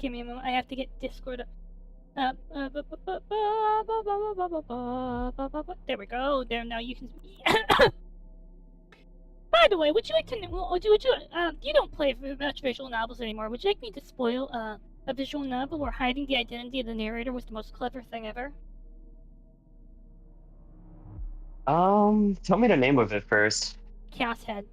Give me a moment. I have to get Discord. There we go. There, now you can. By the way, would you like to? You don't play much visual novels anymore. Would you like me to spoil a visual novel where hiding the identity of the narrator was the most clever thing ever? Tell me the name of it first. Chaos Head.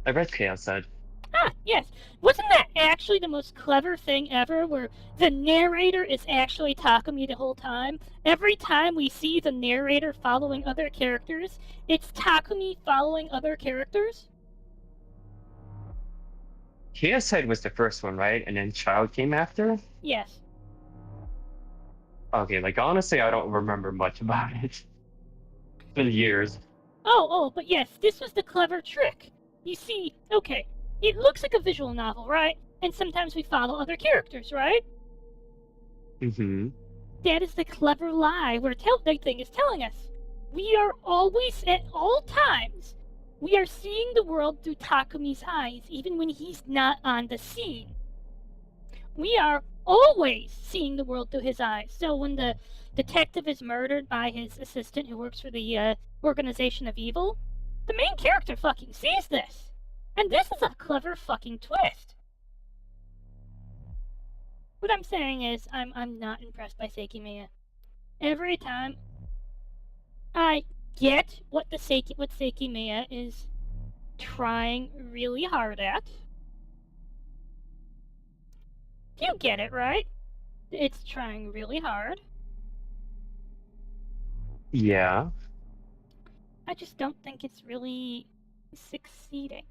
I read Chaos Head. Ah, yes. Wasn't that actually the most clever thing ever, where the narrator is actually Takumi the whole time? Every time we see the narrator following other characters, it's Takumi following other characters? Chaos Head was the first one, right? And then Child came after? Yes. Okay, like honestly, I don't remember much about it. It's been years. But yes, this was the clever trick. You see, okay, it looks like a visual novel, right? And sometimes we follow other characters, right? Mm-hmm. That is the clever lie where the thing is telling us. We are always, at all times, we are seeing the world through Takumi's eyes, even when he's not on the scene. We are always seeing the world through his eyes. So when the detective is murdered by his assistant who works for the Organization of Evil, the main character fucking sees this. And this is a clever fucking twist. What I'm saying is, I'm not impressed by Seikimiya. Every time I get what Seikimiya is trying really hard at. You get it, right? It's trying really hard. Yeah. I just don't think it's really succeeding.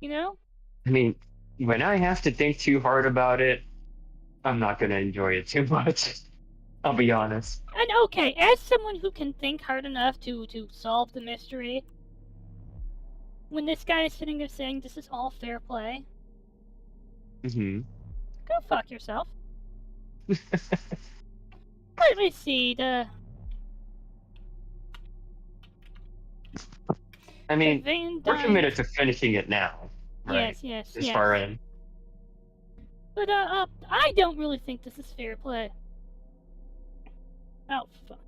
You know? I mean, when I have to think too hard about it, I'm not gonna enjoy it too much. I'll be honest. And okay, as someone who can think hard enough to solve the mystery, when this guy is sitting there saying this is all fair play, Mm-hmm. go fuck yourself. Let me see I mean, we're committed to finishing it now, right? Yes. This far in. But I don't really think this is fair play. Oh fuck!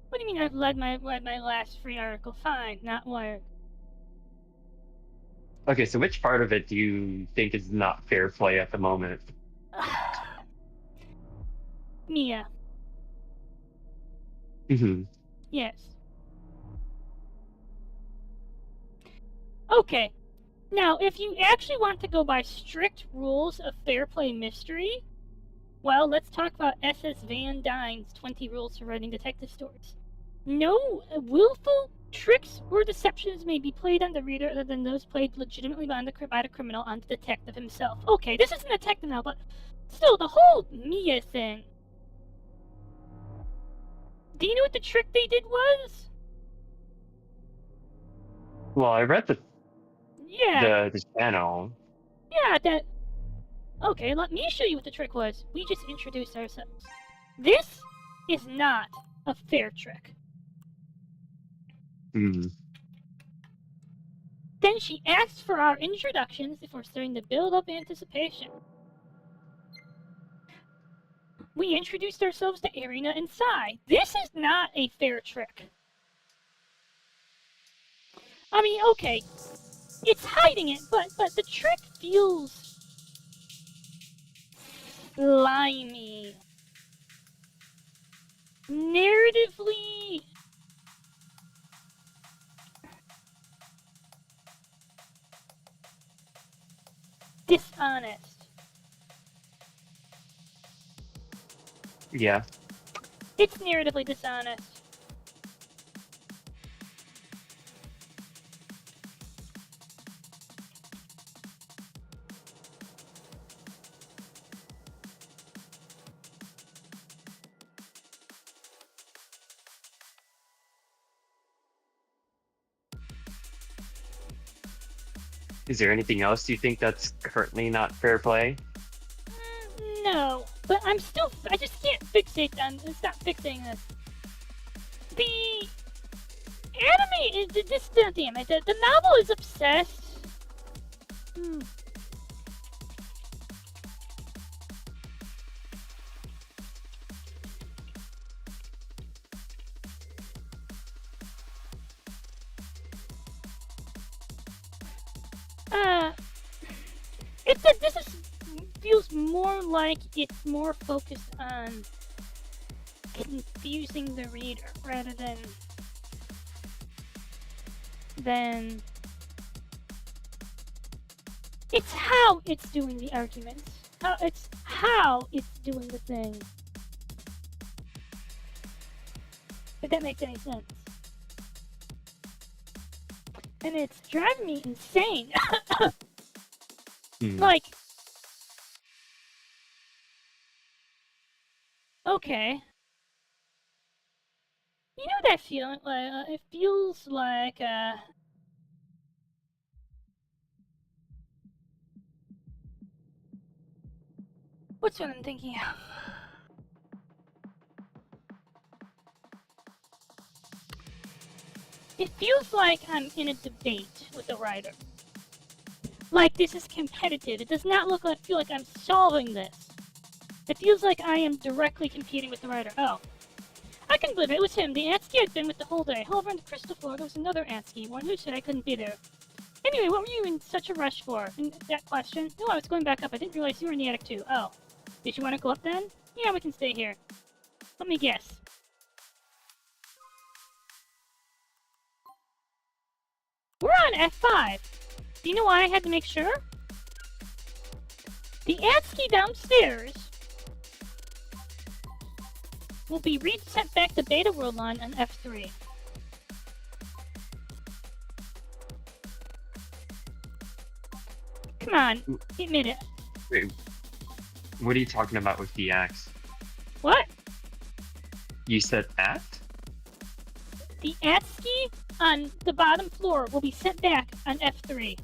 What do you mean I've read my last free article? Fine, not wired. Okay, so which part of it do you think is not fair play at the moment? Mia. Mm-hmm. Yes. Okay. Now, if you actually want to go by strict rules of fair play mystery, well, let's talk about S.S. Van Dyne's 20 Rules for Writing Detective Stories. No willful tricks or deceptions may be played on the reader other than those played legitimately by the criminal on the detective himself. Okay, this isn't a detective now, but still, the whole Mia thing. Do you know what the trick they did was? Well, I read the Yeah. channel. Yeah, that... Okay, let me show you what the trick was. We just introduced ourselves. This is not a fair trick. Hmm. Then she asked for our introductions before starting to build up anticipation. We introduced ourselves to Irina and Sai. This is not a fair trick. I mean, okay, it's hiding it, but the trick feels slimy. Narratively, dishonest. Yeah. It's narratively dishonest. Is there anything else you think that's currently not fair play? No, but I just can't fixate on, stop fixating this. The anime, the novel is obsessed Hmm. It's that this feels more like it's more focused on confusing the reader rather than it's how it's doing the arguments. How it's doing the thing. If that makes any sense. And it's driving me insane. Like, okay. You know that feeling? It feels like, what's what I'm thinking of? It feels like I'm in a debate with a writer. Like this is competitive. It does not feel like I'm solving this. It feels like I am directly competing with the writer. Oh. I can believe it. It was him. The Ansky I'd been with the whole day. However, on the crystal floor, there was another Ansky, one who said I couldn't be there. Anyway, what were you in such a rush for? And that question? No, I was going back up. I didn't realize you were in the attic too. Oh. Did you want to go up then? Yeah, we can stay here. Let me guess. We're on F5. Do you know why I had to make sure? The Ansky downstairs will be reset back to beta worldline on F3. Come on, admit it. Wait, what are you talking about with the axe? What? You said act? The Ansky on the bottom floor will be sent back on F3.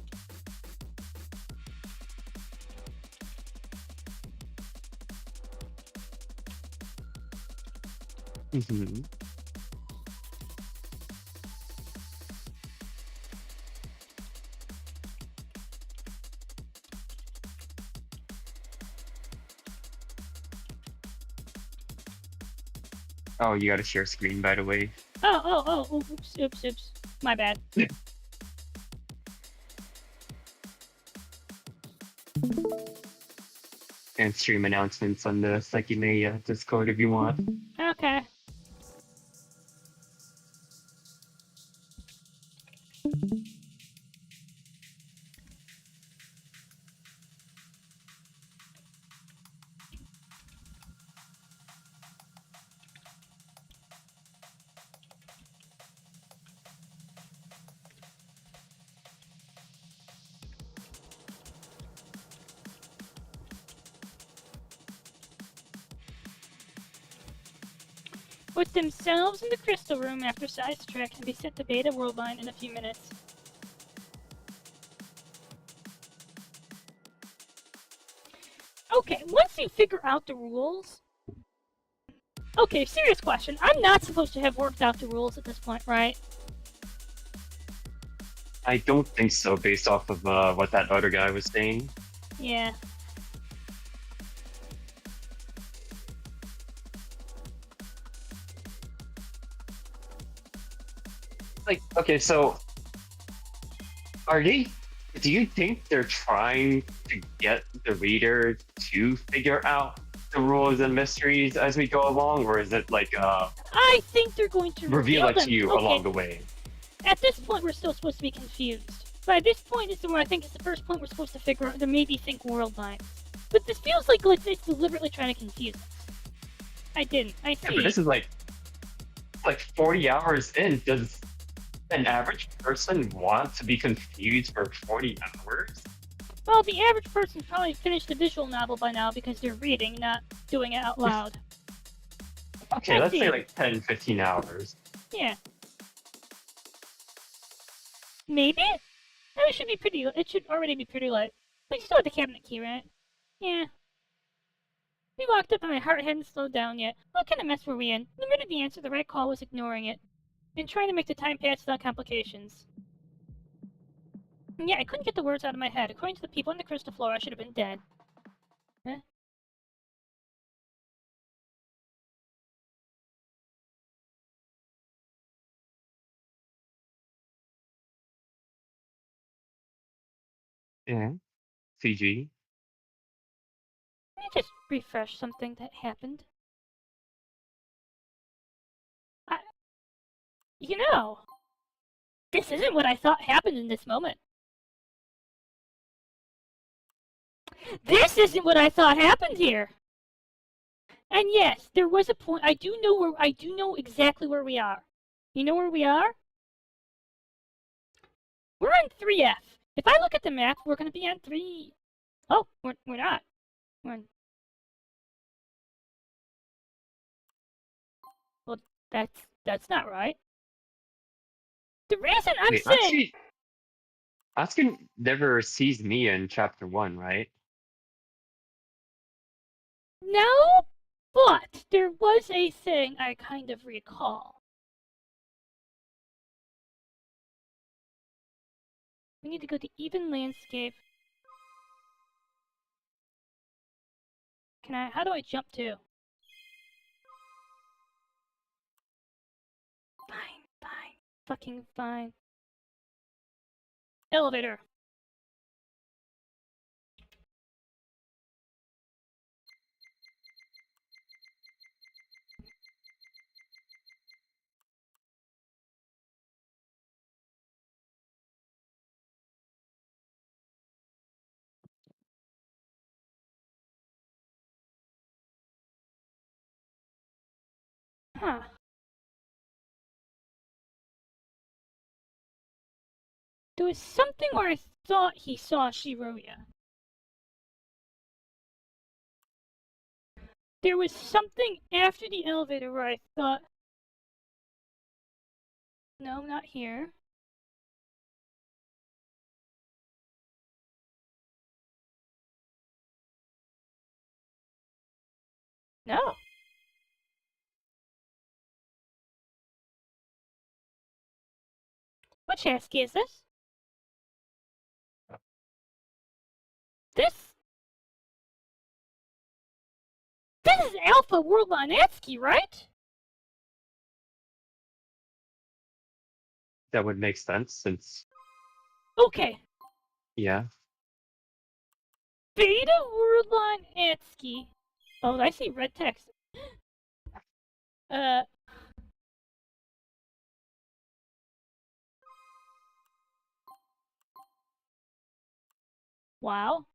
Mm-hmm. Oh, you gotta share screen, by the way. Oh, oops. My bad. And stream announcements on the Psyche Discord if you want. Okay. Put themselves in the crystal room after size track and be sent to beta worldline in a few minutes. Okay, once you figure out the rules... Okay, serious question. I'm not supposed to have worked out the rules at this point, right? I don't think so, based off of what that other guy was saying. Yeah. Like, okay, so do you think they're trying to get the reader to figure out the rules and mysteries as we go along, or is it like I think they're going to reveal it them. to you along the way? At this point, we're still supposed to be confused. By this point is the one I think is the first point we're supposed to figure out, to maybe think world lines. But this feels like it's deliberately trying to confuse us. I see. Yeah, but this is like 40 hours in. Does an average person want to be confused for 40 hours? Well, the average person's probably finished a visual novel by now because they're reading, not doing it out loud. Okay, let's say like 10, 15 hours. Yeah. Maybe? It should be pretty. It should already be pretty late. But you still have the cabinet key, right? Yeah. We walked up and my heart hadn't slowed down yet. What kind of mess were we in? The minute the answer, the right call was ignoring it. And trying to make the time pass without complications. Yeah, I couldn't get the words out of my head. According to the people on the crystal floor, I should have been dead. Huh? Yeah. CG. Let me just refresh something that happened. You know, this isn't what I thought happened in this moment. This isn't what I thought happened here. And yes, there was a point. I do know exactly where we are. You know where we are? We're on 3F. If I look at the map, we're going to be on 3. Oh, we're not. We're on... Well, that's not right. The reason I'm saying... Asuka never sees Mia in chapter 1, right? No, but there was a thing I kind of recall. We need to go to even landscape. How do I jump to? Fine. Fucking fine. Elevator. Huh. There was something where I thought he saw Shiroya. There was something after the elevator where I thought... No, not here. No. Which ASCII is this? This is Alpha Worldline ASCII, right? That would make sense since... Okay. Yeah. Beta Worldline ASCII. Oh, I see red text. Wow.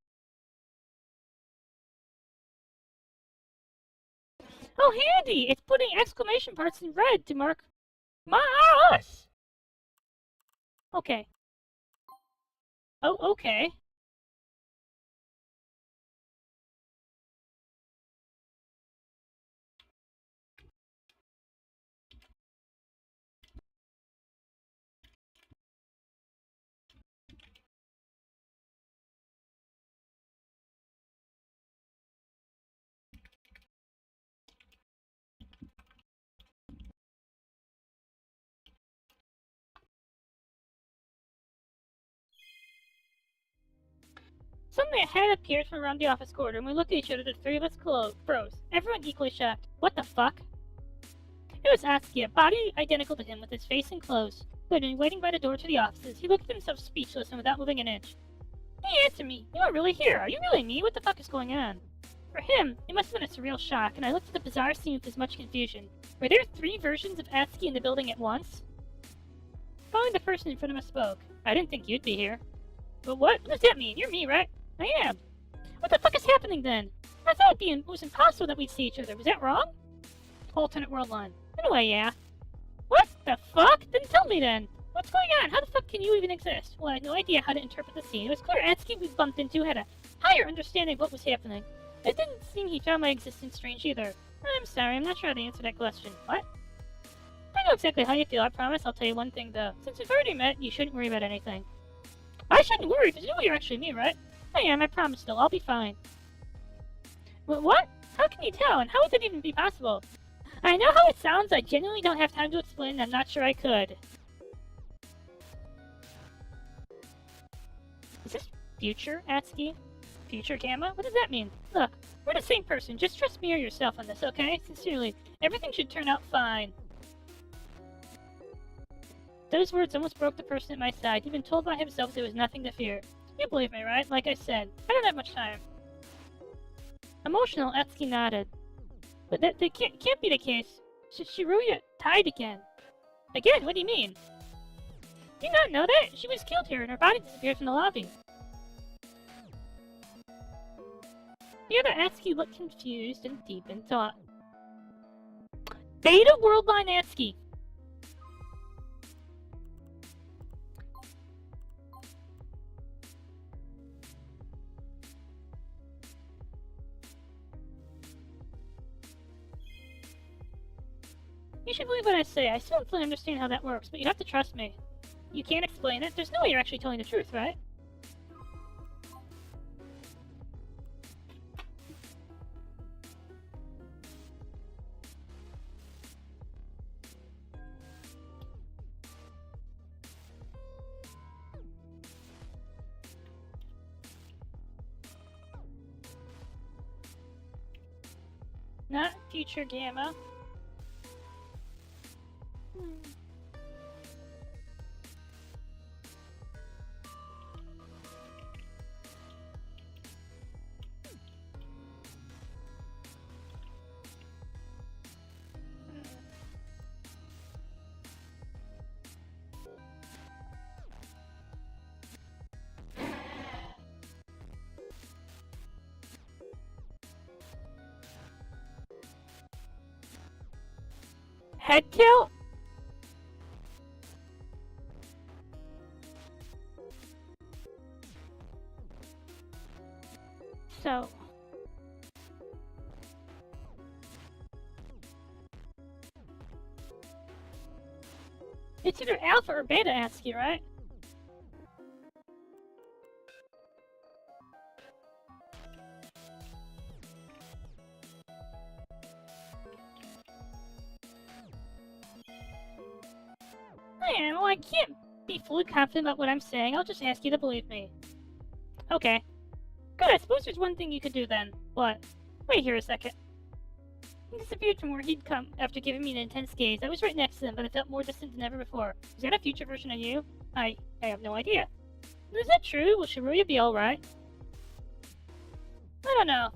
Oh, handy! It's putting exclamation marks in red to mark us. Okay. Oh, okay. Suddenly a head appeared from around the office corridor, and we looked at each other. The three of us froze. Everyone equally shocked. What the fuck? It was Atsuki, a body identical to him, with his face and clothes. He had been waiting by the door to the offices. He looked at himself speechless and without moving an inch. He answered me. You are really here. Are you really me? What the fuck is going on? For him, it must have been a surreal shock, and I looked at the bizarre scene with as much confusion. Were there 3 versions of Atsuki in the building at once? Finally, the person in front of us spoke. I didn't think you'd be here. But what? What does that mean? You're me, right? I am. What the fuck is happening then? I thought it was impossible that we'd see each other. Was that wrong? Alternate worldline. Anyway, yeah. What the fuck? Then tell me then. What's going on? How the fuck can you even exist? Well, I had no idea how to interpret the scene. It was clear Atsuki we bumped into had a higher understanding of what was happening. It didn't seem he found my existence strange either. I'm sorry, I'm not sure how to answer that question. What? I know exactly how you feel. I promise I'll tell you one thing, though. Since we've already met, you shouldn't worry about anything. I shouldn't worry, because you know you're actually me, right? I am, I promise, though. I'll be fine. What? How can you tell? And how would that even be possible? I know how it sounds. I genuinely don't have time to explain, and I'm not sure I could. Future, Atsuki? Future Gamma? What does that mean? Look, we're the same person. Just trust me or yourself on this, okay? Sincerely. Everything should turn out fine. Those words almost broke the person at my side. Even told by himself there was nothing to fear. You believe me, right? Like I said, I don't have much time. Emotional, Atsuki nodded. But that can't be the case. Shiruya died again. Again? What do you mean? Do you not know that? She was killed here and her body disappeared from the lobby. The other Atsuki looked confused and deep in thought. Beta Worldline Atsuki. You should believe what I say. I still don't fully understand how that works, but you have to trust me. You can't explain it. There's no way you're actually telling the truth, right? Not future Gamma. Head kill? So... it's either Alpha or Beta Atsuki, right? Man, well, I can't be fully confident about what I'm saying. I'll just ask you to believe me. Okay. Good, I suppose there's one thing you could do then. What? Wait here a second. He disappeared from where he'd come after giving me an intense gaze. I was right next to him, but I felt more distant than ever before. Is that a future version of you? I have no idea. Is that true? Will Shiruya be alright? I don't know.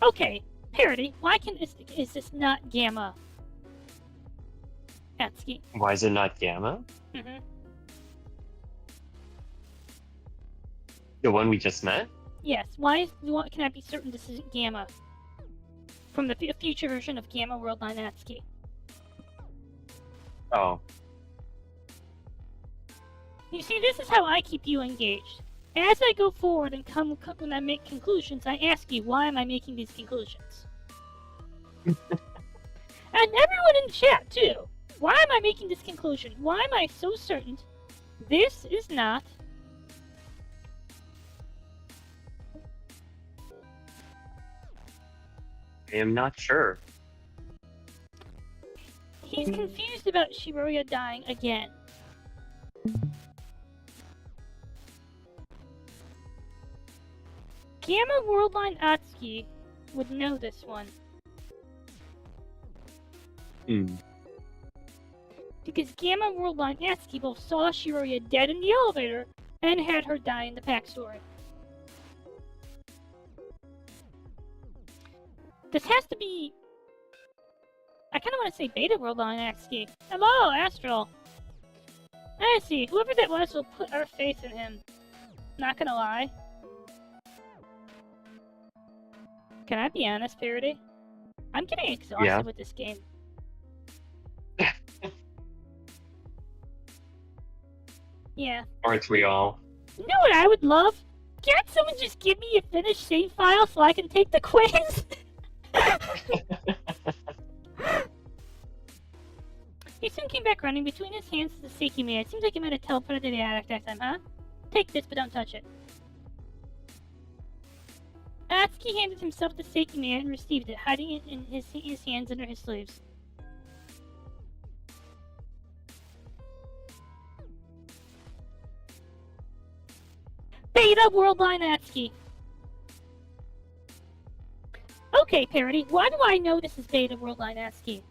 Okay, Parody, why is this not Gamma? Atsuki. Why is it not Gamma? Mm-hmm. The one we just met? Yes, can I be certain this isn't Gamma? From the future version of Gamma Worldline Atsuki. Oh. You see, this is how I keep you engaged. As I go forward and when I make conclusions, I ask you, why am I making these conclusions? And everyone in chat, too. Why am I making this conclusion? Why am I so certain this is not... I am not sure. He's confused about Shibuya dying again. Gamma Worldline Atsuki would know this one. Because Gamma Worldline Atsuki both saw Shibuya dead in the elevator and had her die in the backstory. This has to be... I kind of want to say Beta Worldline Atsuki. Hello, Astral! I see. Whoever that was will put our faith in him. Not gonna lie. Can I be honest, Parody? I'm getting exhausted with this game. Yeah. Aren't we all? You know what I would love? Can't someone just give me a finished save file so I can take the quiz? He soon came back running between his hands to the Seiki man. It seems like he might have teleported to the attic that time, huh? Take this, but don't touch it. Atsuki handed himself the Seiki man and received it, hiding it in his hands under his sleeves. Beta worldline ASCII. Okay, Parody, why do I know this is beta worldline ASCII?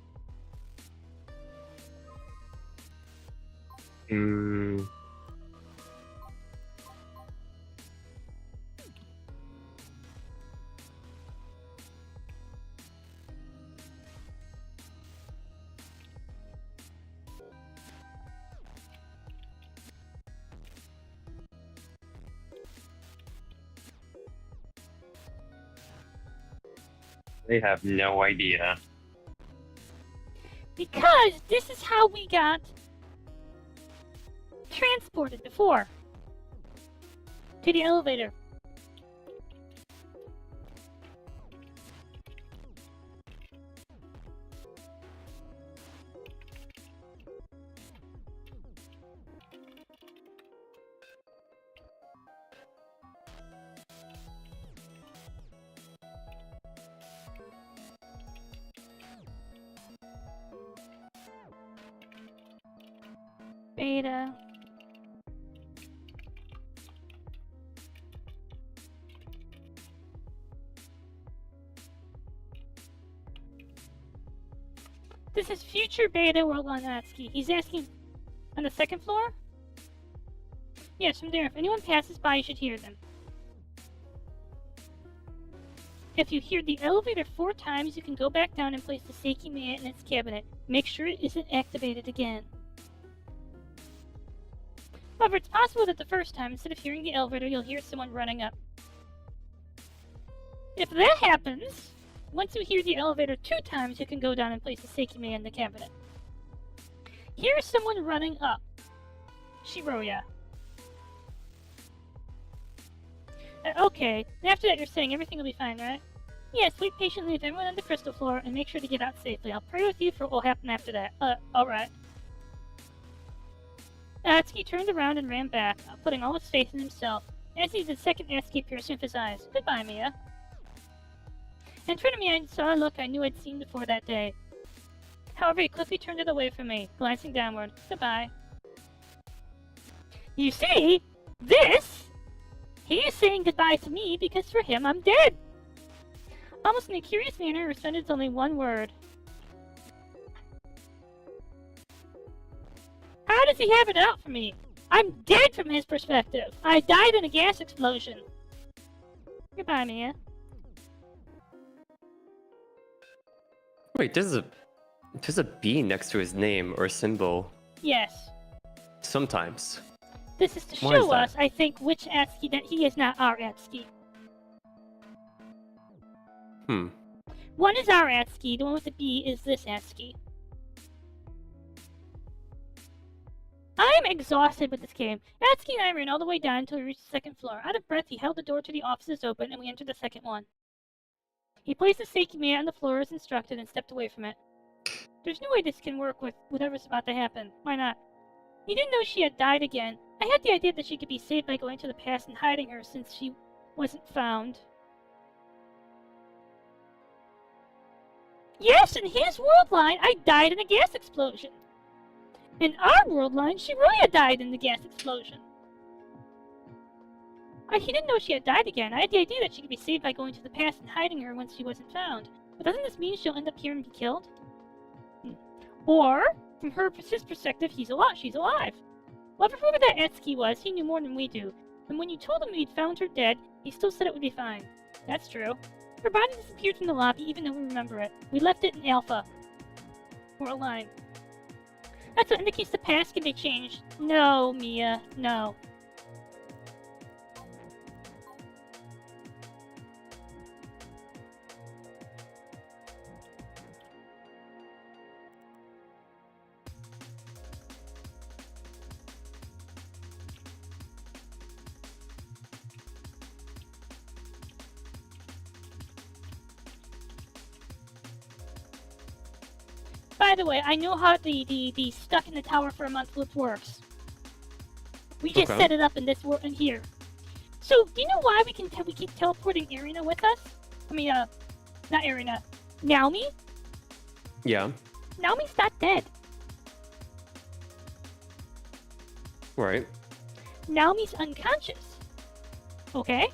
They have no idea. Because this is how we got transported before. To the elevator. Beta. This is future beta worldline ASCII. He's asking on the second floor? Yes, from there. If anyone passes by, you should hear them. If you hear the elevator 4 times, you can go back down and place the Seiki mat in its cabinet. Make sure it isn't activated again. However, it's possible that the first time, instead of hearing the elevator, you'll hear someone running up. If that happens, once you hear the elevator 2 times, you can go down and place the Seiki mat in the cabinet. Here's someone running up. Shiroya. Okay, and after that you're saying everything will be fine, right? Yes, wait patiently with everyone on the crystal floor and make sure to get out safely. I'll pray with you for what will happen after that. Alright. Atsuki turned around and ran back, putting all his faith in himself. As he did, the second Atsuki pierced with his eyes. Goodbye, Mia. In front of me, I saw a look I knew I'd seen before that day. However, he quickly turned it away from me, glancing downward. Goodbye. You see? This? He is saying goodbye to me because for him, I'm dead. Almost in a curious manner, he responded with only one word. How does he have it out for me? I'm dead from his perspective. I died in a gas explosion. Goodbye, Mia. Wait, there's a B next to his name or symbol. Yes. Sometimes. This is to Why is show that? us, I think, which Atsuki that he is not our Atsuki. One is our Atsuki, the one with the B is this Atsuki. I'm exhausted with this game. Atsuki and I ran all the way down until we reached the second floor. Out of breath, he held the door to the offices open, and we entered the second one. He placed the Seiki mat on the floor as instructed and stepped away from it. There's no way this can work with whatever's about to happen. Why not? He didn't know she had died again. I had the idea that she could be saved by going to the past and hiding her since she wasn't found. Yes, in his world line, I died in a gas explosion. In our world line, Shiroya died in the gas explosion. He didn't know she had died again. I had the idea that she could be saved by going to the past and hiding her once she wasn't found. But doesn't this mean she'll end up here and be killed? Or, from his perspective, she's alive. Whoever that Atsuki was, he knew more than we do. And when you told him we'd found her dead, he still said it would be fine. That's true. Her body disappeared from the lobby even though we remember it. We left it in Alpha. World line. That's what indicates the past can be changed. No, Mia, no. By the way, I know how the stuck in the tower for a month loop works. We just set it up in this world in here. So, do you know why we keep teleporting Irina with us? I mean, not Irina. Naomi? Yeah. Naomi's not dead. Right. Naomi's unconscious. Okay?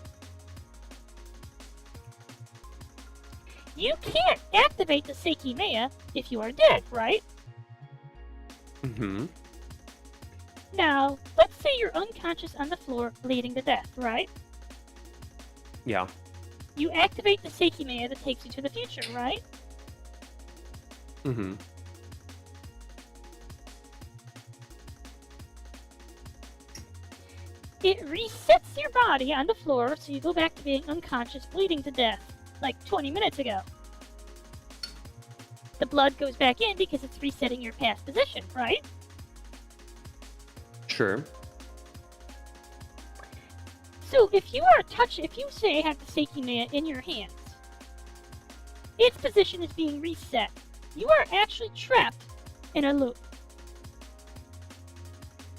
You can't activate the Seikimea if you are dead, right? Mm-hmm. Now, let's say you're unconscious on the floor, bleeding to death, right? Yeah. You activate the Seikimea that takes you to the future, right? Mm-hmm. It resets your body on the floor, so you go back to being unconscious, bleeding to death, like 20 minutes ago. The blood goes back in because it's resetting your past position, right? Sure. So if you say have the Seikimea in your hands, its position is being reset. You are actually trapped in a loop.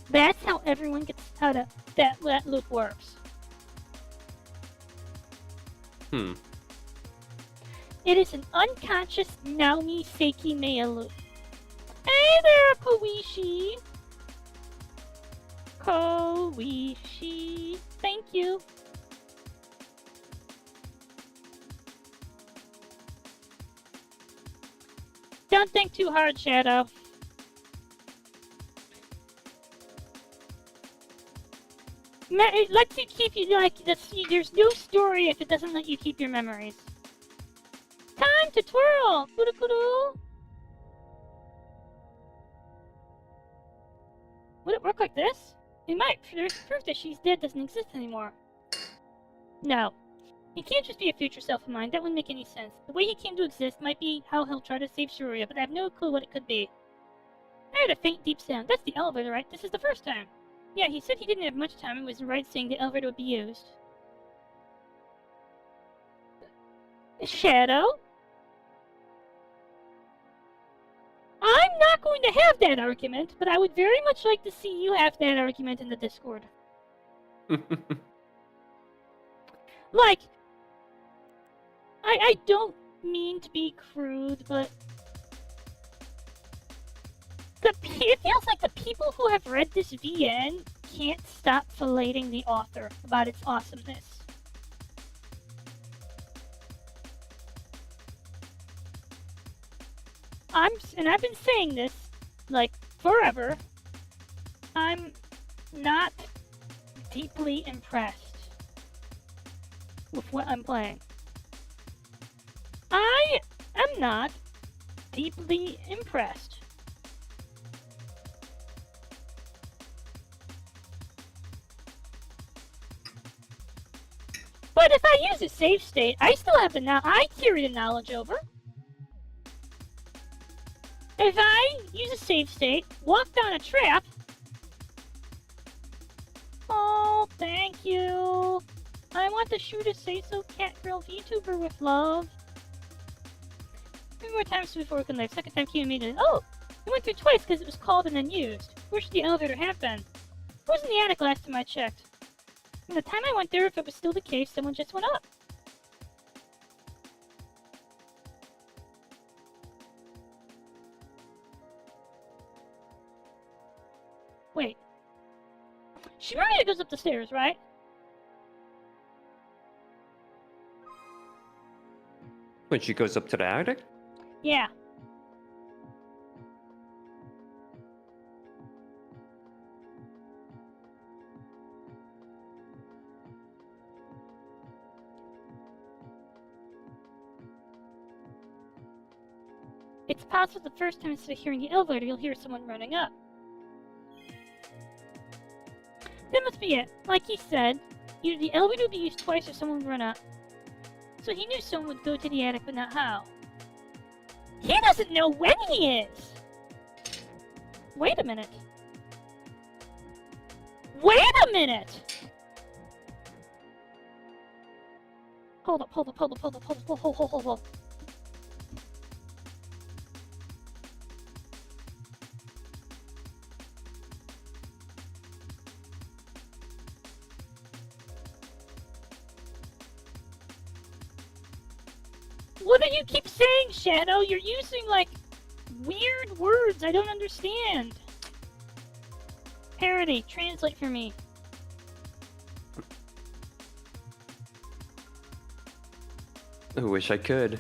That's how everyone gets out of that loop works. It is an unconscious Naomi Seikimea loop. Hey there, Koishi! Koishi, thank you. Don't think too hard, Shadow. It lets you keep you there's no story if it doesn't let you keep your memories. Time to twirl! Kudu. Would it work like this? It might. There's proof that she's dead doesn't exist anymore. No. He can't just be a future self of mine. That wouldn't make any sense. The way he came to exist might be how he'll try to save Surya, but I have no clue what it could be. I heard a faint, deep sound. That's the elevator, right? This is the first time. Yeah, he said he didn't have much time and was right saying the elevator would be used. Shadow? I'm not going to have that argument, but I would very much like to see you have that argument in the Discord. Like, I don't mean to be crude, but it feels like the people who have read this VN can't stop filleting the author about its awesomeness. And I've been saying this, like, forever. I'm not deeply impressed with what I'm playing. I am not deeply impressed. But if I use a save state, I still have I carry the knowledge over. If I use a save state, walk down a trap... Oh, thank you. I want the shoe to say so, Cat Girl VTuber with love. 3 more times before we can live. Second time came immediately. Oh! I went through twice because it was called and then used. Where should the elevator have been? It was in the attic last time I checked. From the time I went there, if it was still the case, someone just went up. Wait. Rumia goes up the stairs, right? When she goes up to the attic? Yeah. It's possible the first time instead of hearing the elevator, you'll hear someone running up. That must be it. Like he said, either the elevator would be used twice or someone would run up. So he knew someone would go to the attic, but not how. He doesn't know when he is! Wait a minute. Wait a minute! Hold up. What do you keep saying, Shadow? You're using, like, weird words I don't understand. Parody, translate for me. I wish I could.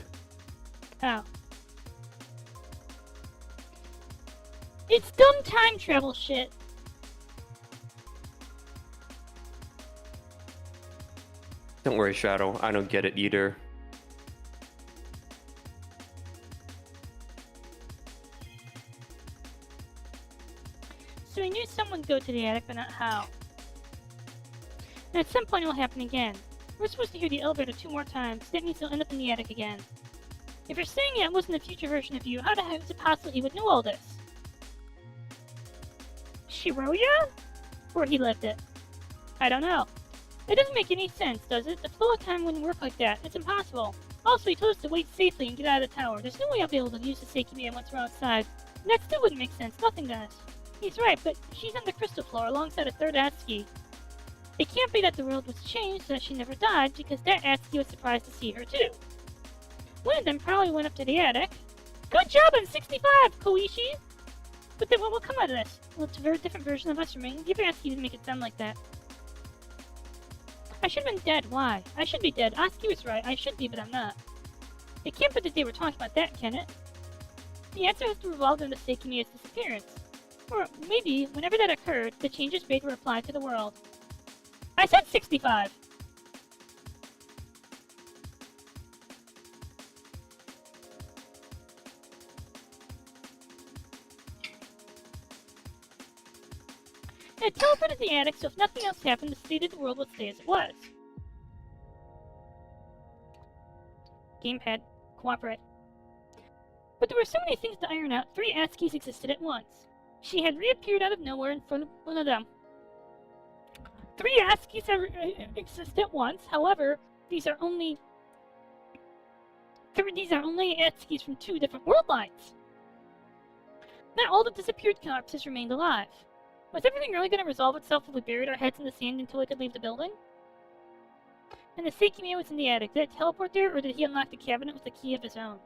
How? It's dumb time travel shit. Don't worry, Shadow. I don't get it either. So I knew someone would go to the attic, but not how. And at some point it will happen again. We're supposed to hear the elevator 2 more times. That means he'll end up in the attic again. If you're saying it wasn't a future version of you, how the heck is it possible he would know all this? Shiroya? Or he lived it? I don't know. It doesn't make any sense, does it? The flow of time wouldn't work like that. It's impossible. Also, he told us to wait safely and get out of the tower. There's no way I'll be able to use the Seiki once we're outside. And that still wouldn't make sense. Nothing does. He's right, but she's on the crystal floor alongside a third Atsuki. It can't be that the world was changed so that she never died, because that Atsuki was surprised to see her too. One of them probably went up to the attic. Good job on 65, Koichi! But then what will come out of this? Well, it's a very different version of us remaining. The other Atsuki didn't make it sound like that. I should have been dead. Why? I should be dead. Atsuki was right. I should be, but I'm not. It can't be that they were talking about that, can it? The answer has to revolve around the Seikimiya's disappearance. Or maybe, whenever that occurred, the changes made were applied to the world. I said 65! It teleported the attic, so if nothing else happened, the state of the world would stay as it was. Gamepad, cooperate. But there were so many things to iron out, 3 Atsukis existed at once. She had reappeared out of nowhere in front of one of them. 3 Atsukis exist at once, however, these are only Atsukis from 2 different world lines. Not all the disappeared corpses remained alive. Was everything really going to resolve itself if we buried our heads in the sand until we could leave the building? And the Seikimiya was in the attic. Did it teleport there, or did he unlock the cabinet with a key of his own?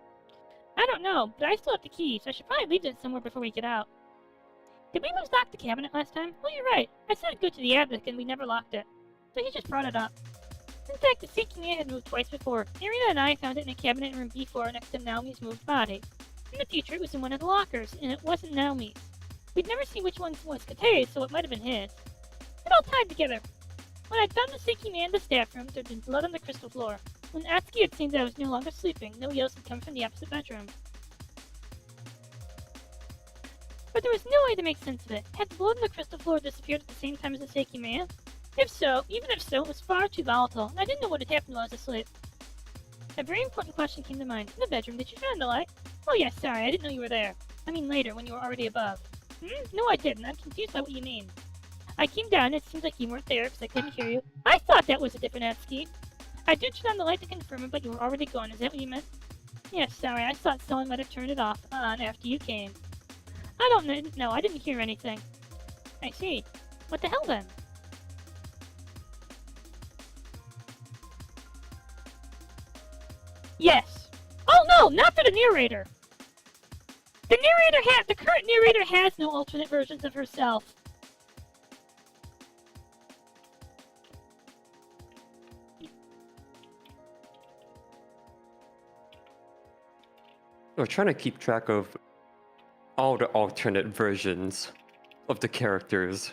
I don't know, but I still have the key, so I should probably leave it somewhere before we get out. Did we lose lock the cabinet last time? Well, you're right. I said it'd go to the attic, and we never locked it. So he just brought it up. In fact, the Seikimiya had moved twice before. Irina and I found it in a cabinet in room B4 next to Naomi's moved body. In the future, it was in one of the lockers, and it wasn't Naomi's. We'd never see which one was Kate's, so it might have been his. It all tied together. When I'd found the Seikimiya in the staff room, there'd been blood on the crystal floor. When Atsuki had seen that I was no longer sleeping, no yells had come from the opposite bedroom. But there was no way to make sense of it. Had the blood on the crystal floor disappeared at the same time as the Seikimiya? Even if so, it was far too volatile, and I didn't know what had happened while I was asleep. A very important question came to mind. In the bedroom, did you turn on the light? Oh yeah, sorry, I didn't know you were there. I mean later, when you were already above. No, I didn't. I'm confused by what you mean. I came down, and it seems like you weren't there, because I couldn't hear you. I thought that was a different Atsuki. I did turn on the light to confirm it, but you were already gone. Is that what you meant? Yes, sorry, I thought someone might have turned it off on after you came. I don't know, I didn't hear anything. I see. What the hell then? Yes. Oh no, not for the narrator! The current narrator has no alternate versions of herself. We're trying to keep track of all the alternate versions of the characters.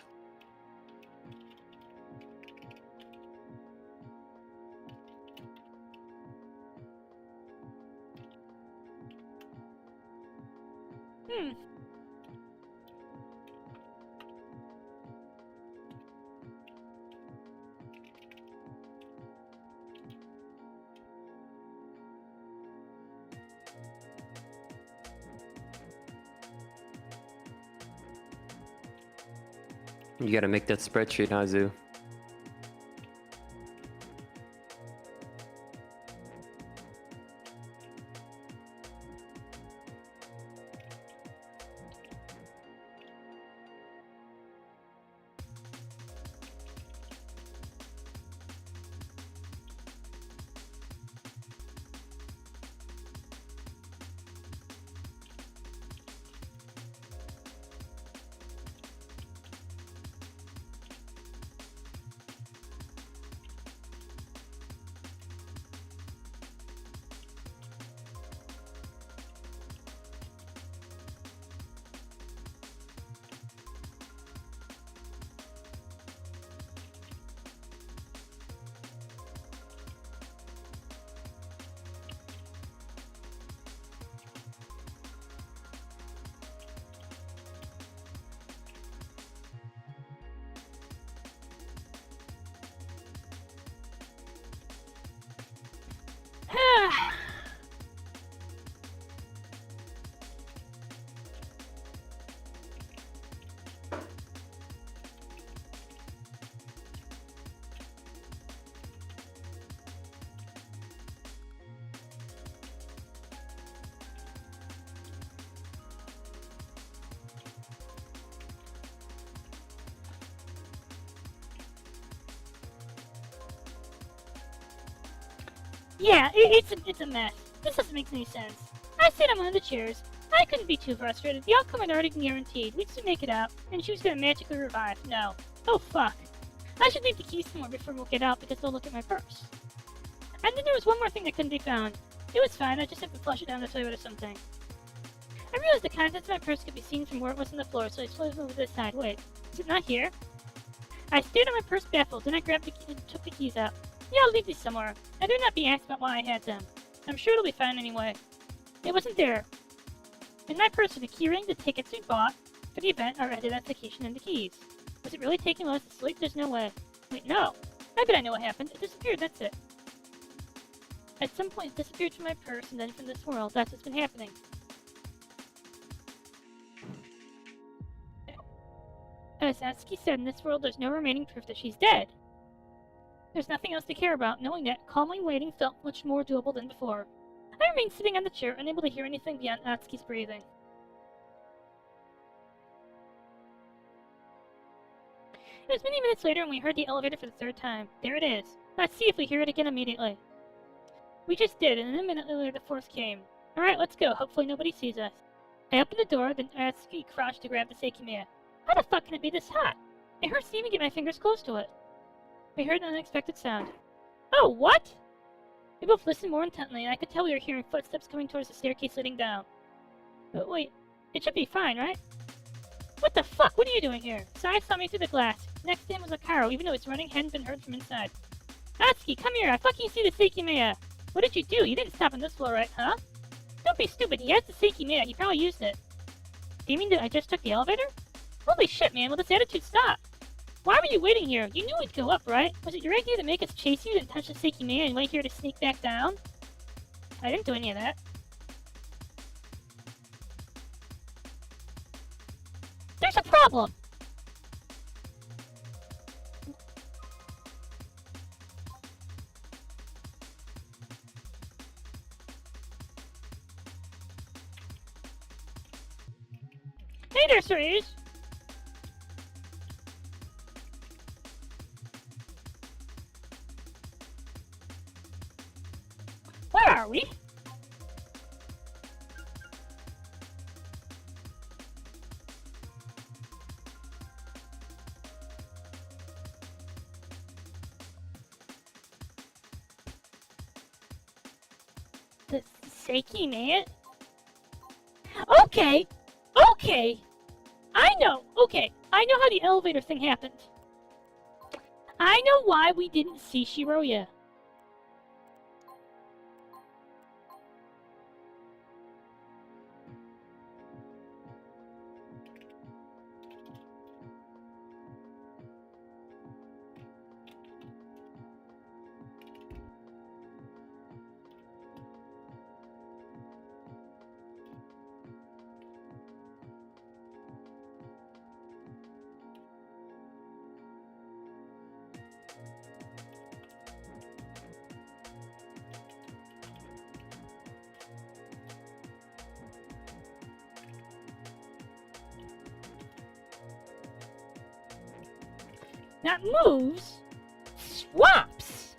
You gotta make that spreadsheet, Hazu. Yeah, it's a mess. This doesn't make any sense. I sat on one of the chairs. I couldn't be too frustrated. The outcome had already been guaranteed. We'd soon make it out, and she was gonna magically revive. No. Oh fuck. I should leave the keys somewhere before we'll get out because they'll look at my purse. And then there was one more thing that couldn't be found. It was fine, I just have to flush it down the toilet or something. I realized the contents of my purse could be seen from where it was on the floor, so I slowly moved to the side. Wait, is it not here? I stared at my purse baffled, then I grabbed the key and took the keys out. Yeah, I'll leave these somewhere. I dare not be asked about why I had them. I'm sure it'll be fine anyway. It wasn't there. In my purse are the keyring, the tickets we bought for the event, our identification, and the keys. Was it really taking us to sleep? There's no way. Wait, no. I bet I know what happened. It disappeared, that's it. At some point, it disappeared from my purse and then from this world. That's what's been happening. As Atsuki said, in this world there's no remaining proof that she's dead. There's nothing else to care about. Knowing that, calmly waiting felt much more doable than before. I remained sitting on the chair, unable to hear anything beyond Atsuki's breathing. It was many minutes later when we heard the elevator for the third time. There it is. Let's see if we hear it again immediately. We just did, and then a minute later the force came. Alright, let's go. Hopefully nobody sees us. I opened the door, then Atsuki crouched to grab the Seikimea. How the fuck can it be this hot? It hurts to even get my fingers close to it. We heard an unexpected sound. Oh, what? We both listened more intently, and I could tell we were hearing footsteps coming towards the staircase leading down. But wait, it should be fine, right? What the fuck? What are you doing here? Sai saw me through the glass. Next to him was Akaro, even though its running hadn't been heard from inside. Atsuki, come here! I fucking see the Seikimea! What did you do? You didn't stop on this floor, right, huh? Don't be stupid, he has the Seikimea, he probably used it. Do you mean that I just took the elevator? Holy shit, man, will this attitude stop? Why were you waiting here? You knew we'd go up, right? Was it your idea to make us chase you, then touch the Seikimea and wait here to sneak back down? I didn't do any of that. There's a problem! Hey there, sirs! Where are we? The Seikimea? Okay! Okay! I know! Okay, I know how the elevator thing happened. I know why we didn't see Shiroya. Not moves, swaps.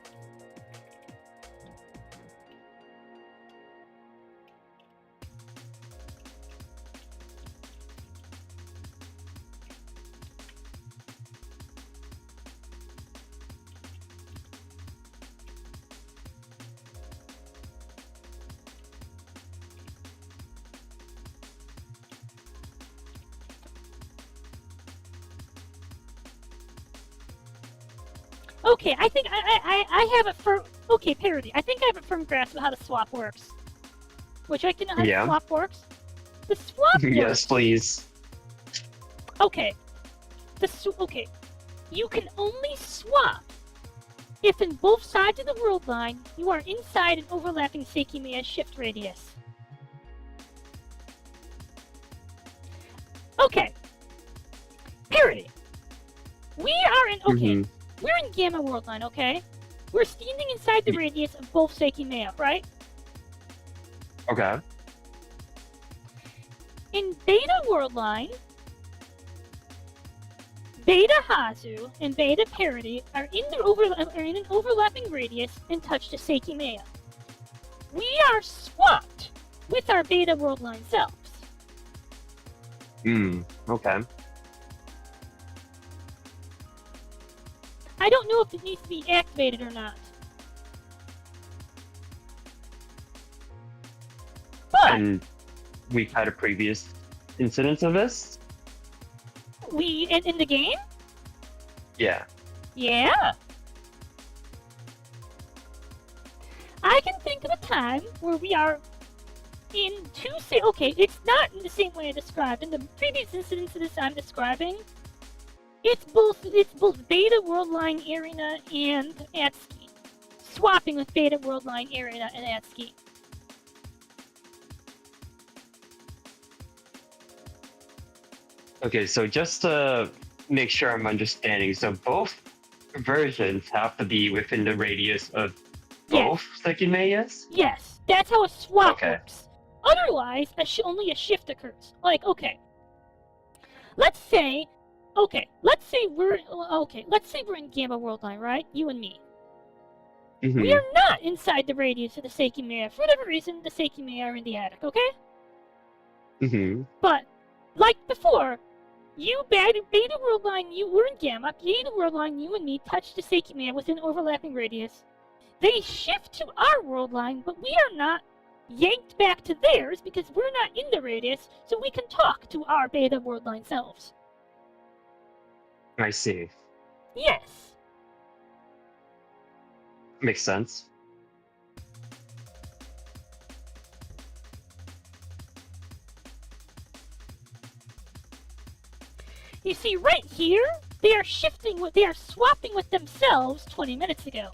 Okay, I think I have a firm... Okay, parody. I think I have a firm grasp of how the swap works. Would you like to know how the swap works? The swap works... Yes, please. Okay. Okay. You can only swap if in both sides of the world line you are inside an overlapping Seikimea shift radius. Okay. Parody. We are in... Okay. We're in Gamma World Line, okay? We're standing inside the radius of both Seikimea, right? Okay. In Beta World Line, Beta Hazu and Beta Parody are in an overlapping radius and touch the Seikimea. we are swapped with our beta worldline selves. Okay. I don't know if it needs to be activated or not. But And we've had a previous incidence of this? in the game? Yeah. Yeah. I can think of a time where we are in okay, it's not in the same way I described. In the previous incidents of this I'm describing, it's both Beta Worldline Arena and AtSki. Swapping with Beta Worldline Arena and AtSki. Okay, so just to make sure I'm understanding, so both versions have to be within the radius of both Sekimeyas? Yes, that's how a swap Okay. works. Otherwise, only a shift occurs. Like, okay, let's say we're in Gamma Worldline, right? You and me. Mm-hmm. We are not inside the radius of the Sekimeya. For whatever reason, the Sekimeya are in the attic, okay? Mm-hmm. But, like before, you, Beta Worldline, you were in Gamma, Beta Worldline, you and me touched the Sekimeya within overlapping radius. They shift to our worldline, but we are not yanked back to theirs because we're not in the radius, so we can talk to our Beta Worldline selves. I see. Yes. Makes sense. You see, right here, they are swapping with themselves 20 minutes ago.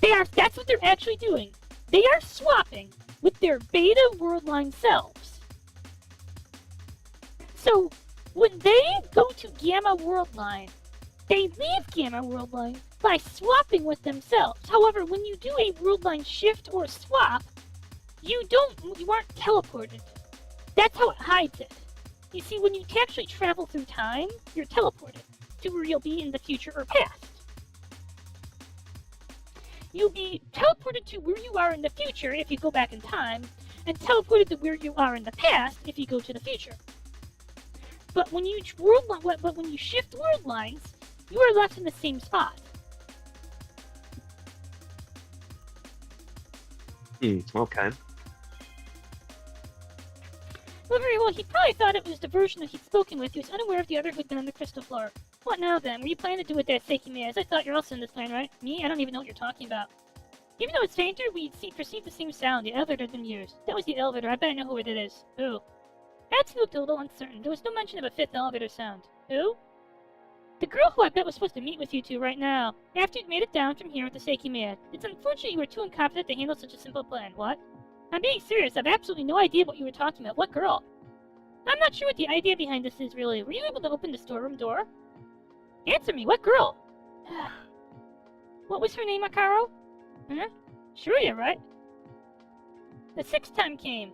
That's what they're actually doing. They are swapping with their Beta Worldline selves. So, when they go to Gamma Worldline, they leave Gamma Worldline by swapping with themselves. However, when you do a Worldline shift or swap, you aren't teleported. That's how it hides it. You see, when you actually travel through time, you're teleported to where you'll be in the future or past. You'll be teleported to where you are in the future if you go back in time, and teleported to where you are in the past if you go to the future. But when you shift world lines, you are left in the same spot. Okay. Well, very well, he probably thought it was the version that he'd spoken with. He was unaware of the other who'd been on the crystal floor. What now, then? Were you planning to do with that Seikime? As I thought you're also in this plan, right? Me? I don't even know what you're talking about. Even though it's fainter, we perceive the same sound. The elevator had been used. That was the elevator. I bet I know who it is. Who? That's looked a little uncertain. There was no mention of a fifth elevator sound. Who? The girl who I bet was supposed to meet with you two right now. After you'd made it down from here with the Seikime. It's unfortunate you were too incompetent to handle such a simple plan. What? I'm being serious. I've absolutely no idea what you were talking about. What girl? I'm not sure what the idea behind this is, really. Were you able to open the storeroom door? Answer me, what girl? What was her name, Akaro? Huh? Sure you're right. The sixth time came.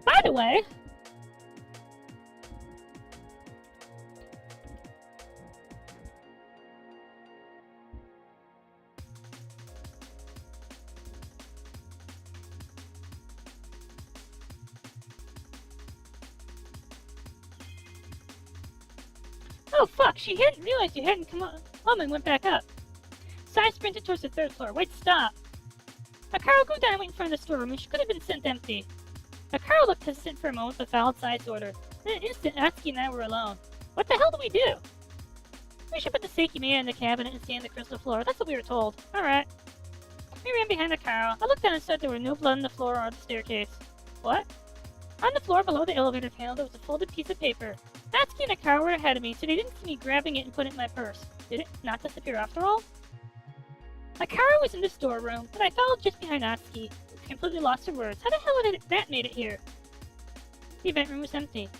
By the way... Oh fuck, she hadn't realized you hadn't come home and went back up. Sai sprinted towards the third floor. Wait, stop. Akaro, go down and wait in front of the storeroom, and she could have been sent empty. Akaro looked hesitant for a moment, but followed Sai's order. In an instant, Atsuki and I were alone. What the hell do we do? We should put the Seikime in the cabinet and stay on the crystal floor. That's what we were told. Alright. We ran behind Akaro. I looked down and said there was no blood on the floor or the staircase. What? On the floor below the elevator panel, there was a folded piece of paper. Atsuki and Akaro were ahead of me, so they didn't see me grabbing it and putting it in my purse. Did it not disappear after all? Akaro was in the storeroom, but I followed just behind Atsuki, completely lost for words. How the hell had that made it here? The event room was empty.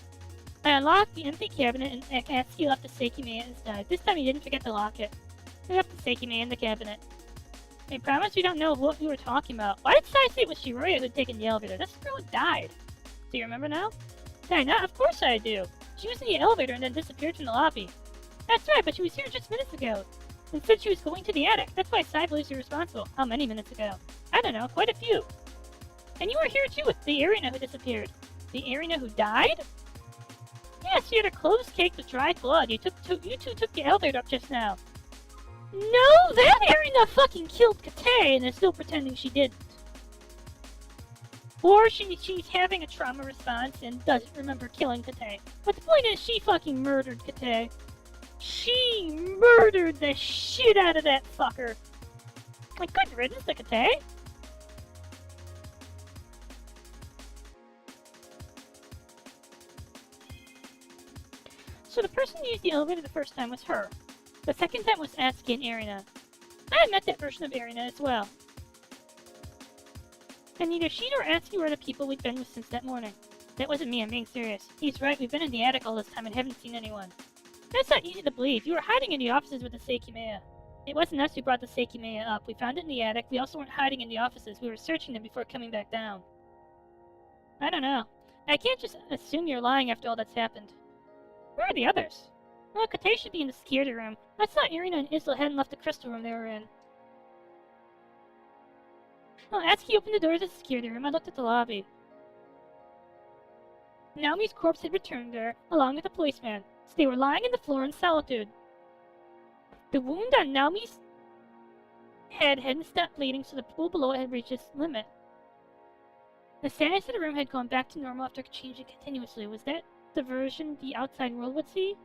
I unlocked the empty cabinet and Atsuki left the Seikime instead. This time he didn't forget to lock it. He left the Seikime in the cabinet. I promise we don't know what we were talking about. Why did Sai say it was Shiroya who'd taken the elevator? That's the girl who died. Do you remember now? Sai, not? Of course I do. She was in the elevator and then disappeared from the lobby. That's right, but she was here just minutes ago. And said she was going to the attic. That's why Sai believes you're responsible. How many minutes ago? I don't know, quite a few. And you were here too with the Arena who disappeared. The Arena who died? Yes, she had her clothes caked with dried blood. You two took the elevator up just now. No, that Arena fucking killed Kate and is still pretending she didn't. Or she's having a trauma response and doesn't remember killing Kate. But the point is, she fucking murdered Kate. She murdered the shit out of that fucker. Like, good riddance to Kate. So the person who used the elevator the first time was her. The second time was Atsuki and Arena. I had met that version of Arena as well. And neither she nor Atsuki were the people we'd been with since that morning. That wasn't me, I'm being serious. He's right, we've been in the attic all this time and haven't seen anyone. That's not easy to believe. You were hiding in the offices with the Seikimea. It wasn't us who brought the Seikimea up. We found it in the attic. We also weren't hiding in the offices. We were searching them before coming back down. I don't know. I can't just assume you're lying after all that's happened. Where are the others? Well, Kate should be in the security room. I thought Irina and Isla hadn't left the crystal room they were in. Well, Atsuki opened the door to the security room. I looked at the lobby. Naomi's corpse had returned there, along with the policeman. So they were lying on the floor in solitude. The wound on Naomi's head hadn't stopped bleeding, so the pool below it had reached its limit. The sadness of the room had gone back to normal after changing continuously. Was that the version the outside world would see?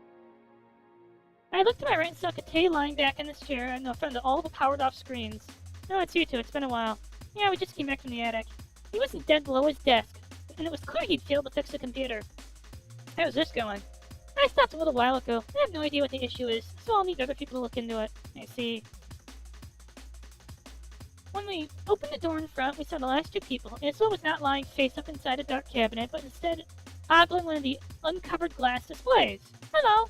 I looked to my right and saw Kate lying back in this chair in front of all the powered-off screens. No, it's you two. It's been a while. Yeah, we just came back from the attic. He wasn't dead below his desk, and it was clear he'd failed to fix the computer. How's this going? I stopped a little while ago. I have no idea what the issue is, so I'll need other people to look into it. I see. When we opened the door in front, we saw the last two people. Isla was not lying face up inside a dark cabinet, but instead ogling one of the uncovered glass displays. Hello!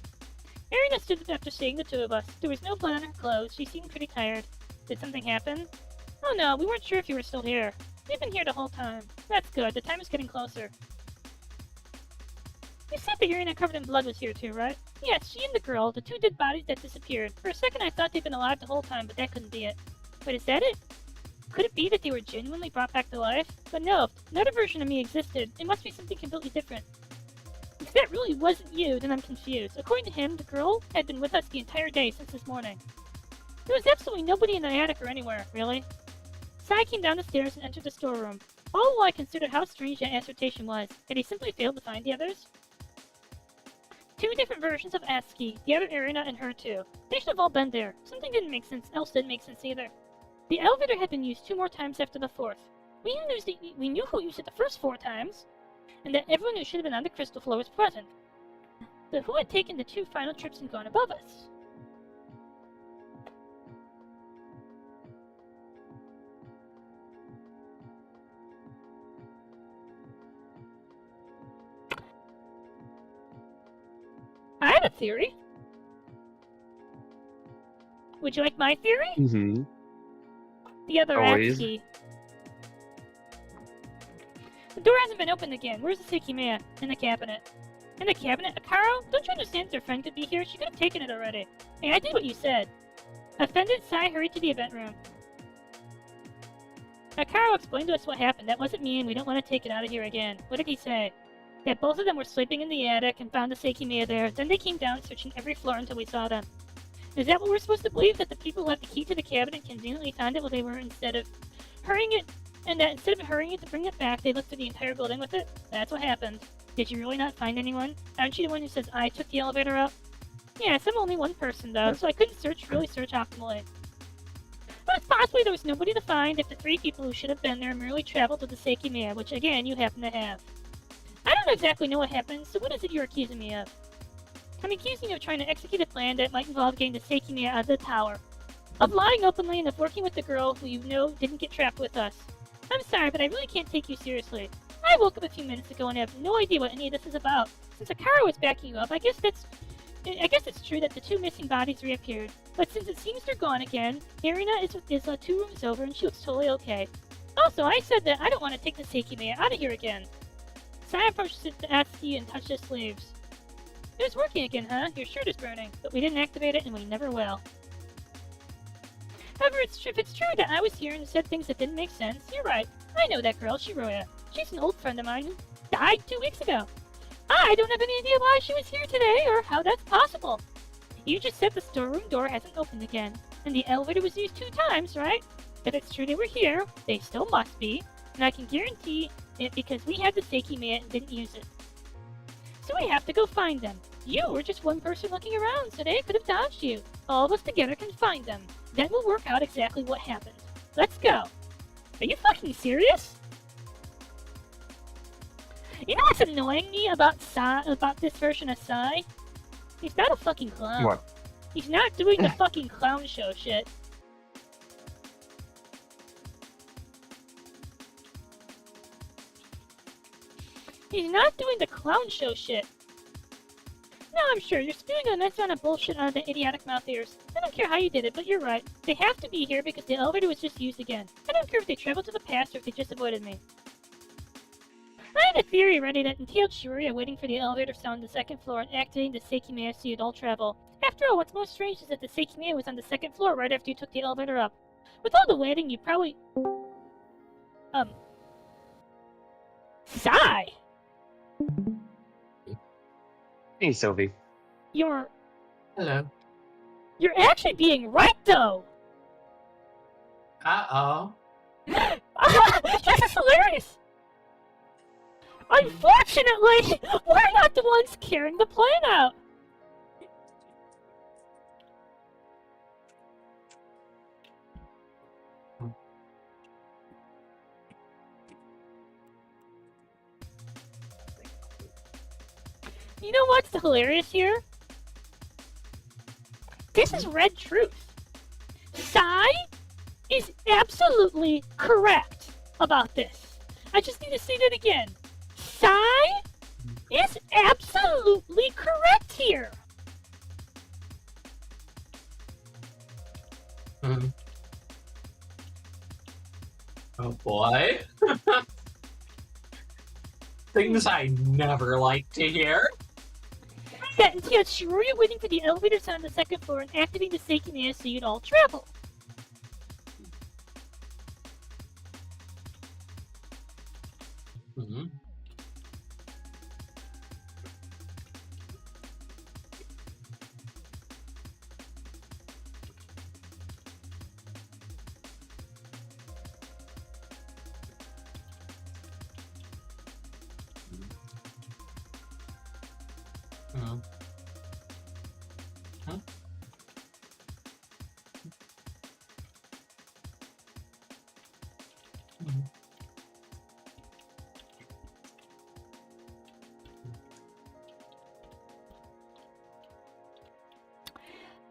Irina stood up after seeing the two of us. There was no blood on her clothes. She seemed pretty tired. Did something happen? Oh no, we weren't sure if you were still here. We've been here the whole time. That's good. The time is getting closer. You said the Irina covered in blood was here too, right? Yes, she and the girl, the two dead bodies that disappeared. For a second I thought they'd been alive the whole time, but that couldn't be it. Wait, is that it? Could it be that they were genuinely brought back to life? But no, if another version of me existed, it must be something completely different. If that really wasn't you, then I'm confused. According to him, the girl had been with us the entire day since this morning. There was absolutely nobody in the attic or anywhere, really. Sai came down the stairs and entered the storeroom. All while I considered how strange that assertion was. Had he simply failed to find the others? Two different versions of Atsuki, the other Irina and her too. They should have all been there. Something didn't make sense, else didn't make sense either. The elevator had been used 2 more times after the 4th. We knew who used it the first 4 times, and that everyone who should have been on the crystal floor was present. But who had taken the 2 final trips and gone above us? I have a theory. Would you like my theory? Mm-hmm. The other Always. Atsuki. The door hasn't been opened again. Where's the Seikimea? In the cabinet. In the cabinet? Akaro? Don't you understand that their friend could be here? She could have taken it already. Hey, I did what you said. Offended, Sai hurried to the event room. Akaro explained to us what happened. That wasn't me, and we don't want to take it out of here again. What did he say? That both of them were sleeping in the attic and found the Seikimea there. Then they came down, searching every floor until we saw them. Is that what we're supposed to believe? That the people who had the key to the cabinet conveniently found it while they were instead of hurrying it to bring it back, they looked through the entire building with it? That's what happened. Did you really not find anyone? Aren't you the one who says I took the elevator up? Yes, I'm only one person though, so I couldn't really search optimally. But it's possibly there was nobody to find if the 3 people who should have been there merely traveled to the Seikimea, which again, you happen to have. I don't exactly know what happened, so what is it you're accusing me of? I'm accusing you of trying to execute a plan that might involve getting the Seikimea out of the tower. Of lying openly and of working with the girl who you know didn't get trapped with us. I'm sorry, but I really can't take you seriously. I woke up a few minutes ago and have no idea what any of this is about. Since Akaro was backing you up, I guess that's I guess it's true that the 2 missing bodies reappeared, but since it seems they're gone again, Irina is 2 rooms over and she looks totally okay. Also, I said that I don't want to take the Seikimea out of here again. Sai approached the Atsuki and touched his sleeves. It was working again, huh? Your shirt is burning, but we didn't activate it and we never will. However, if it's true that I was here and said things that didn't make sense, you're right. I know that girl, Shiroya. She's an old friend of mine who died 2 weeks ago. I don't have any idea why she was here today or how that's possible. You just said the storeroom door hasn't opened again, and the elevator was used 2 times, right? If it's true they were here, they still must be, and I can guarantee it because we had the Seikimea and didn't use it. So we have to go find them. You were just one person looking around, so they could have dodged you. All of us together can find them. Then we'll work out exactly what happened. Let's go. Are you fucking serious? You know what's annoying me about this version of Sai? He's not a fucking clown. What? He's not doing the fucking clown show shit. He's not doing the clown show shit. No, I'm sure. You're spewing a nice amount of bullshit on the idiotic mouth ears. I don't care how you did it, but you're right. They have to be here because the elevator was just used again. I don't care if they traveled to the past or if they just avoided me. I had a theory ready that entailed Shiroya waiting for the elevator sound on the 2nd floor and activating the Seikimea so you'd all travel. After all, what's most strange is that the Seikimea was on the 2nd floor right after you took the elevator up. With all the waiting, you probably... Sigh! Hey, Sylvie. You're Hello. actually being right, though! Uh-oh. This is hilarious! Unfortunately, we're not the ones carrying the plane out! You know what's hilarious here? This is Red Truth. Sai is absolutely correct about this. I just need to say that again. Sai is absolutely correct here. Oh boy. Things I never like to hear. That entails Shiroya waiting for the elevator sound on the 2nd floor and activating the Seikimea so you'd all travel. Mm-hmm. Mm-hmm. Huh? Mm-hmm.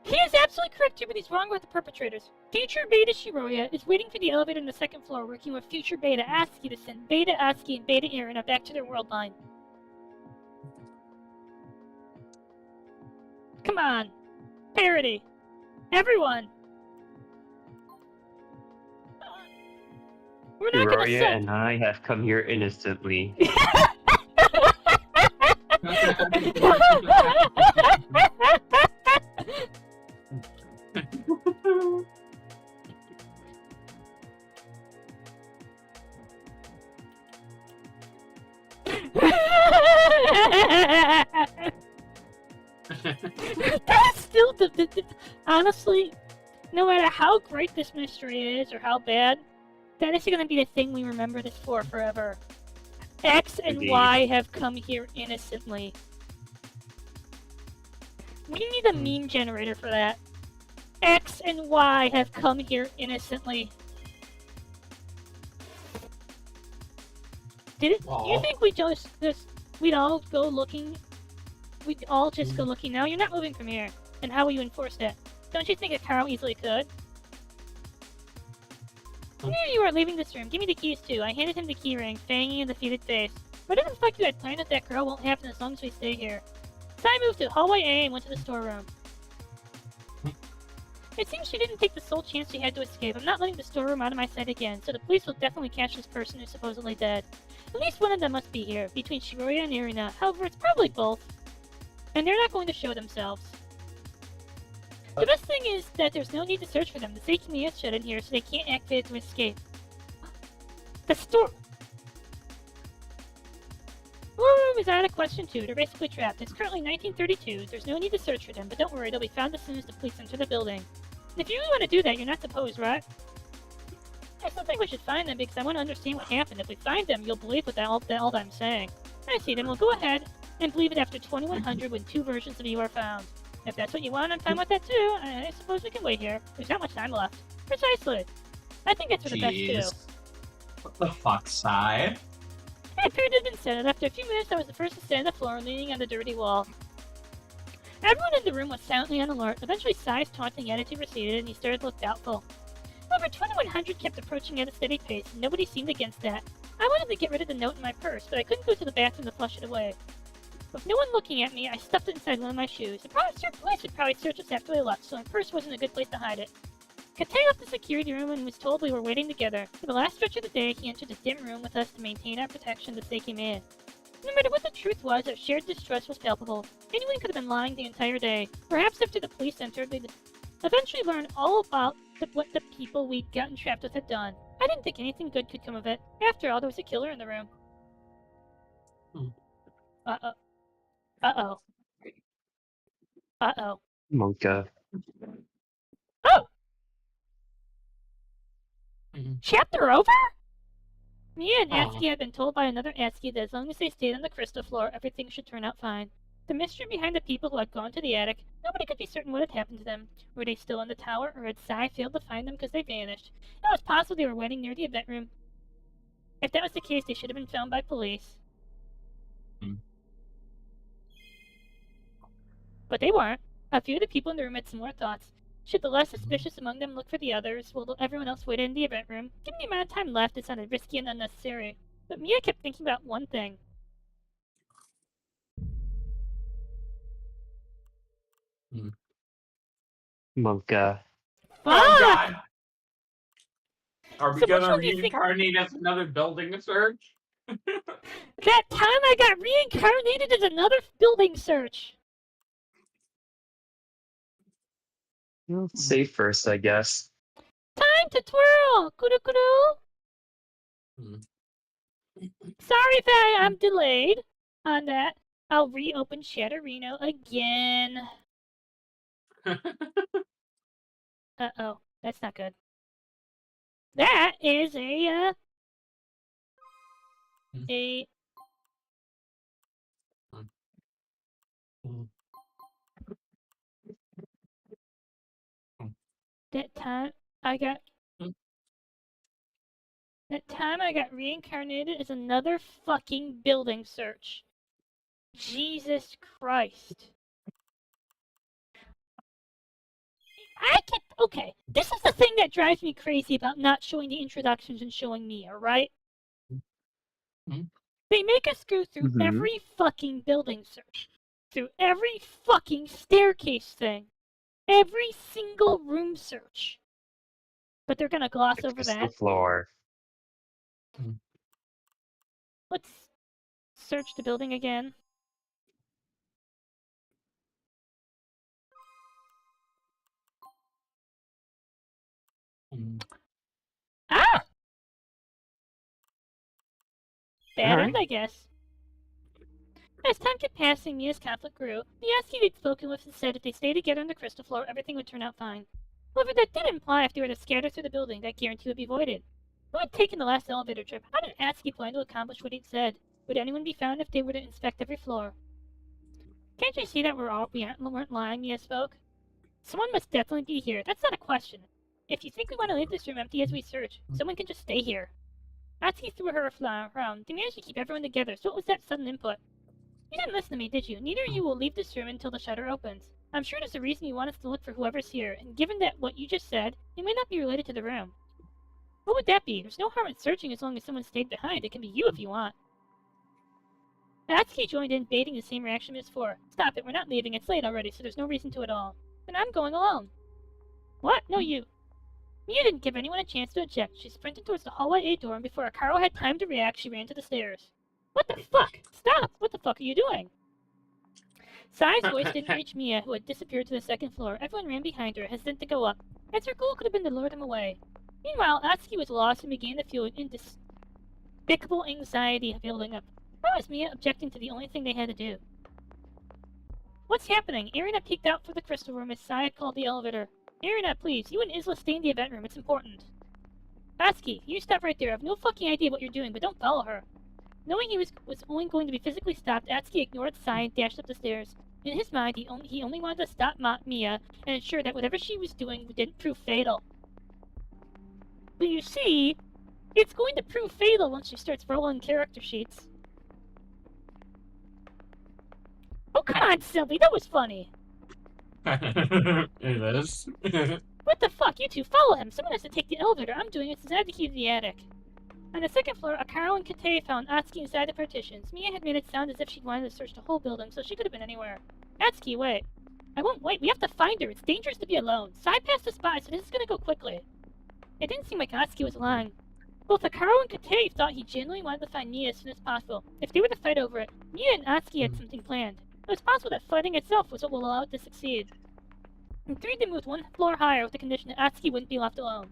He is absolutely correct here, but he's wrong about the perpetrators. Future Beta Shiroya is waiting for the elevator on the 2nd floor, working with Future Beta Asuki to send Beta Asuki and Beta Irina back to their world line. Come on. Parody. Everyone. We're not gonna Shiroya send... and I have come here innocently. That's still honestly, no matter how great this mystery is or how bad, that is going to be the thing we remember this for forever. X and Indeed. Y have come here innocently. We need a meme generator for that. X and Y have come here innocently. Did it? Do you think we we'd all go looking? We'd all just go looking now? You're not moving from here. And how will you enforce that? Don't you think a car easily could? I knew you were leaving this room. Give me the keys too. I handed him the key ring, fanging in the defeated face. Whatever the fuck you had planned with that girl won't happen as long as we stay here. Sai moved to hallway A and went to the storeroom. It seems she didn't take the sole chance she had to escape. I'm not letting the storeroom out of my sight again, so the police will definitely catch this person who's supposedly dead. At least one of them must be here, between Shiroya and Irina. However, it's probably both. And they're not going to show themselves. The best thing is that there's no need to search for them. The Seikimi is shut in here, so they can't activate to escape. The storeroom is out of question too. They're basically trapped. It's currently 1932. There's no need to search for them, but don't worry, they'll be found as soon as the police enter the building. And if you really want to do that, you're not supposed, right? I still think we should find them because I want to understand what happened. If we find them, you'll believe what all I'm saying. I see, then we'll go ahead and believe it after 2100 when 2 versions of you are found. If that's what you want, I'm fine with that too. I suppose we can wait here. There's not much time left. Precisely. I think that's for the best too. What the fuck, Sai? It appeared to have been said, and after a few minutes I was the first to stand on the floor leaning on the dirty wall. Everyone in the room was silently on alert. Eventually Sai's taunting attitude receded and he started to look doubtful. However, 2100 kept approaching at a steady pace, and nobody seemed against that. I wanted to get rid of the note in my purse, but I couldn't go to the bathroom to flush it away. With no one looking at me, I stuffed it inside one of my shoes. The police would probably search us after we left, so my purse wasn't a good place to hide it. Katei left the security room and was told we were waiting together. For the last stretch of the day, he entered the dim room with us to maintain our protection to Seiki Man. No matter what the truth was, our shared distrust was palpable. Anyone could have been lying the entire day. Perhaps after the police entered, they'd eventually learn all about what the people we'd gotten trapped with had done. I didn't think anything good could come of it. After all, there was a killer in the room. Uh-oh. Uh-oh. Uh-oh. Monka. Oh! Chapter over? Mia and Atsuki had been told by another Atsuki that as long as they stayed on the crystal floor, everything should turn out fine. The mystery behind the people who had gone to the attic, nobody could be certain what had happened to them. Were they still in the tower, or had Sai failed to find them because they vanished? It was possible they were waiting near the event room. If that was the case, they should have been found by police. But they weren't. A few of the people in the room had some more thoughts. Should the less suspicious among them look for the others, while everyone else waited in the event room? Given the amount of time left, it sounded risky and unnecessary. But Mia kept thinking about one thing. Monka. Oh god! Are we So which gonna one do you think- reincarnate as another building search? That time I got reincarnated as another building search! Well, save first, I guess. Time to twirl! Kudu kudu! Sorry if I'm delayed on that. I'll reopen Shatterino again. Uh-oh. That's not good. That is a that time I got reincarnated as another fucking building search. Jesus Christ. Okay, this is the thing that drives me crazy about not showing the introductions and showing me, alright? They make us go through every fucking building search. Through every fucking staircase thing. Every single room search. But they're gonna gloss over It's that. the floor. Let's search the building again. Ah! Bad end, I guess. As time kept passing, Mia's conflict grew. The Yaski they'd spoken with said if they stayed together on the crystal floor, everything would turn out fine. However, that did imply if they were to scatter through the building, that guarantee would be voided. Who had taken the last elevator trip? How did Atsuki plan to accomplish what he'd said? Would anyone be found if they were to inspect every floor? Can't you see that we weren't lying, Mia spoke? Someone must definitely be here. That's not a question. If you think we want to leave this room empty as we search, someone can just stay here. Atsuki threw her around. They managed to keep everyone together, so what was that sudden input? You didn't listen to me, did you? Neither of you will leave this room until the shutter opens. I'm sure there's a reason you want us to look for whoever's here, and given that what you just said, it may not be related to the room. What would that be? There's no harm in searching as long as someone stayed behind. It can be you if you want. Atsuki joined in, baiting the same reaction as before. Stop it, we're not leaving. It's late already, so there's no reason to at all. Then I'm going alone. What? No, you. Mia didn't give anyone a chance to object. She sprinted towards the hallway A door, and before Akaro had time to react, she ran to the stairs. What the fuck? Stop! What the fuck are you doing? Sai's voice didn't reach Mia, who had disappeared to the second floor. Everyone ran behind her, hesitant to go up, as her goal could have been to lure them away. Meanwhile, Atsuki was lost and began to feel an despicable anxiety building up. How was Mia objecting to the only thing they had to do? What's happening? Irina peeked out for the crystal room as Sai had called the elevator. Irina, please, you and Isla stay in the event room. It's important. Atsuki, you stop right there. I have no fucking idea what you're doing, but don't follow her. Knowing he was only going to be physically stopped, Atsuki ignored Sai and dashed up the stairs. In his mind, he only wanted to stop Mia and ensure that whatever she was doing didn't prove fatal. But you see, it's going to prove fatal once she starts rolling character sheets. Oh, come on, Sylvie, that was funny. It is. What the fuck? You two, follow him. Someone has to take the elevator. I'm doing it since I have the key to the attic. On the second floor, Akaro and Kate found Atsuki inside the partitions. Mia had made it sound as if she wanted to search the whole building, so she could have been anywhere. Atsuki, wait. I won't wait. We have to find her. It's dangerous to be alone. Sai passed us by, so this is gonna go quickly. It didn't seem like Atsuki was lying. Both Akaro and Kate thought he genuinely wanted to find Mia as soon as possible. If they were to fight over it, Mia and Atsuki had something planned. It was possible that fighting itself was what will allow it to succeed. The three of them moved one floor higher with the condition that Atsuki wouldn't be left alone.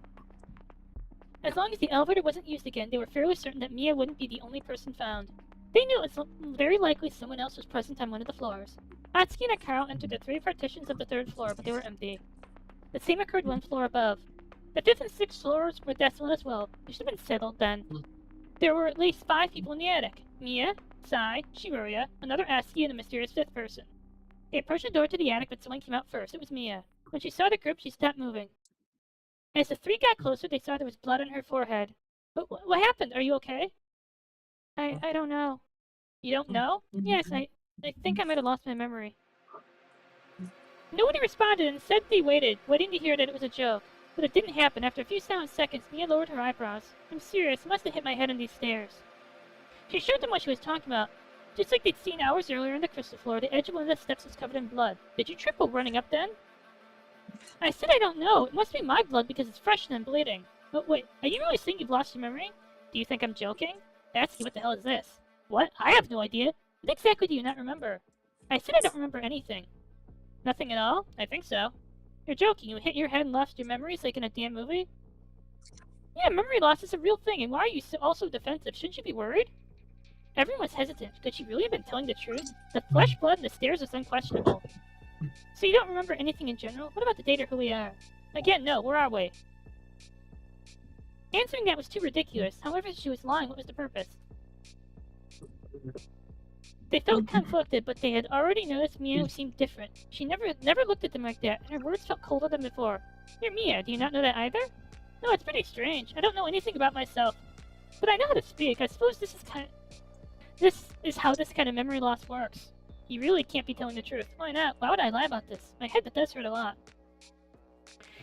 As long as the elevator wasn't used again, they were fairly certain that Mia wouldn't be the only person found. They knew it was very likely someone else was present on one of the floors. Atsuki and Akaro entered the three partitions of the third floor, but they were empty. The same occurred one floor above. The fifth and sixth floors were desolate as well. They should have been settled then. There were at least 5 people in the attic. Mia, Sai, Shiroya, another Atsuki, and a mysterious fifth person. They approached the door to the attic, but someone came out first. It was Mia. When she saw the group, she stopped moving. As the three got closer, they saw there was blood on her forehead. What happened? Are you okay? I don't know. You don't know? Yes, I think I might have lost my memory. Nobody responded, and instead they waiting to hear that it was a joke. But it didn't happen. After a few silent seconds, Mia lowered her eyebrows. I'm serious. I must have hit my head on these stairs. She showed them what she was talking about. Just like they'd seen hours earlier on the crystal floor, the edge of one of the steps was covered in blood. Did you trip while running up then? I said I don't know. It must be my blood because it's fresh and I'm bleeding. But wait, are you really saying you've lost your memory? Do you think I'm joking? Atsuki, what the hell is this? What? I have no idea. What exactly do you not remember? I said I don't remember anything. Nothing at all? I think so. You're joking. You hit your head and lost your memories like in a damn movie? Yeah, memory loss is a real thing, and why are you also defensive? Shouldn't you be worried? Everyone was hesitant. Could she really have been telling the truth? The flesh, blood, and the stairs was unquestionable. So you don't remember anything in general? What about the date or who we are? Again, no. Where are we? Answering that was too ridiculous. However, if she was lying, what was the purpose? They felt conflicted, but they had already noticed Mia seemed different. She never looked at them like that, and her words felt colder than before. You're Mia. Do you not know that either? No, it's pretty strange. I don't know anything about myself. But I know how to speak. I suppose this is how this kind of memory loss works. You really can't be telling the truth. Why not? Why would I lie about this? My head does hurt a lot.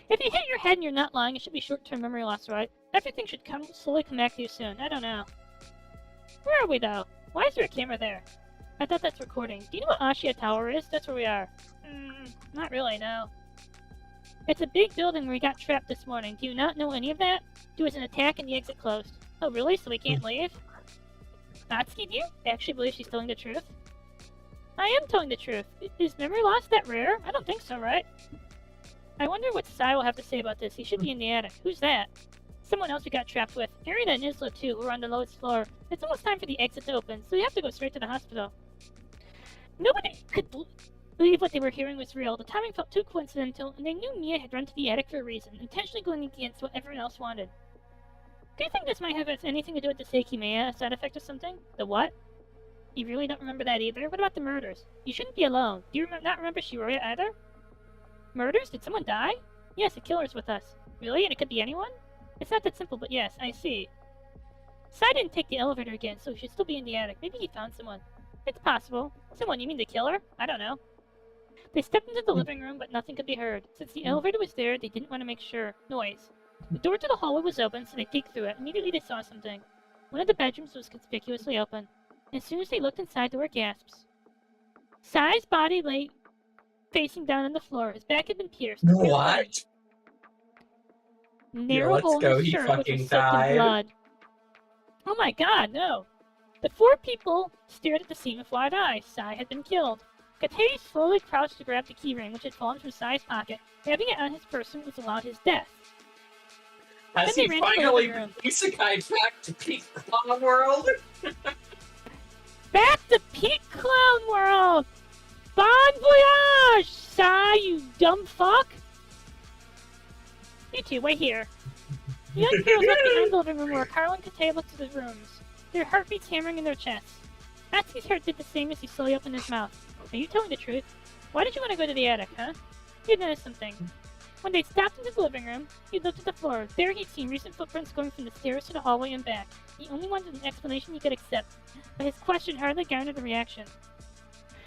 If you hit your head and you're not lying, it should be short-term memory loss, right? Everything should slowly come back to you soon. I don't know. Where are we, though? Why is there a camera there? I thought that's recording. Do you know what Ashia Tower is? That's where we are. Not really, no. It's a big building where we got trapped this morning. Do you not know any of that? There was an attack and the exit closed. Oh, really? So we can't leave? Natsuki, do you actually believe she's telling the truth? I am telling the truth. Is memory loss that rare? I don't think so, right? I wonder what Sai will have to say about this. He should be in the attic. Who's that? Someone else we got trapped with. Irina and Isla, too, who are on the lowest floor. It's almost time for the exit to open, so we have to go straight to the hospital. Nobody could believe what they were hearing was real. The timing felt too coincidental, and they knew Mia had run to the attic for a reason, intentionally going against what everyone else wanted. Do you think this might have anything to do with the Seikimea, a side effect of something? The what? You really don't remember that either? What about the murders? You shouldn't be alone. Do you not remember Shiroya either? Murders? Did someone die? Yes, the killer's with us. Really? And it could be anyone? It's not that simple, but yes, I see. Sai didn't take the elevator again, so he should still be in the attic. Maybe he found someone. It's possible. Someone, you mean the killer? I don't know. They stepped into the living room, but nothing could be heard. Since the elevator was there, they didn't want to make noise. The door to the hallway was open, so they peeked through it. Immediately they saw something. One of the bedrooms was conspicuously open. As soon as they looked inside, the door gasps. Sai's body lay facing down on the floor. His back had been pierced. What? Narrow let's hole in go, his he shirt, which fucking was soaked in died. blood. Oh my god, no. The four people stared at the scene with wide eyes. Sai had been killed. Katei slowly crouched to grab the keyring, which had fallen from Sai's pocket. Having it on his person was allowed his death. Has Then he they ran to the finally living room. been isekai back to peak clown world? Back to Peak Clown World! Bon voyage, Sai, you dumb fuck! You two, wait here. The young girls left behind the living room where Carl and Katei looked at the rooms, their heartbeats hammering in their chests. Atsuki's heart did the same as he slowly opened his mouth. Are you telling the truth? Why did you want to go to the attic, huh? He'd noticed something. When they stopped into the living room, he looked at the floor. There he'd seen recent footprints going from the stairs to the hallway and back. He only wanted an explanation he could accept, but his question hardly garnered a reaction.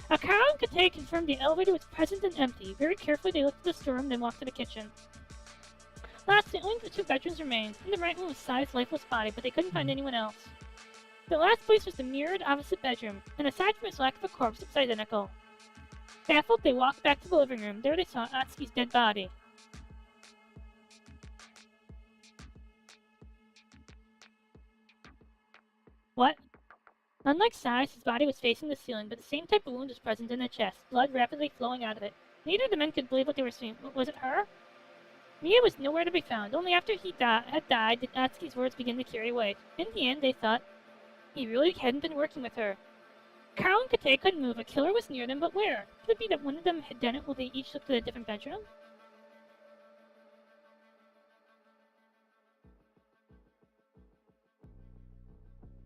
Akaro and Katei confirmed the elevator was present and empty. Very carefully they looked at the storeroom, then walked to the kitchen. Lastly, only the two bedrooms remained. In the right one was Sai's lifeless body, but they couldn't find anyone else. The last place was the mirrored opposite bedroom, and aside from its lack of a corpse, it was identical. Baffled, they walked back to the living room. There they saw Atsuki's dead body. What? Unlike Sai's, his body was facing the ceiling, but the same type of wound was present in the chest, blood rapidly flowing out of it. Neither of the men could believe what they were seeing. Was it her? Mia was nowhere to be found. Only after he had died did Atsuki's words begin to carry weight. In the end, they thought he really hadn't been working with her. Carl and Katei couldn't move. A killer was near them, but where? Could it be that one of them had done it while they each looked at a different bedroom?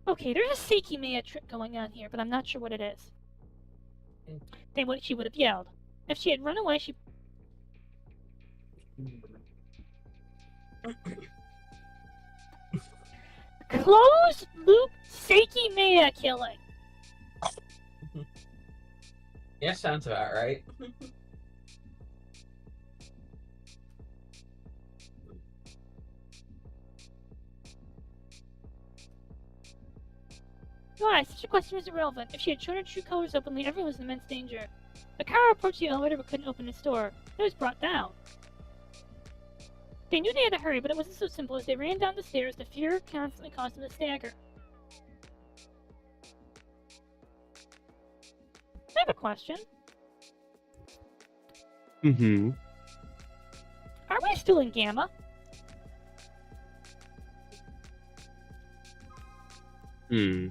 Okay, there's a Seiki-Maya trick going on here, but I'm not sure what it is. She would have yelled. If she had run away, she... Closed loop Seiki-Maya killing. Yeah, sounds about right. Why, such a question is irrelevant. If she had shown her true colors openly, everyone was in immense danger. Akara approached the elevator but couldn't open its door. It was brought down. They knew they had to hurry, but it wasn't so simple. As they ran down the stairs, the fear constantly caused them to stagger. I have a question. Mm-hmm. Are we still in Gamma? Hmm.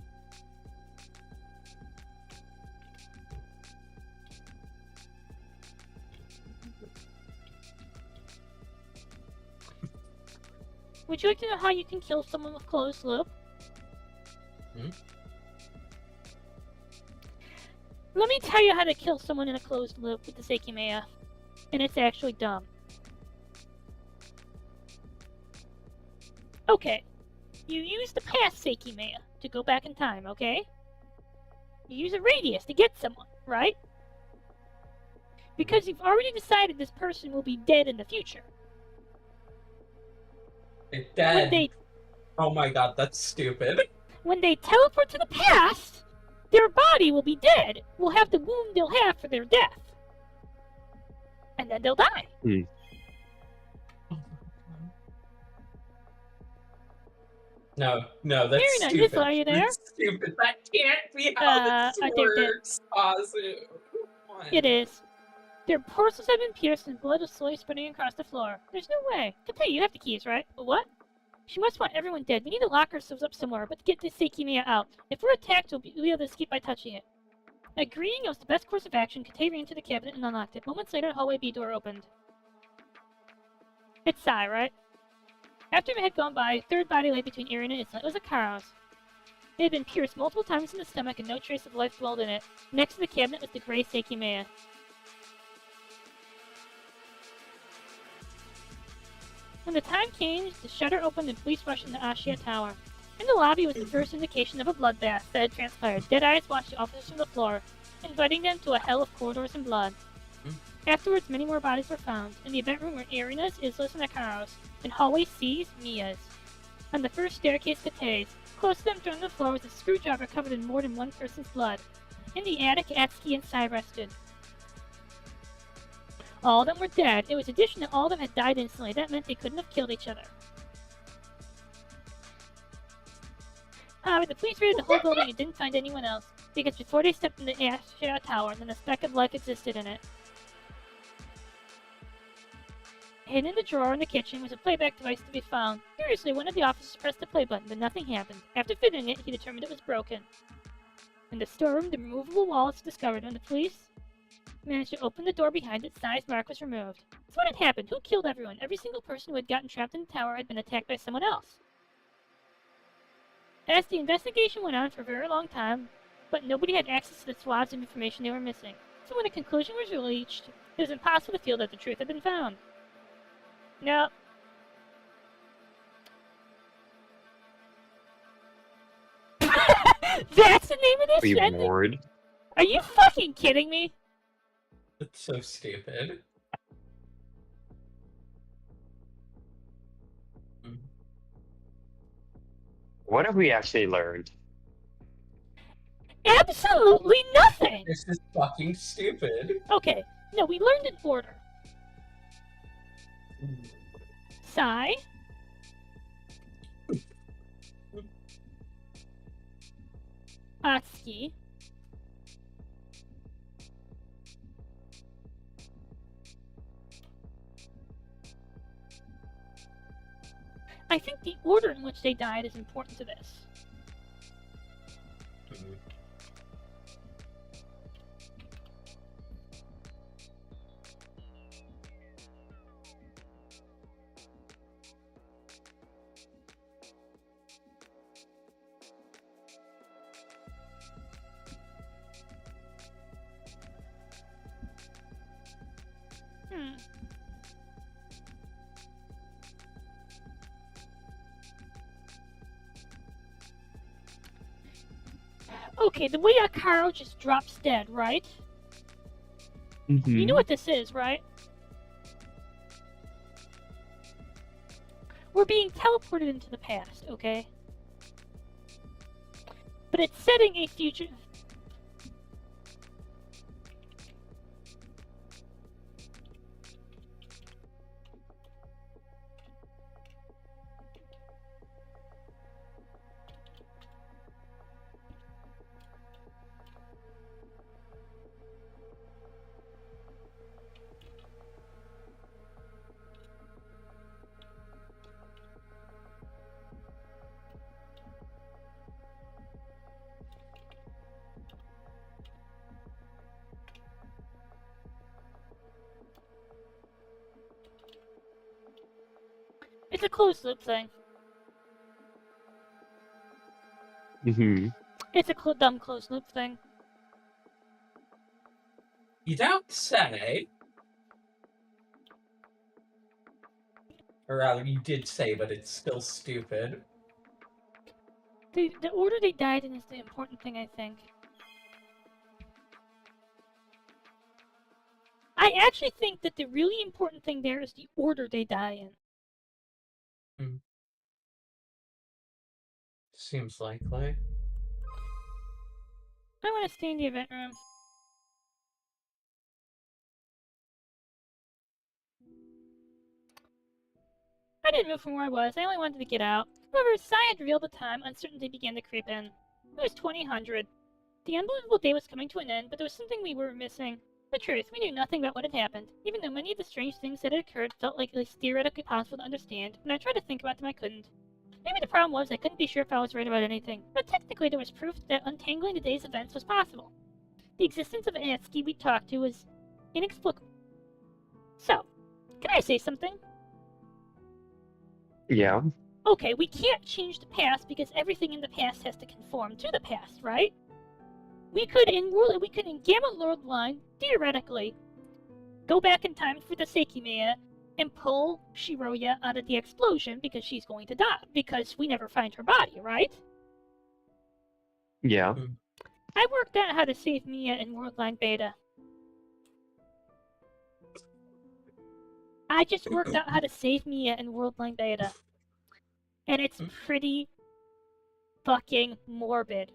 Would you like to know how you can kill someone with closed loop? Let me tell you how to kill someone in a closed loop with the Seiki-Maya. And it's actually dumb. Okay. You use the past Seiki-Maya to go back in time, okay? You use a radius to get someone, right? Because you've already decided this person will be dead in the future. They're dead. When Oh my god, that's stupid. when they teleport to the past, their body will be dead. Will have the wound they'll have for their death. And then they'll die. No, that's Very nice. stupid. Are you there? That's stupid. That can't be how this works, Azu. Come on. It is. Their porcelains have been pierced and blood is slowly spreading across the floor. There's no way. Katei, you have the keys, right? But what? She must want everyone dead. We need to lock ourselves up somewhere, but to get this Seiki-Maya out. If we're attacked, we'll be able to escape by touching it. Agreeing it was the best course of action, Katei ran to the cabinet and unlocked it. Moments later, the hallway B door opened. It's Sai, right? After a minute had gone by, a third body lay between Erin and Isla. It was Akaro's. It had been pierced multiple times in the stomach and no trace of life dwelled in it. Next to the cabinet was the gray Seiki-Maya. When the time came, the shutter opened and police rushed into Ashia Tower. In the lobby was the first indication of a bloodbath that had transpired. Dead eyes watched the officers from the floor, inviting them to a hell of corridors and blood. Afterwards, many more bodies were found. In the event room were Irina's, Isla's, and Akaro's. In hallway C's, Mia's. On the first staircase to Taze. Close to them, thrown on the floor, was a screwdriver covered in more than one person's blood. In the attic, Atsuki and Sai rested. All of them were dead. It was addition that all of them had died instantly. That meant they couldn't have killed each other. However, the police raided the whole building and didn't find anyone else, because before they stepped in the Ashera Tower, then a speck of life existed in it. Hidden in the drawer in the kitchen was a playback device to be found. Curiously, one of the officers pressed the play button, but nothing happened. After fitting it, he determined it was broken. In the storeroom, the removable wall was discovered when the police managed to open the door behind it. Sai's mark was removed. So what had happened? Who killed everyone? Every single person who had gotten trapped in the tower had been attacked by someone else. As the investigation went on for a very long time, but nobody had access to the swabs of information they were missing. So when a conclusion was reached, it was impossible to feel that the truth had been found. No. That's the name of this sentence? Reward. Are you fucking kidding me? It's so stupid. What have we actually learned? Absolutely nothing! This is fucking stupid. Okay, no, we learned an order. Sai. Atsuki. I think the order in which they died is important to this. Okay, the way Akaro just drops dead, right? You know what this is, right? We're being teleported into the past, okay? But it's setting a future... It's a closed loop thing. It's a dumb closed loop thing. You don't say. Or rather, you did say, but it's still stupid. The order they died in is the important thing, I think. I actually think that the really important thing there is the order they die in. Seems likely. I want to stay in the event room. I didn't move from where I was. I only wanted to get out. However, as Sai had revealed the time, uncertainty began to creep in. It was 2000. The unbelievable day was coming to an end, but there was something we were missing. The truth, we knew nothing about what had happened. Even though many of the strange things that had occurred felt like at least theoretically possible to understand, when I tried to think about them, I couldn't. Maybe the problem was I couldn't be sure if I was right about anything, but technically there was proof that untangling the day's events was possible. The existence of Atsuki we talked to was inexplicable. So, can I say something? Yeah. Okay, we can't change the past because everything in the past has to conform to the past, right? We could in Gamma Worldline, theoretically, go back in time for the Seikimea and pull Shiroya out of the explosion because she's going to die, because we never find her body, right? Yeah. I worked out how to save Mia in Worldline Beta. I just worked out how to save Mia in Worldline Beta. And it's pretty fucking morbid.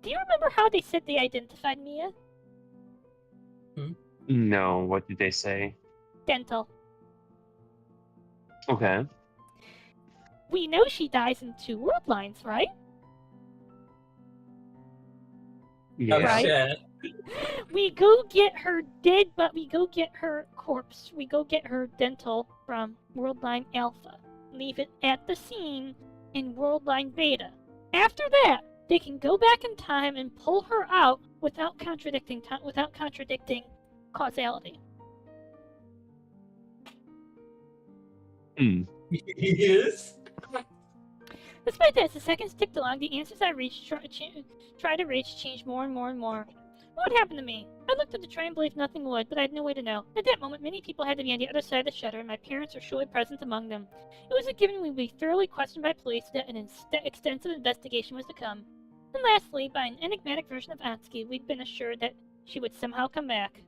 Do you remember how they said they identified Mia? No, what did they say? Dental. Okay. We know she dies in 2 worldlines, right? Yeah. Right. Shit. We go get her dead, but we go get her corpse. We go get her dental from Worldline Alpha. Leave it at the scene in Worldline Beta. After that, they can go back in time and pull her out without contradicting causality. Yes. Despite this, the seconds ticked along, the answers I try to reach changed more and more and more. What would happen to me? I looked up to try and believe nothing would, but I had no way to know. At that moment, many people had to be on the other side of the shutter, and my parents were surely present among them. It was a given we would be thoroughly questioned by police that an extensive investigation was to come. And lastly, by an enigmatic version of Atsuki, we'd been assured that she would somehow come back.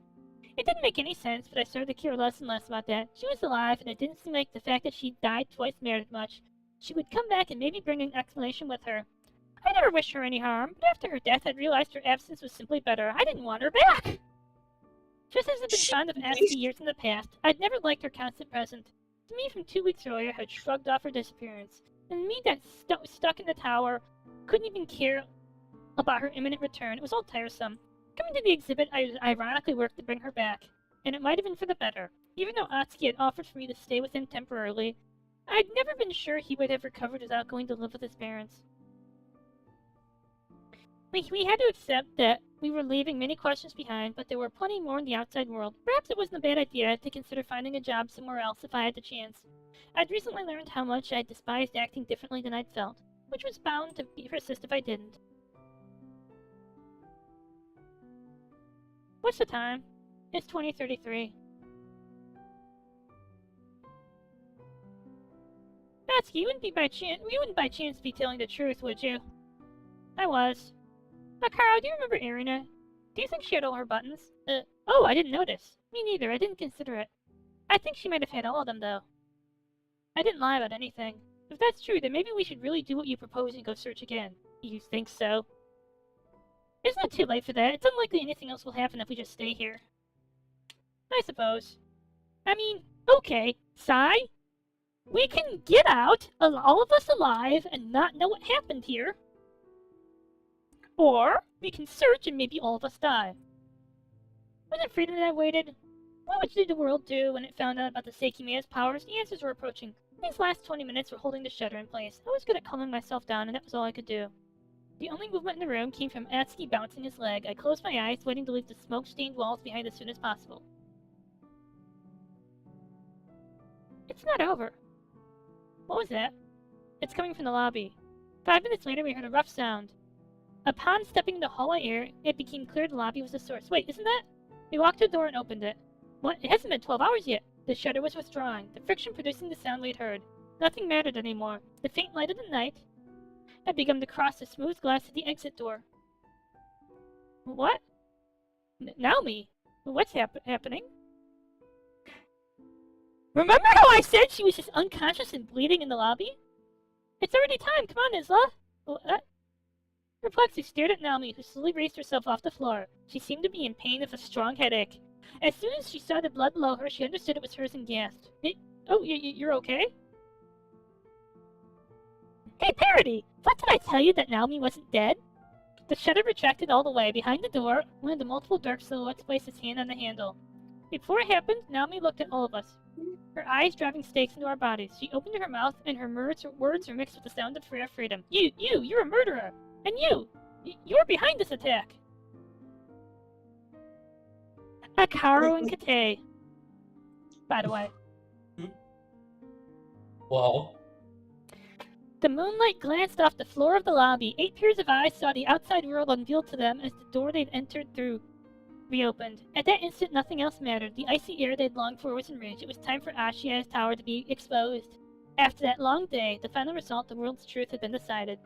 It didn't make any sense, but I started to care less and less about that. She was alive, and it didn't seem like the fact that she died twice mattered much. She would come back and maybe bring an explanation with her. I never wished her any harm, but after her death I'd realized her absence was simply better. I didn't want her back! Just as I'd been fond of Atsuki years in the past, I'd never liked her constant presence. To me from 2 weeks earlier had shrugged off her disappearance, and me that stuck in the tower couldn't even care about her imminent return. It was all tiresome. Coming to the exhibit, I ironically worked to bring her back, and it might have been for the better. Even though Atsuki had offered for me to stay with him temporarily, I'd never been sure he would have recovered without going to live with his parents. We had to accept that we were leaving many questions behind, but there were plenty more in the outside world. Perhaps it wasn't a bad idea to consider finding a job somewhere else if I had the chance. I'd recently learned how much I despised acting differently than I'd felt, which was bound to persist if I didn't. What's the time? It's 20:33. Natsuki, you wouldn't by chance be telling the truth, would you? I was. Akara, do you remember Irina? Do you think she had all her buttons? Oh, I didn't notice. Me neither, I didn't consider it. I think she might have had all of them, though. I didn't lie about anything. If that's true, then maybe we should really do what you propose and go search again. You think so? It's not too late for that. It's unlikely anything else will happen if we just stay here. I suppose. I mean, okay, Sai? We can get out, all of us alive, and not know what happened here. Or, we can search and maybe all of us die. Was it freedom that I waited? What did the world do when it found out about the Sekimeya's powers? The answers were approaching. These last 20 minutes were holding the shutter in place. I was good at calming myself down, and that was all I could do. The only movement in the room came from Atsuki bouncing his leg. I closed my eyes, waiting to leave the smoke-stained walls behind as soon as possible. It's not over. What was that? It's coming from the lobby. 5 minutes later, we heard a rough sound. Upon stepping into the hallway air, it became clear the lobby was the source. Wait, isn't that? We walked to the door and opened it. What? It hasn't been 12 hours yet. The shutter was withdrawing, the friction producing the sound we'd heard. Nothing mattered anymore. The faint light of the night had begun to cross the smooth glass of the exit door. What? Naomi? What's happening? Remember how I said she was just unconscious and bleeding in the lobby? It's already time. Come on, Isla. What? Perplexed, stared at Naomi, who slowly raised herself off the floor. She seemed to be in pain of a strong headache. As soon as she saw the blood below her, she understood it was hers and gasped. You're okay? Hey, Parody! What did I tell you that Naomi wasn't dead? The shutter retracted all the way. Behind the door, one of the multiple dark silhouettes placed his hand on the handle. Before it happened, Naomi looked at all of us. Her eyes driving stakes into our bodies. She opened her mouth, and her words were mixed with the sound of freedom. You're a murderer! And you're behind this attack! Akaro and Kate. By the way. Wow. The moonlight glanced off the floor of the lobby. 8 pairs of eyes saw the outside world unveiled to them as the door they'd entered through reopened. At that instant, nothing else mattered. The icy air they'd longed for was in reach. It was time for Ashia's tower to be exposed. After that long day, the final result, the world's truth, had been decided.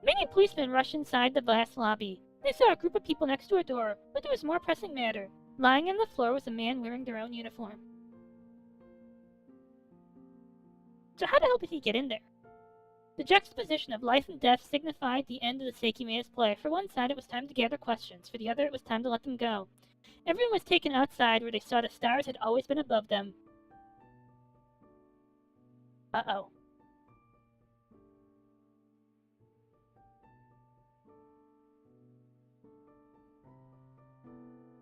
Many policemen rushed inside the vast lobby. They saw a group of people next to a door, but there was more pressing matter. Lying on the floor was a man wearing their own uniform. So how the hell did he get in there? The juxtaposition of life and death signified the end of the Sekimeya's play. For one side, it was time to gather questions. For the other, it was time to let them go. Everyone was taken outside, where they saw the stars had always been above them. Uh-oh.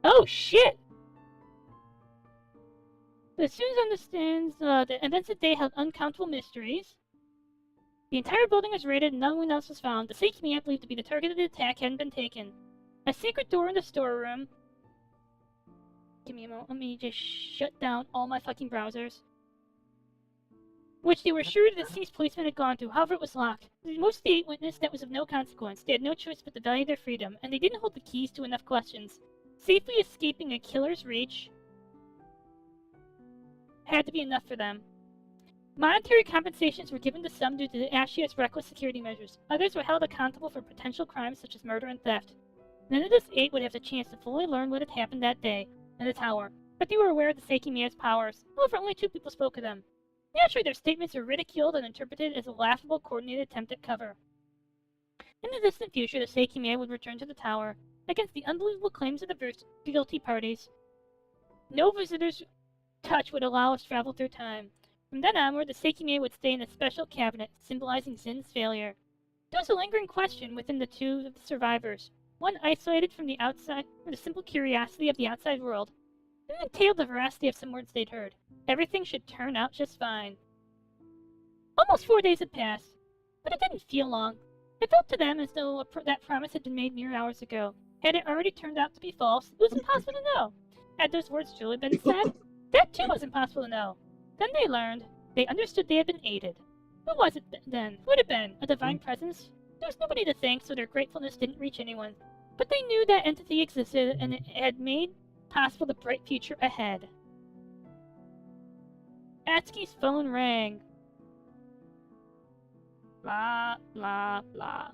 Oh, shit! The students understands the events of the day held uncountable mysteries. The entire building was raided and no one else was found. The Sekimeya believed to be the target of the attack hadn't been taken. A secret door in the storeroom. Give me a moment. Let me just shut down all my fucking browsers. Which they were sure the deceased policeman had gone to. However, it was locked. Most of the 8 witnessed that was of no consequence. They had no choice but to value their freedom, and they didn't hold the keys to enough questions. Safely escaping a killer's reach had to be enough for them. Monetary compensations were given to some due to the Ashia's reckless security measures. Others were held accountable for potential crimes such as murder and theft. None of this 8 would have the chance to fully learn what had happened that day in the tower, but they were aware of the Sekimeya's powers. However, only 2 people spoke of them. Naturally, their statements were ridiculed and interpreted as a laughable, coordinated attempt at cover. In the distant future, the Sekimeya would return to the tower against the unbelievable claims of the guilty parties. No visitor's touch would allow us to travel through time. From then onward, the Sekimeya would stay in a special cabinet, symbolizing Zin's failure. There was a lingering question within the 2 of the survivors, one isolated from the outside for the simple curiosity of the outside world, and entailed the veracity of some words they'd heard. Everything should turn out just fine. Almost 4 days had passed, but it didn't feel long. It felt to them as though that promise had been made mere hours ago. Had it already turned out to be false, it was impossible to know. Had those words truly been said? That too was impossible to know. Then they learned. They understood they had been aided. Who was it then? Who had it been? A divine presence? There was nobody to thank, so their gratefulness didn't reach anyone. But they knew that entity existed, and it had made possible the bright future ahead. Atsuki's phone rang. Blah, blah, blah.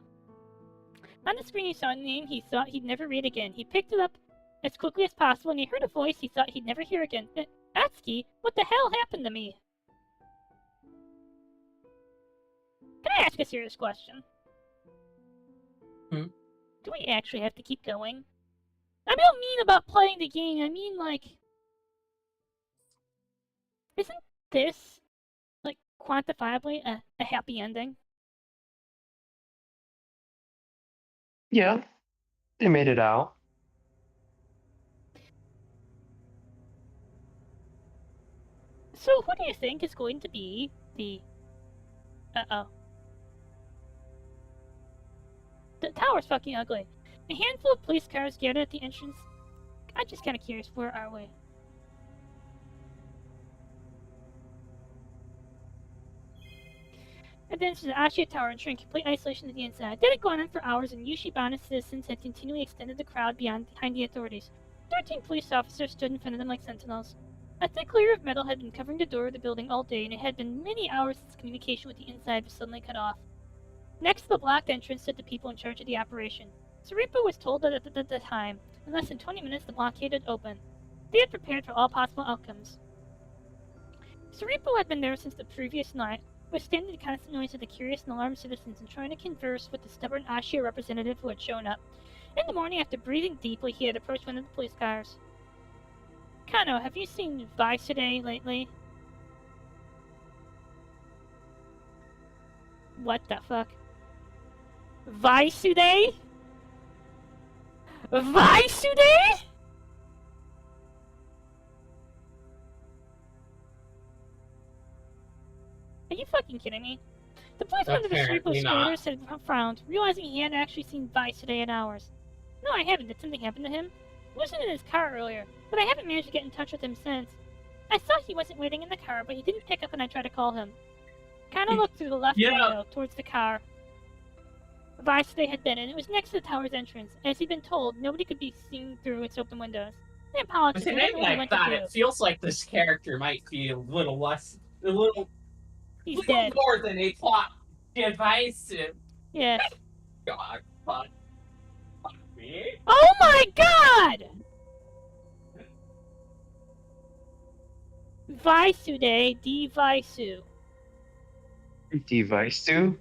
On the screen he saw a name he thought he'd never read again. He picked it up as quickly as possible, and he heard a voice he thought he'd never hear again. Atsuki, what the hell happened to me? Can I ask a serious question? Do we actually have to keep going? I don't mean about playing the game, I mean like... Isn't this, like, quantifiably a happy ending? Yeah, they made it out. So who do you think is going to be the... Uh-oh. The tower's fucking ugly. A handful of police cars gathered at the entrance. I'm just kind of curious, where are we? Advanced to the Ashia Tower, ensuring complete isolation to the inside. That had gone on for hours, and Yushibana's citizens had continually extended the crowd behind the authorities. 13 police officers stood in front of them like sentinels. A thick layer of metal had been covering the door of the building all day, and it had been many hours since communication with the inside was suddenly cut off. Next to the blocked entrance stood the people in charge of the operation. Saripo was told that at the time, in less than 20 minutes, the blockade would open. They had prepared for all possible outcomes. Saripo had been there since the previous night, withstanding the constant noise of the curious and alarmed citizens and trying to converse with the stubborn Ashia representative who had shown up. In the morning, after breathing deeply, he had approached one of the police cars. Kano, have you seen Vice today lately? What the fuck? Vice today? Vice today? Are you fucking kidding me? The policeman under the Saripo's orders had frowned, realizing he hadn't actually seen Vice today in hours. No, I haven't. Did something happen to him? He wasn't in his car earlier, but I haven't managed to get in touch with him since. I saw he wasn't waiting in the car, but he didn't pick up when I tried to call him. Kinda looked through the left window towards the car. Vice they had been, and it was next to the tower's entrance. As he'd been told, nobody could be seen through its open windows. I apologize. With a name like that, it feels like this character might be a little He's dead. More than a plot device. Yes. God, fuck me. Oh my god! Vaisu de di Vaisu. Device to?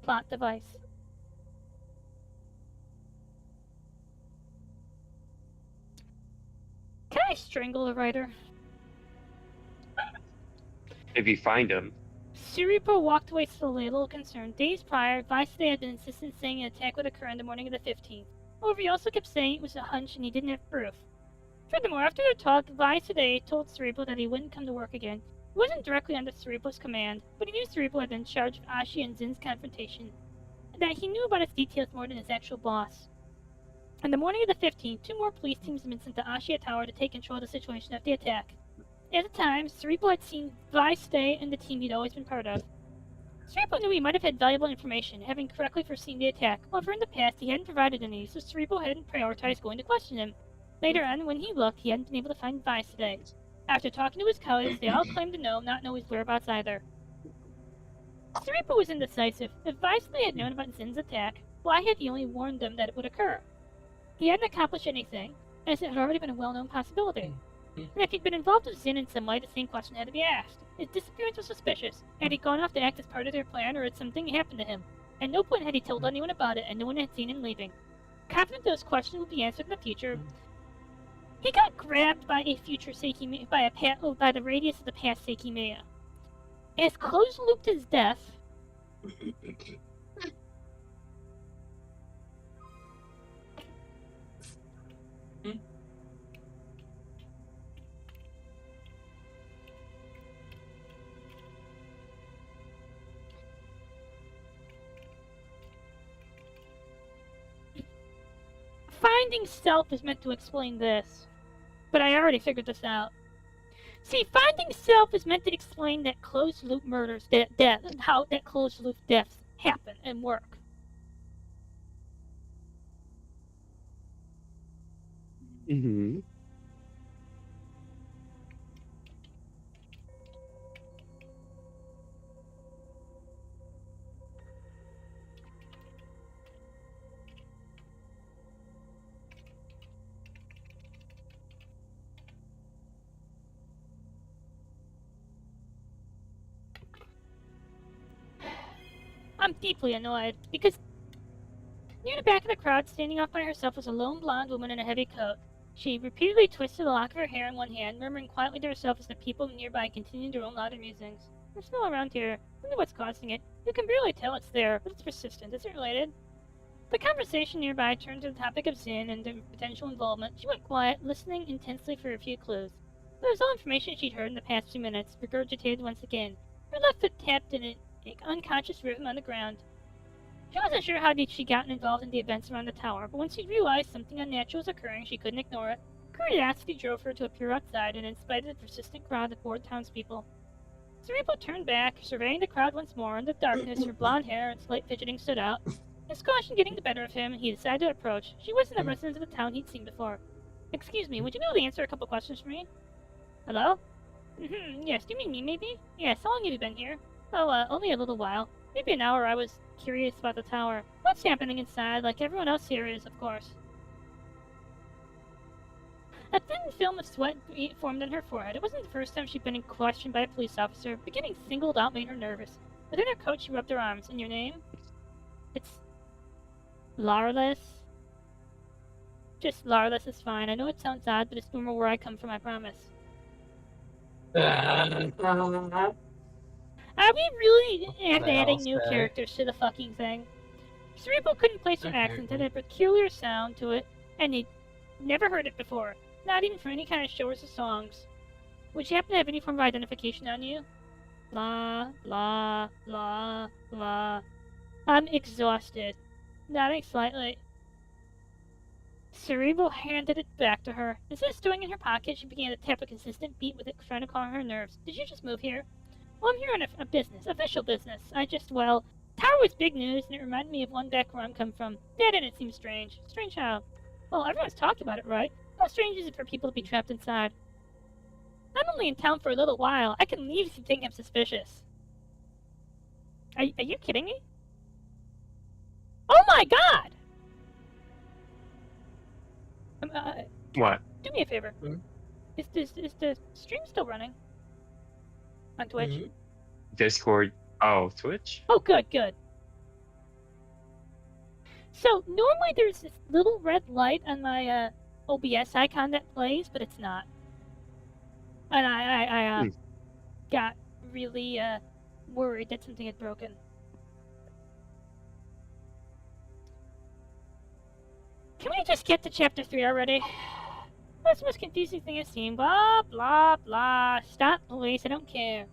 Plot device. Can I strangle the writer? If you find him. Cerebro walked away slowly, a little concerned. Days prior, Vicede had been insistent saying an attack would occur on the morning of the 15th. However, he also kept saying it was a hunch and he didn't have proof. Furthermore, after their talk, Vicede told Cerebro that he wouldn't come to work again. He wasn't directly under Cerebro's command, but he knew Cerebro had been in charge of Ashi and Zin's confrontation, and that he knew about its details more than his actual boss. On the morning of the 15th, 2 more police teams had been sent to Ashia Tower to take control of the situation after the attack. At the time, Cerebro had seen Vicede and the team he'd always been part of. Cerebro knew he might have had valuable information, having correctly foreseen the attack. However, in the past, he hadn't provided any, so Cerebro hadn't prioritized going to question him. Later on, when he looked, he hadn't been able to find Vicede. After talking to his colleagues, they all claimed to not know his whereabouts either. Cerebro was indecisive. If Vicede had known about Zin's attack, why had he only warned them that it would occur? He hadn't accomplished anything, as it had already been a well-known possibility. And if he'd been involved with Zin in some way, the same question had to be asked. His disappearance was suspicious. Had he gone off to act as part of their plan, or had something happened to him? At no point had he told anyone about it, and no one had seen him leaving. Confident those questions would be answered in the future, he got grabbed by a future Seiki by the radius of the past Seiki As closed-looped his death, finding self is meant to explain this. But I already figured this out. See, finding self is meant to explain that closed-loop murders, death, and how that closed-loop deaths happen and work. Mm-hmm. I'm deeply annoyed, because near the back of the crowd, standing off by herself, was a lone blonde woman in a heavy coat. She repeatedly twisted a lock of her hair in one hand, murmuring quietly to herself as the people nearby continued their own louder musings. There's no around here. I wonder what's causing it. You can barely tell it's there, but it's persistent. Is it related? The conversation nearby turned to the topic of Zin and their potential involvement. She went quiet, listening intensely for a few clues. But it was all information she'd heard in the past few minutes, regurgitated once again. Her left foot tapped in an unconscious rhythm on the ground. She wasn't sure how she'd gotten involved in the events around the tower, but once she realized something unnatural was occurring, she couldn't ignore it. Curiosity drove her to appear outside, and in spite of the persistent crowd of bored townspeople, Cerebro turned back, surveying the crowd once more. In the darkness, her blonde hair and slight fidgeting stood out. His caution getting the better of him, he decided to approach. She wasn't a resident of the town he'd seen before. Excuse me, would you be able to answer a couple questions for me? Hello? Yes, do you mean me, maybe? Yes, how long have you been here? Oh, only a little while. Maybe an hour. I was curious about the tower. What's happening inside, like everyone else here is, of course. A thin film of sweat formed on her forehead. It wasn't the first time she'd been questioned by a police officer, but getting singled out made her nervous. Within her coat, she rubbed her arms. And your name? It's Larless? Just Larless is fine. I know it sounds odd, but it's normal where I come from, I promise. Are we really adding new characters to the fucking thing? Cerebro couldn't place her accent. It had a peculiar sound to it, and he'd never heard it before. Not even from any kind of shows or songs. Would you happen to have any form of identification on you? Blah, blah, blah, blah. I'm exhausted. Nodding slightly. Cerebro handed it back to her. Instead of stowing in her pocket, she began to tap a consistent beat with it, trying to calm her nerves. Did you just move here? Well, I'm here on a business, official business. Tower was big news, and it reminded me of one back where I'm come from. That didn't seem strange. Strange how? Well, everyone's talking about it, right? How strange is it for people to be trapped inside? I'm only in town for a little while. I can leave if you think I'm suspicious. Are you kidding me? Oh my god! What? Do me a favor. Is the stream still running? On Twitch? Discord Oh, Twitch? Oh, good, good. So, normally there's this little red light on my OBS icon that plays, but it's not. And I got really worried that something had broken. Can we just get to chapter 3 already? That's the most confusing thing I've seen. Blah, blah, blah. Stop, police, I don't care.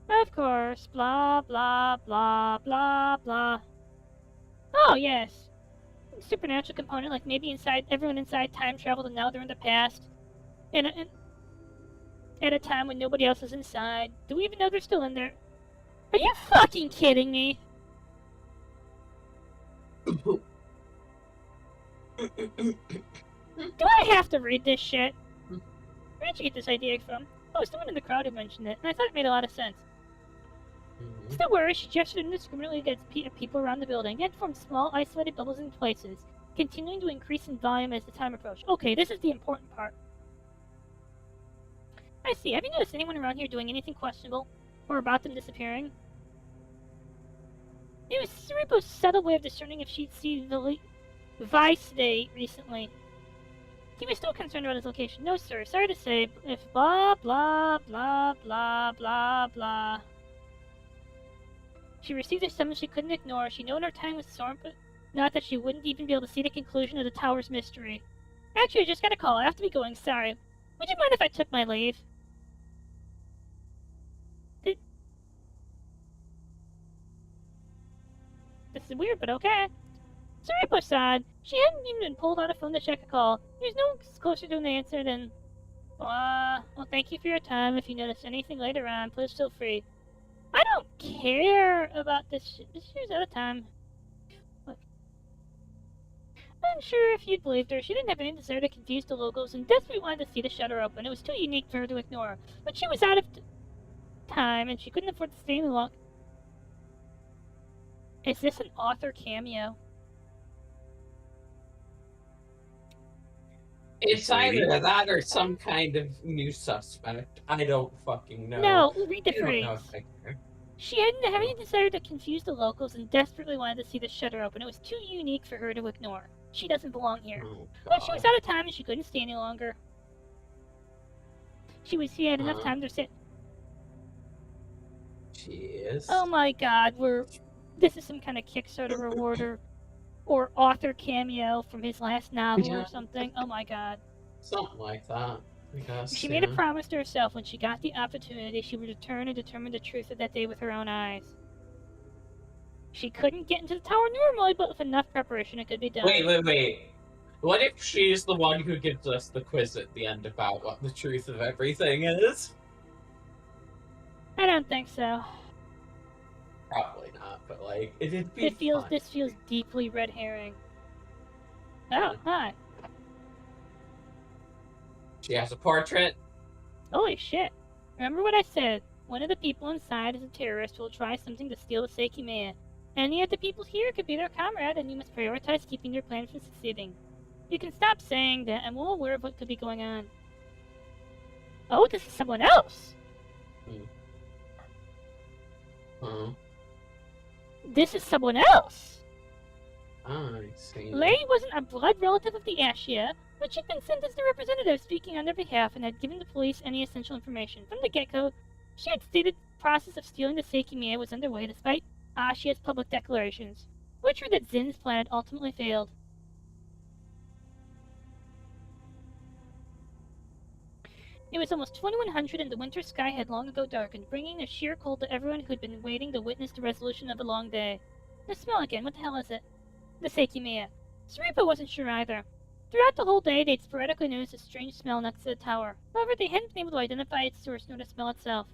Of course. Blah, blah, blah, blah, blah. Oh, yes. Supernatural component, like maybe everyone inside time traveled and now they're in the past. And at a time when nobody else is inside. Do we even know they're still in there? Are you fucking kidding me? Do I have to read this shit? Where'd you get this idea from? Oh, someone in the crowd had mentioned it, and I thought it made a lot of sense. Still worried, she gestured indiscriminately against people around the building, and formed small, isolated bubbles in places, continuing to increase in volume as the time approached. Okay, this is the important part. I see. Have you noticed anyone around here doing anything questionable? Or about them disappearing? It was Cerebro's subtle way of discerning if she'd seen Vice Day recently. He was still concerned about his location. No, sir. Sorry to say, if blah, blah, blah, blah, blah, blah. She received a summons she couldn't ignore. She knew her time was short, but not that she wouldn't even be able to see the conclusion of the tower's mystery. Actually, I just got a call. I have to be going. Sorry. Would you mind if I took my leave? This is weird, but okay. Cerebro sighed. She hadn't even pulled out a phone to check a call. He was no closer to an answer than... well, thank you for your time. If you notice anything later on, please feel free. I don't care about this shit. This year's out of time. What? I'm sure if you'd believed her, she didn't have any desire to confuse the locals and desperately wanted to see the shutter open. It was too unique for her to ignore. But she was out of time, and she couldn't afford to stay any longer. Is this an author cameo? It's either that or some kind of new suspect. I don't fucking know. No, read the I don't phrase. know if I care. She hadn't have any desire to confuse the locals and desperately wanted to see the shutter open. It was too unique for her to ignore. She doesn't belong here. Oh, But she was God. out of time and she couldn't stay any longer. She had enough time to sit. She is. Oh my god, this is some kind of Kickstarter reward or author cameo from his last novel Yeah. or something. Oh my god. Something like that, I guess. She made a promise to herself when she got the opportunity she would return and determine the truth of that day with her own eyes. She couldn't get into the tower normally, but with enough preparation it could be done. Wait. What if she's the one who gives us the quiz at the end about what the truth of everything is? I don't think so. Probably not, but like, it'd be fun. This feels deeply red herring. Oh, hi. She has a portrait. Holy shit. Remember what I said. One of the people inside is a terrorist who will try something to steal the Seiki man. Any of the people here could be their comrade, and you must prioritize keeping their plan from succeeding. You can stop saying that. I'm well aware of what could be going on. Oh, this is someone else! This is someone else! I see. Lei wasn't a blood relative of the Ashia, but she'd been sent as the representative speaking on their behalf and had given the police any essential information. From the get-go, she had stated the process of stealing the Seiki Mia was underway despite Ashia's public declarations, which were that Zin's plan had ultimately failed. It was almost 2100 and the winter sky had long ago darkened, bringing a sheer cold to everyone who'd been waiting to witness the resolution of a long day. The smell again, what the hell is it? The Seiki Mia. Cerebro wasn't sure either. Throughout the whole day, they'd sporadically noticed a strange smell next to the tower. However, they hadn't been able to identify its source nor the smell itself.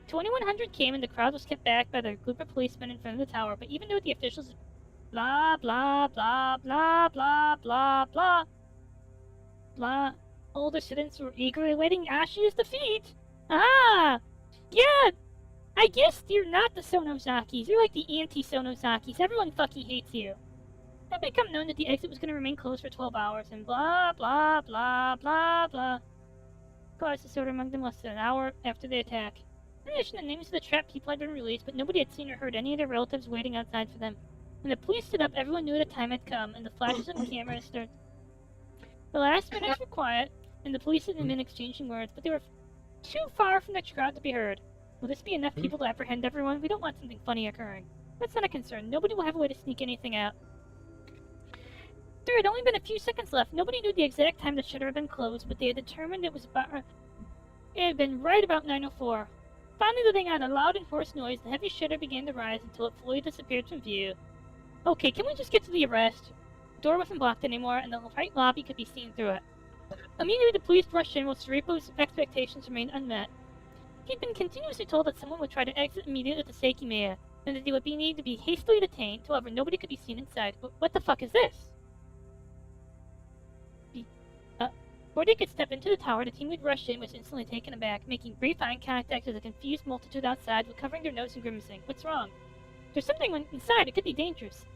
2100 came and the crowd was kept back by the group of policemen in front of the tower, but even though the officials blah blah blah blah blah blah blah blah all the citizens were eagerly awaiting Ashia's defeat. Ah! Yeah! I guess you're not the Sonozakis. You're like the anti-Sonozakis. Everyone fucking hates you. It had become known that the exit was going to remain closed for 12 hours, and blah, blah, blah, blah, blah. Caused disorder among them less than an hour after the attack. In addition, the names of the trapped people had been released, but nobody had seen or heard any of their relatives waiting outside for them. When the police stood up, everyone knew the time had come, and the flashes on cameras started. The last minutes were quiet, and the police had been exchanging words, but they were too far from the crowd to be heard. Will this be enough people to apprehend everyone? We don't want something funny occurring. That's not a concern. Nobody will have a way to sneak anything out. There had only been a few seconds left. Nobody knew the exact time the shutter had been closed, but they had determined it had been right about 9:04. Finally letting out a loud and hoarse noise, the heavy shutter began to rise until it fully disappeared from view. Okay, can we just get to the arrest? The door wasn't blocked anymore, and the right lobby could be seen through it. Immediately the police rushed in while Saripo's expectations remained unmet. He'd been continuously told that someone would try to exit immediately with the Seikimea, and that they would need to be hastily detained. However, nobody could be seen inside. What the fuck is this? Before they could step into the tower, the team who'd rushed in was instantly taken aback, making brief eye contact with a confused multitude outside, covering their nose and grimacing. What's wrong? There's something inside. It could be dangerous.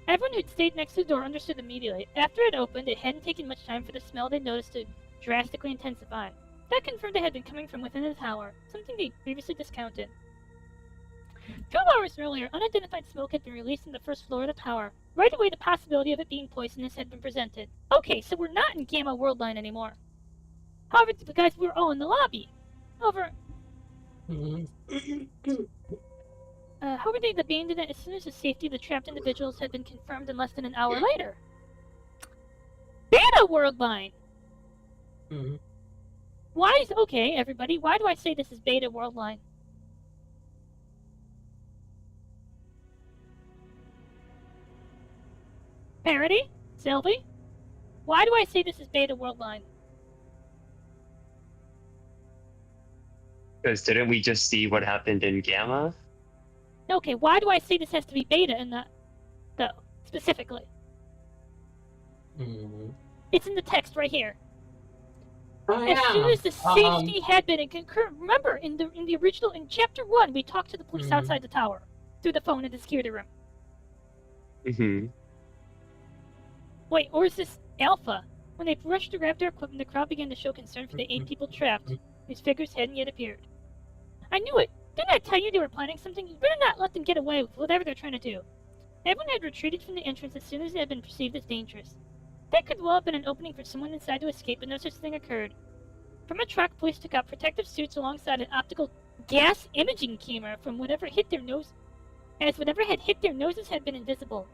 Everyone who'd stayed next to the door understood immediately. After it opened, it hadn't taken much time for the smell they'd noticed to drastically intensify. That confirmed it had been coming from within the tower, something they'd previously discounted. 12 hours earlier, unidentified smoke had been released from the first floor of the tower. Right away, the possibility of it being poisonous had been presented. Okay, so we're not in Gamma Worldline anymore. However, because we were all in the lobby. However, they'd abandoned it as soon as the safety of the trapped individuals had been confirmed in less than an hour later. Beta Worldline! Okay, everybody, why do I say this is Beta Worldline? Parody? Sylvie? Why do I say this is Beta Worldline? Because didn't we just see what happened in Gamma? Okay, why do I say this has to be Beta in that, though, specifically? It's in the text right here. As soon as the safety had been concurred, remember, in the original, in Chapter 1, we talked to the police outside the tower, through the phone in the security room. Wait, or is this Alpha? When they rushed to grab their equipment, the crowd began to show concern for the 8 people trapped, whose figures hadn't yet appeared. I knew it! Didn't I tell you they were planning something? You better not let them get away with whatever they're trying to do. Everyone had retreated from the entrance as soon as it had been perceived as dangerous. That could well have been an opening for someone inside to escape, but no such thing occurred. From a truck, police took out protective suits alongside an optical gas imaging camera from whatever hit their nose, as whatever had hit their noses had been invisible.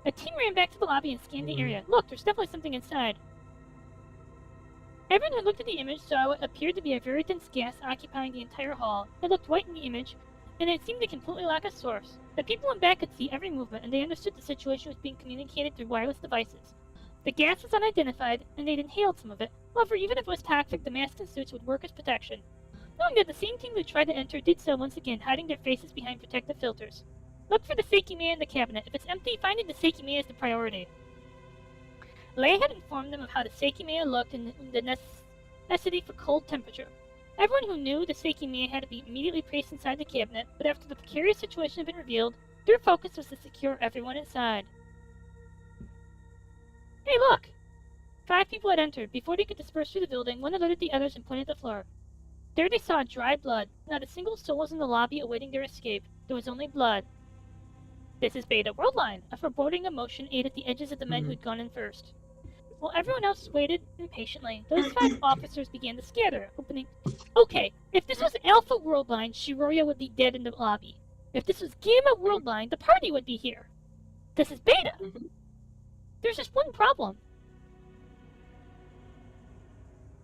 A team ran back to the lobby and scanned the area. Look, there's definitely something inside. Everyone who looked at the image saw what appeared to be a very dense gas occupying the entire hall. It looked white in the image, and it seemed to completely lack a source. The people in back could see every movement, and they understood the situation was being communicated through wireless devices. The gas was unidentified, and they'd inhaled some of it. However, even if it was toxic, the masks and suits would work as protection. Knowing that the same team who tried to enter did so once again, hiding their faces behind protective filters. Look for the Seikimea in the cabinet. If it's empty, finding the Seikimea is the priority. Leia had informed them of how the Seikimea looked and the necessity for cold temperature. Everyone who knew the Seikimea had to be immediately placed inside the cabinet, but after the precarious situation had been revealed, their focus was to secure everyone inside. Hey, look! 5 people had entered. Before they could disperse through the building, one alerted the others and pointed at the floor. There they saw dry blood. Not a single soul was in the lobby awaiting their escape. There was only blood. This is Beta Worldline. A foreboding emotion ate at the edges of the men who'd gone in first. While everyone else waited impatiently, those 5 officers began to scatter, opening... Okay, if this was Alpha Worldline, Shiroya would be dead in the lobby. If this was Gamma Worldline, the party would be here. This is Beta. There's just one problem.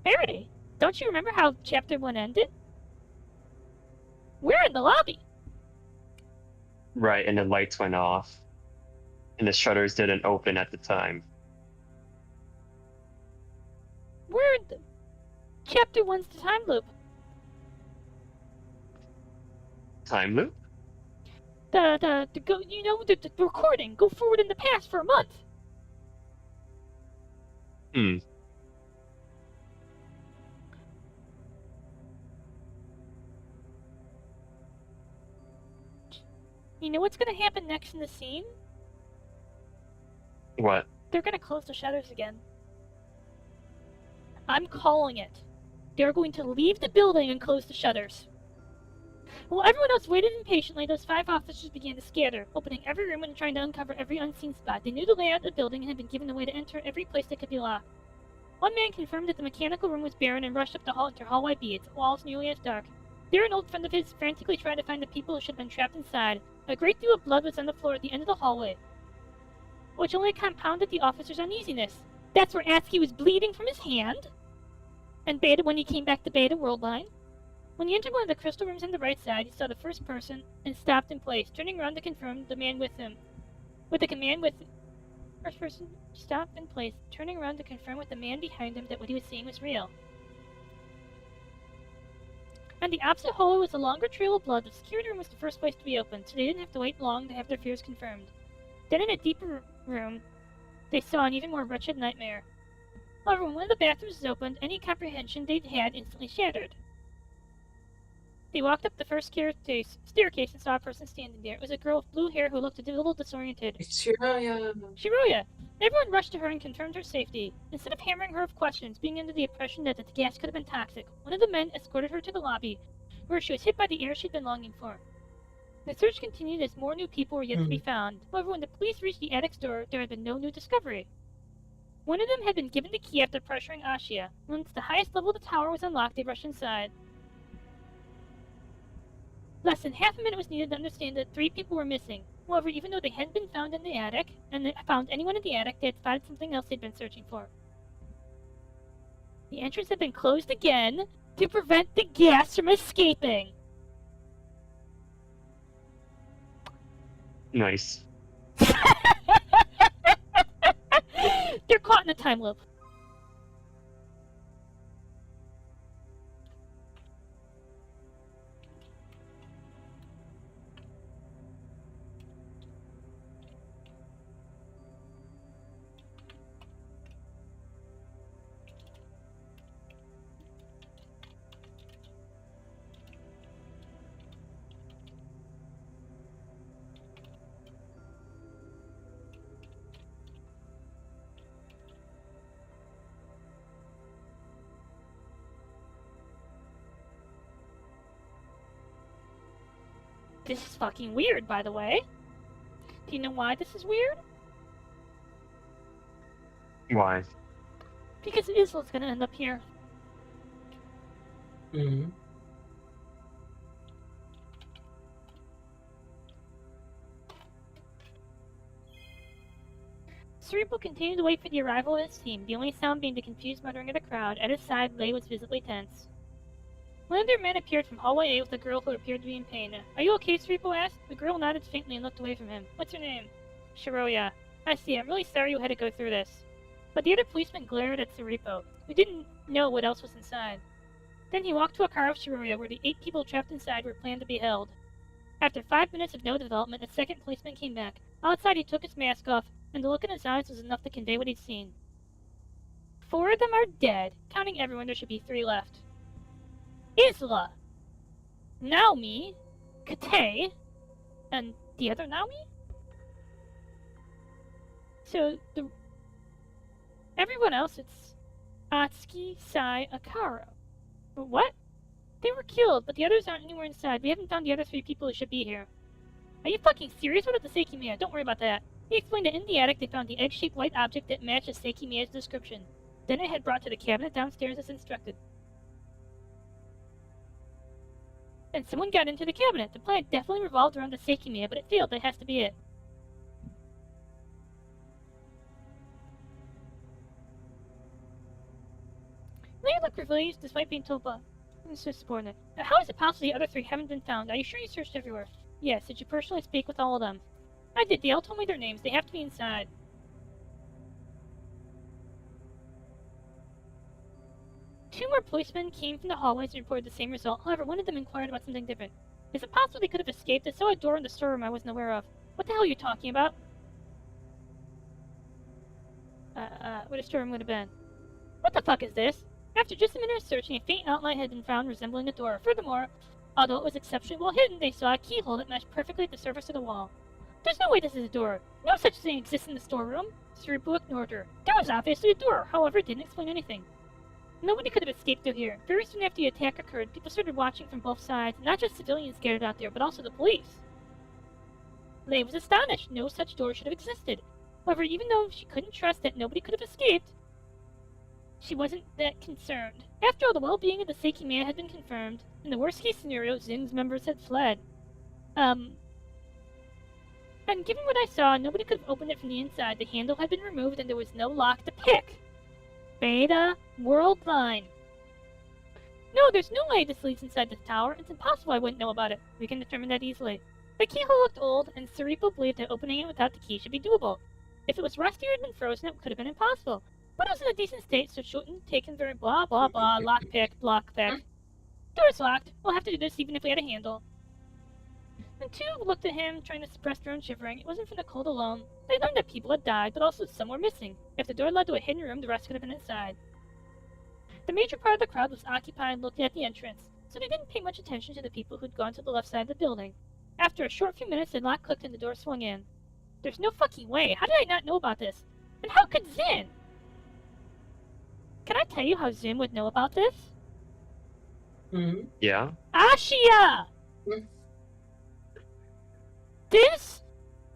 Faraday, don't you remember how Chapter 1 ended? We're in the lobby. Right, and the lights went off. And the shutters didn't open at the time. We're in the... Chapter 1's the time loop. Time loop? The recording. Go forward in the past for a month. You know what's gonna happen next in the scene? What? They're gonna close the shutters again. I'm calling it. They're going to leave the building and close the shutters. While everyone else waited impatiently, those 5 officers began to scatter, opening every room and trying to uncover every unseen spot. They knew the layout of the building and had been given the way to enter every place that could be locked. One man confirmed that the mechanical room was barren and rushed up the hall to hallway B, its walls nearly as dark. There, an old friend of his frantically tried to find the people who should have been trapped inside. A great deal of blood was on the floor at the end of the hallway, which only compounded the officer's uneasiness. That's where Atsuki was bleeding from his hand, and Beta when he came back to Beta Worldline. When he entered one of the crystal rooms on the right side, he saw the first person and stopped in place, turning around to confirm the man with him. With the command with first person stopped in place, turning around to confirm with the man behind him that what he was seeing was real. On the opposite hallway was a longer trail of blood. The security room was the first place to be opened, so they didn't have to wait long to have their fears confirmed. Then in a deeper room, they saw an even more wretched nightmare. However, when one of the bathrooms was opened, any comprehension they'd had instantly shattered. They walked up the first staircase and saw a person standing there. It was a girl with blue hair who looked a little disoriented. It's Shiroya. Shiroya! Everyone rushed to her and confirmed her safety. Instead of hammering her with questions, being under the impression that the gas could have been toxic, one of the men escorted her to the lobby, where she was hit by the air she'd been longing for. The search continued as more new people were yet to be found. However, when the police reached the attic's door, there had been no new discovery. One of them had been given the key after pressuring Ashia. Once the highest level of the tower was unlocked, they rushed inside. Less than half a minute was needed to understand that 3 people were missing. However, even though they hadn't been found in the attic, and they found anyone in the attic, they had spotted something else they'd been searching for. The entrance had been closed again to prevent the gas from escaping. Nice. They're caught in a time loop. This is fucking weird, by the way. Do you know why this is weird? Why? Because Isla's gonna end up here. Mm-hmm. Cerebral continued to wait for the arrival of his team, the only sound being the confused muttering of the crowd. At his side, Lei was visibly tense. One of their men appeared from hallway A with a girl who appeared to be in pain. "Are you okay?" Cerebral asked. The girl nodded faintly and looked away from him. "What's your name?" "Shiroya." "I see. I'm really sorry you had to go through this." But the other policeman glared at Cerebral, who didn't know what else was inside. Then he walked to a car of Shiroya where the 8 people trapped inside were planned to be held. After 5 minutes of no development, a second policeman came back. Outside, he took his mask off, and the look in his eyes was enough to convey what he'd seen. 4 of them are dead. Counting everyone, there should be 3 left. Isla, Naomi, Kate, and the other Naomi? So, everyone else, it's Atsuki, Sai, Akaro. But what? They were killed, but the others aren't anywhere inside. We haven't found the other 3 people who should be here. Are you fucking serious? What about the Seikimiya? Don't worry about that. He explained that in the attic they found the egg-shaped white object that matched Seikimiya's description. Then it had brought to the cabinet downstairs as instructed. And someone got into the cabinet. The plan definitely revolved around the Seikimiya, but it failed. That has to be it. They look relieved despite being told by so subordinate. Now, how is it possible the other 3 haven't been found? Are you sure you searched everywhere? Yes. Did you personally speak with all of them? I did. They all told me their names. They have to be inside. Two more policemen came from the hallways and reported the same result. However, one of them inquired about something different. Is it possible they could have escaped? I saw a door in the storeroom I wasn't aware of. What the hell are you talking about? What a storeroom would have been. What the fuck is this? After just a minute of searching, a faint outline had been found resembling a door. Furthermore, although it was exceptionally well hidden, they saw a keyhole that matched perfectly with the surface of the wall. There's no way this is a door. No such thing exists in the storeroom. Cerebral ignored her. There was obviously a door, however, it didn't explain anything. Nobody could have escaped through here. Very soon after the attack occurred, people started watching from both sides, and not just civilians scattered out there, but also the police. Lei was astonished. No such door should have existed. However, even though she couldn't trust that nobody could have escaped, she wasn't that concerned. After all, the well-being of the Seiki man had been confirmed. In the worst-case scenario, Zing's members had fled. And given what I saw, nobody could have opened it from the inside. The handle had been removed, and there was no lock to pick. Beta worldline. No, there's no way this leads inside this tower. It's impossible I wouldn't know about it. We can determine that easily. The keyhole looked old, and Saripo believed that opening it without the key should be doable. If it was rusty or had been frozen, it could have been impossible. But it was in a decent state, so it shouldn't have taken very blah blah blah, lockpick, blockpick. Door's locked. We'll have to do this even if we had a handle. The two looked at him, trying to suppress their own shivering. It wasn't from the cold alone. They learned that people had died, but also some were missing. If the door led to a hidden room, the rest could have been inside. The major part of the crowd was occupied looking at the entrance, so they didn't pay much attention to the people who'd gone to the left side of the building. After a short few minutes, the lock clicked and the door swung in. There's no fucking way. How did I not know about this? And how could Zin? Can I tell you how Zin would know about this? Yeah. Ashia! This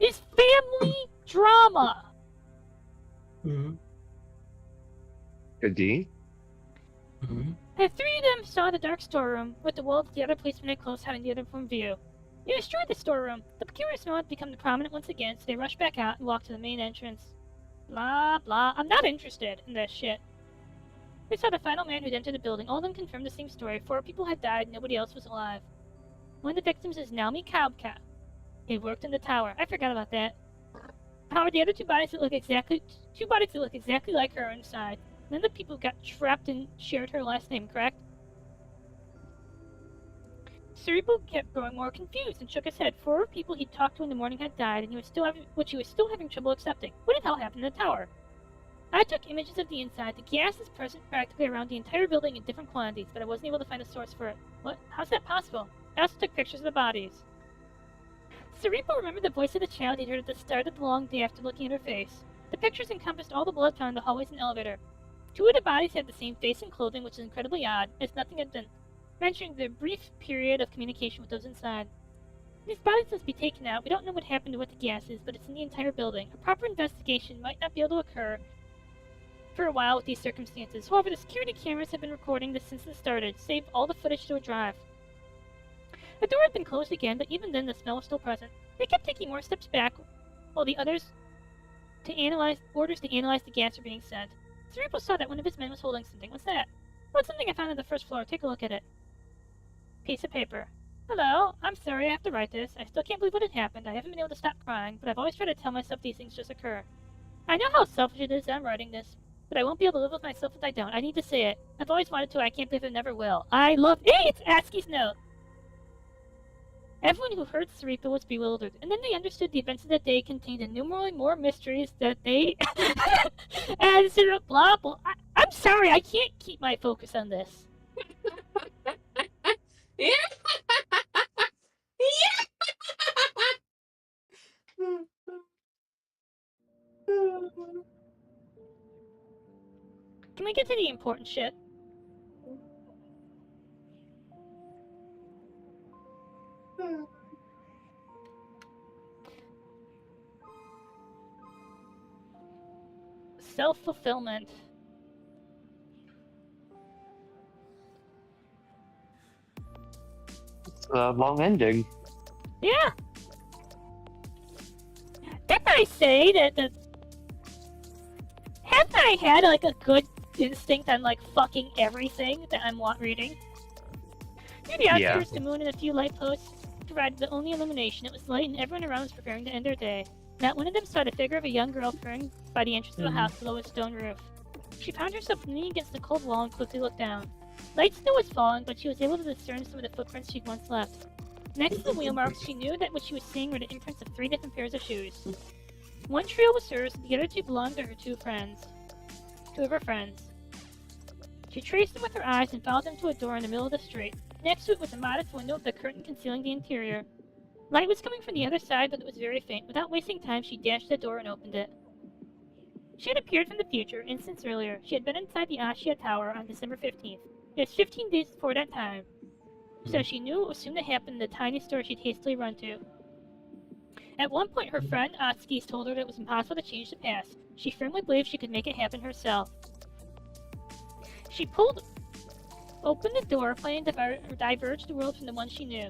is family drama! Good D. The three of them saw the dark storeroom, with the wall that the other policemen had closed hiding the other from view. They destroyed the storeroom. The peculiar smell had become prominent once again, so they rushed back out and walked to the main entrance. Blah, blah. I'm not interested in this shit. They saw the final man who'd entered the building. All of them confirmed the same story. 4 people had died, nobody else was alive. One of the victims is Naomi Kaubka. He worked in the tower. I forgot about that. However, the other two bodies that look exactly like her are inside. None of the people who got trapped and shared her last name, correct? Saripo kept growing more confused and shook his head. 4 people he'd talked to in the morning had died, and he was still having trouble accepting. What the hell happened in the tower? I took images of the inside. The gas is present practically around the entire building in different quantities, but I wasn't able to find a source for it. What? How's that possible? I also took pictures of the bodies. Saripo remembered the voice of the child he'd heard at the start of the long day after looking at her face. The pictures encompassed all the blood found in the hallways and elevator. 2 of the bodies had the same face and clothing, which is incredibly odd, as nothing had been mentioning the brief period of communication with those inside. These bodies must be taken out. We don't know what happened to what the gas is, but it's in the entire building. A proper investigation might not be able to occur for a while with these circumstances. However, the security cameras have been recording this since it started. Save all the footage to a drive. The door had been closed again, but even then the smell was still present. They kept taking more steps back, while the orders to analyze the gas were being sent. Saripo saw that one of his men was holding something. What's that? Well, it's something I found on the first floor. Take a look at it. Piece of paper. Hello, I'm sorry I have to write this. I still can't believe what had happened. I haven't been able to stop crying, but I've always tried to tell myself these things just occur. I know how selfish it is that I'm writing this, but I won't be able to live with myself if I don't. I need to say it. I've always wanted to. I can't believe I never will. I love— Hey, it's ASCII's note! Everyone who heard Saripo was bewildered, and then they understood the events of that day contained innumerably more mysteries that they and sort of blah blah. I'm sorry, I can't keep my focus on this. Can we get to the important shit? Self-fulfillment. It's a long ending. Yeah. Didn't I say that haven't I had like a good instinct on like fucking everything that I'm reading? Near the outskirts, the moon and a few light posts provided the only illumination. It was light and everyone around was preparing to end their day. Not one of them saw the figure of a young girl peering by the entrance of a house below a stone roof. She found herself leaning against the cold wall and quickly looked down. Light snow was falling, but she was able to discern some of the footprints she'd once left. Next to the wheel marks, she knew that what she was seeing were the imprints of 3 different pairs of shoes. One trio was hers, the other 2 belonged to her 2 of her friends. She traced them with her eyes and followed them to a door in the middle of the street. Next to it was a modest window with a curtain concealing the interior. Light was coming from the other side, but it was very faint. Without wasting time, she dashed the door and opened it. She had appeared from the future instance earlier. She had been inside the Ashia Tower on December 15th. It was 15 days before that time. So she knew what was soon to happen in the tiny store she'd hastily run to. At one point, her friend Atskis told her that it was impossible to change the past. She firmly believed she could make it happen herself. She pulled open the door, planning to diverge the world from the one she knew.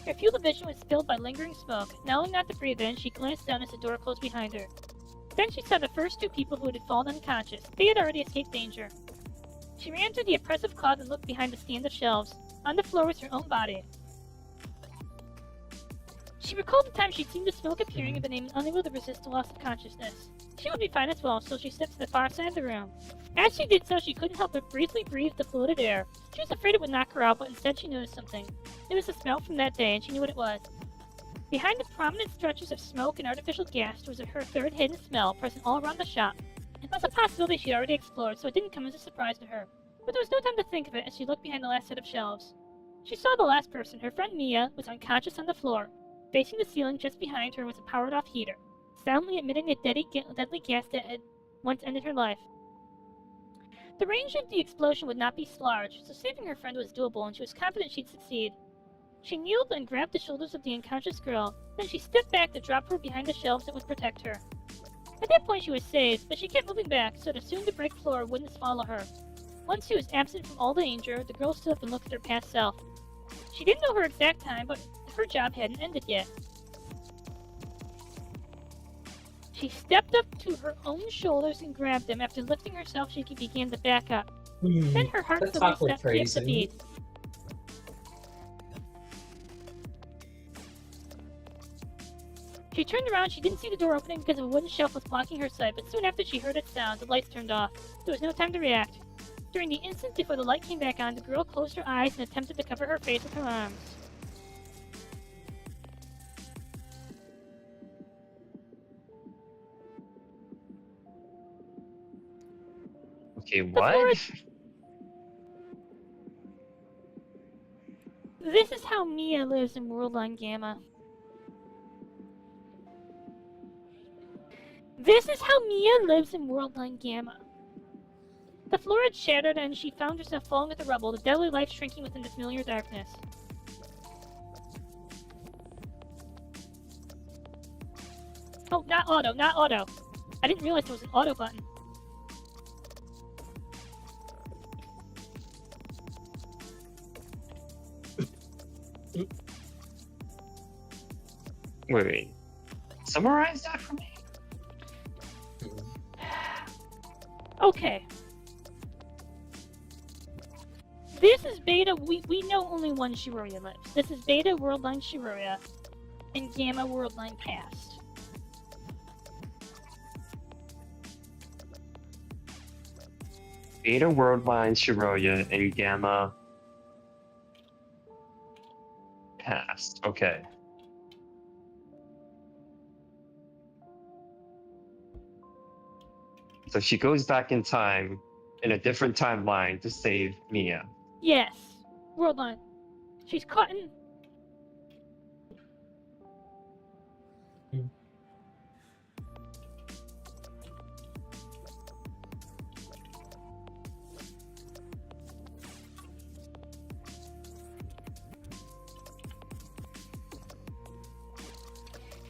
Her field of vision was filled by lingering smoke. Knowing not to breathe in, she glanced down as the door closed behind her. Then she saw the first two people who had fallen unconscious. They had already escaped danger. She ran through the oppressive cloud and looked behind the stand of shelves. On the floor was her own body. She recalled the time she'd seen the smoke appearing and been unable to resist the loss of consciousness. She would be fine as well, so she stepped to the far side of the room. As she did so, she couldn't help but briefly breathe the fluid air. She was afraid it would knock her out, but instead she noticed something. It was the smell from that day, and she knew what it was. Behind the prominent stretches of smoke and artificial gas was her third hidden smell, present all around the shop. It was a possibility she had already explored, so it didn't come as a surprise to her. But there was no time to think of it as she looked behind the last set of shelves. She saw the last person. Her friend Mia was unconscious on the floor. Facing the ceiling just behind her was a powered-off heater, soundly emitting the deadly gas that had once ended her life. The range of the explosion would not be large, so saving her friend was doable, and she was confident she'd succeed. She kneeled and grabbed the shoulders of the unconscious girl. Then she stepped back to drop her behind the shelves that would protect her. At that point she was saved, but she kept moving back, so the soon-to-break floor wouldn't swallow her. Once she was absent from all danger, the girl stood up and looked at her past self. She didn't know her exact time, but her job hadn't ended yet. She stepped up to her own shoulders and grabbed them. After lifting herself, she began to back up. Then her heart suddenly skipped a beat. She turned around. She didn't see the door opening because a wooden shelf was blocking her sight, but soon after she heard its sound, the lights turned off. There was no time to react. During the instant before the light came back on, the girl closed her eyes and attempted to cover her face with her arms. Okay, what? This is how Mia lives in Worldline Gamma. This is how Mia lives in Worldline Gamma. The floor had shattered and she found herself falling with the rubble, the deadly life shrinking within the familiar darkness. Oh, not auto, not auto. I didn't realize there was an auto button. Wait. Summarize that for me? Okay. This is beta. We know only one Shiroya lives. This is beta Worldline Shiroya and Gamma Worldline Past. Beta Worldline Shiroya and Gamma Past. Okay. So she goes back in time in a different timeline to save Mia. Yes. Worldline. She's caught in...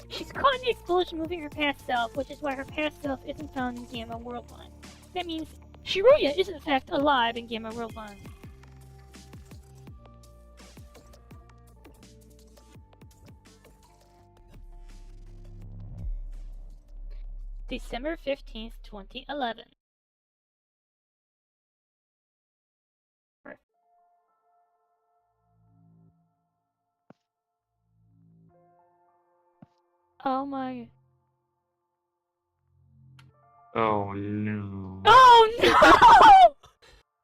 She's caught in the explosion moving her past self, which is why her past self isn't found in Gamma Worldline. That means Shiroya is in fact alive in Gamma Worldline. December 15th, 2011. Oh my... Oh no. Oh no!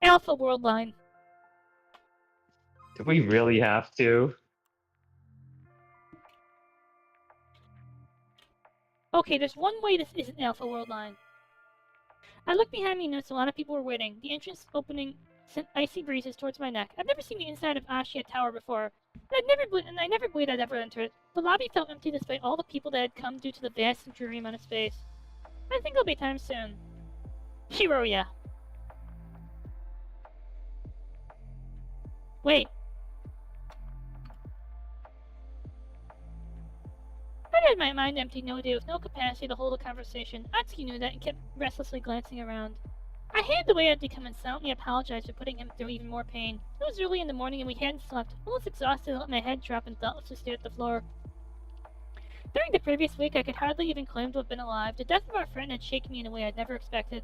Alpha Worldline. Do we really have to? Okay, there's one way this isn't Alpha Worldline. I looked behind me and noticed a lot of people were waiting. The entrance opening sent icy breezes towards my neck. I've never seen the inside of Ashia Tower before, and I never believed I'd ever enter it. The lobby felt empty despite all the people that had come due to the vast and dreary amount of space. I think it'll be time soon. Shiroya. Wait. I had my mind empty no day with no capacity to hold a conversation. Atsuki knew that and kept restlessly glancing around. I hated the way I'd become and silently apologized for putting him through even more pain. It was early in the morning and we hadn't slept. I was exhausted and let my head drop and thoughtlessly stared at the floor. During the previous week, I could hardly even claim to have been alive. The death of our friend had shaken me in a way I'd never expected.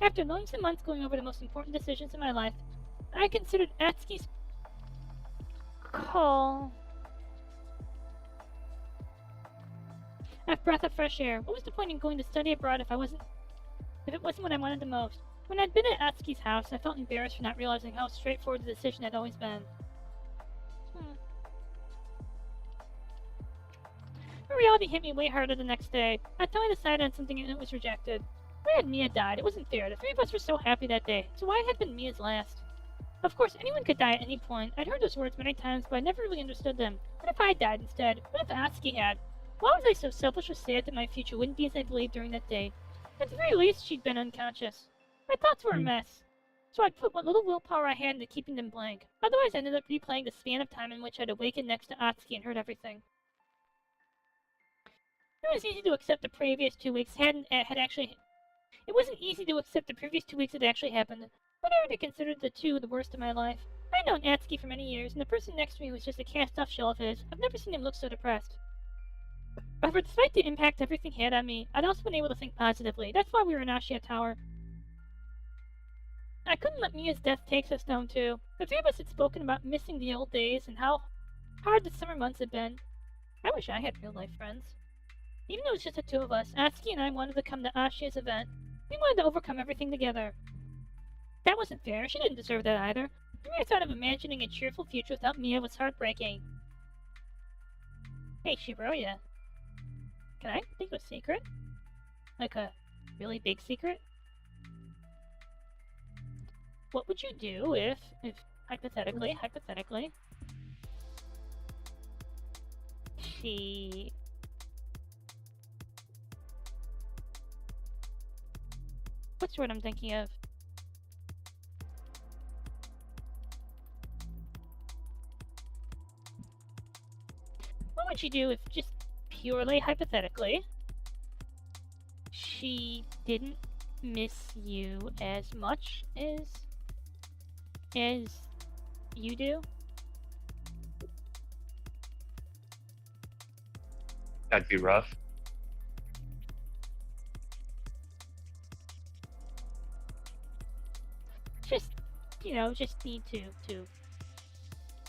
After months and months going over the most important decisions in my life, I considered Atsuki's call a breath of fresh air. What was the point in going to study abroad if it wasn't what I wanted the most? When I'd been at Atsuki's house, I felt embarrassed for not realizing how straightforward the decision had always been. Reality hit me way harder the next day. I finally decided on something and it was rejected. Why had Mia died? It wasn't fair. The three of us were so happy that day, so why had been Mia's last? Of course, anyone could die at any point. I'd heard those words many times, but I never really understood them. What if I died instead? What if Atsuki had? Why was I so selfish or sad that my future wouldn't be as I believed during that day? At the very least, she'd been unconscious. My thoughts were a mess, so I'd put what little willpower I had into keeping them blank. Otherwise, I ended up replaying the span of time in which I'd awakened next to Atsuki and heard everything. It was easy to accept the previous 2 weeks It wasn't easy to accept the previous 2 weeks had actually happened, but I already considered the worst of my life. I'd known Atsuki for many years, and the person next to me was just a cast-off shell of his. I've never seen him look so depressed. However, despite the impact everything had on me, I'd also been able to think positively. That's why we were in Ashiya Tower. I couldn't let Mia's death take us down, too. The three of us had spoken about missing the old days and how hard the summer months had been. I wish I had real-life friends. Even though it was just the two of us, Atsuki and I wanted to come to Ashiya's event. We wanted to overcome everything together. That wasn't fair. She didn't deserve that either. The mere thought of imagining a cheerful future without Mia was heartbreaking. Hey, Shiroya. Can I think of a secret? Like a really big secret? What would you do if hypothetically, she... What's the word I'm thinking of? What would you do if, just purely hypothetically, she didn't miss you as much as you do? That'd be rough. Just need to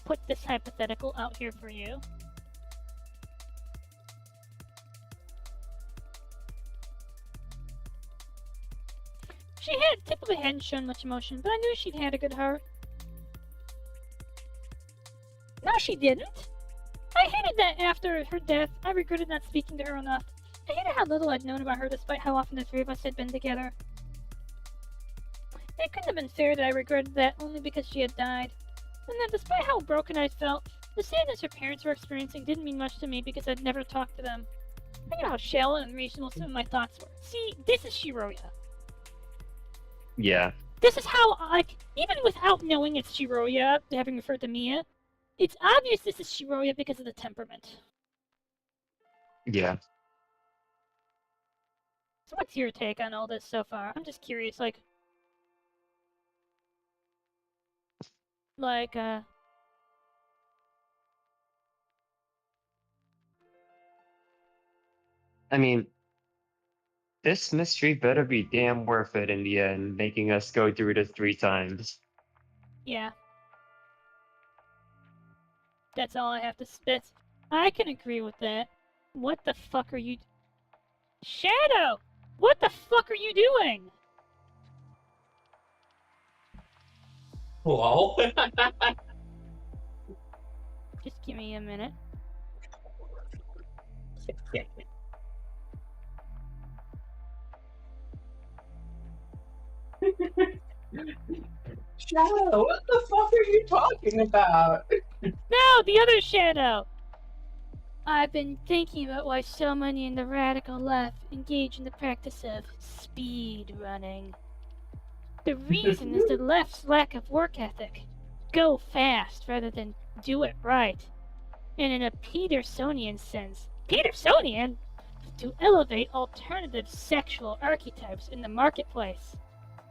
put this hypothetical out here for you. She typically hadn't shown much emotion, but I knew she'd had a good heart. No, she didn't. I hated that after her death, I regretted not speaking to her enough. I hated how little I'd known about her despite how often the three of us had been together. It couldn't have been fair that I regretted that only because she had died. And that despite how broken I felt, the sadness her parents were experiencing didn't mean much to me because I'd never talked to them. I know how shallow and unreasonable some of my thoughts were. See, this is Shiroya. Yeah. This is how, even without knowing it's Shiroya, having referred to Mia, it's obvious this is Shiroya because of the temperament. Yeah. So what's your take on all this so far? I'm just curious, I mean, this mystery better be damn worth it in the end, making us go through this 3 times. yeah. That's all I have to spit. I can agree with that. What the fuck are you... Shadow! What the fuck are you doing? Wow. Just give me a minute. Shadow, what the fuck are you talking about? No, the other Shadow! I've been thinking about why so many in the radical left engage in the practice of speed running. The reason is the left's lack of work ethic. Go fast rather than do it right. And in a Petersonian sense, Petersonian? To elevate alternative sexual archetypes in the marketplace.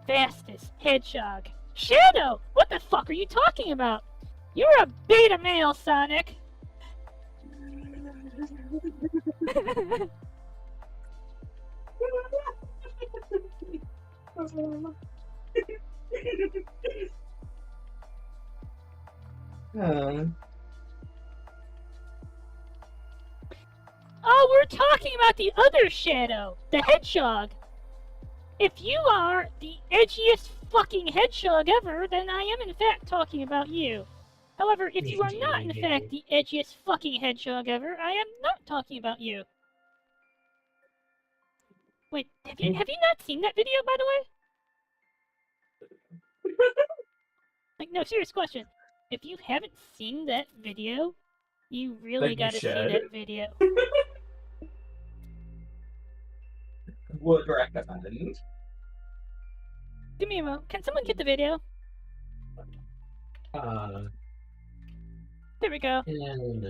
Fastest, hedgehog. Shadow! What the fuck are you talking about? You're a beta male, Sonic! Oh, we're talking about the other Shadow, the hedgehog. If you are the edgiest fucking hedgehog ever, then I am in fact talking about you. However, if you are not in fact the edgiest fucking hedgehog ever, I am not talking about you. Wait, have you not seen that video, by the way? Like, no, serious question. If you haven't seen that video, you really gotta see that video. Would recommend. Give me a moment. Can someone get the video? There we go. And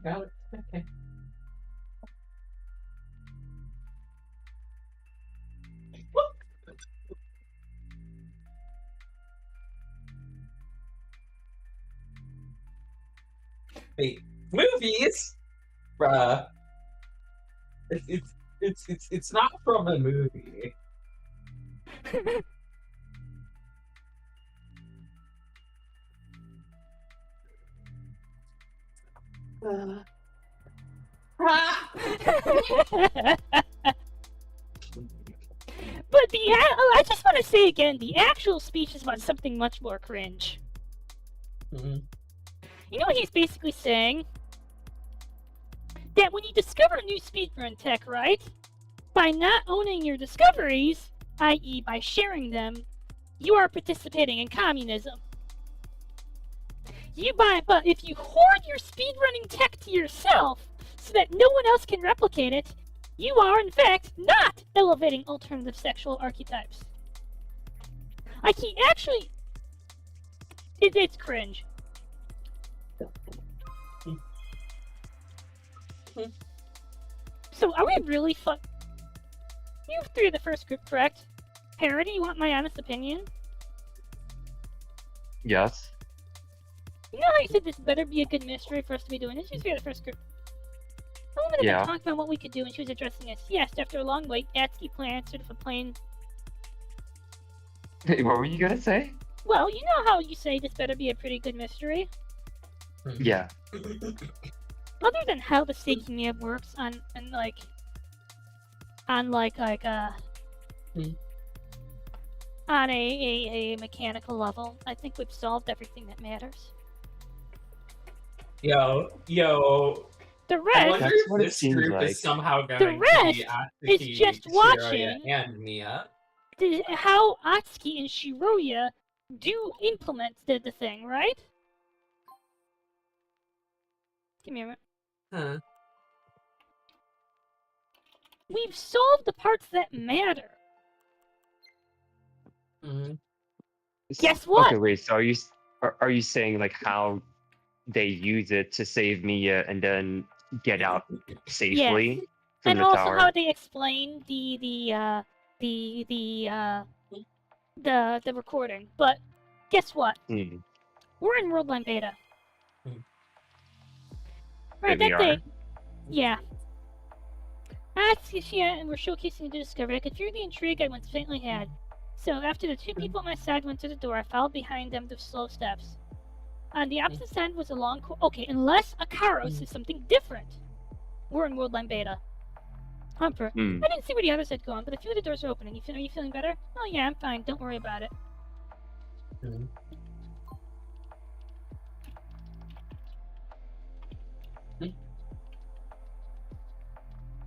got it. Okay. Wait, movies? Bruh. It's not from a movie. But I just want to say again, the actual speech is about something much more cringe. Mm-hmm. You know what he's basically saying? That when you discover new speedrun tech, right? By not owning your discoveries, i.e. by sharing them, you are participating in communism. But if you hoard your speedrunning tech to yourself so that no one else can replicate it, you are in fact not elevating alternative sexual archetypes. It's cringe. So are we really You three are the first group, correct? Parody, you want my honest opinion? Yes. You know how you said this better be a good mystery for us to be doing this? You three are the first group. The woman had been talking about what we could do and she was addressing us. Yes, after a long wait, Atsuki planned sort of a plane. Hey, what were you gonna say? Well, you know how you say this better be a pretty good mystery? Yeah. Other than how the staking map works on a mechanical level, I think we've solved everything that matters. Yo. The I rest, wonder That's if what it this seems group like. is somehow going The to rest be is Atsuki, just Shiroya, watching. and Mia. How Atsuki and Shiroya do implement the thing, right? Give me a minute. Huh. We've solved the parts that matter. Mm-hmm. Guess what? Okay, wait. So are you saying like how they use it to save Mia and then get out safely from And the also tower? how they explain the recording. But guess what? Hmm. We're in worldline beta. Right, Here we that day. are. Yeah. And we're showcasing the discovery. I could fear the intrigue I once faintly had. So after the two people at my side went to the door, I followed behind them with slow steps. On the opposite side was a long okay, unless Akaros is something different. We're in worldline beta. Humper, I didn't see where the others had gone, but a few of the doors are opening. Are you feeling better? Oh yeah, I'm fine. Don't worry about it.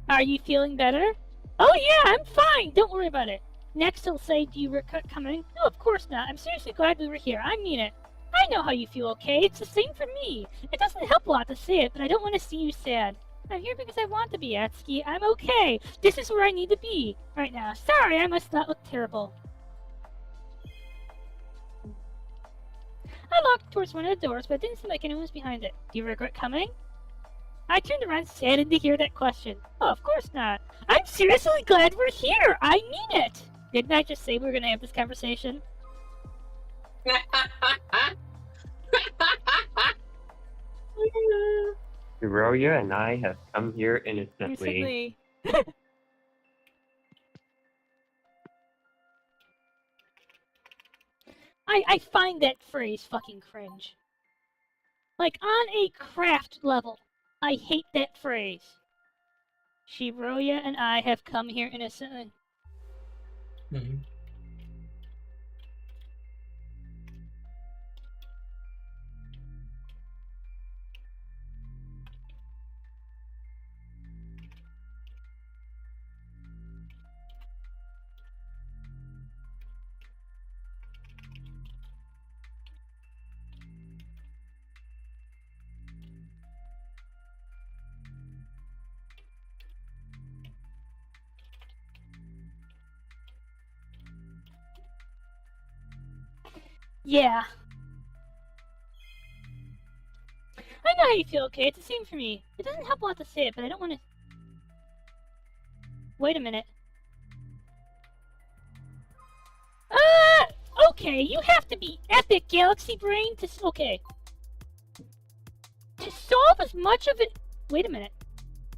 Are you feeling better? Oh yeah, I'm fine. Don't worry about it. Next he'll say, do you regret coming? No, of course not. I'm seriously glad we were here. I mean it. I I know how you feel, okay? It's the same for me. It doesn't help a lot to say it, but I don't want to see you sad. I'm here because I want to be, Atsuki. I'm okay. This is where I need to be right now. Sorry, I must not look terrible. I walked towards one of the doors, but it didn't seem like anyone was behind it. Do you regret coming? I turned around saddened to hear that question. Oh, of course not. I'm seriously glad we're here. I mean it. Didn't I just say we were going to have this conversation? Hiroya and I have come here innocently. I find that phrase fucking cringe. Like, on a craft level, I hate that phrase. Shiroya and I have come here innocently. Mhm. Yeah. I know how you feel, okay? It's the same for me. It doesn't help a lot to say it, but I don't want to... Wait a minute. Okay, you have to be epic galaxy brain to... Okay. To solve as much of it... Wait a minute.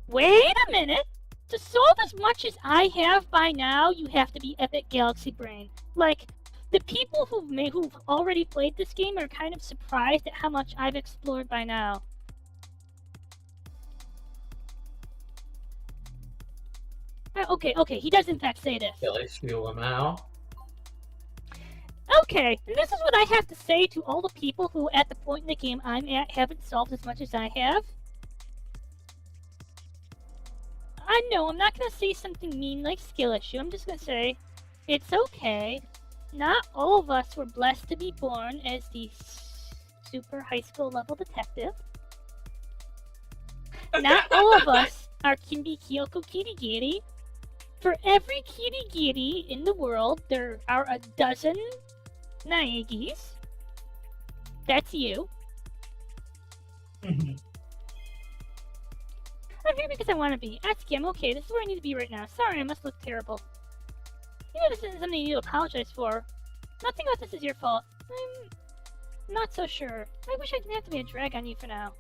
Wait a minute! To solve as much as I have by now, you have to be epic galaxy brain. Like, the people who've already played this game are kind of surprised at how much I've explored by now. Okay, he does in fact say this. At least feel them out. Okay, and this is what I have to say to all the people who, at the point in the game I'm at, haven't solved as much as I have. I know, I'm not gonna say something mean like skill issue, I'm just gonna say, it's okay. Not all of us were blessed to be born as the super high school level detective. Not all of us can be Kyoko Kirigiri. For every Kirigiri in the world, there are a dozen Naegis. That's you. Mhm. I'm here because I want to be. Atsuki, I'm okay. This is where I need to be right now. Sorry, I must look terrible. You know this isn't something you need to apologize for. Nothing about this is your fault. I'm not so sure. I wish I didn't have to be a drag on you for now.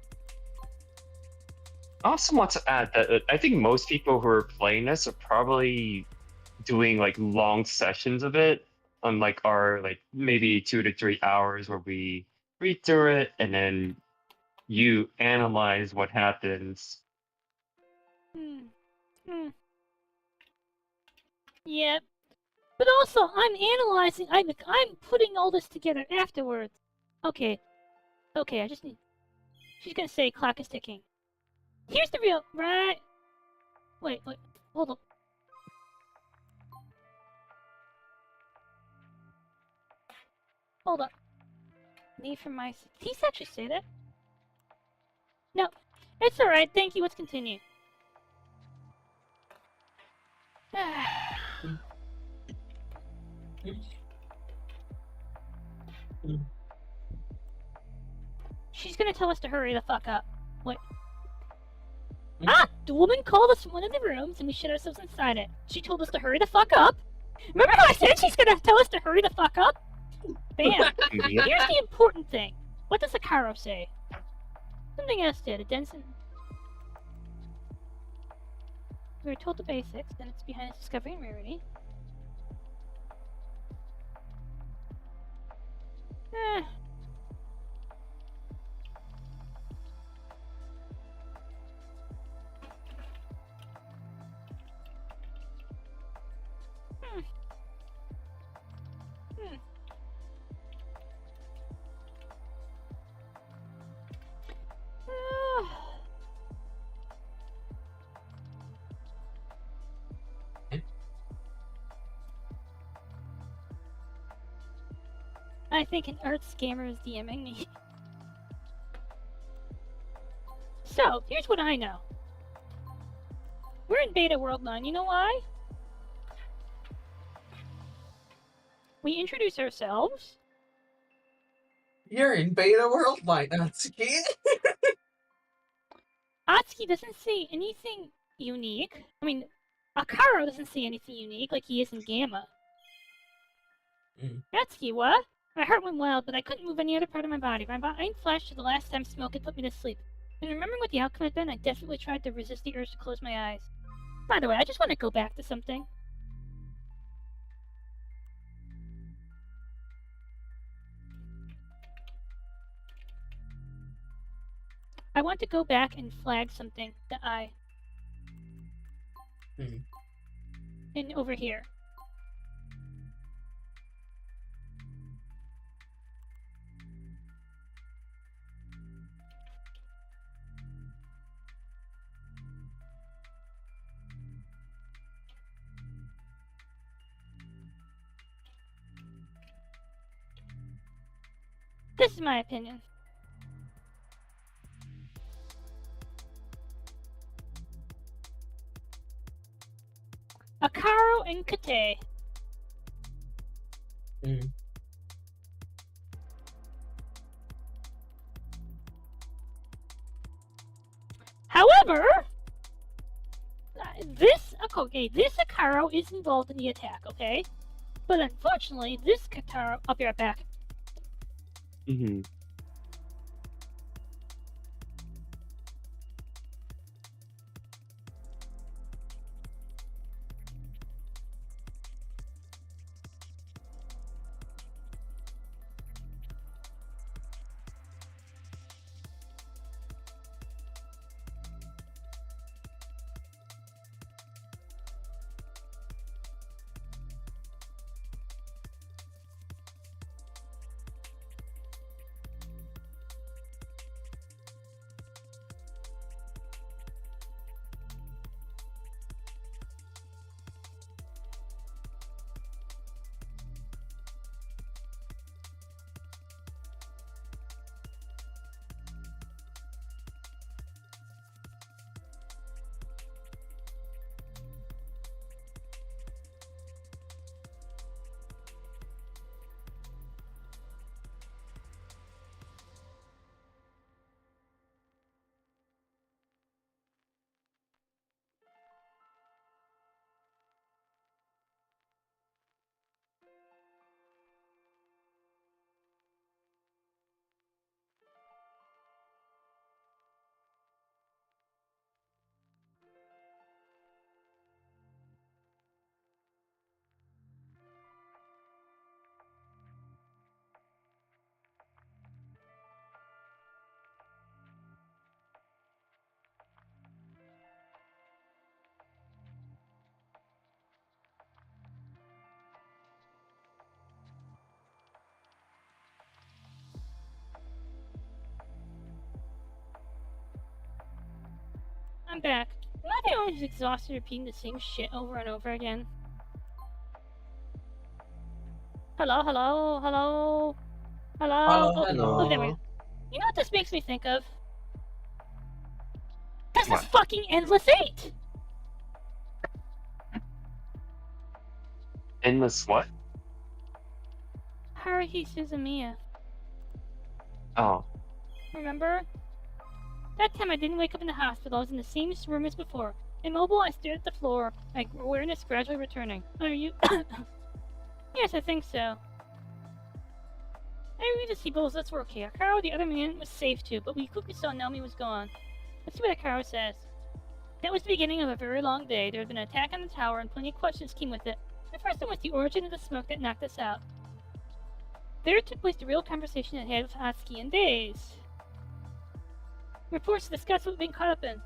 I also want to add that I think most people who are playing this are probably doing like long sessions of it, unlike our like maybe 2 to 3 hours where we read through it and then you analyze what happens. Yep. But also, I'm analyzing. I'm putting all this together afterwards. Okay, I just need. She's gonna say clock is ticking. Here's the real right. Wait, hold up. Hold up. Need for my. Did he actually say that? No, it's all right. Thank you. Let's continue. She's gonna tell us to hurry the fuck up. Wait. The woman called us from one of the rooms and we shut ourselves inside it. She told us to hurry the fuck up. Remember how I said she's gonna tell us to hurry the fuck up? Bam. Here's the important thing. What does Akaro say? Something else did. A Denson. We were told the basics, then it's behind its discovery and rarity. I think an art scammer is DMing me. So, here's what I know. We're in beta worldline. You know why? We introduce ourselves. You're in beta worldline, Natsuki. Atsuki doesn't say anything unique. I mean, Akaro doesn't say anything unique like he is in Gamma. Atsuki, what? My heart went wild, but I couldn't move any other part of my body. My mind flashed to the last time smoke had put me to sleep. And remembering what the outcome had been, I desperately tried to resist the urge to close my eyes. By the way, I just want to go back to something. I want to go back and flag something that I... And over here. This is my opinion. Akaro and Kate. However, this Akaro is involved in the attack, okay? But unfortunately, this Kataro... I'll be right back. Mm-hmm. I'm back. Am I the only one who's exhausted repeating the same shit over and over again? Hello, hello, hello, hello. Hello, Oh, there we hello. go. You know what this makes me think of? This What? is fucking Endless 8! Endless what? Haruhi Suzumiya. Oh. Remember? That time I didn't wake up in the hospital. I was in the same room as before. Immobile, I stared at the floor, my awareness gradually returning. Are you... Yes, I think so. I read the see bullets were okay. Akaro, the other man, was safe too, but Kukuso and Naomi was gone. Let's see what Akaro says. That was the beginning of a very long day. There had been an attack on the tower, and plenty of questions came with it. The first one was the origin of the smoke that knocked us out. There took place the real conversation I had with Atsuki and Days. Reports to discuss what we've been caught up in.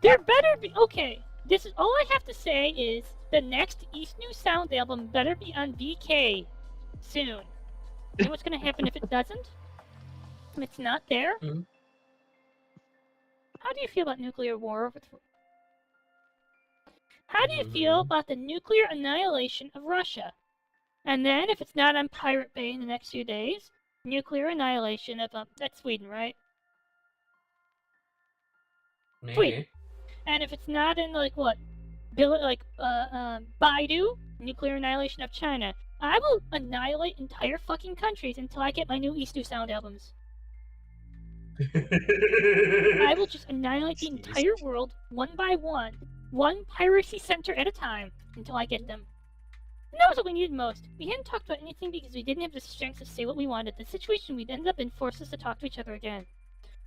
There better be... Okay, this is all I have to say is the next East New Sound album better be on VK soon. You know what's gonna happen if it doesn't? If it's not there? How do you feel about nuclear war? How do you feel about the nuclear annihilation of Russia? And then, if it's not on Pirate Bay in the next few days, nuclear annihilation of, that's Sweden, right? Maybe. And if it's not in, like, what? Baidu, nuclear annihilation of China. I will annihilate entire fucking countries until I get my new East New Sound albums. I will just annihilate the entire world, one by one piracy center at a time, until I get them. And that was what we needed most. We hadn't talked about anything because we didn't have the strength to say what we wanted. The situation we'd ended up in forced us to talk to each other again.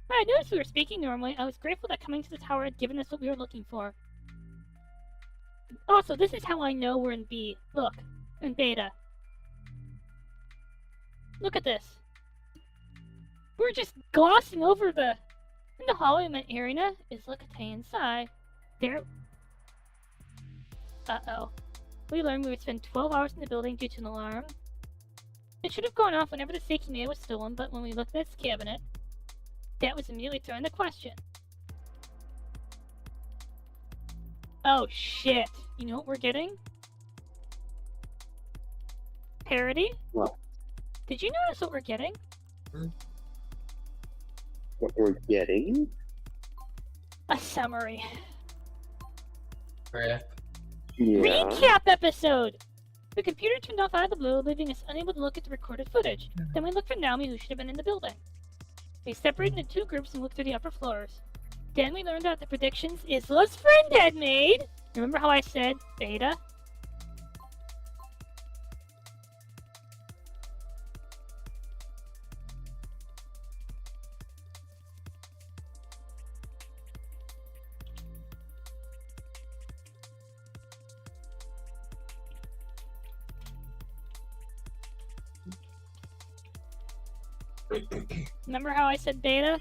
When I noticed we were speaking normally, I was grateful that coming to the tower had given us what we were looking for. Also, this is how I know we're in B. Look, in beta. Look at this. We're just glossing over the... In the hallway of my arena is Lakatay inside. There... Uh-oh. We learned we would spend 12 hours in the building due to an alarm. It should have gone off whenever the Seikimea was stolen, but when we looked at its cabinet, that was immediately thrown into question. Oh shit. You know what we're getting? Parody? What? Did you notice what we're getting? What we're getting? A summary. Right. Yeah. Recap episode! The computer turned off out of the blue, leaving us unable to look at the recorded footage. Then we looked for Naomi, who should have been in the building. We separated into two groups and looked through the upper floors. Then we learned about the predictions Isla's friend had made! Remember how I said beta? Remember how I said beta?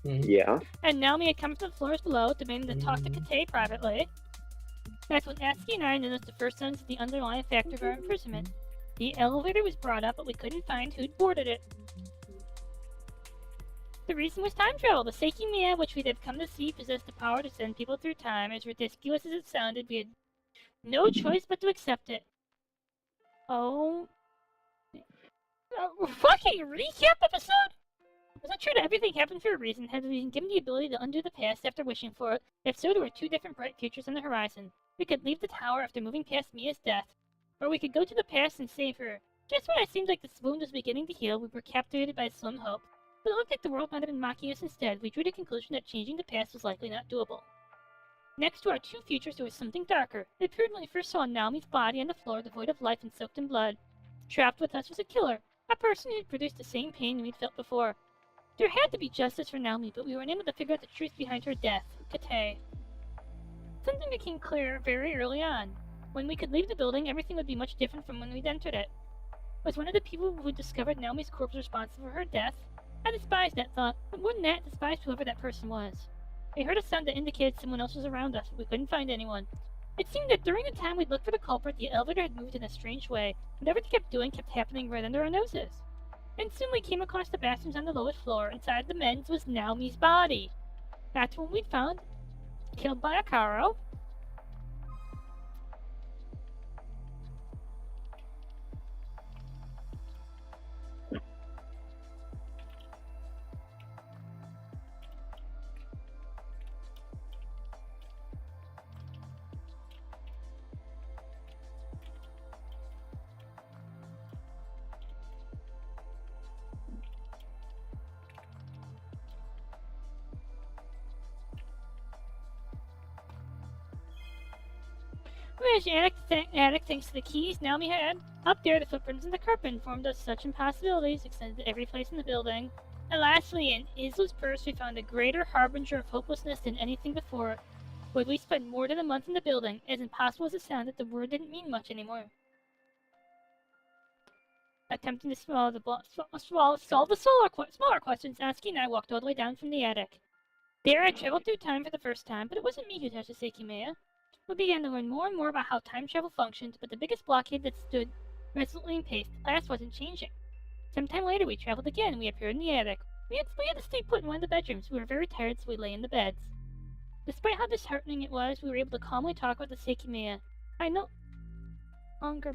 Yeah. And Naomi had come to the floors below, demanding to talk to Kate privately. That's when Aski and I noticed the first signs of the underlying factor of our imprisonment. The elevator was brought up, but we couldn't find who'd boarded it. The reason was time travel. The Seikimea, which we'd have come to see, possessed the power to send people through time. As ridiculous as it sounded, we had no choice but to accept it. Oh... fucking recap episode? Was it true that everything happened for a reason? Had we been given the ability to undo the past after wishing for it? If so, there were two different bright futures on the horizon. We could leave the tower after moving past Mia's death, or we could go to the past and save her. Just when it seemed like this wound was beginning to heal, we were captivated by a slim hope. But it looked like the world might have been mocking us instead. We drew the conclusion that changing the past was likely not doable. Next to our two futures, there was something darker. It appeared when we first saw Naomi's body on the floor, devoid of life and soaked in blood. Trapped with us was a killer. A person who had produced the same pain we'd felt before. There had to be justice for Naomi, but we were unable to figure out the truth behind her death. Kate. Something became clear very early on. When we could leave the building, everything would be much different from when we'd entered it. Was one of the people who discovered Naomi's corpse responsible for her death? I despised that thought, but more than that, despised whoever that person was. I heard a sound that indicated someone else was around us, but we couldn't find anyone. It seemed that during the time we'd looked for the culprit, the elevator had moved in a strange way. Whatever they kept doing kept happening right under our noses. And soon we came across the bathrooms on the lowest floor. Inside the men's was Naomi's body. That's when we'd found, killed by a Akaro. As attic thanks to the keys Naomi had. Up there, the footprints in the carpet informed us such impossibilities extended to every place in the building. And lastly, in Isla's purse, we found a greater harbinger of hopelessness than anything before it. Would we spend more than a month in the building? As impossible as it sounded, the word didn't mean much anymore. Attempting to solve the smaller questions, Aski and I walked all the way down from the attic. There, I traveled through time for the first time, but it wasn't me who touched the Seikimea. We began to learn more and more about how time travel functioned, but the biggest blockade that stood resolutely in pace, the class wasn't changing. Sometime later, we traveled again, and we appeared in the attic. We had to stay put in one of the bedrooms. We were very tired, so we lay in the beds. Despite how disheartening it was, we were able to calmly talk about the Seikimea. I no longer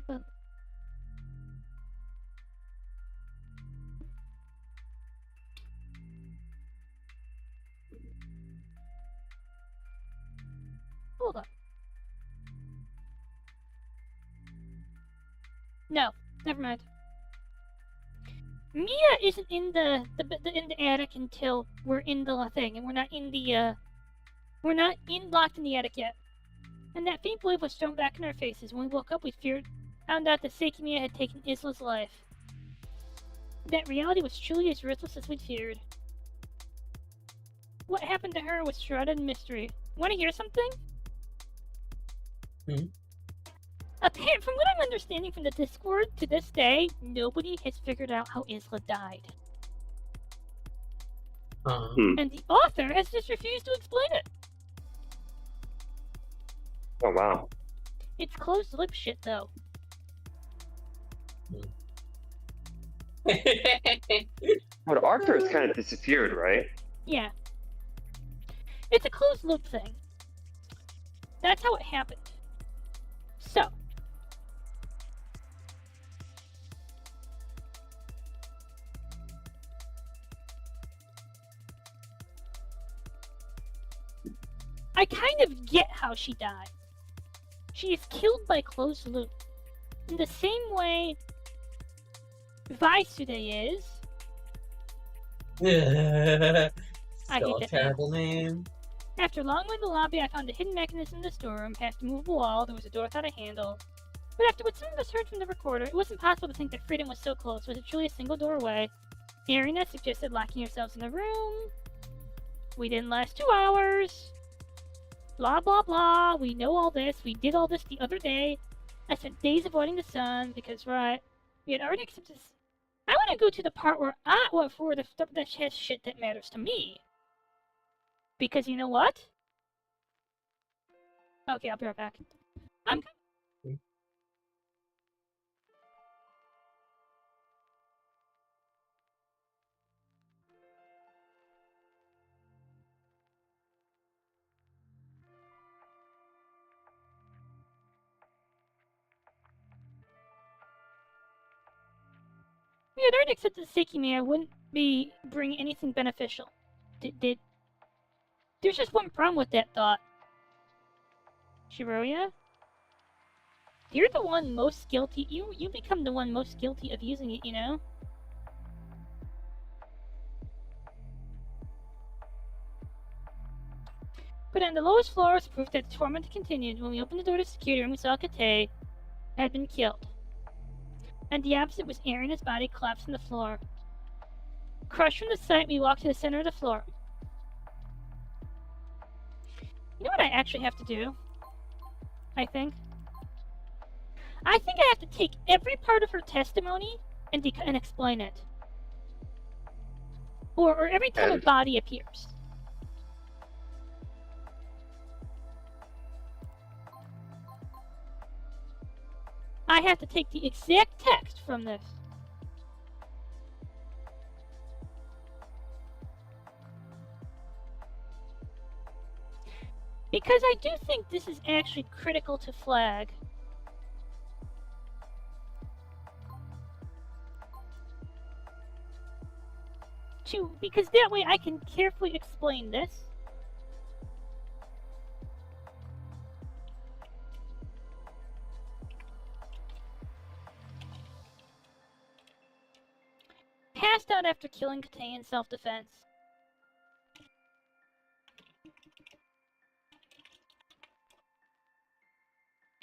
No, never mind. Mia isn't in the attic until we're in the thing, and we're not locked in the attic yet. And that faint wave was thrown back in our faces. When we woke up, we found out that Seiki Mia had taken Isla's life. That reality was truly as ruthless as we'd feared. What happened to her was shrouded in mystery. Want to hear something? Hmm? From what I'm understanding from the Discord, to this day, nobody has figured out how Isla died. And the author has just refused to explain it. Oh wow. It's closed lip shit, though. But Arthur has kind of disappeared, right? Yeah. It's a closed loop thing. That's how it happened. So. I kind of get how she died. She is killed by closed loop. In the same way Vaisude is. I Still hate a that terrible name. After long in the lobby, I found a hidden mechanism in the storeroom. Past a movable wall, there was a door without a handle. But after what some of us heard from the recorder, it wasn't possible to think that freedom was so close. Was it truly a single door away? Irina suggested locking yourselves in a room. We didn't last 2 hours. Blah blah blah. We know all this. We did all this the other day. I spent days avoiding the sun because, right, we had already accepted this. I want to go to the part where for the stuff that has shit that matters to me. Because you know what? Okay, I'll be right back. I'm We had already accepted Seikimi. I wouldn't be bringing anything beneficial. There's just one problem with that thought. Shiroya? You're the one most guilty. You become the one most guilty of using it, you know? But on the lowest floor was proof that the torment continued. When we opened the door to the security room, we saw Kate had been killed. And the opposite was Irina's body collapsed on the floor. Crushed from the sight, we walked to the center of the floor. You know what I actually have to do? I think I have to take every part of her testimony and explain it. Or every time a body appears. I have to take the exact text from this. Because I do think this is actually critical to flag. Because that way I can carefully explain this. Passed out after killing Kate in self-defense.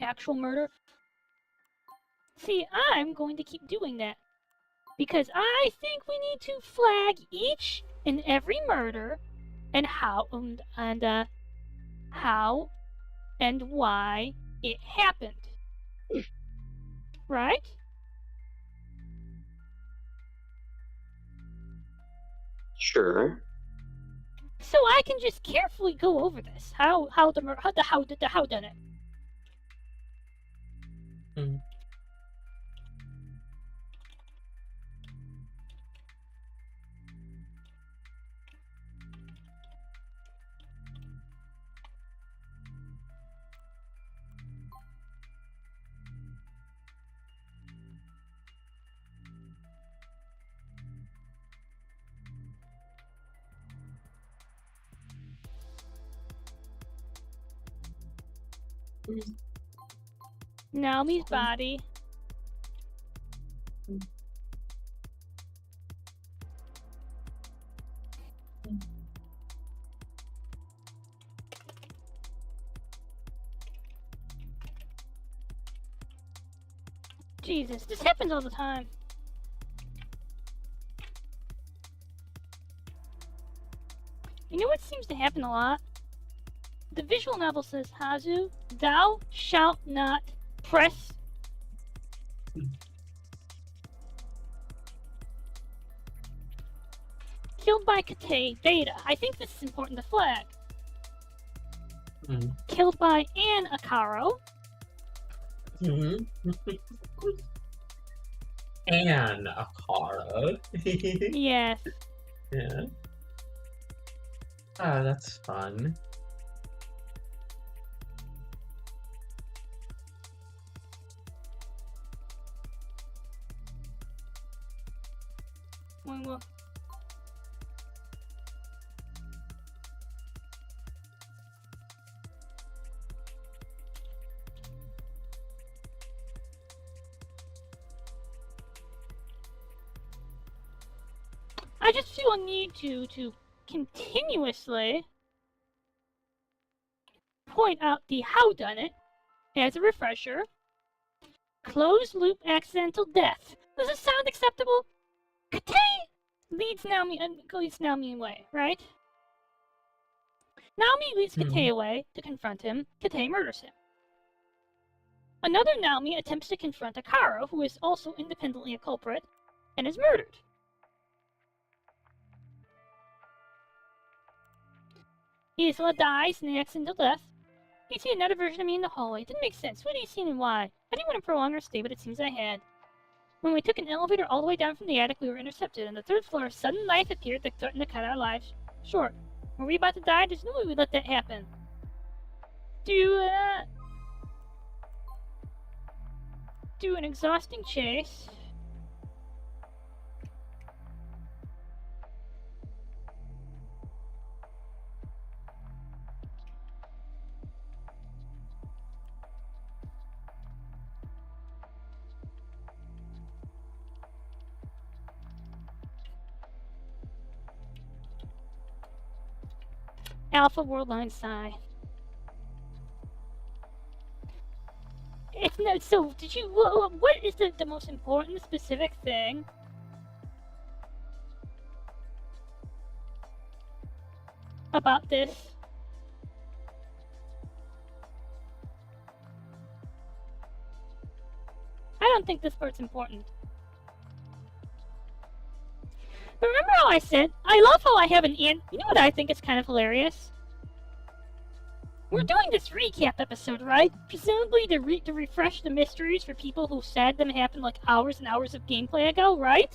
Actual murder. See, I'm going to keep doing that. Because I think we need to flag each and every murder and how and why it happened. Right? Sure. So I can just carefully go over this. How done it. Hmm. Naomi's body. Jesus, this happens all the time. You know what seems to happen a lot? The visual novel says, Hazu, thou shalt not press. Killed by Kate Beta. I think this is important to flag. Killed by Anne Akaro. And Akara. Yes. Yeah. Ah, that's fun. Well, I just feel a need to continuously point out the how done it as a refresher. Closed loop accidental death. Does this sound acceptable? Kate leads Naomi away, right? Naomi leads Kate away to confront him. Kate murders him. Another Naomi attempts to confront Akaro, who is also independently a culprit, and is murdered. Isla dies in an accidental death. You see another version of me in the hallway. It didn't make sense. What are you seeing and why? I didn't want to prolong our stay, but it seems I had. When we took an elevator all the way down from the attic, we were intercepted. On the third floor, a sudden life appeared that threatened to cut our lives short. Were we about to die? There's no way we'd let that happen. Do an exhausting chase. Alpha worldline psi. It's no. So, did you? What is the most important specific thing about this? I don't think this part's important. But remember how I said, I love how I have an you know what I think is kind of hilarious? We're doing this recap episode, right? Presumably to refresh the mysteries for people who said them happened like hours and hours of gameplay ago, right?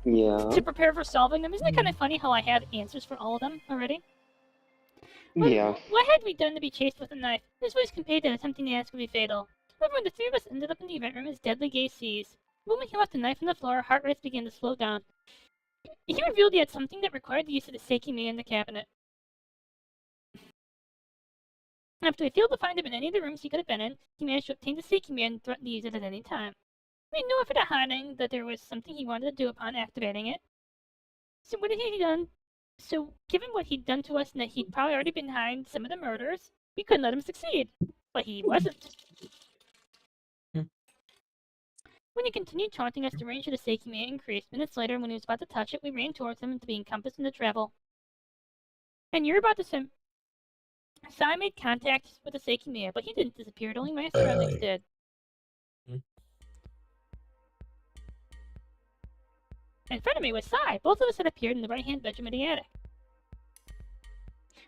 Yeah. To prepare for solving them. Isn't it kind of funny how I have answers for all of them already? Yeah. What had we done to be chased with a knife? This voice conveyed that attempting to ask would be fatal. However, when the three of us ended up in the event room, his deadly gaze seized. The moment he left the knife on the floor, our heart rates began to slow down. He revealed he had something that required the use of the Seiki in the cabinet. After we failed to find him in any of the rooms he could have been in, he managed to obtain the Seiki and threatened to use it at any time. We made no effort at hiding that there was something he wanted to do upon activating it. So what had he done? So, given what he'd done to us and that he'd probably already been behind some of the murders, we couldn't let him succeed. But he wasn't. When he continued taunting us, the range of the Seiki increased. Minutes later, when he was about to touch it, we ran towards him to be encompassed into travel. And you're about to swim. Sai made contact with the Seiki, but he didn't disappear. Only my surroundings did. In front of me was Sai. Both of us had appeared in the right-hand bedroom of the attic.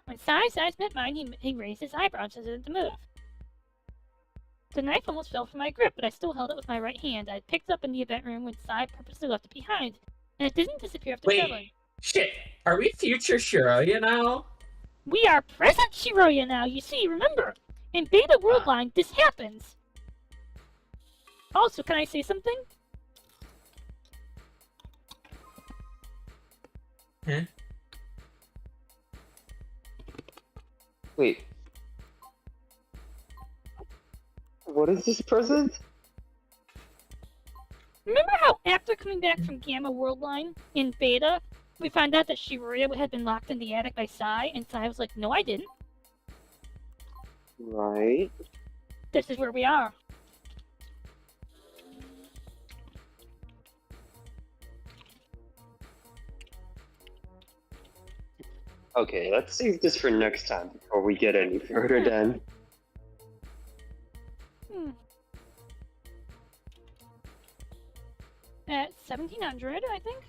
When Sai's eyes met mine, he raised his eyebrows as if to move. The knife almost fell from my grip, but I still held it with my right hand. I had picked it up in the event room when Sai purposely left it behind, and it didn't disappear after traveling. Shit! Are we future Shiroya now? We are present Shiroya now, you see, remember! In Beta Worldline, this happens! Also, can I say something? Huh? Wait. What is this present? Remember how after coming back from Gamma Worldline in Beta, we found out that Shiroya had been locked in the attic by Sai, and Sai was like, no I didn't. Right. This is where we are. Okay, let's save this for next time before we get any further then. At 1700, I think.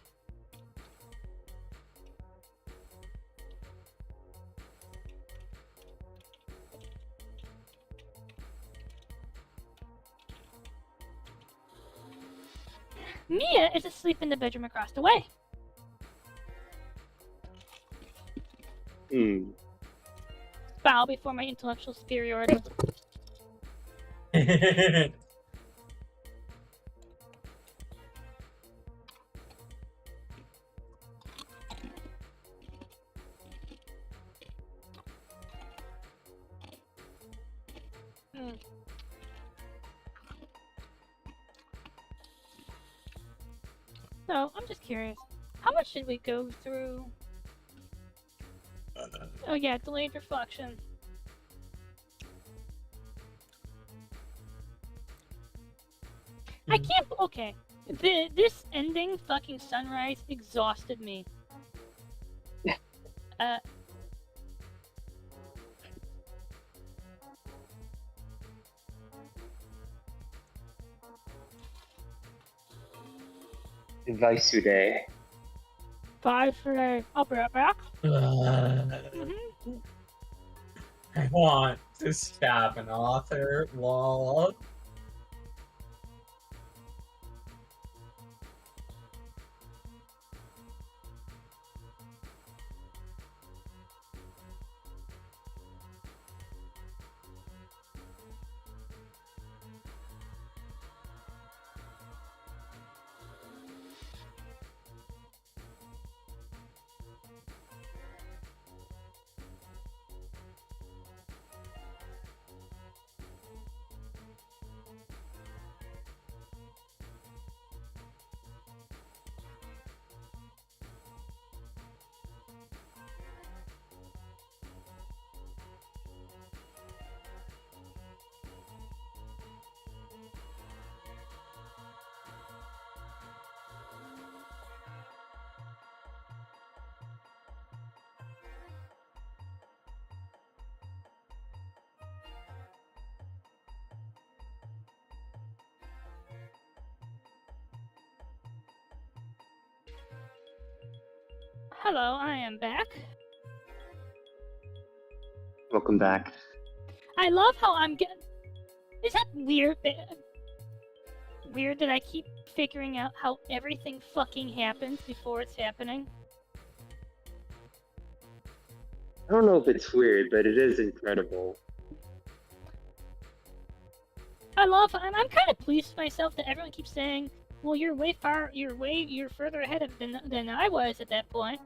Mia is asleep in the bedroom across the way. Bow before my intellectual superiority. So, I'm just curious. How much did we go through? Oh yeah, delayed reflection. I can't. Okay, this ending fucking sunrise exhausted me. Advice today. Bye for today. I'll be right back. I want to stab an author. Lol. Hello, I am back. Welcome back. I love how I'm getting. Is that weird? Weird that I keep figuring out how everything fucking happens before it's happening. I don't know if it's weird, but it is incredible. I love, and I'm kind of pleased with myself that everyone keeps saying, "Well, you're further ahead than I was at that point."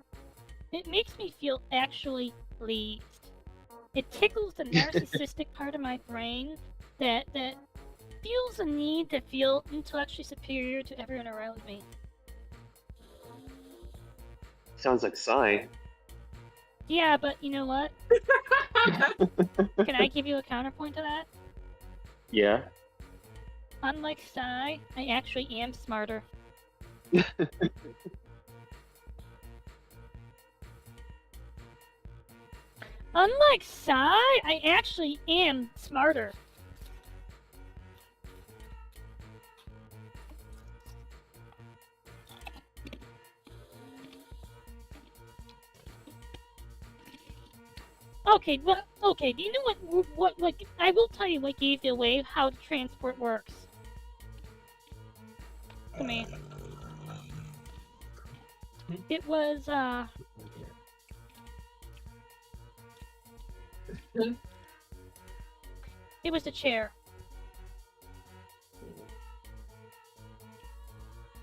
It makes me feel actually pleased. It tickles the narcissistic part of my brain that feels a need to feel intellectually superior to everyone around me. Sounds like Psy. Yeah, but you know what? Can I give you a counterpoint to that? Yeah. Unlike Psy, I actually am smarter. Unlike Psy, I actually am smarter. Okay, well, okay, do you know what, like, I will tell you what gave you away how the transport works. To me. It was, it was the chair.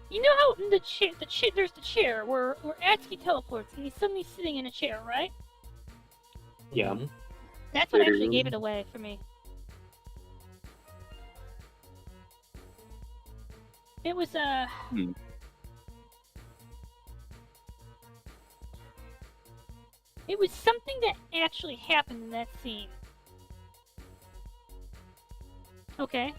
You know how in there's the chair where Atsuki teleports and he's suddenly sitting in a chair, right? Yeah. That's what actually gave it away for me. It was, It was something that actually happened in that scene. Okay.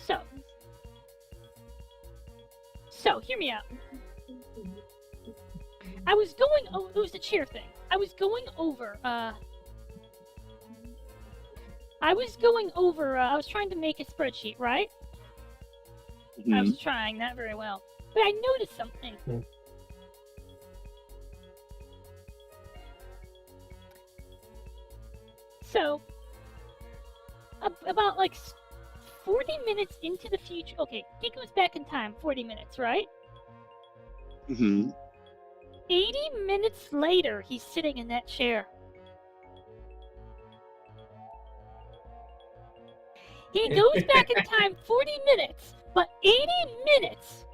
So, So, hear me out. I was going over, it was the chair thing. I was going over, I was trying to make a spreadsheet, right? I was trying, not very well. But I noticed something. So, about like 40 minutes into the future. Okay, he goes back in time 40 minutes, right? 80 minutes later, he's sitting in that chair. He goes back in time 40 minutes, but 80 minutes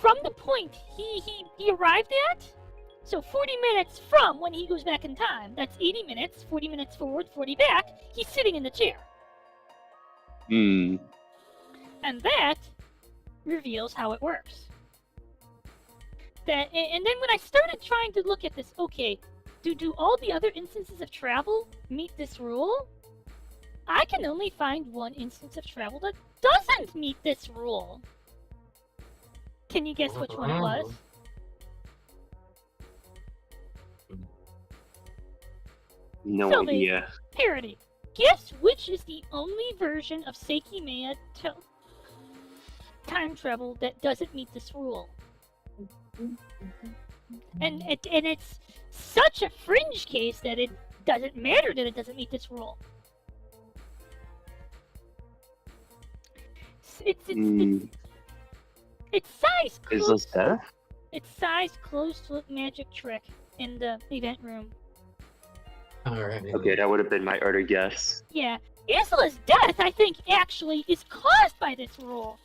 from the point he arrived at. So 40 minutes from when he goes back in time. That's 80 minutes, 40 minutes forward, 40 back. He's sitting in the chair. And that reveals how it works. And then when I started trying to look at this, okay, do all the other instances of travel meet this rule? I can only find one instance of travel that doesn't meet this rule. Can you guess which one it was? No Sylvie, idea. Parody. Guess which is the only version of Seikimea time travel that doesn't meet this rule? And it's such a fringe case that it doesn't matter that it doesn't meet this rule. It's size Is close. this death? It's size close to a magic trick in the event room. Alright. Okay, that would have been my other guess. Yeah, Isla's death, I think, actually is caused by this rule.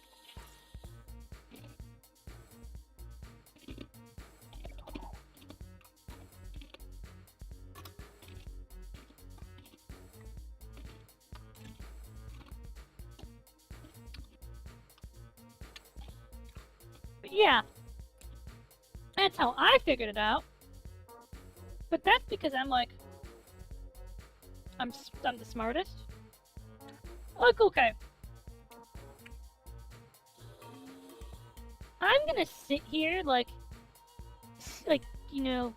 But yeah, that's how I figured it out. But that's because I'm like, I'm the smartest. Like, okay. I'm gonna sit here like, you know,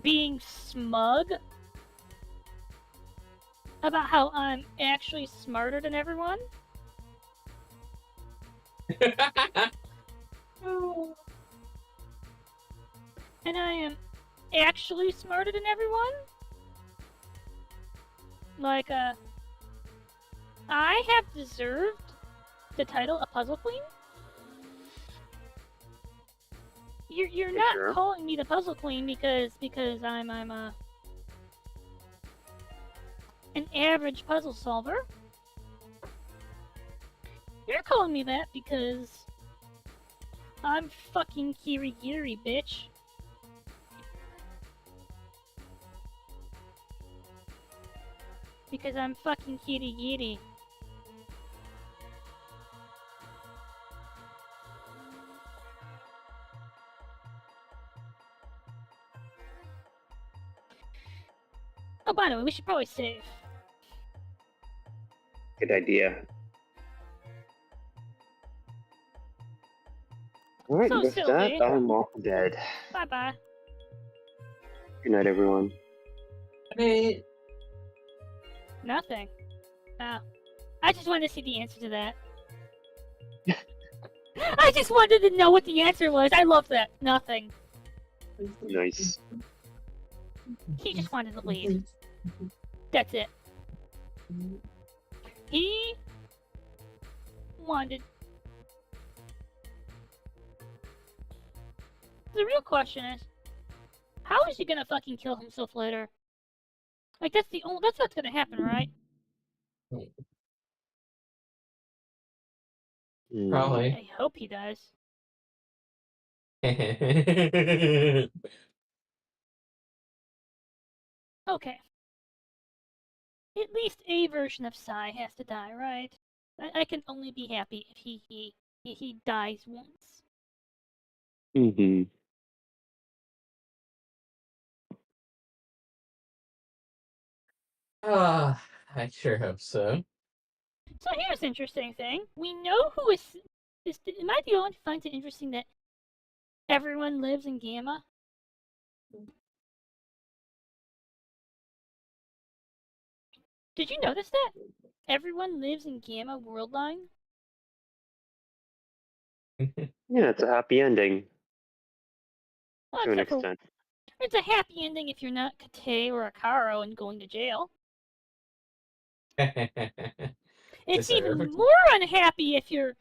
being smug about how I'm actually smarter than everyone. And I am actually smarter than everyone. Like, I have deserved the title a puzzle queen. You're not Sure. calling me the puzzle queen because I'm an average puzzle solver. You're calling me that because I'm fucking Kirigiri, bitch. Because I'm fucking Kirigiri. Oh, by the way, we should probably save. Good idea. Alright, So with Sylvie. that, I'm all dead. Bye-bye. Good night, everyone. Hey, Nothing. Oh. I just wanted to see the answer to that. I just wanted to know what the answer was. I love that. Nothing. Nice. He just wanted to leave. That's it. He wanted. The real question is, how is he gonna fucking kill himself later? Like that's what's gonna happen, right? probably. I hope he does. Okay. At least a version of Sai has to die, right? I can only be happy if he dies once. Mm-hmm. I sure hope so. So here's the interesting thing. We know who is Am I the only one who finds it interesting that everyone lives in Gamma? Did you notice that? Everyone lives in Gamma Worldline? Yeah, it's a happy ending Well, to an except for extent. it's a happy ending if you're not Kate or Akaro and going to jail. It's even Deserved. more unhappy if you're...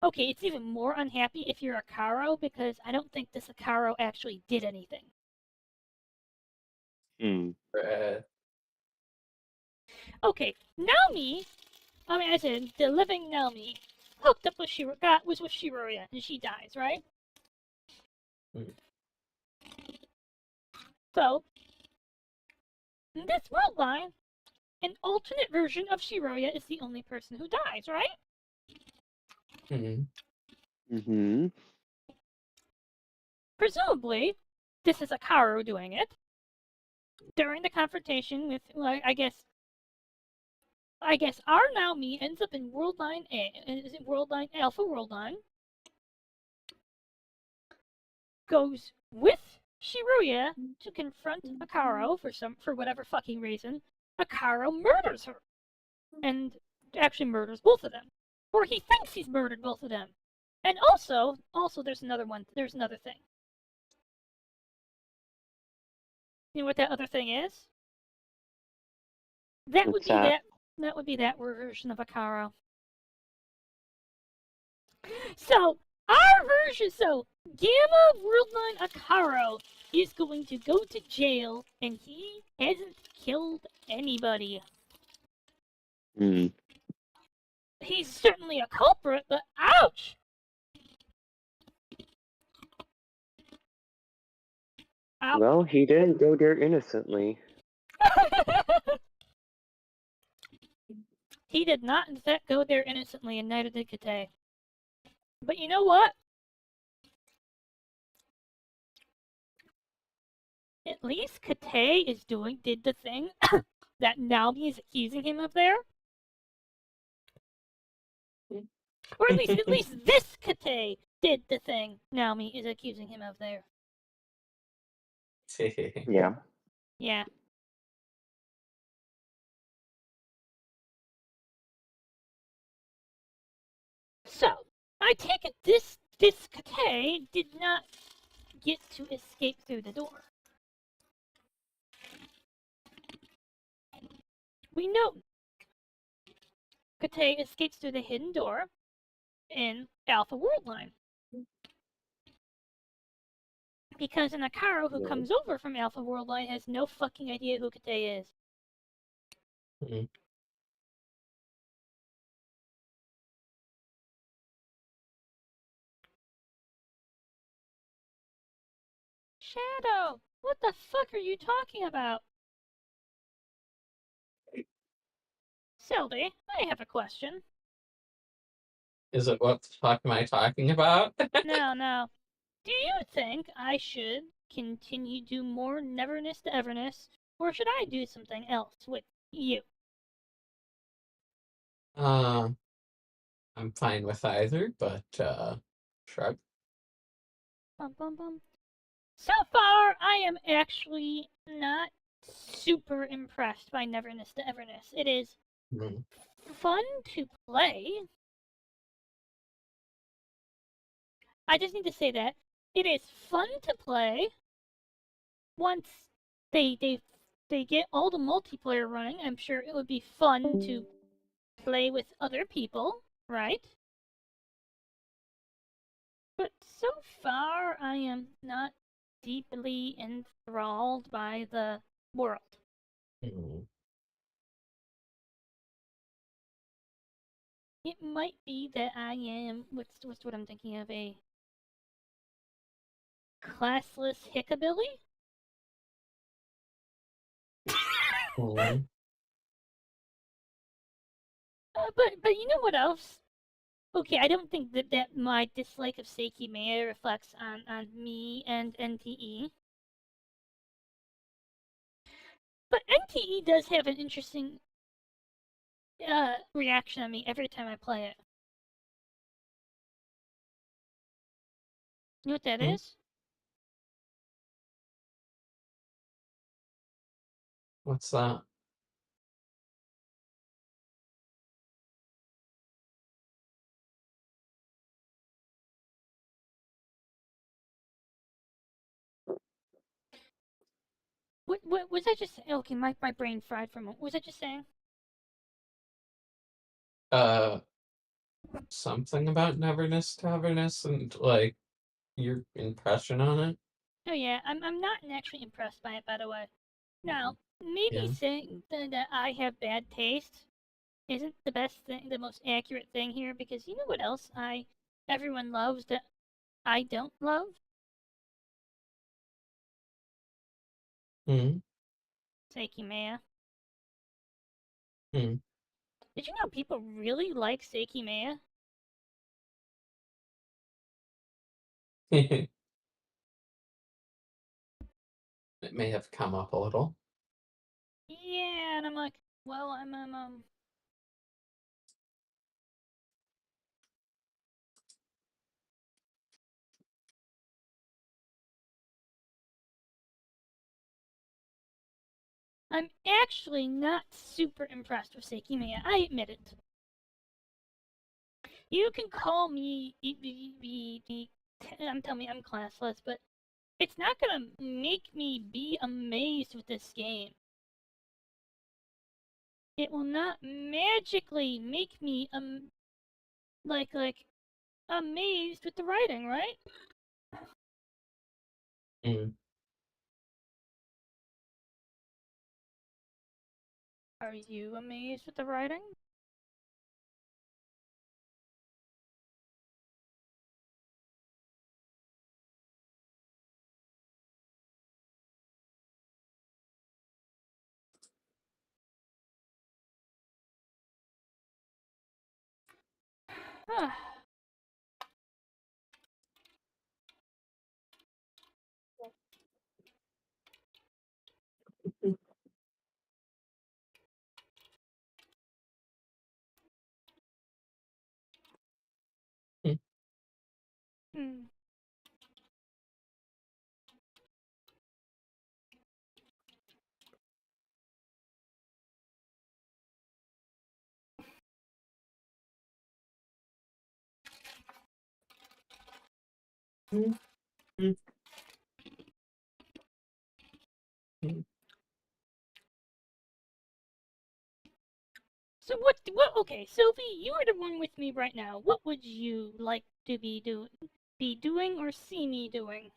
Okay, it's even more unhappy if you're Akaro, because I don't think this Akaro actually did anything. Hmm. Okay, Naomi, I mean, as in, the living Naomi, hooked up with was with Shiroya, and she dies, right? So, in this world line, an alternate version of Shiroya is the only person who dies, right? Mm-hmm. Presumably, this is Akaro doing it. During the confrontation with, well, I guess our Naomi ends up in Worldline A. Is it Worldline Alpha Worldline? Goes with Shiroya to confront Akaro for whatever fucking reason. Akaro murders her, and actually murders both of them, or he thinks he's murdered both of them. And also there's another one. There's another thing. You know what that other thing is? That would What's be that? that would be that version of Akaro. So Gamma Worldline Akaro is going to go to jail, and he hasn't killed anybody. Hmm. He's certainly a culprit, but ouch! Ouch. Well, he didn't go there innocently. He did not, in fact, go there innocently, and neither did Kate. But you know what? At least Kate did the thing that Naomi is accusing him of there. Or at least this Kate did the thing Naomi is accusing him of there. Yeah. Yeah. So, I take it this Kate did not get to escape through the door. We know Kate escapes through the hidden door in Alpha Worldline. Because an Akaro who comes over from Alpha Worldline has no fucking idea who Kate is. Shadow, what the fuck are you talking about? Selby, I have a question. Is it what the fuck am I talking about? No. Do you think I should continue to do more Neverness to Everness, or should I do something else with you? I'm fine with either, but shrug. Bum, bum, bum. So far, I am actually not super impressed by Neverness to Everness. It is fun to play. I just need to say that. It is fun to play. Once they get all the multiplayer running, I'm sure it would be fun to play with other people, right? But so far, I am not deeply enthralled by the world. It might be that I am, what's what I'm thinking of, a classless hickabilly? But you know what else? Okay, I don't think that my dislike of Seiki Mei reflects on me and NTE. But NTE does have an interesting reaction on me every time I play it. You know what that Hmm? is? What's that? What was I just saying? Okay, my brain fried for a moment. What was I just saying? Something about Neverness Cavernous and like your impression on it. Oh yeah, I'm not actually impressed by it, by the way. Now, maybe Yeah. saying that I have bad taste isn't the best thing, the most accurate thing here, because you know what else everyone loves that I don't love? Hmm. Seiki Maya. Hmm. Did you know people really like Seiki Maya? It may have come up a little. Yeah, and I'm like, well, I'm actually not super impressed with Seiki Maya. I admit it. You can call me I'm telling me I'm classless, but it's not gonna make me be amazed with this game. It will not magically make me like amazed with the writing, right? Hmm. Are you amazed with the writing? Hmm. Hmm. Hmm. Hmm. So what? Okay, Sylvie, you are the one with me right now. What would you like to be doing, or see me doing?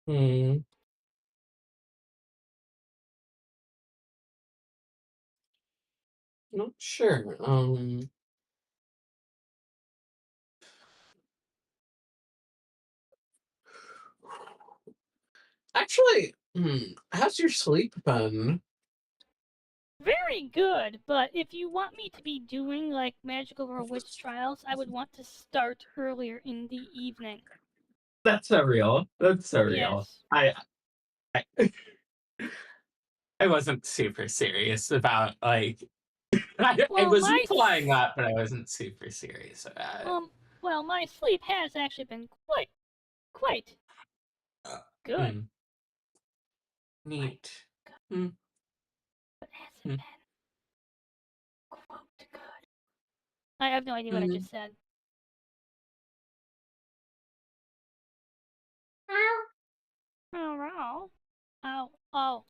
Hmm. Not sure. Actually, how's your sleep been? Very good, but if you want me to be doing like magical or witch trials, I would want to start earlier in the evening. That's so real. That's so real. Yes. I I wasn't super serious about like I Well, was implying that, but I wasn't super serious about it. well, my sleep has actually been quite good. Hmm. Neat. Hmm. But has it Hmm. been quote good? I have no idea what I Hmm. just said. Oh, oh, oh.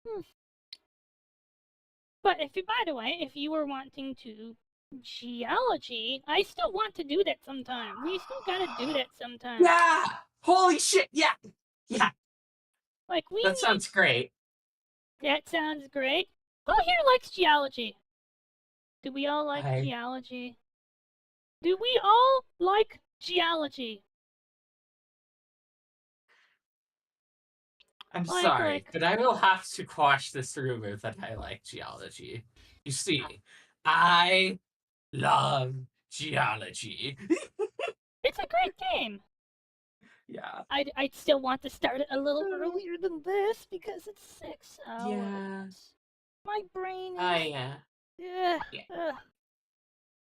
Hmm. But if you, by the way, if you were wanting to geology, I still want to do that sometime. We still gotta do that sometime. Yeah. Holy shit. Yeah. Yeah. Like we That need. sounds great. That sounds great. Who here likes geology? Do we all like geology? Do we all like geology? I'm Like, sorry, but I will have to quash this rumor that I like geology. You see, I love geology. It's a great game. Yeah. I'd still want to start it a little earlier than this because it's 6 hours. Yeah. My brain is. Yeah. Yeah.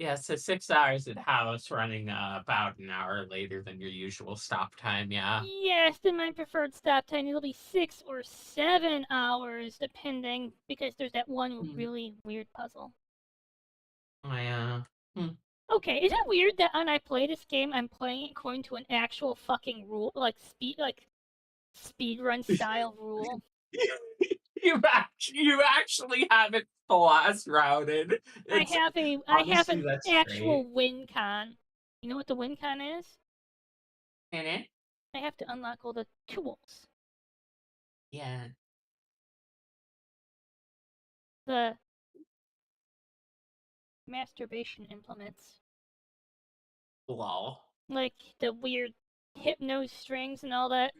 Yeah, so 6 hours at house running about an hour later than your usual stop time, yeah. Yes, then my preferred stop time it'll be 6 or 7 hours, depending, because there's that one really weird puzzle. Oh, yeah. Okay, is it weird that when I play this game, I'm playing it according to an actual fucking rule, like speedrun style rule? You actually have it boss routed. I have honestly, an that's actual win con. You know what the win con is? great. I have to unlock all the tools. Yeah. The masturbation implements. Lol. Like the weird hypno strings and all that.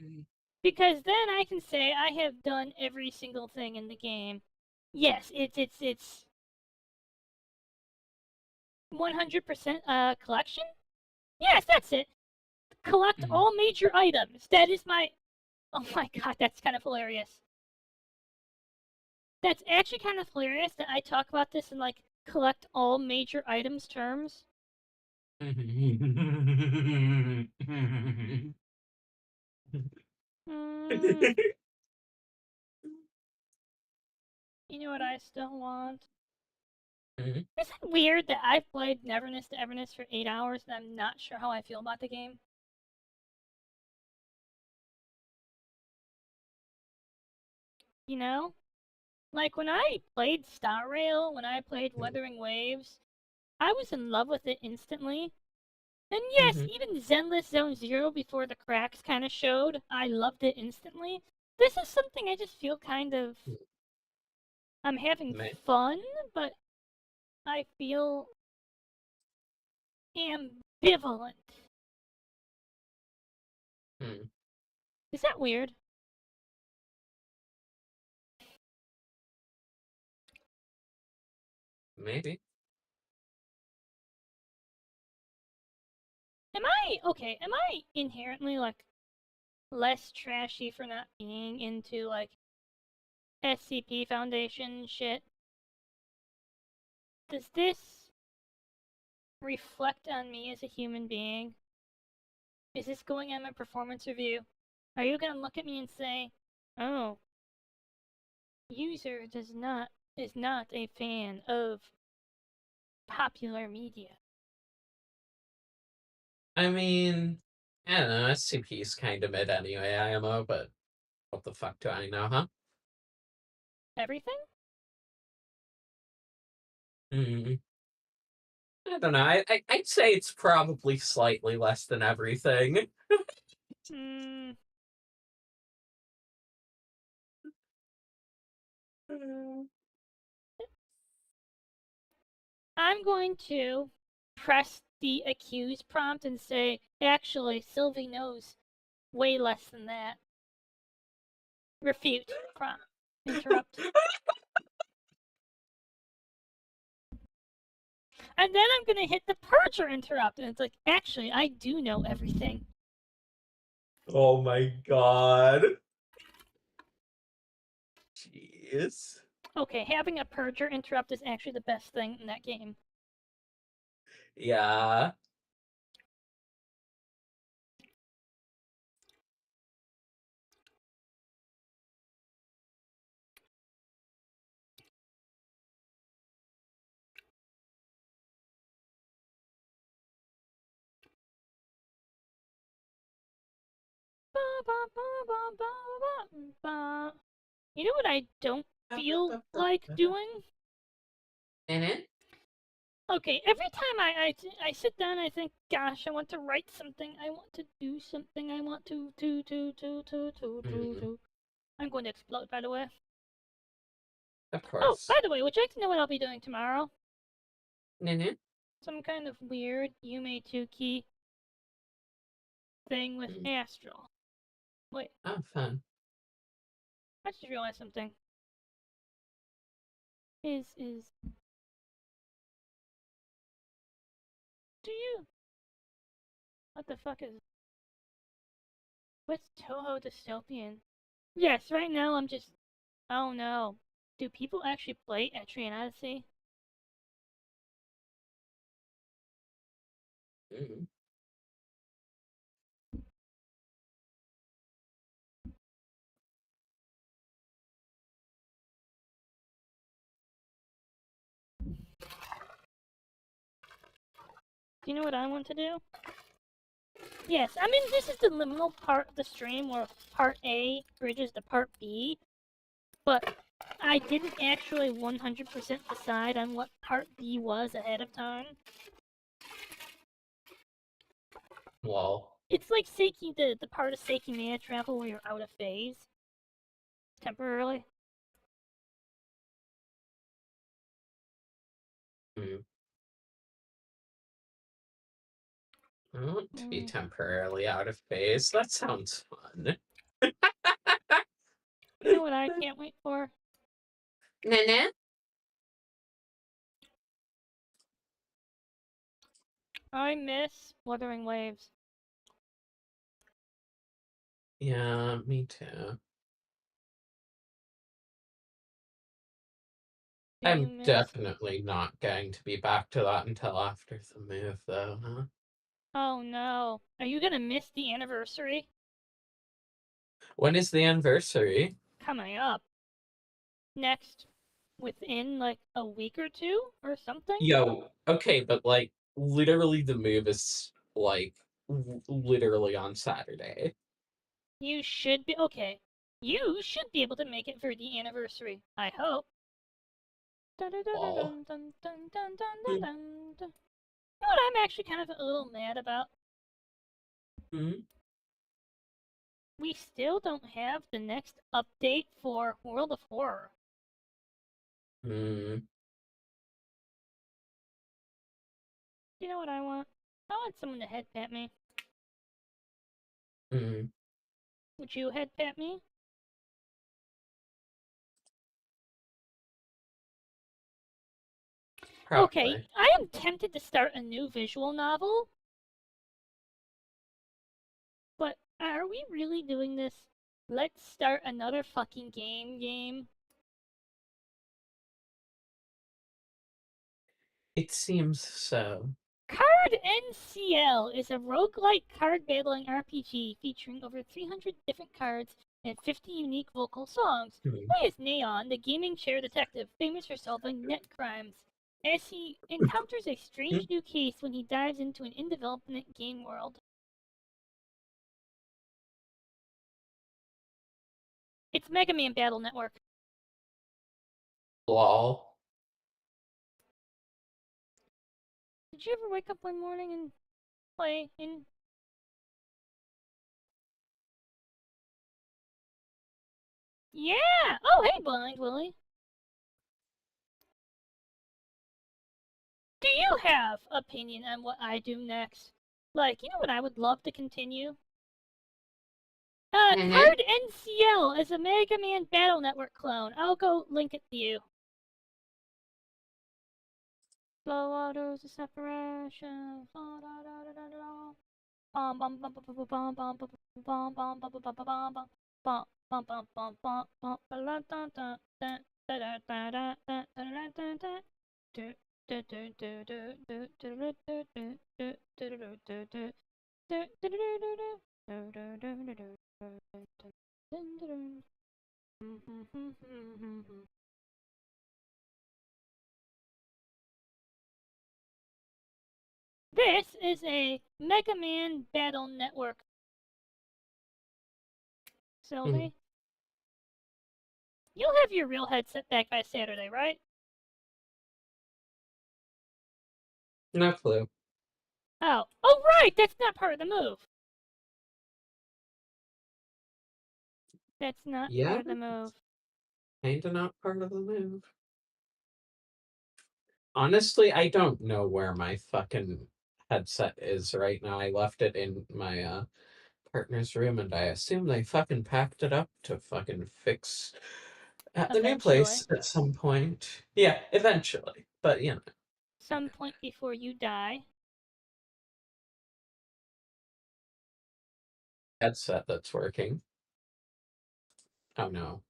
Because then I can say I have done every single thing in the game. Yes, it's 100% collection? Yes, that's it. Collect all major items. That is my... Oh my god, that's kind of hilarious. That's actually kind of hilarious that I talk about this in, like, collect all major items terms. You know what I still want? Isn't it weird that I've played Neverness to Everness for 8 hours and I'm not sure how I feel about the game? You know? Like, when I played Star Rail, when I played Wuthering Waves, I was in love with it instantly. And yes, even Zenless Zone Zero before the cracks kind of showed, I loved it instantly. This is something I just feel kind of... I'm having fun, but I feel ambivalent. Is that weird? Maybe. Am I inherently, like, less trashy for not being into, like, SCP Foundation shit? Does this reflect on me as a human being? Is this going on my performance review? Are you gonna look at me and say, oh, user is not a fan of popular media? I mean, I don't know, SCP is kind of mid anyway, IMO, but what the fuck do I know, huh? Everything? I don't know, I'd say it's probably slightly less than everything. I'm going to press the accuse prompt and say, actually, Sylvie knows way less than that. Refute. Prompt. Interrupt. And then I'm gonna hit the purge or interrupt, and it's like, actually, I do know everything. Oh my god. Jeez. Okay, having a purge or interrupt is actually the best thing in that game. Yeah. You know what I don't feel like doing? Okay, every time I sit down, I think, gosh, I want to write something, I want to do something, I want to. I'm going to explode, by the way. Of course. Oh, by the way, would you like to know what I'll be doing tomorrow? Mm-hmm. Some kind of weird Yume Tuki thing with Astral. Wait. Oh, fun. I just realized something. Do you? What the fuck is... What's Toho Dystopian? Yes, right now I'm just... Oh no. Do people actually play Etrian Odyssey? Mm. Do you know what I want to do? Yes, I mean, this is the liminal part of the stream where part A bridges to part B, but I didn't actually 100% decide on what part B was ahead of time. Lol. It's like Seiki, the part of Seiki Mania Travel where you're out of phase. Temporarily. Mm. I want to be temporarily out of phase. That sounds fun. You know what I can't wait for? Nana? I miss Wuthering Waves. Yeah, me too. Do you I'm miss... definitely not going to be back to that until after the move, though, huh? Oh no. Are you gonna miss the anniversary? When is the anniversary? Coming up. Next. Within like a week or two or something? Yo, okay, but like, literally the move is like, literally on Saturday. You should be... Okay. You should be able to make it for the anniversary. I hope. You know what I'm actually kind of a little mad about? Hmm? We still don't have the next update for World of Horror. Hmm. You know what I want? I want someone to head pat me. Hmm. Would you head pat me? Probably. Okay, I am tempted to start a new visual novel. But are we really doing this? Let's start another fucking game. It seems so. Card NCL is a roguelike card battling RPG featuring over 300 different cards and 50 unique vocal songs. Hmm. Play as Neon, the gaming chair detective famous for solving net crimes, as he encounters a strange new case when he dives into an in-development game world. It's Mega Man Battle Network. Lol. Did you ever wake up one morning and play in... Yeah! Oh, hey, Blind Willie. Do you have opinion on what I do next? Like, you know what I would love to continue? Card NCL is a Mega Man Battle Network clone. I'll go link it to you. Blow waters of separation. Bum bum bum bum bum bum bum bum bum bum bum bum bum bum bum bum bum bum bum bum da da da da da da da da da da da. Do do do do do do do do do do do do do do. This is a Mega Man Battle Network. Sylvie? You'll have your real headset back by Saturday, right? No clue. Oh. Oh, right! That's not part of the move. That's not part of the move. Kinda not part of the move. Honestly, I don't know where my fucking headset is right now. I left it in my partner's room, and I assume they fucking packed it up to fucking fix at the new place at some point. Yeah, eventually. But, you know. Some point before you die. headset that's working. Oh no.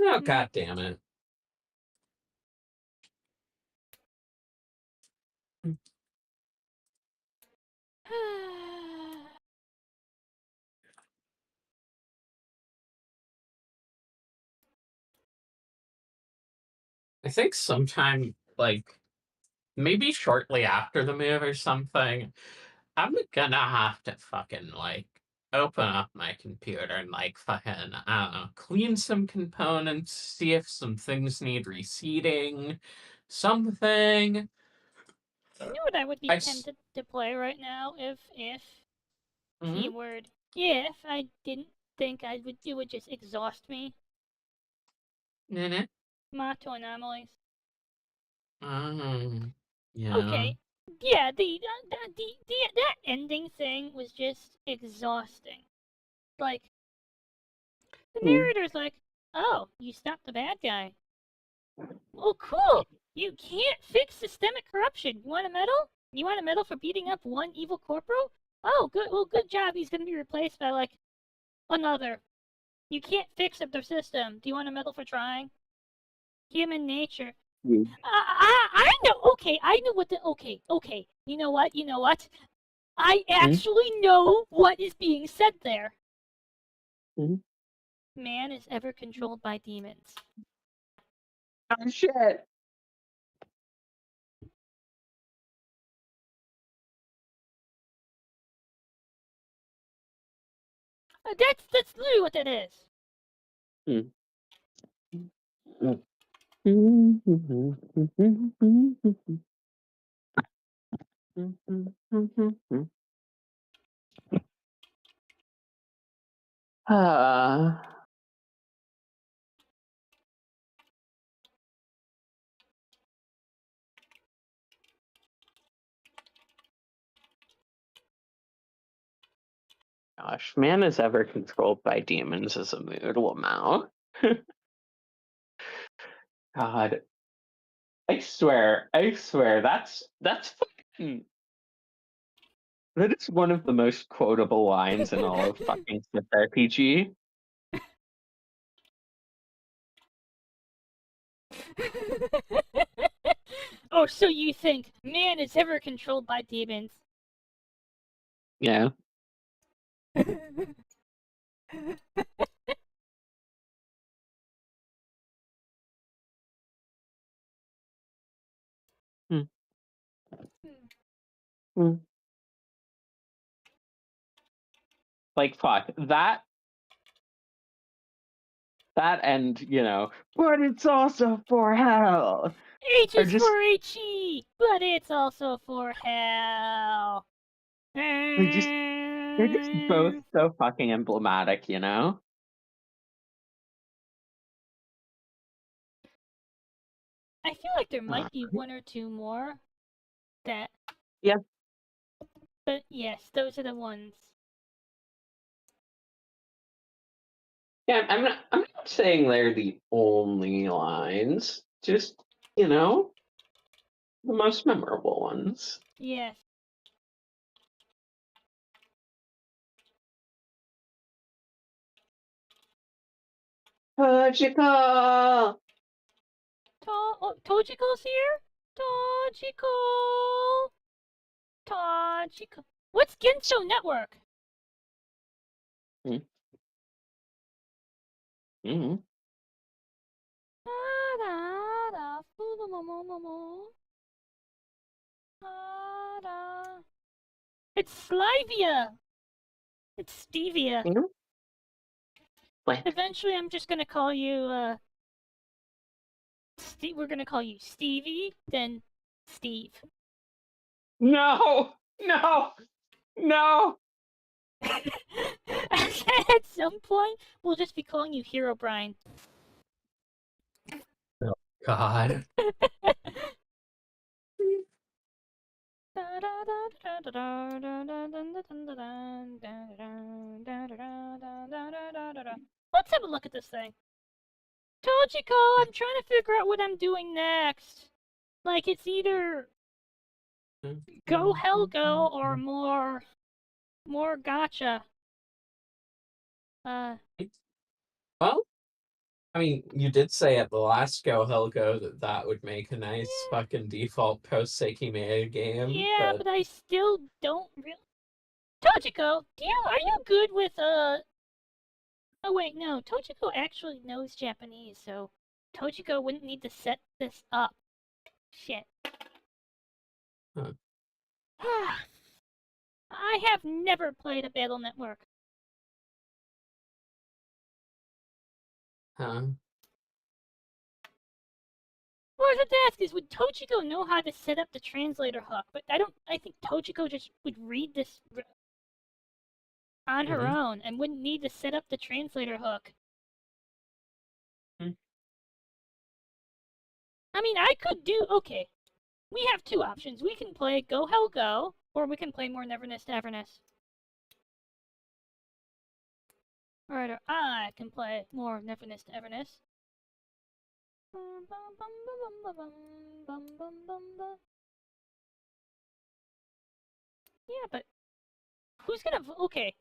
Oh, god damn it. I think sometime, like, maybe shortly after the move or something, I'm gonna have to fucking, like, open up my computer and, like, fucking, I don't know, clean some components, see if some things need reseeding, something. You know what I would be I s- tempted to play right now if Mhm. keyword if I didn't think it would just exhaust me. Mhm. Mato anomalies. Yeah. Okay. Yeah, that ending thing was just exhausting. Like the narrator's like, "Oh, you stopped the bad guy. Oh, cool. You can't fix systemic corruption. You want a medal? You want a medal for beating up one evil corporal? Oh, good. Well, good job. He's gonna be replaced by like another. You can't fix up their system. Do you want a medal for trying? Human nature. I know. Okay, I know what the. Okay. You know what? I actually know what is being said there. Mhm. Man is ever controlled by demons. Oh shit. That's literally what that is. Gosh, man is ever controlled by demons is a moodle amount. God. I swear, that's fucking. That is one of the most quotable lines in all of fucking Sith RPG. Oh, so you think man is ever controlled by demons? Yeah. Like fuck that and but it's also for hell. H Or is just for HE, but it's also for hell. they're just both so fucking emblematic, you know? I feel like there might be one or two more that. Yeah. But yes, those are the ones. Yeah, I'm not saying they're the only lines. Just, the most memorable ones. Yes. Logical. Tojiko's here? Tojiko. What's Gensho Network? Mm-hmm. It's Slivia. It's Stevia. What? Eventually, I'm just gonna call you. We're gonna call you Stevie, then Steve. No. At some point, we'll just be calling you Hero Brian. Oh God. Let's have a look at this thing. Tojiko, I'm trying to figure out what I'm doing next. Like, it's either Go hell go or more gotcha. Well, I mean, you did say at the last Go Hell Go that would make a nice fucking default post Seiki meta game. Yeah, but I still don't really. Tojiko, are you good with Oh wait, no. Tojiko actually knows Japanese, so Tojiko wouldn't need to set this up. Shit. Huh. I have never played a Battle Network. Huh? What I was to ask is, would Tojiko know how to set up the translator hook? But I think Tojiko just would read this on her own and wouldn't need to set up the translator hook. I mean, I could do, okay. We have two options. We can play Go Hell Go, or we can play more Neverness to Everness. Alright, or I can play more Neverness to Everness. Yeah, but who's gonna, okay.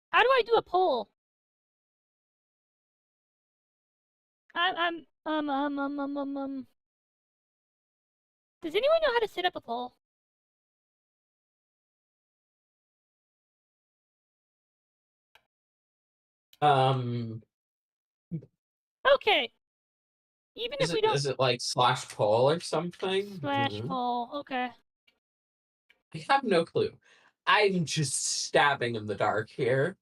How do I do a poll? Does anyone know how to set up a poll? Okay. Even if we don't. Is it like slash poll or something? Slash poll, okay. I have no clue. I'm just stabbing in the dark here.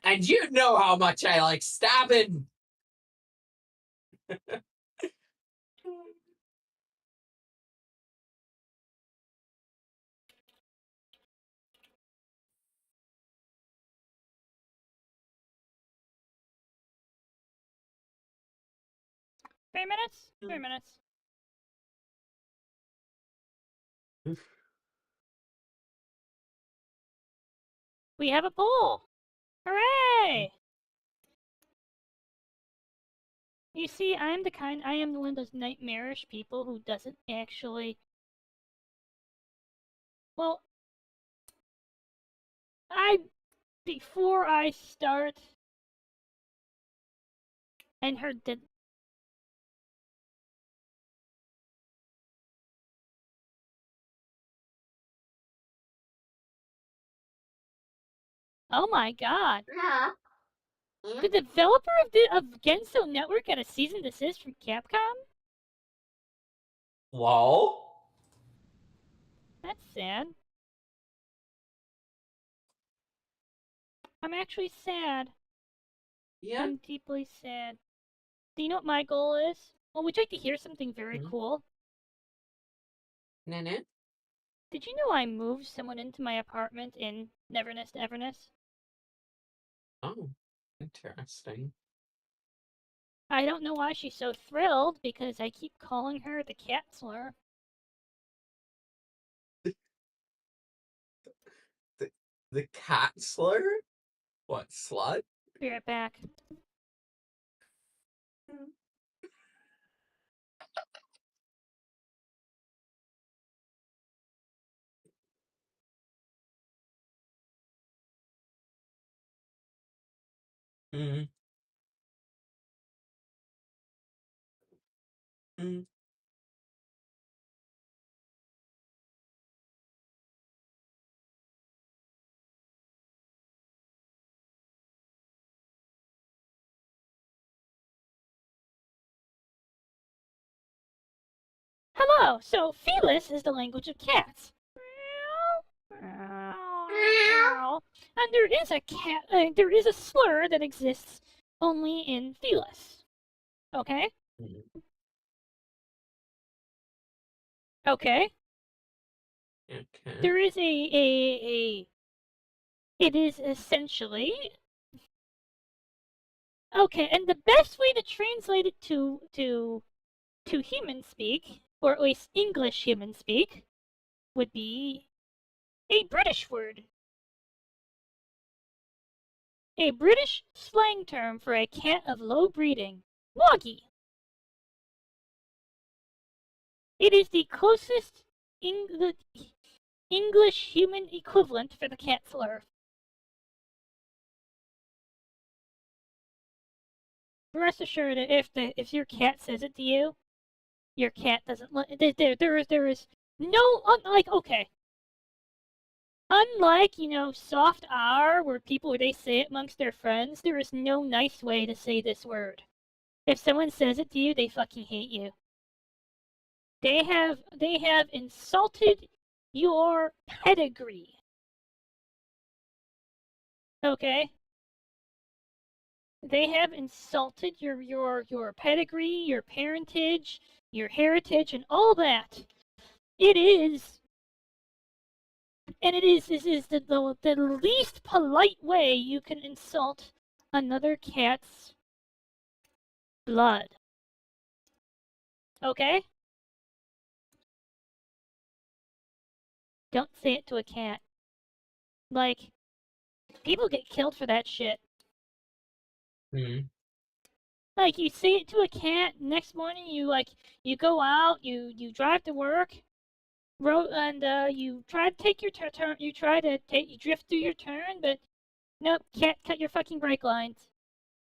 And you know how much I like stabbing! 3 minutes? 3 minutes. We have a poll! Hooray! You see, I am one of those nightmarish people who doesn't actually... Well, before I start... And her did... Oh my god. The developer of Genso Network got a cease and desist from Capcom? Lol. That's sad. I'm actually sad. Yeah. I'm deeply sad. Do you know what my goal is? Well, would you like to hear something very cool? Nana? Did you know I moved someone into my apartment in Neverness to Everness? Oh, interesting. I don't know why she's so thrilled, because I keep calling her the cat slur. The cat slur? What, slut? Be right back. Mm. Mm. Hello! So, Felis is the language of cats. And there is a slur that exists only in Felis. Okay? Okay. Okay. There is it is essentially... Okay, and the best way to translate it to human speak, or at least English human speak, would be a British word. A British slang term for a cat of low breeding. Moggy. It is the closest the English human equivalent for the cat slur. Rest assured, if your cat says it to you, your cat doesn't. There is no okay. Unlike, soft R, where they say it amongst their friends, there is no nice way to say this word. If someone says it to you, they fucking hate you. They have insulted your pedigree. Okay? They have insulted your pedigree, your parentage, your heritage, and all that. It is the least polite way you can insult another cat's blood. Okay? Don't say it to a cat. Like, people get killed for that shit. Hmm. Like, you say it to a cat, next morning you go out, you drive to work, and you try to take your turn, you drift through your turn, but nope, cat cut your fucking brake lines.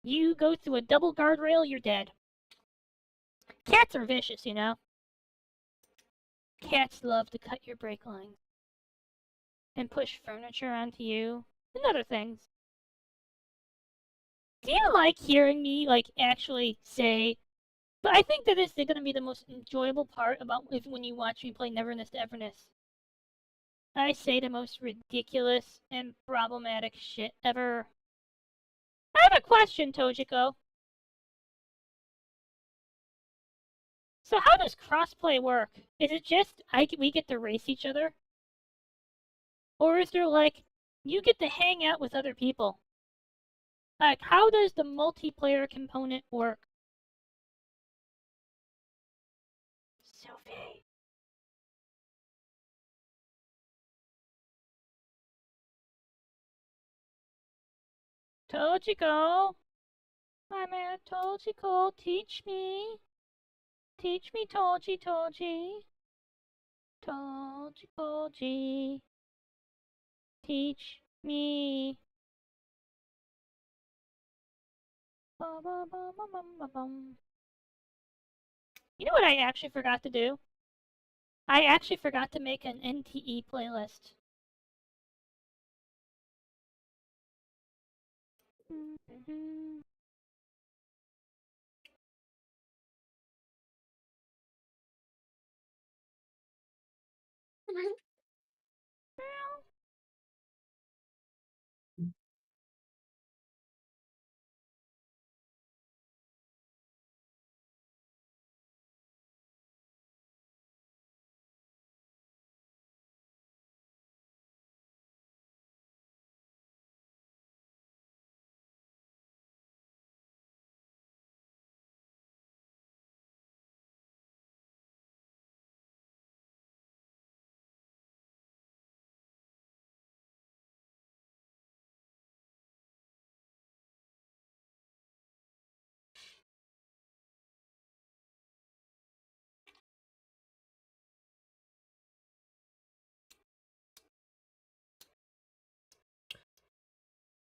You go through a double guardrail, you're dead. Cats are vicious, Cats love to cut your brake lines. And push furniture onto you, and other things. Do you like hearing me, actually say... But I think that is going to be the most enjoyable part about when you watch me play Neverness to Everness. I say the most ridiculous and problematic shit ever. I have a question, Tojiko. So how does crossplay work? Is it just we get to race each other? Or is there, you get to hang out with other people? Like, how does the multiplayer component work? Sophie. Tojiko. My man, Tojiko, teach me. Teach me, Toji. Toji. Teach me. You know what I actually forgot to do? I actually forgot to make an NTE playlist.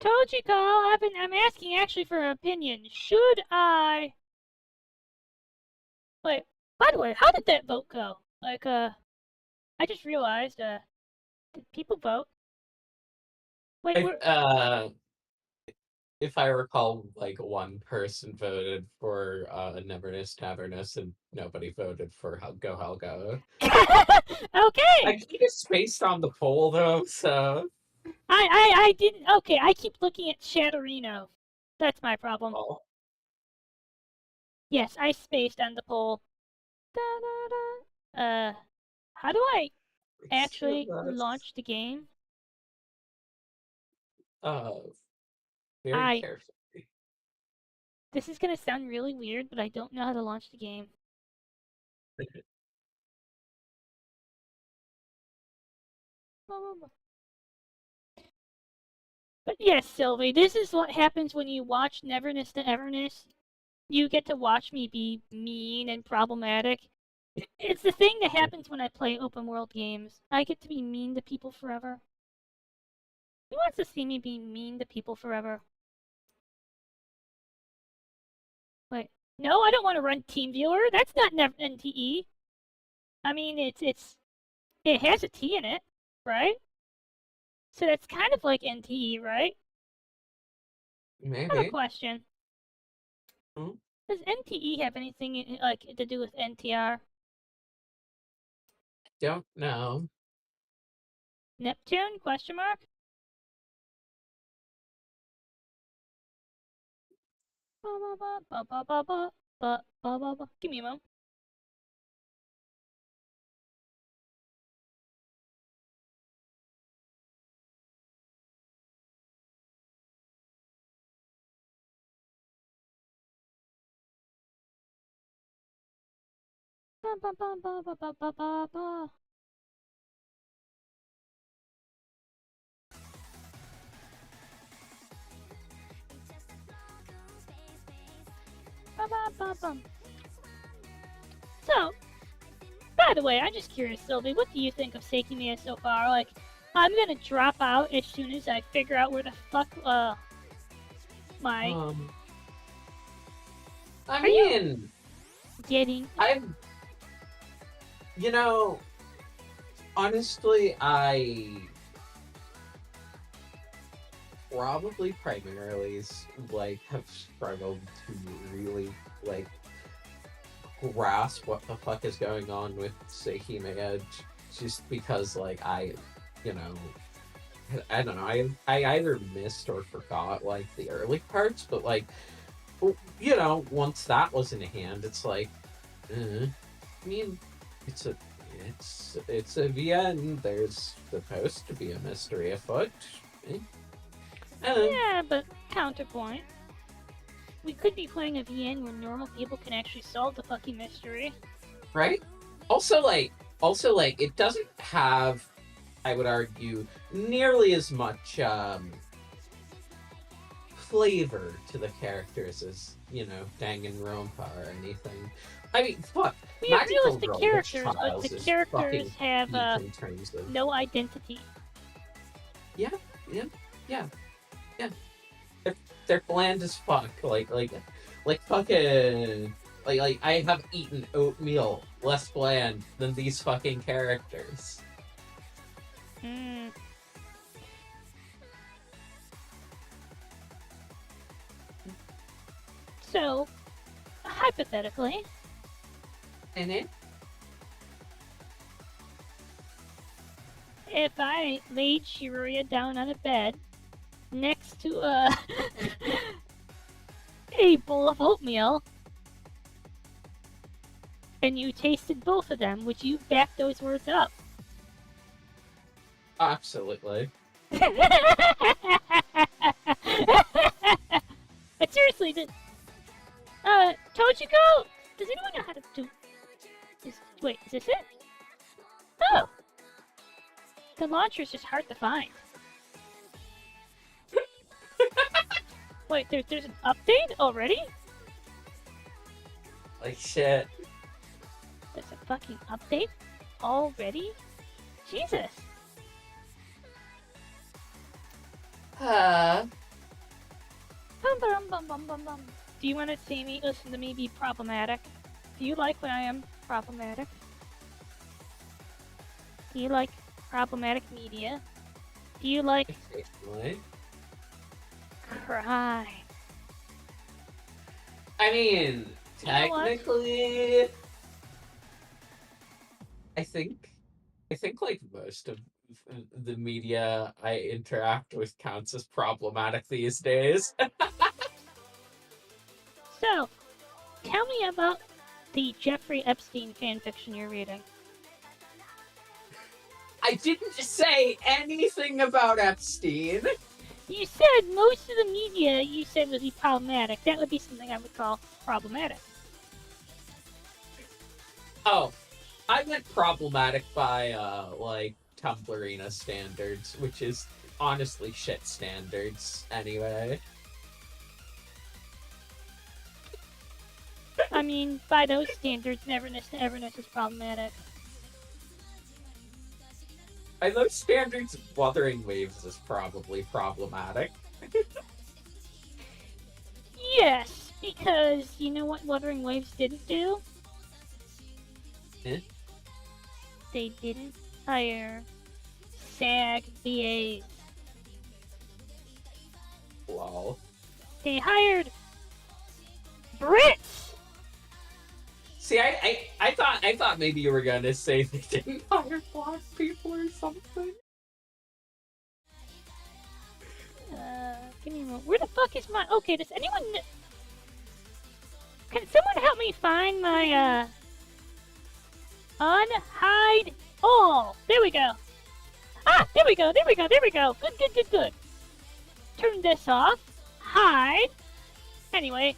Tojiko, I'm asking actually for an opinion. Should I... Wait, by the way, how did that vote go? I just realized, did people vote? Wait, If I recall, one person voted for Neverness Taverness and nobody voted for Go Helga. Okay! I think it's spaced on the poll though, so... I didn't... Okay, I keep looking at Shadowrino. That's my problem. Oh. Yes, I spaced on the poll. How do I actually launch the game? Very carefully. This is gonna sound really weird, but I don't know how to launch the game. But yes, Sylvie, this is what happens when you watch Neverness to Everness. You get to watch me be mean and problematic. It's the thing that happens when I play open world games. I get to be mean to people forever. Who wants to see me be mean to people forever? Wait, no, I don't want to run TeamViewer. That's not NTE. I mean, it has a T in it, right? So that's kind of like NTE, right? I have a Maybe. question. Hmm? Does NTE have anything like to do with NTR? Don't know. Neptune? Question mark? Give me a moment. So, by the way, I'm just curious, Sylvie, what do you think of Seikimia so far? Like, I'm gonna drop out as soon as I figure out where the fuck, my I Are you- mean, getting. you know, honestly, I probably primarily like have struggled to really like grasp what the fuck is going on with Seikimea, just because like I don't know, I either missed or forgot like the early parts, but like once that was in hand, it's like I mean it's a VN. There's supposed to be a mystery afoot. Yeah, but counterpoint. We could be playing a VN where normal people can actually solve the fucking mystery. Right? Also, it doesn't have, I would argue, nearly as much flavor to the characters as, Danganronpa or anything. I mean, fuck. We have Magical realistic Girl characters, Witch but Trials the is characters fucking have peak in terms of... no identity. Yeah. They're bland as fuck. Like fucking... Like, I have eaten oatmeal less bland than these fucking characters. So, hypothetically, And it? if I laid Shiruya down on a bed next to a bowl of oatmeal, and you tasted both of them, would you back those words up? Absolutely. But seriously, Tochiko, does anyone know how to do? Wait, is this it? Oh, the launcher is just hard to find. Wait, there's an update already? Like shit. There's a fucking update already? Jesus. Do you want to see me listen to me be problematic? Do you like when I am problematic? Do you like problematic media? Do you like Occasionally. cry? I mean, You know what? technically, I think like most of the media I interact with counts as problematic these days. So, tell me about the Jeffrey Epstein fanfiction you're reading. I didn't say anything about Epstein. You said most of the media you said would be problematic. That would be something I would call problematic. Oh, I meant problematic by like Tumblrina standards, which is honestly shit standards anyway. I mean, by those standards, neverness to everness is problematic. By those standards, Wuthering Waves is probably problematic. Yes, because you know what Wuthering Waves didn't do? Eh? They didn't hire SAG VAs. Lol. They hired Brits! See, I thought maybe you were gonna say they didn't hire black people or something. Give me a moment. Where the fuck is my... Okay, does anyone... Can someone help me find my, unhide all? There we go. Ah, there we go, there we go, there we go. Good, good, good, good. Turn this off. Hide. Anyway,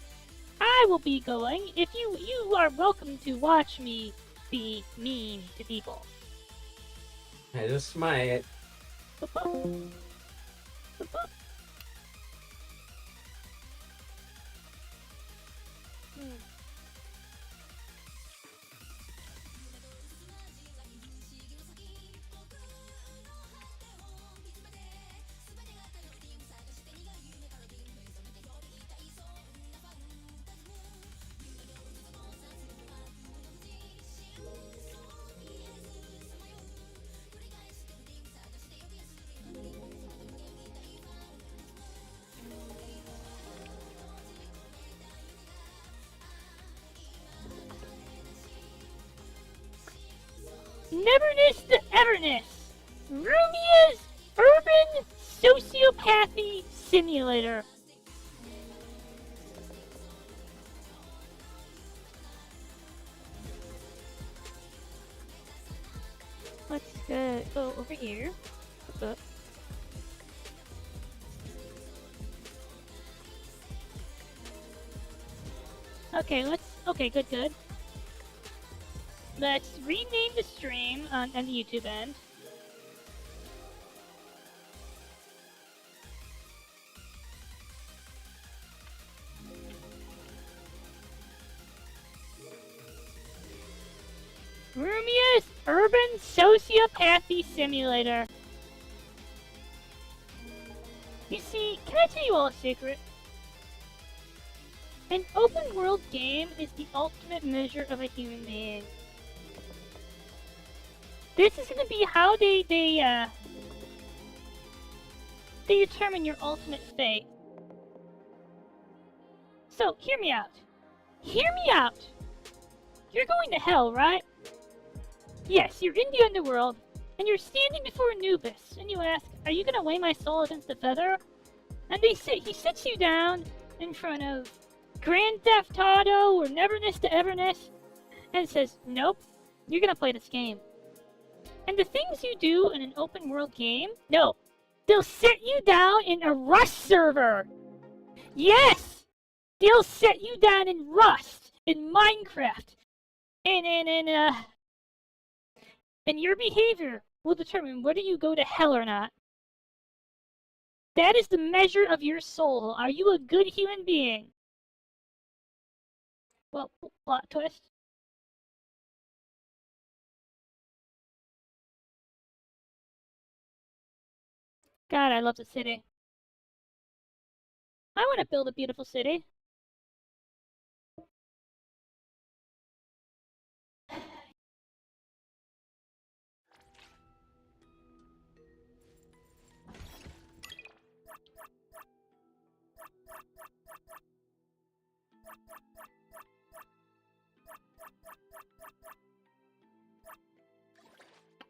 I will be going. If you are welcome to watch me be mean to people. I just might. Neverness to Everness! Rumia's Urban Sociopathy Simulator. Let's go over here. Up. Okay, good. Let's rename the stream on the YouTube end. Rumia's Urban Sociopathy Simulator. You see, can I tell you all a secret? An open world game is the ultimate measure of a human being. This is gonna be how they determine your ultimate fate. So, hear me out. Hear me out! You're going to hell, right? Yes, you're in the underworld, and you're standing before Anubis, and you ask, are you gonna weigh my soul against the feather? And he sits you down in front of Grand Theft Auto or Neverness to Everness, and says, nope, you're gonna play this game. And the things you do in an open world game, no, they'll set you down in a Rust server. Yes! They'll set you down in Rust, in Minecraft, and your behavior will determine whether you go to hell or not. That is the measure of your soul. Are you a good human being? Well, plot twist. God, I love the city. I want to build a beautiful city.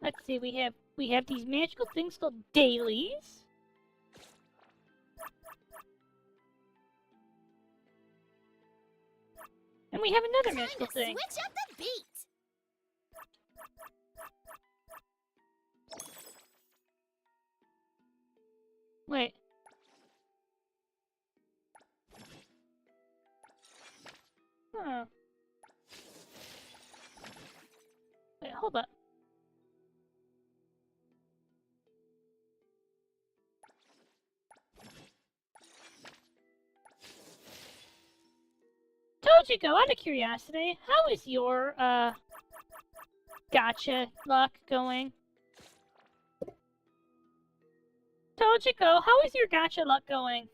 Let's see, we have these magical things called dailies. And we have another magical thing. Switch up the beat. Wait. Huh. Wait, hold up. Told Tojiko, out of curiosity, how is your, gacha luck going? Tojiko, how is your gacha luck going?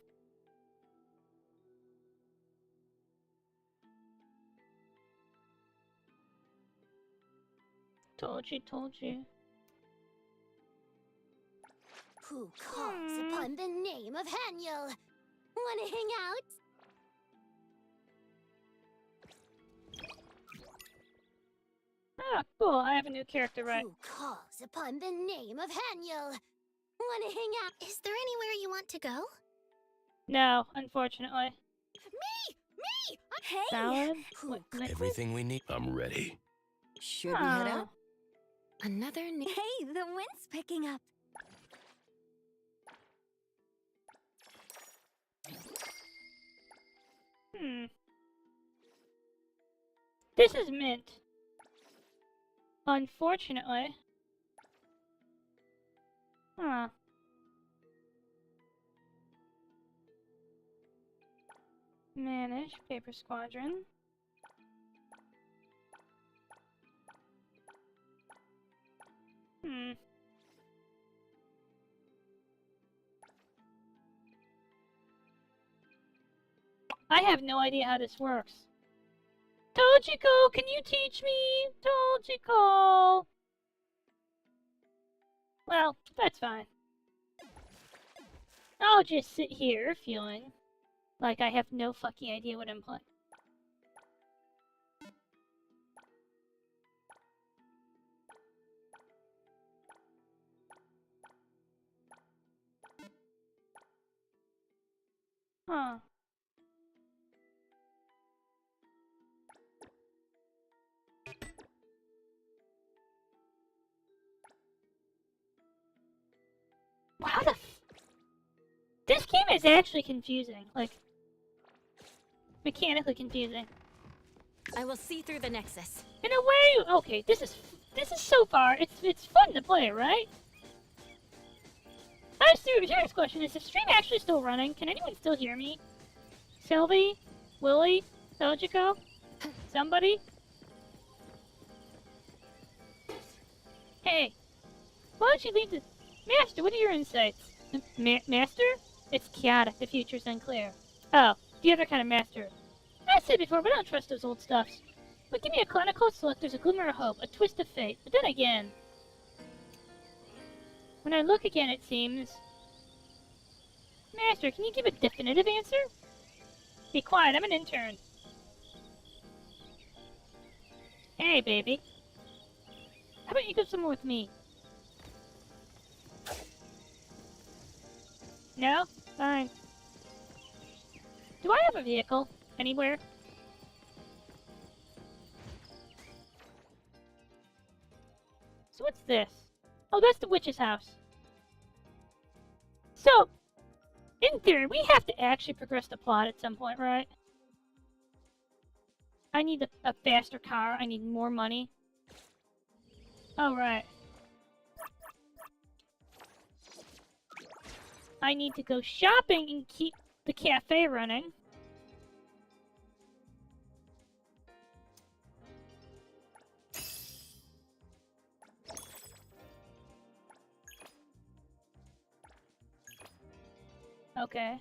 Told you. Who calls upon the name of Haniel? Wanna hang out? Ah, cool, I have a new character, right? Who calls upon the name of Haniel? Wanna hang out? Is there anywhere you want to go? No, unfortunately. Me! Hey! Salad? Who? What, liquid? Everything we need. I'm ready. Should we head Ah. up? Another Hey, the wind's picking up. This is mint. Unfortunately. Huh. Manage Paper Squadron. I have no idea how this works. Tojiko, can you teach me? Tojiko! Well, that's fine. I'll just sit here feeling like I have no fucking idea what I'm playing. Huh. Wow, this game is actually confusing. Like, mechanically confusing. I will see through the Nexus. In a way, okay, this is so far, it's fun to play, right? I have a serious question. Is the stream actually still running? Can anyone still hear me? Sylvie? Willie? Tojiko? Somebody? Hey, why don't you leave the... Master, what are your insights? Master? It's chaotic. The future's unclear. Oh, the other kind of master. I said before, but I don't trust those old stuffs. But give me a clinical look, there's a glimmer of hope, a twist of fate. But then again... When I look again, it seems... Master, can you give a definitive answer? Be quiet, I'm an intern. Hey, baby. How about you go somewhere with me? No? Fine. Do I have a vehicle? Anywhere? So what's this? Oh, that's the witch's house. So, in theory, we have to actually progress the plot at some point, right? I need a faster car. I need more money. Oh, right. I need to go shopping and keep the cafe running. Okay.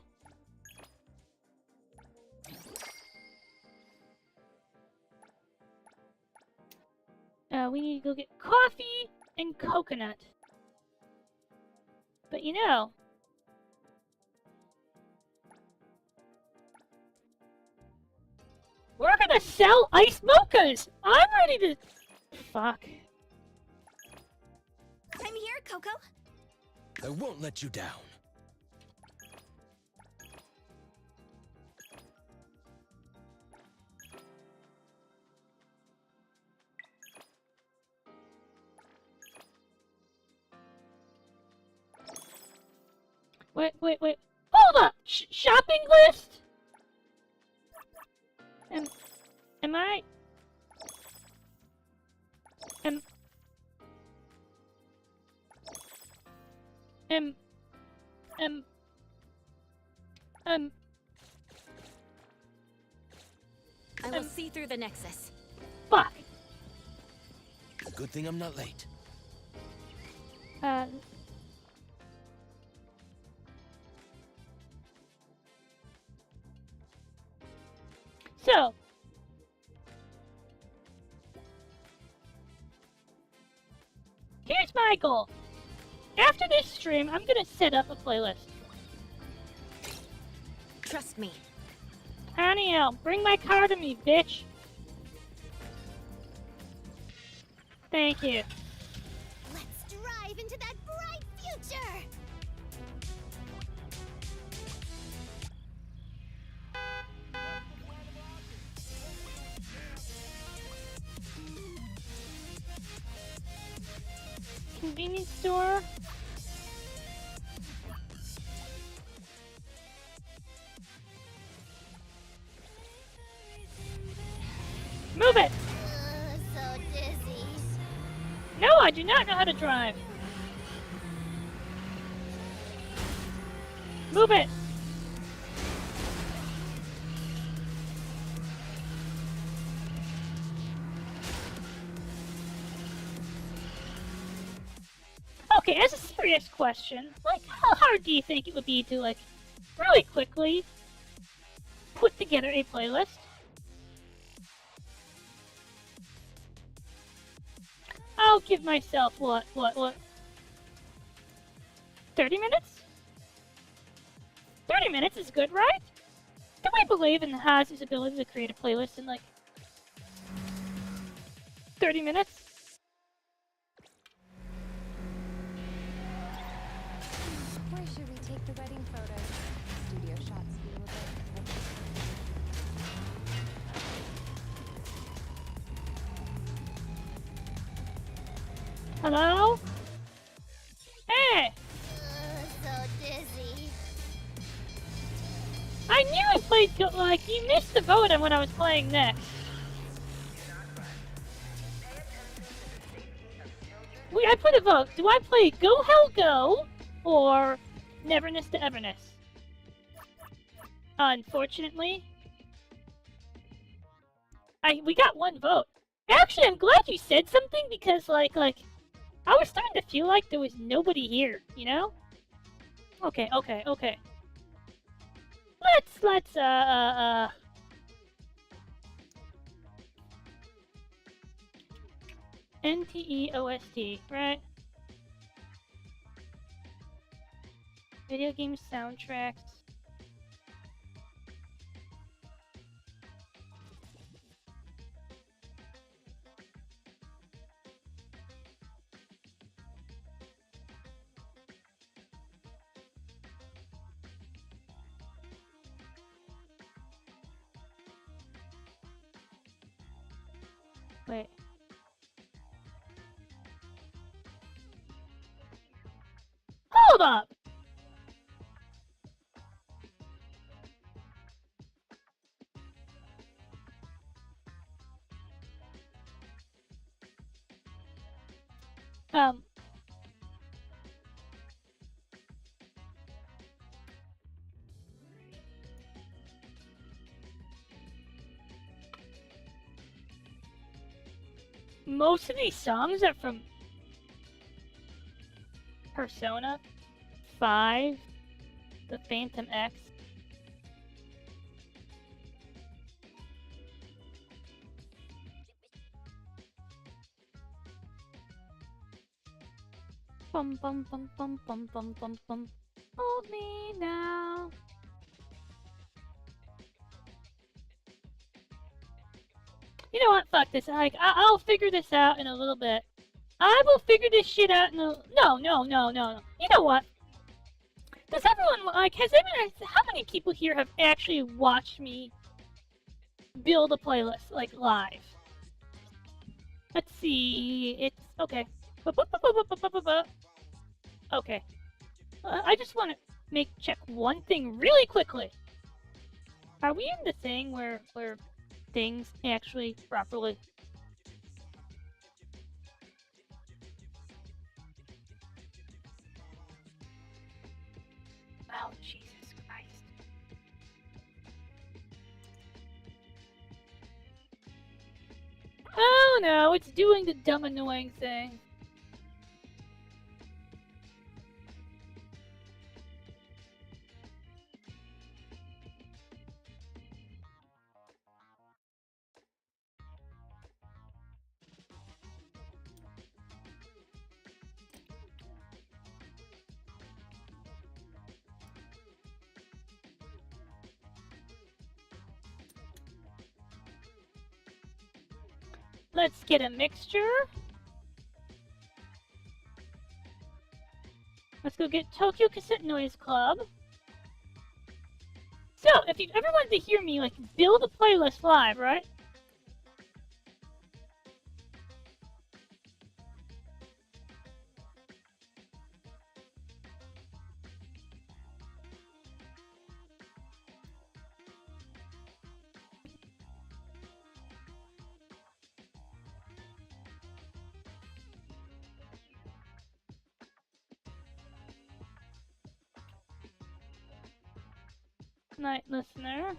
We need to go get coffee and coconut. But you know... We're gonna sell ice mochas! I'm ready to... Fuck. I'm here, Coco. I won't let you down. Wait. Hold up! Shopping list? Am I... I will see through the Nexus. Fuck. Good thing I'm not late. So, here's my goal. After this stream, I'm gonna set up a playlist. Trust me. Aniel, bring my car to me, bitch. Thank you. Let's drive into that bright future. Convenience store. Move it! So dizzy. No, I do not know how to drive. Move it! Okay, as a serious question, like, how hard do you think it would be to, like, really quickly put together a playlist? I'll give myself, what? 30 minutes? 30 minutes is good, right? Do we believe in Haz's ability to create a playlist in, like, 30 minutes? Where should we take the wedding photos? Studio shots feel a bit. Hello? Hey! So dizzy. I knew I played like, you missed the vote on what I was playing next. Wait, I put a vote. Do I play Go Hell Go or Neverness to Everness? Unfortunately, we got one vote. Actually, I'm glad you said something because like I was starting to feel like there was nobody here, you know? Okay. Let's NTE OST, right? Video game soundtracks. Wait. Hold up! Most of these songs are from Persona 5, the Phantom X. Bum bum bum bum bum bum bum bum. Hold me now. You know what? Fuck this. I'll figure this out in a little bit. I will figure this shit out in a... No. You know what? Does everyone, like, how many people here have actually watched me build a playlist, like, live? Let's see, it's, okay. Okay. I just want to check one thing really quickly. Are we in the thing where things actually properly... Oh, Jesus Christ. don't know, it's doing the dumb annoying thing. Let's get a mixture. Let's go get Tokyo Cassette Noise Club. So, if you've ever wanted to hear me, like, build a playlist live, right? Night listener.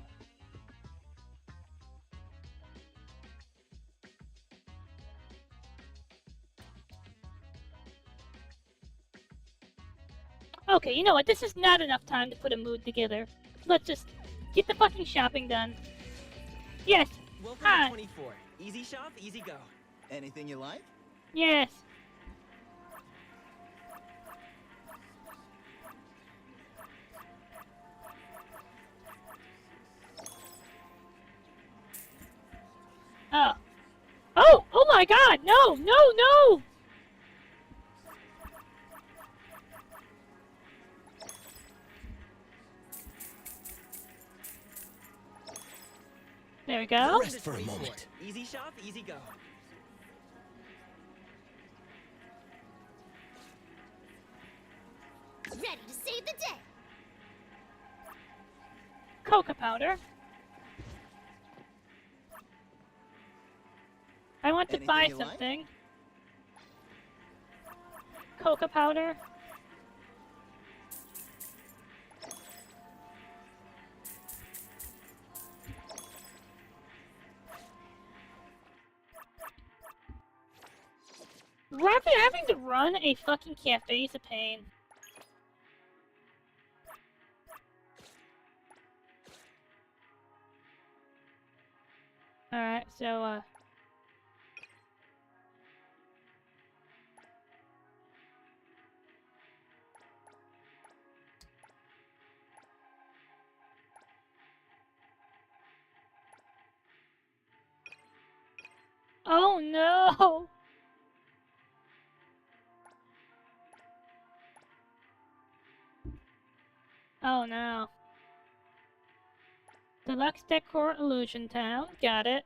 Okay, you know what? This is not enough time to put a mood together. Let's just get the fucking shopping done. Yes. Welcome Hi. to 24. Easy shop, easy go. Anything you like? Yes. Oh. Oh! Oh my god! No! No! No! There we go. Rest for a moment. Easy shop, easy go. Ready to save the day. Coca powder. I want to Anything buy you like? something. Coca powder. Having to run a fucking cafe is a pain. Alright, so, oh no! Oh no. Deluxe Decor Illusion Town, got it.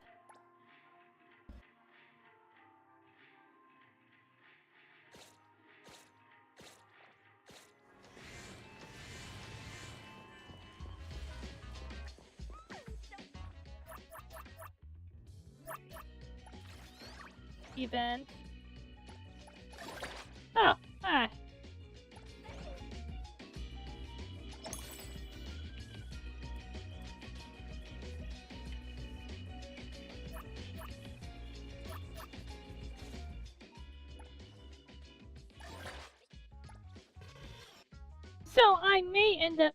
Event. Oh, hi. So I may end up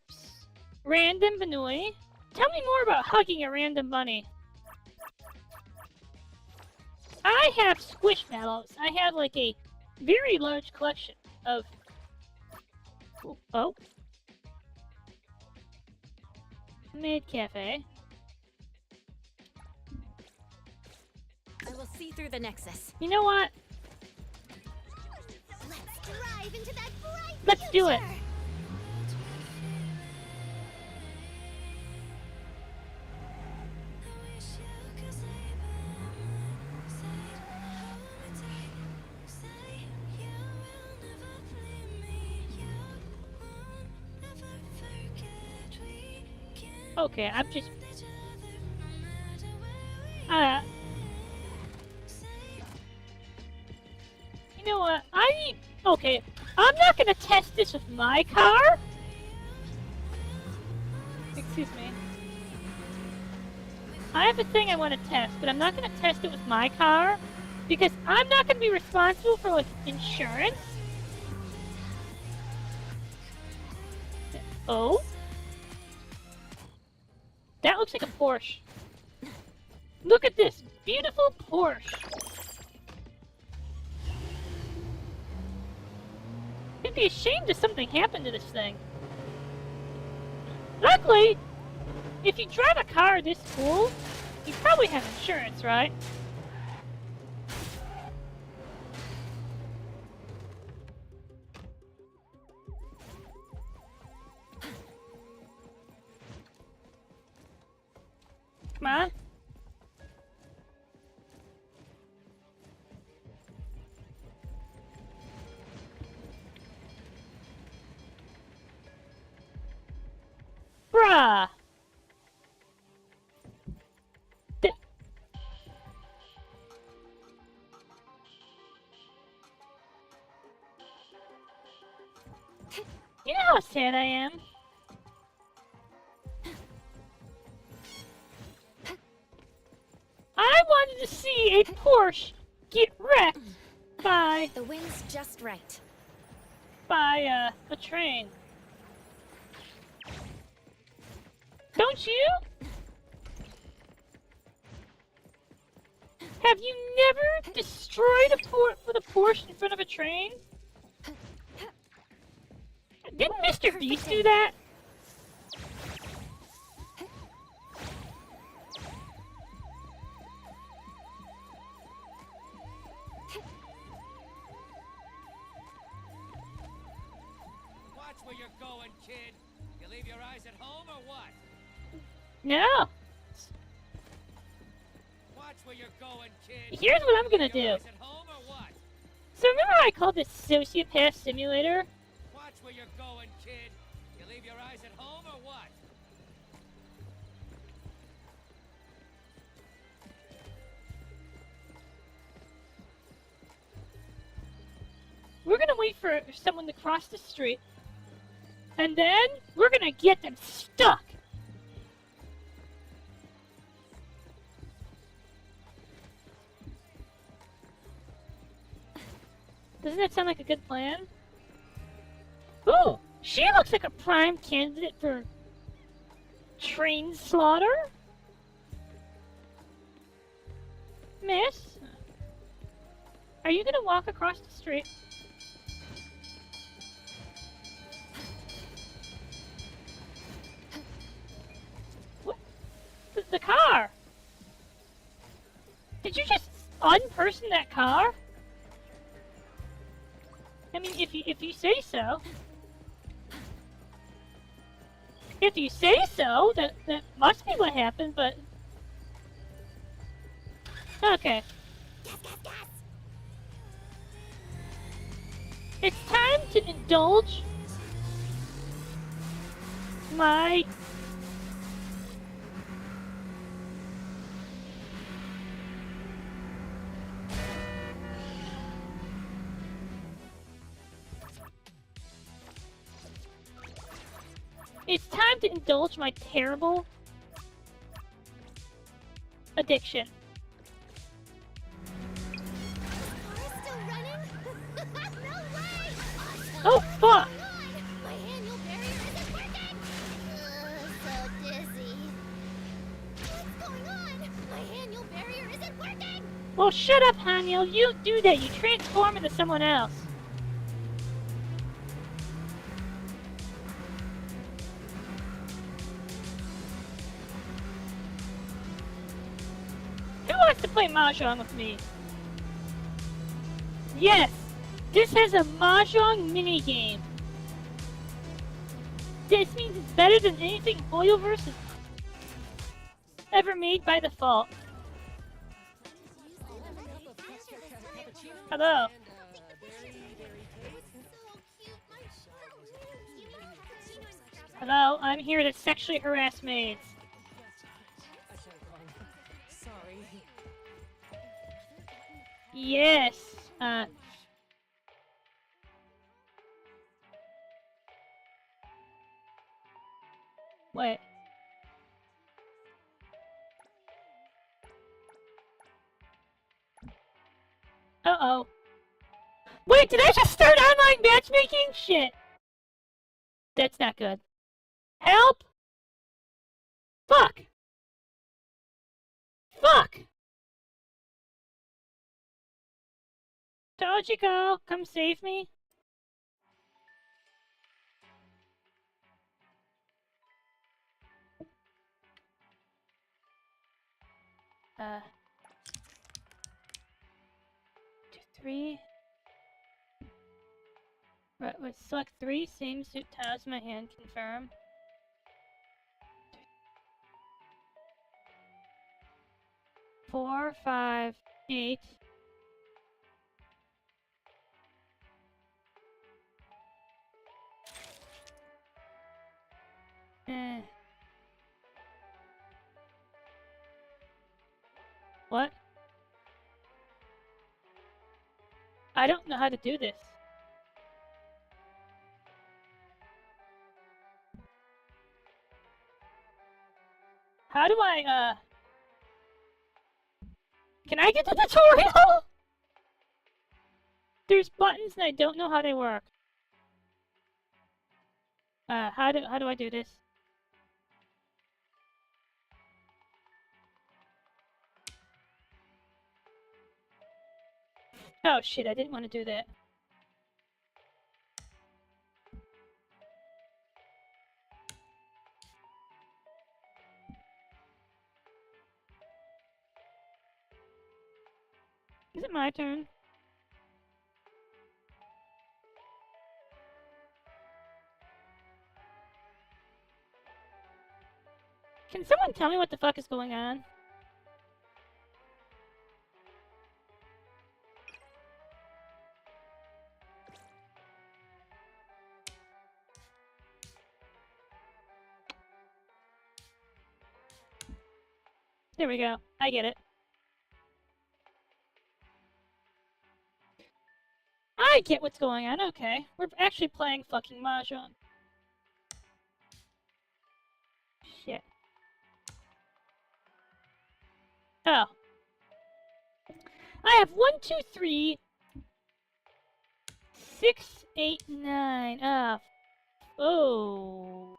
random Benui. Tell me more about hugging a random bunny. I have squishmallows. I have like a very large collection of. Oh. Maid Cafe. I will see through the Nexus. You know what? Let's drive into that bright Let's do it. future. Okay, I'm just. You know what? Okay, I'm not gonna test this with my car. Excuse me. I have a thing I want to test, but I'm not gonna test it with my car Because I'm not going to be responsible for like insurance. Oh? That looks like a Porsche. Look at this beautiful Porsche. It'd be a shame if something happened to this thing. Luckily, if you drive a car this cool, you probably have insurance, right? Come on. Bruh! You know how sad I am? I wanted to see a Porsche get wrecked by The wind's just right. a train. Don't you? Have you never destroyed a Porsche in front of a train? Didn't Mr. Beast do that? Watch where you're going, kid. You leave your eyes at home or what? No. Watch where you're going, kid. Here's what I'm gonna Leave your do. eyes at home or what? So remember how I called this Sociopath Simulator? Watch where you're going, kid. You leave your eyes at home or what? We're gonna wait for someone to cross the street. And then we're gonna get them stuck. Doesn't that sound like a good plan? Ooh, she looks like a prime candidate for train slaughter. Miss, are you gonna walk across the street? What? The car! Did you just unperson that car? I mean, if you say so. If you say so, that must be what happened, but... Okay. It's time to indulge my... It's time to indulge my terrible addiction. Still running? No way! Oh, fuck! My annual barrier isn't working! So dizzy. What's going on? My annual barrier isn't working! Well, shut up, Haniel. You do that. You transform into someone else. Who wants to play Mahjong with me? Yes! This has a Mahjong minigame. This means it's better than anything Hoyoverse has ever made by default. Hello. Hello, I'm here to sexually harass maids. Yes, wait. Uh-oh. Wait, did I just start online matchmaking? Shit. That's not good. Help! Fuck! Fuck! Dojiko, come save me. Uh... 2, 3... Right, let's select 3, same suit tiles in my hand, confirm. 4, 5, 8. What? I don't know how to do this. How do I, Can I get the tutorial? There's buttons and I don't know how they work. How do I do this? Oh shit, I didn't want to do that. Is it my turn? Can someone tell me what the fuck is going on? There we go. I get it. I get what's going on, okay. We're actually playing fucking Mahjong. Shit. Oh. I have 1, 2, 3, 6, 8, 9. Ah. Oh.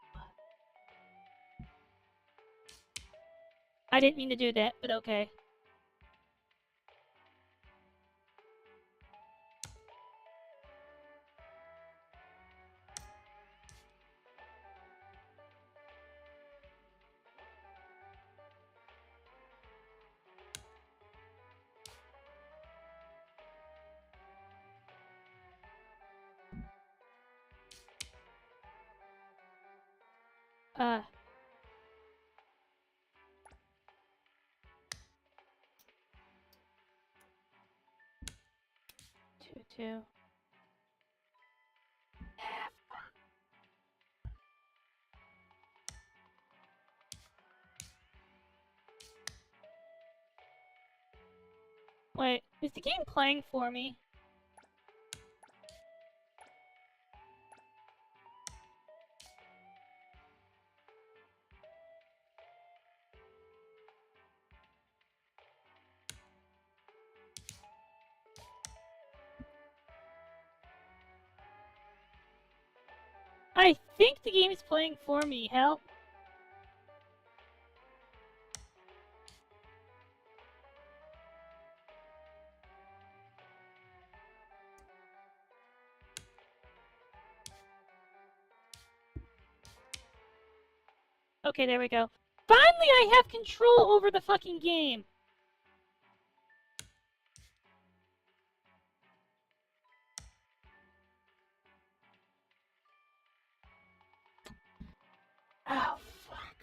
I didn't mean to do that, but okay. Uh. 2, 2. Wait, is the game playing for me? I think the game is playing for me. Help. Okay, there we go. Finally, I have control over the fucking game. Oh, fuck.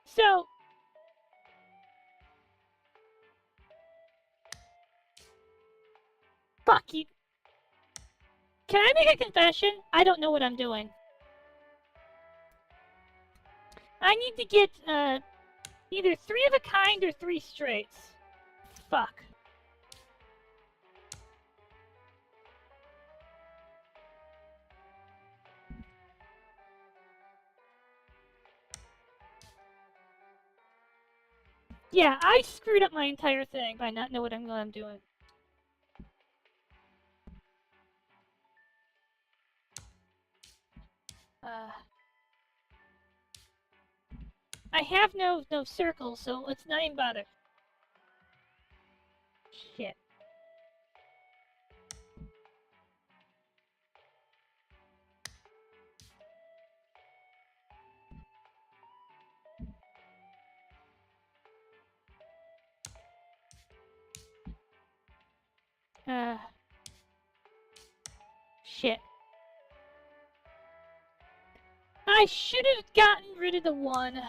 So... Fuck you. Can I make a confession? I don't know what I'm doing. I need to get, either 3 of a kind or 3 straights. Fuck. Yeah, I screwed up my entire thing by not knowing what I'm doing. I have no circles, so let's not even bother. Shit. Shit. I should have gotten rid of the one.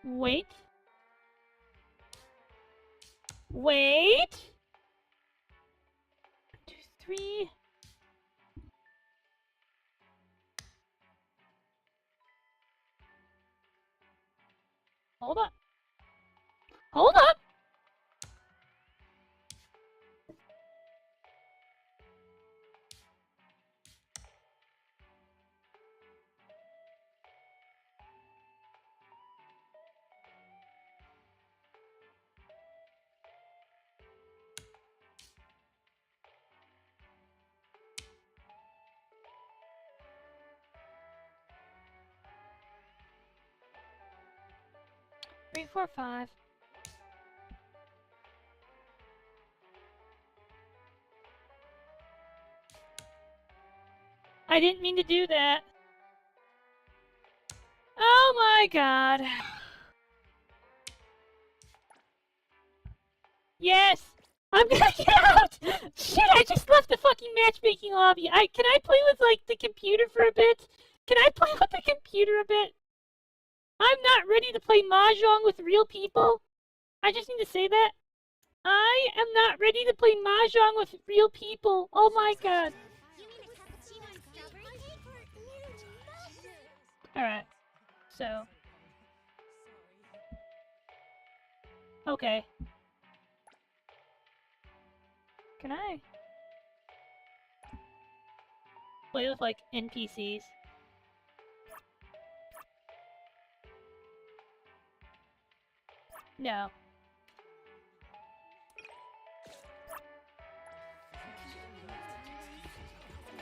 Wait. Wait. 1, 2, 3. Hold up. Hold up. Three, 4, 5. I didn't mean to do that. Oh my god. Yes! I'm gonna get out! Shit, I just left the fucking matchmaking lobby. Can I play with, like, the computer for a bit? Can I play with the computer a bit? I'm not ready to play Mahjong with real people. I just need to say that. I am not ready to play Mahjong with real people. Oh my god. Alright. So. Okay. Can I play with, like, NPCs? No.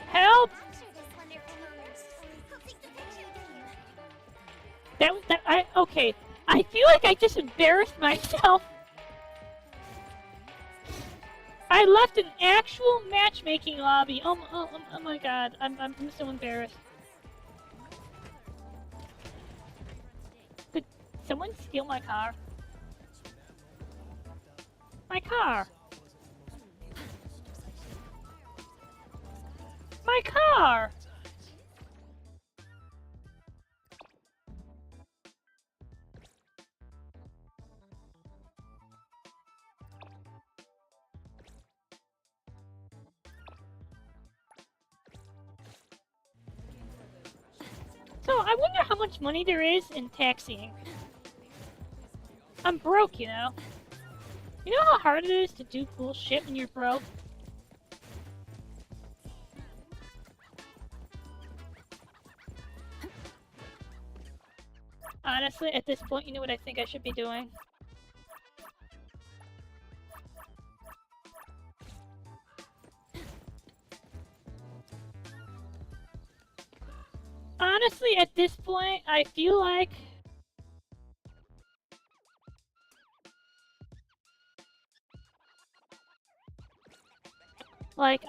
Help! Okay. I feel like I just embarrassed myself. I left an actual matchmaking lobby. Oh my god. I'm so embarrassed. Did someone steal my car? My car! My car! So, I wonder how much money there is in taxiing. I'm broke, you know? You know how hard it is to do cool shit when you're broke? Honestly, at this point, you know what I think I should be doing? Honestly, at this point, I feel like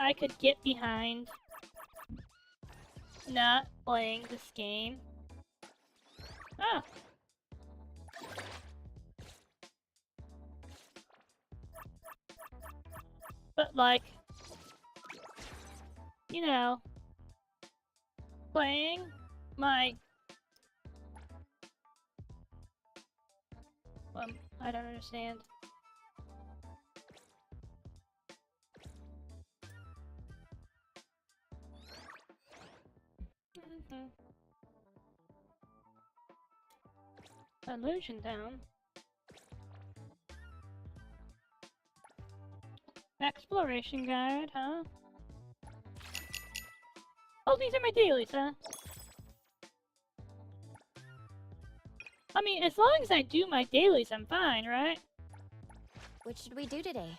I could get behind not playing this game. Oh. But like, you know, playing my... I don't understand. Illusion Town. Exploration guide, huh? Oh, these are my dailies, huh? I mean, as long as I do my dailies, I'm fine, right? What should we do today?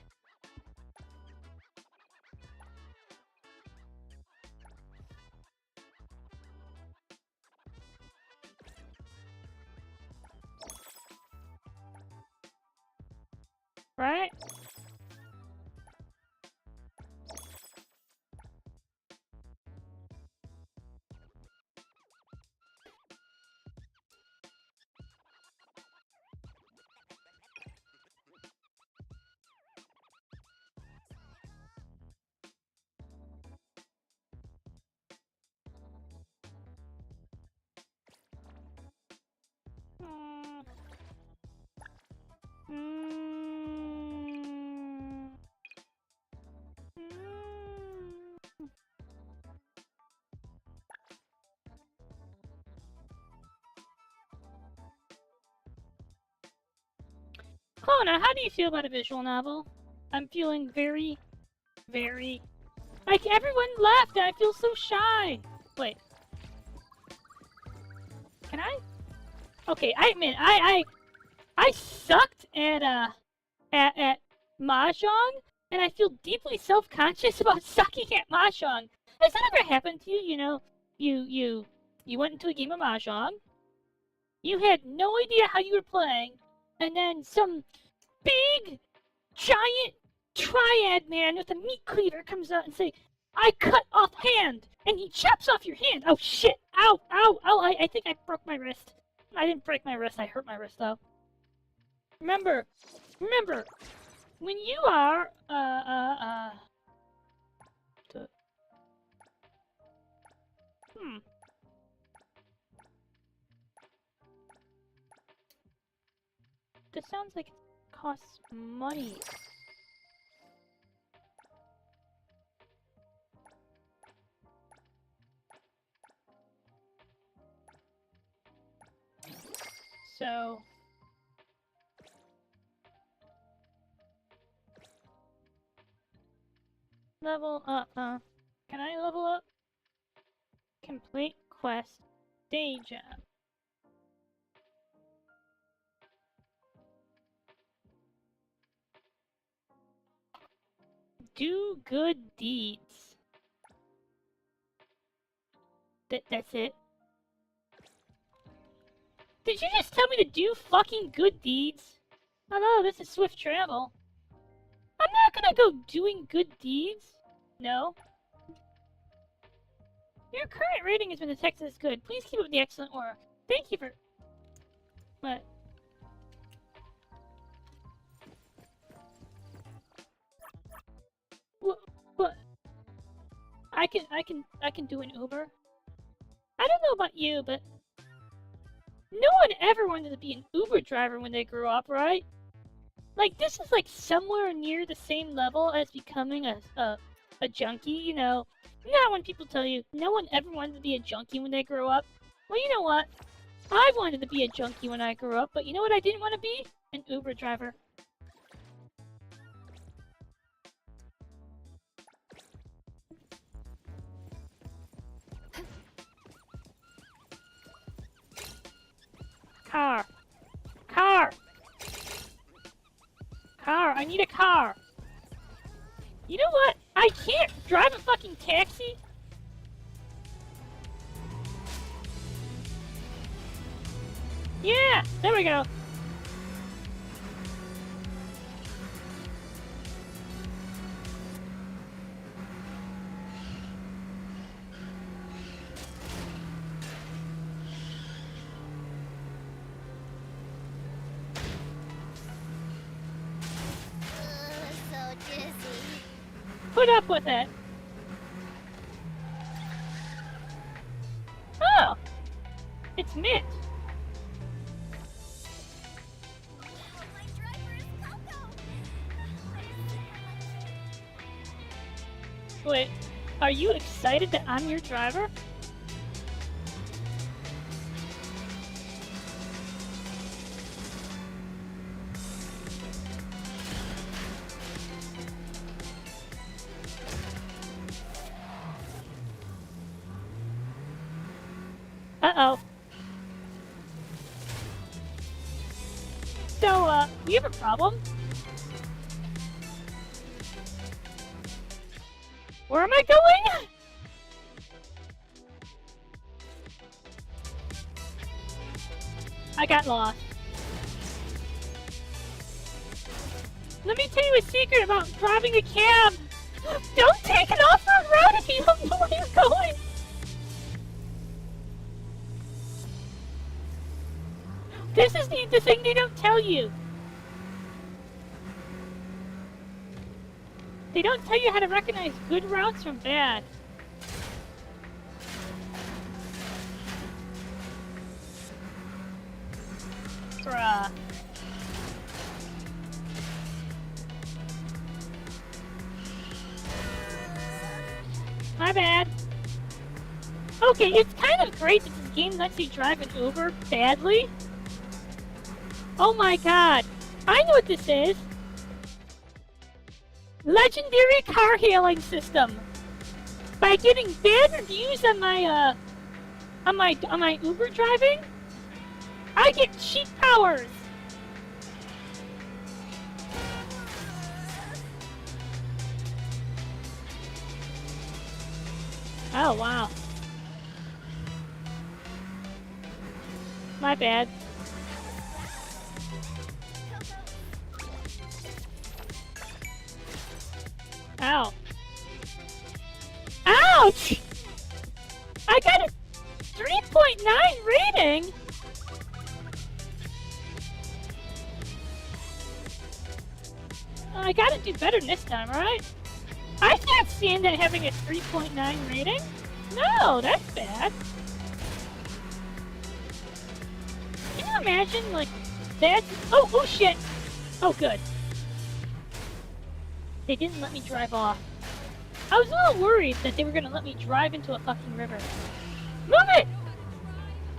Right? Mm. Mm. Mm. Clona, how do you feel about a visual novel? I'm feeling very, very... Like, everyone left and I feel so shy! Wait. Can I? Okay, I admit, I sucked at Mahjong, and I feel deeply self-conscious about sucking at Mahjong. Has that ever happened to you? You know, you went into a game of Mahjong, you had no idea how you were playing, and then some big, giant triad man with a meat cleaver comes out and say, I cut off hand! And he chops off your hand! Oh shit! Ow! Ow! Ow! I think I broke my wrist. I didn't break my wrist, I hurt my wrist though. Remember, when you are, This sounds like it costs money. So... Level up, huh? Can I level up? Complete quest. Day job. Do good deeds. That's it. Did you just tell me to do fucking good deeds? Oh no, this is swift travel. I'm not gonna go doing good deeds. No. Your current rating has been detected as good. Please keep up the excellent work. Thank you for... What? What? I can do an Uber. I don't know about you, but no one ever wanted to be an Uber driver when they grew up, right? Like, this is like somewhere near the same level as becoming a junkie, you know? Not when people tell you no one ever wanted to be a junkie when they grew up. Well, you know what? I wanted to be a junkie when I grew up, but you know what I didn't want to be? An Uber driver. Car. Car! Car, I need a car! You know what? I can't drive a fucking taxi! Yeah! There we go! So dizzy. Put up with it! Oh! It's Mint! My driver is Coco. Wait, are you excited that I'm your driver? Uh-oh. So, we have a problem. Where am I going? I got lost. Let me tell you a secret about driving a cab. Don't take an off-road route if you don't know where you're going. This is the thing they don't tell you. They don't tell you how to recognize good routes from bad. Bruh. My bad. Okay, it's kind of great that this game lets you drive an Uber badly. Oh my god. I know what this is. Legendary car hailing system. By getting bad reviews on my Uber driving, I get cheap powers. Oh wow. My bad. Ow. Ouch! I got a 3.9 rating! I gotta do better this time, right? I can't stand that having a 3.9 rating. No, that's bad. Can you imagine, like, that? Oh shit! Oh, good. They didn't let me drive off. I was a little worried that they were gonna let me drive into a fucking river. Move it!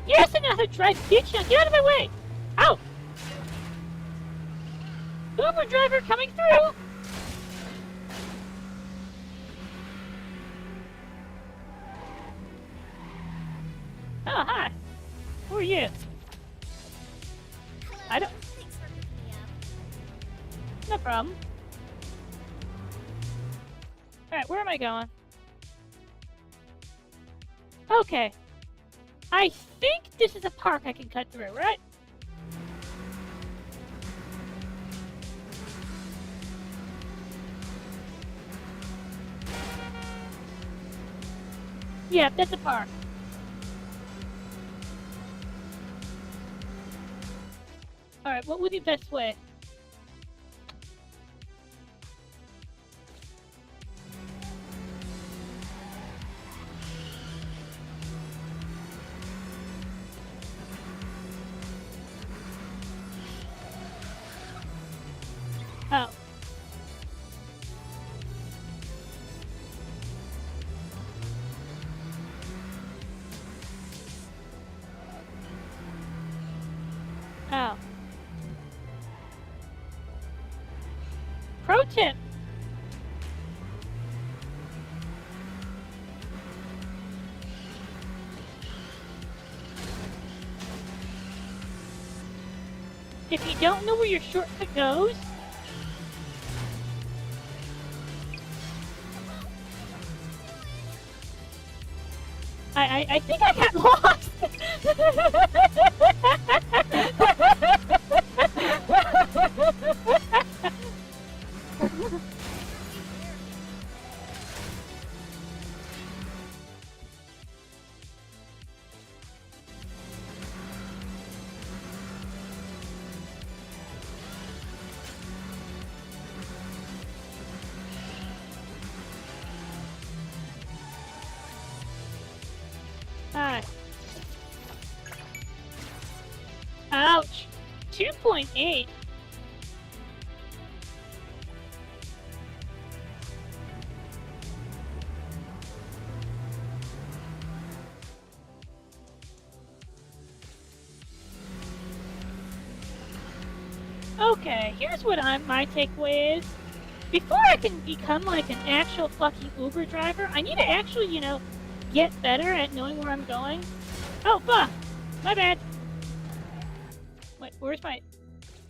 Yes, I know how to drive, bitch! Now get out of my way! Ow! Uber driver coming through! Oh, hi. Who are you? Hello. I don't... Thanks for picking me up. No problem. Alright, where am I going? Okay. I think this is a park I can cut through, right? Yeah, that's a park. Alright, what would be the best way? Oh. Oh. Pro tip. If you don't know where your shortcut goes, I think I got lost. Hi. Ouch. 2.8. Okay, here's what my takeaway is. Before I can become like an actual fucking Uber driver, I need to actually, get better at knowing where I'm going. Oh, fuck! My bad. Wait, where's my...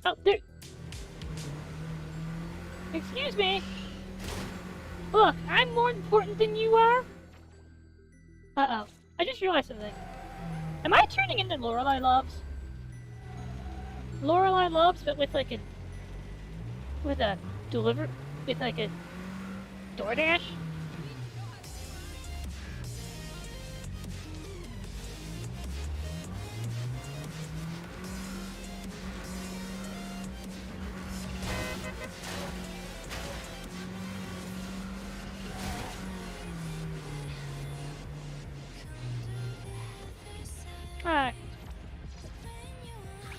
Oh, there... Excuse me. Look, I'm more important than you are. Uh-oh. I just realized something. Am I turning into Lorelei Loves? Lorelei Loves, but with like a... With a with like a DoorDash? Alright.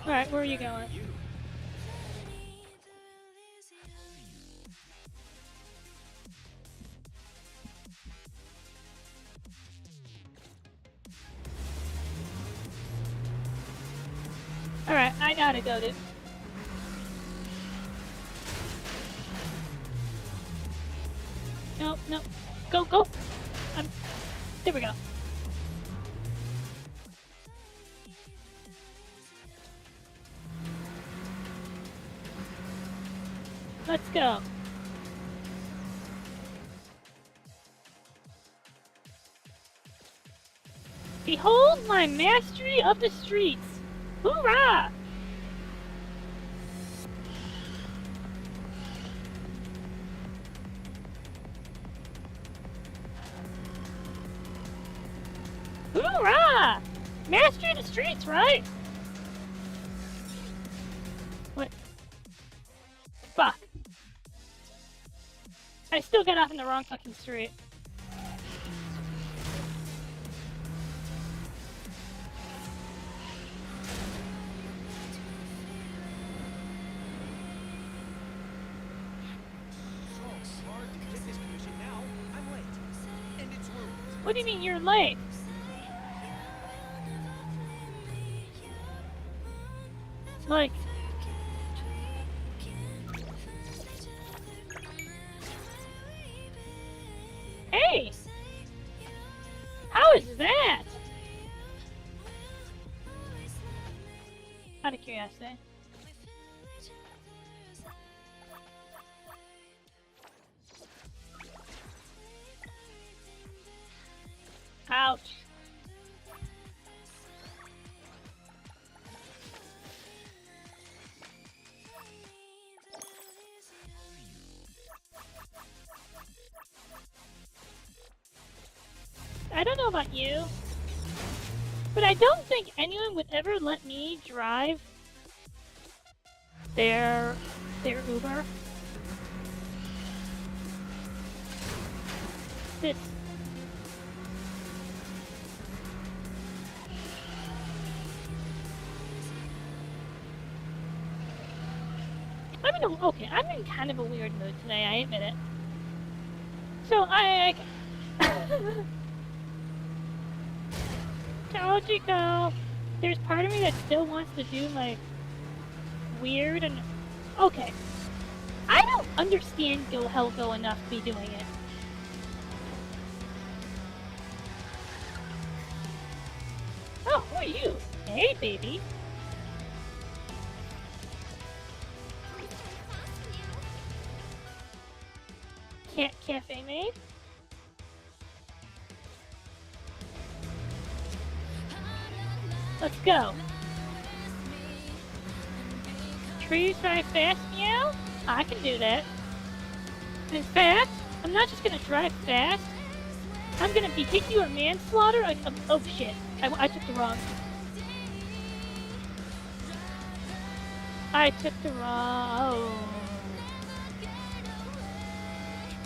Alright, where are you going? Alright, I gotta go, dude. Nope, nope. Go, go! There we go. Let's go. Behold my mastery of the streets! Hoorah! Hoorah! Mastery of the streets, right? What? Fuck. I still got off in the wrong fucking street. What do you mean you're late? Like... Hey! How is that? Out of curiosity. Ouch. I don't know about you, but I don't think anyone would ever let me drive their Uber. This. I'm in kind of a weird mood today, I admit it. So I told you go. There's part of me that still wants to do my weird and... Okay. I don't understand Go Helgo enough to be doing it. Oh, who are you? Hey, baby. Cafe maid? Let's go. Trees drive fast, meow? I can do that. In fact, I'm not just gonna drive fast. I'm gonna vehicular manslaughter. Oh shit! I took the wrong. I took the wrong. Oh.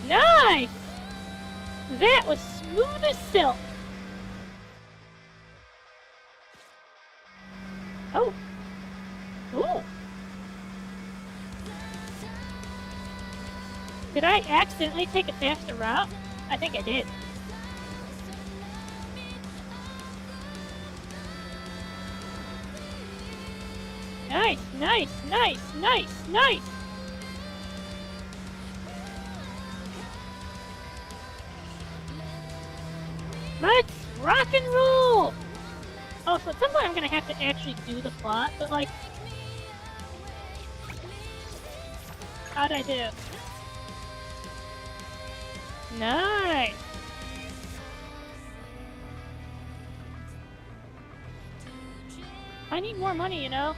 Nice! That was smooth as silk. Oh. Ooh. Did I accidentally take a faster route? I think I did. Nice, nice, nice, nice, nice! Let's rock and roll! Also, at some point I'm gonna have to actually do the plot, but like... How'd I do? Nice! I need more money, you know?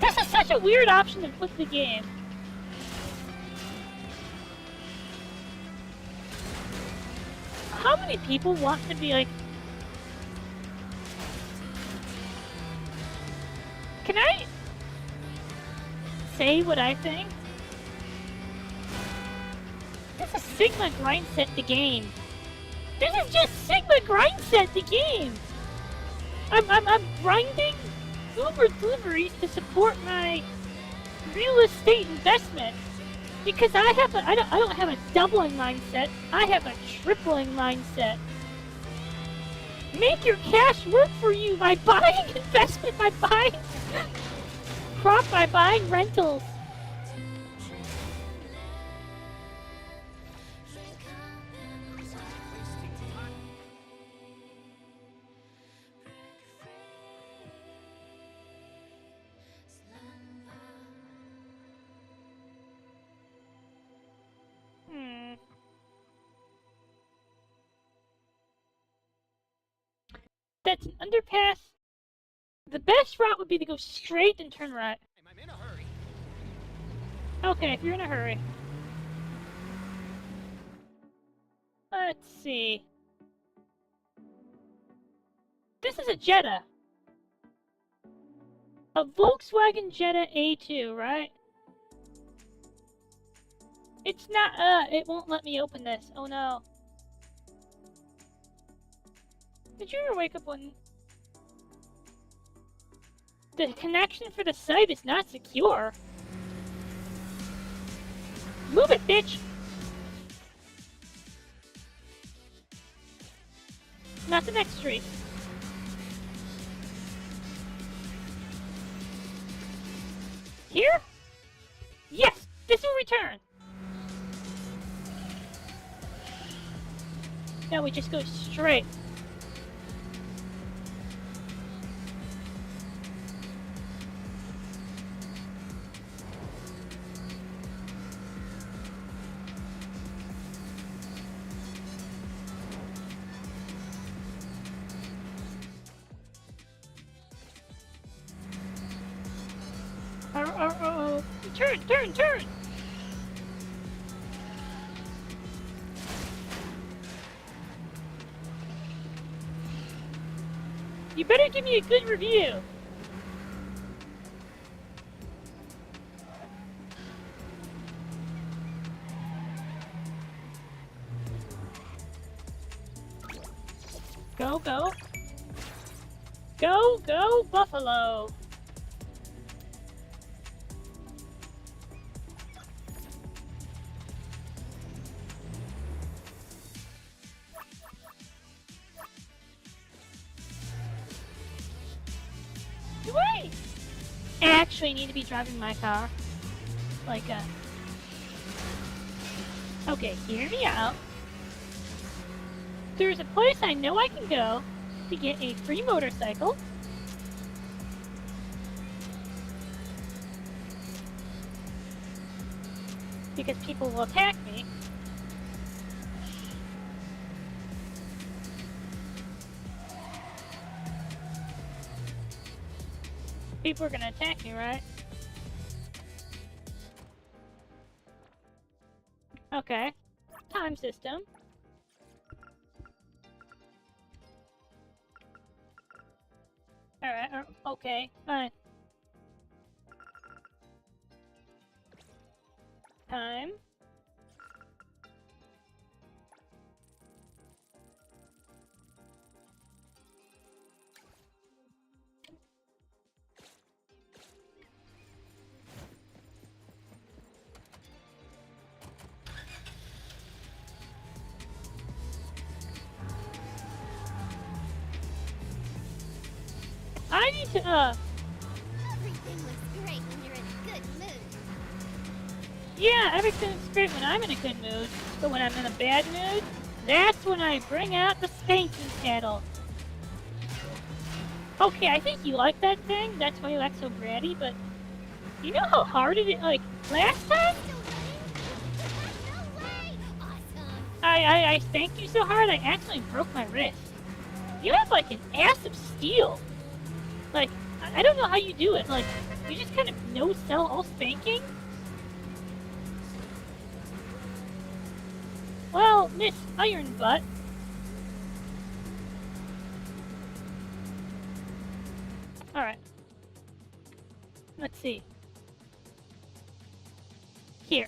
This is such a weird option to put in the game. How many people want to be like... Can I say what I think? This is Sigma grind set the game. This is just Sigma grind set the game. I'm grinding Uber deliveries to support my real estate investment because I don't have a doubling mindset. I have a tripling mindset. Make your cash work for you by buying investment, by buying crop, by buying rentals. That's an underpass. The best route would be to go straight and turn right. I'm in a hurry. Okay, if you're in a hurry. Let's see. This is a Jetta. A Volkswagen Jetta A2, right? It's not, it won't let me open this. Oh no. Did you ever wake up when... The connection for the site is not secure. Move it, bitch! Not the next street. Here? Yes! This will return! Now we just go straight. Turn! You better give me a good review. Go, Buffalo. Do I actually need to be driving my car? Like, okay, hear me out. There's a place I know I can go to get a free motorcycle. Because people will attack me. People are gonna attack me, right? Okay. Time system. Alright, okay, fine. Time. I need to, Everything looks great when you're in a good mood. yeah, everything's great when I'm in a good mood, but when I'm in a bad mood, That's when I bring out the spanking paddle. Okay, I think you like that thing. That's why you act so bratty, but you know how hard it is? Like, last time? No way! Awesome! I spanked you so hard I actually broke my wrist. You have like an ass of steel. Like, I don't know how you do it. Like, you just kind of no-sell all spanking? Well, Miss Iron Butt. Alright. Let's see. Here.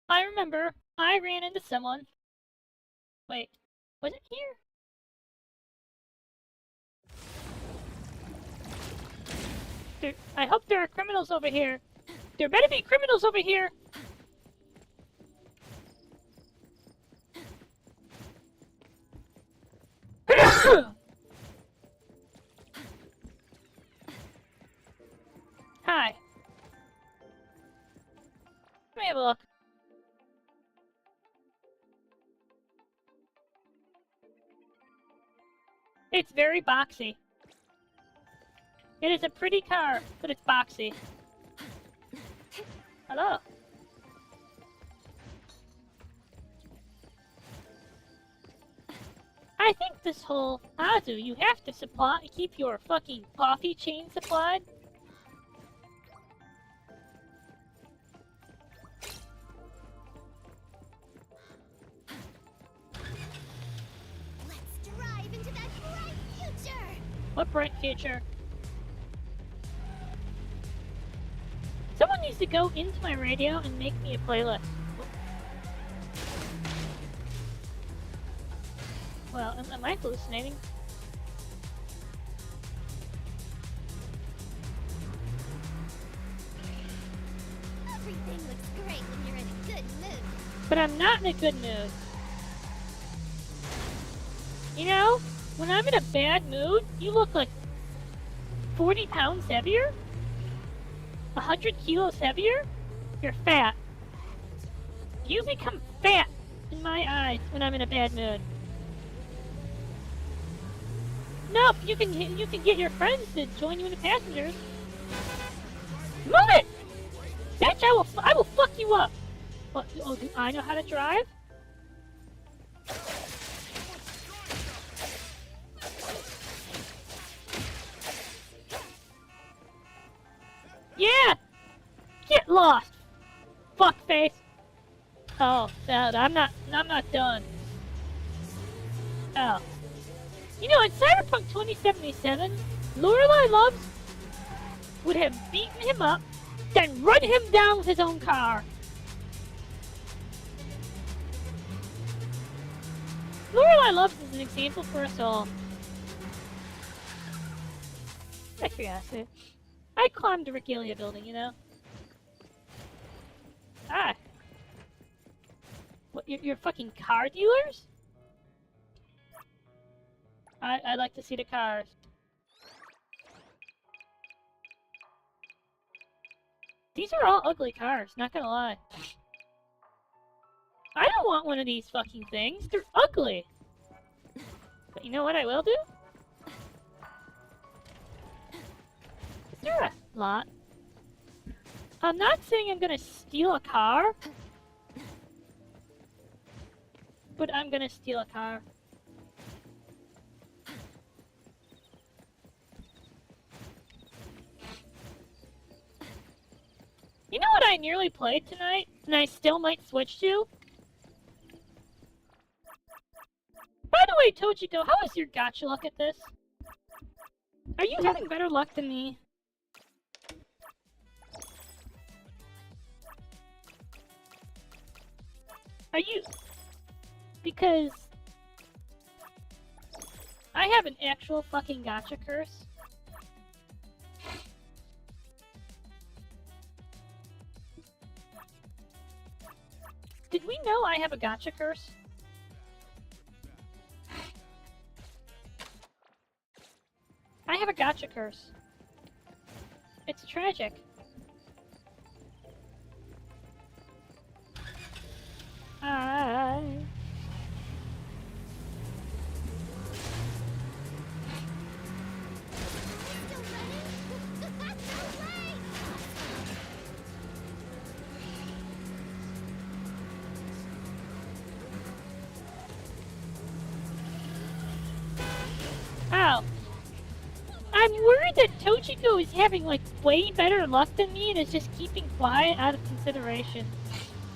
I remember I ran into someone. Wait, was it here? I hope there are criminals over here. There better be criminals over here. Hi. Let me have a look. It's very boxy. It is a pretty car, but it's boxy. Hello. I think this whole Azu, you have to keep your fucking coffee chain supplied. Let's drive into that bright future! What bright future? Someone needs to go into my radio and make me a playlist. Well, am I hallucinating? Everything looks great when you're in a good mood. But I'm not in a good mood. You know, when I'm in a bad mood, you look like 40 pounds heavier? 100 kilos heavier? You're fat. You become fat in my eyes when I'm in a bad mood. Nope, you can get your friends to join you in the passengers. Move it! Bitch, I will fuck you up. What, oh, do I know how to drive? Yeah! Get lost! Fuckface! Oh, sad. I'm not done. Oh. You know, in Cyberpunk 2077, Lorelei Loves would have beaten him up, then run him down with his own car. Lorelei Loves is an example for us all. I forgot to. I climbed the Regalia building, you know? Ah. What, you're fucking car dealers? I'd like to see the cars. These are all ugly cars, not gonna lie. I don't want one of these fucking things. They're ugly. But you know what I will do? Is there a lot? I'm not saying I'm gonna steal a car. But I'm gonna steal a car. You know what I nearly played tonight, and I still might switch to? By the way, Tochiko, how is your gacha luck at this? Are you having better luck than me? Are you... Because... I have an actual fucking gacha curse. Did we know I have a gacha curse? I have a gacha curse. It's tragic. Tochiko is having like way better luck than me and is just keeping quiet out of consideration.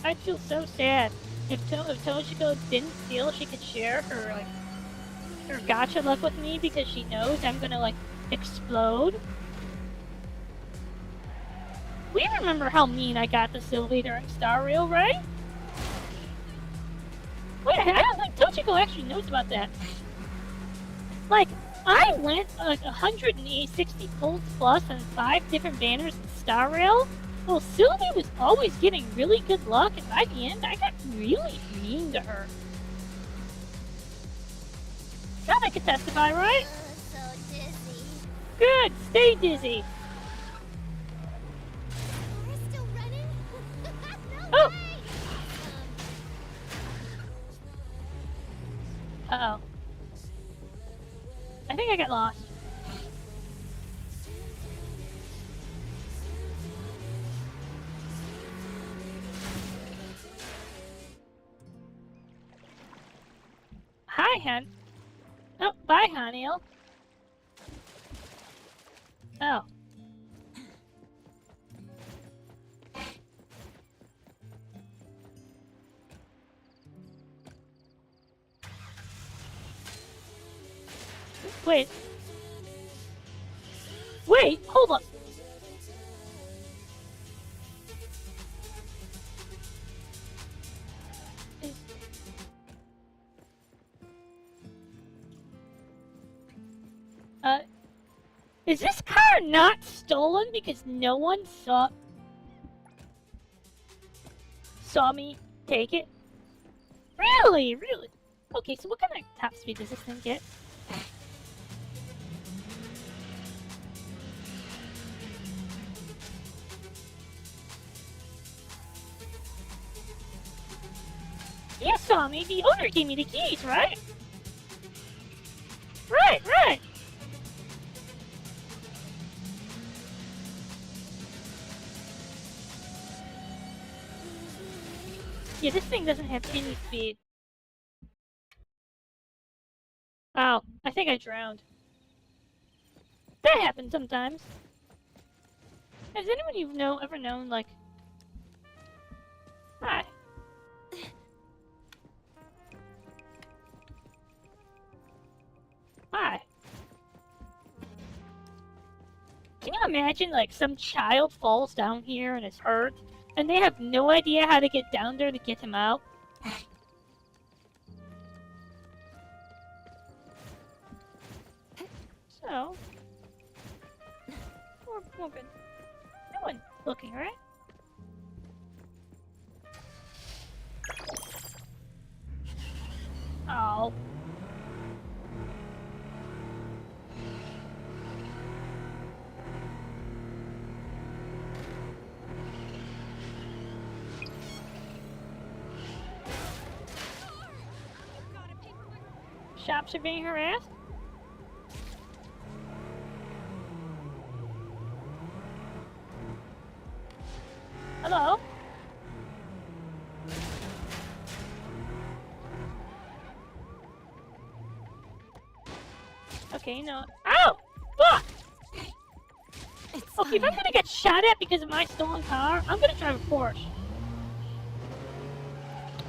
I'd feel so sad if Tochiko didn't feel she could share her like her gacha luck with me because she knows I'm gonna like explode. We remember how mean I got to Sylvie during Star Rail, right? Wait, I don't think Tochiko actually knows about that. Like, I went like 160 pulls plus on 5 different banners in Star Rail. Well, Sylvie was always getting really good luck, and by the end, I got really mean to her. God, I could testify, right? So dizzy. Good, stay dizzy. We're still running? No Oh. way! Uh-oh. I think I got lost. Hi, Han. Oh, bye, Haniel. Oh. Wait. Wait, hold on. Is this car not stolen because no one saw me take it? Really? Really? Okay, so what kind of top speed does this thing get? You saw me, the owner gave me the keys, right? Right. Yeah, this thing doesn't have any speed. Oh, I think I drowned. That happens sometimes. Has anyone ever known, like... Hi. Hi. Can you imagine, like, some child falls down here and is hurt, and they have no idea how to get down there to get him out? So... We're good. No one's looking, right? Oh. Shops are being harassed? Hello? Okay, no. Ow! Fuck! Okay, if I'm gonna get shot at because of my stolen car, I'm gonna drive a Porsche.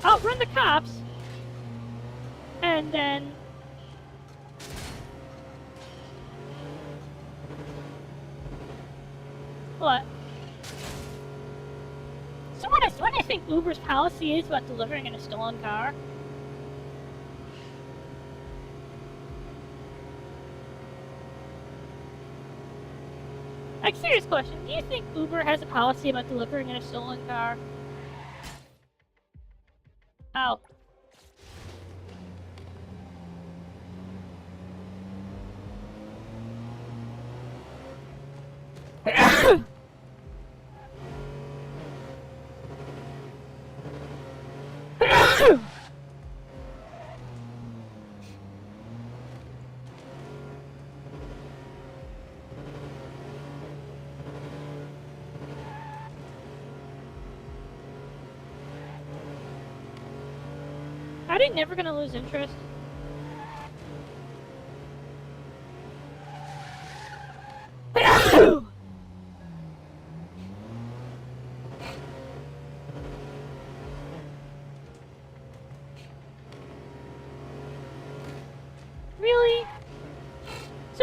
Outrun the cops. And then... What? So what do you think Uber's policy is about delivering in a stolen car? Like, serious question, do you think Uber has a policy about delivering in a stolen car? Ow. Are they never gonna lose interest?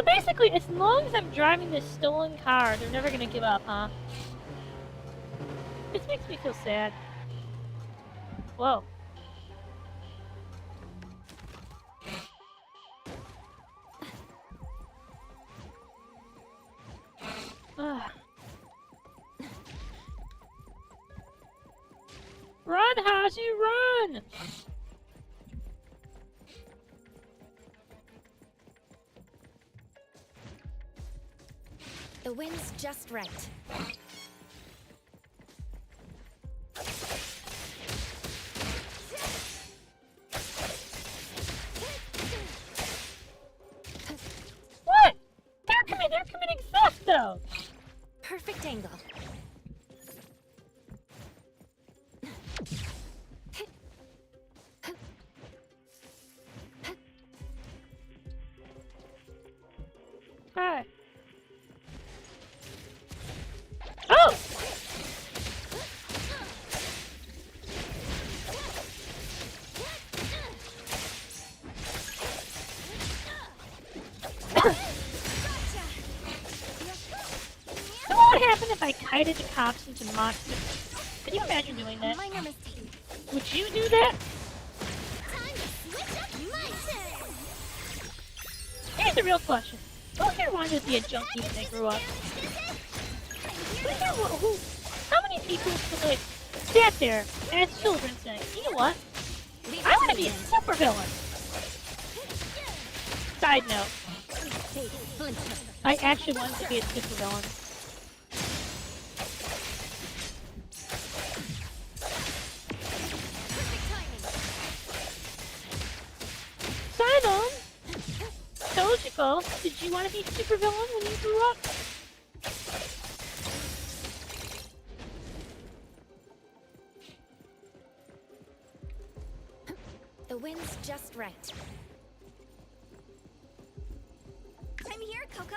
So basically, as long as I'm driving this stolen car, they're never gonna give up, huh? This makes me feel sad. Whoa. Ugh. Run, Haji, run! The wind's just right. What? They're committing theft, though! Perfect angle. Hi. Oh! So what would happen if I kited the cops into monsters? Could you imagine doing that? Minor mistake. Would you do that? Time to switch up my turn. Here's the real question. Who here wanted to be a junkie when they grew up? How many people like sat there as children saying, you know what? I want to be a supervillain. Side note, I actually wanted to be a supervillain. Simon! Told you, Bo. Did you want to be supervillain when you grew up? The wind's just right. I'm here, Coco.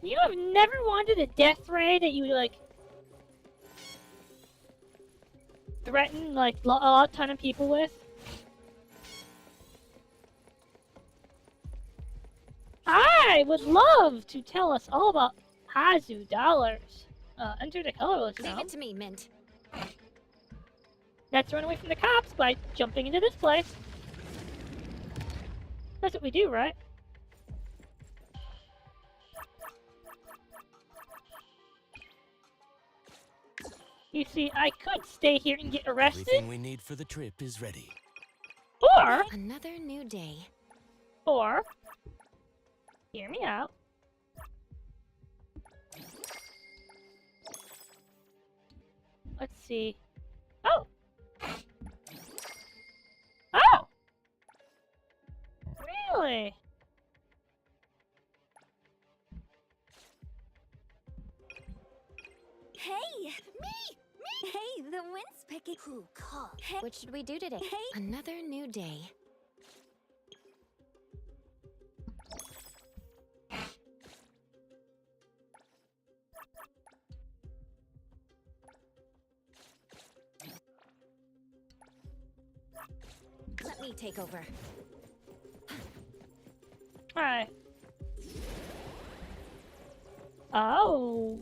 You have never wanted a death ray that you would, like, threaten, like, a ton of people with? I would love to tell us all about Hazu dollars. Enter the colorless Leave now. it to me, Mint. Let's run away from the cops by jumping into this place. That's what we do, right? You see, I could stay here and get arrested, Everything we need for the trip is ready. or, Another new day. hear me out. Let's see. Oh! Oh! Really? Hey! Me! Hey, the wind's picking. Who called? Hey. What should we do today? Hey! Another new day. Let me take over. Hi. Oh.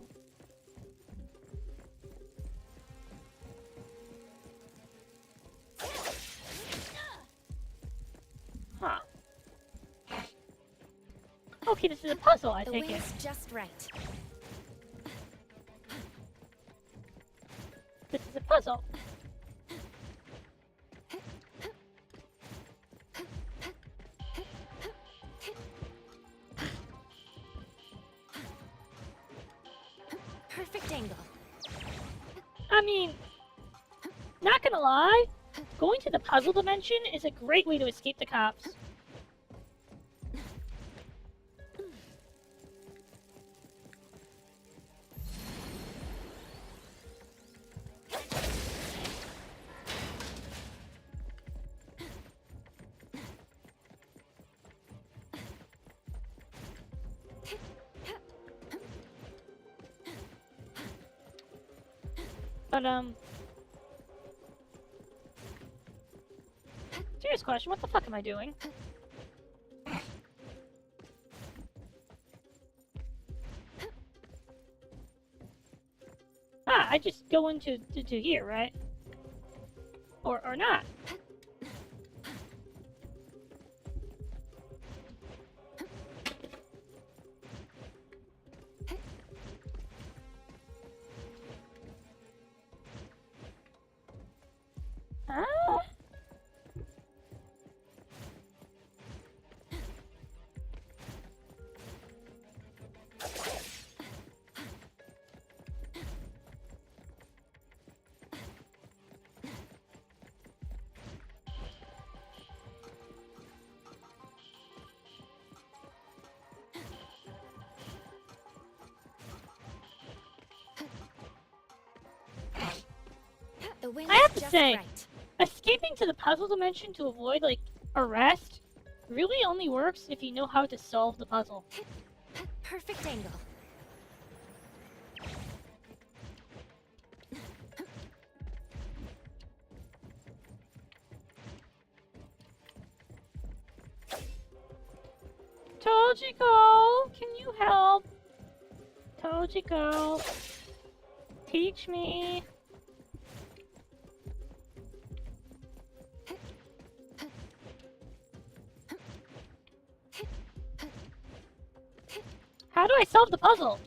Huh. Okay, this is a puzzle, I The take it. wind's just right. This is a puzzle. Perfect angle. I mean, not gonna lie, going to the puzzle dimension is a great way to escape the cops. But, serious question, what the fuck am I doing? Ah, I just go into to here, right? Or not. Ah. The wind I have is to just say, right. escaping to the puzzle dimension to avoid, like, arrest really only works if you know how to solve the puzzle. Perfect angle. Tojiko, can you help? Tojiko, teach me. How do I solve the puzzle?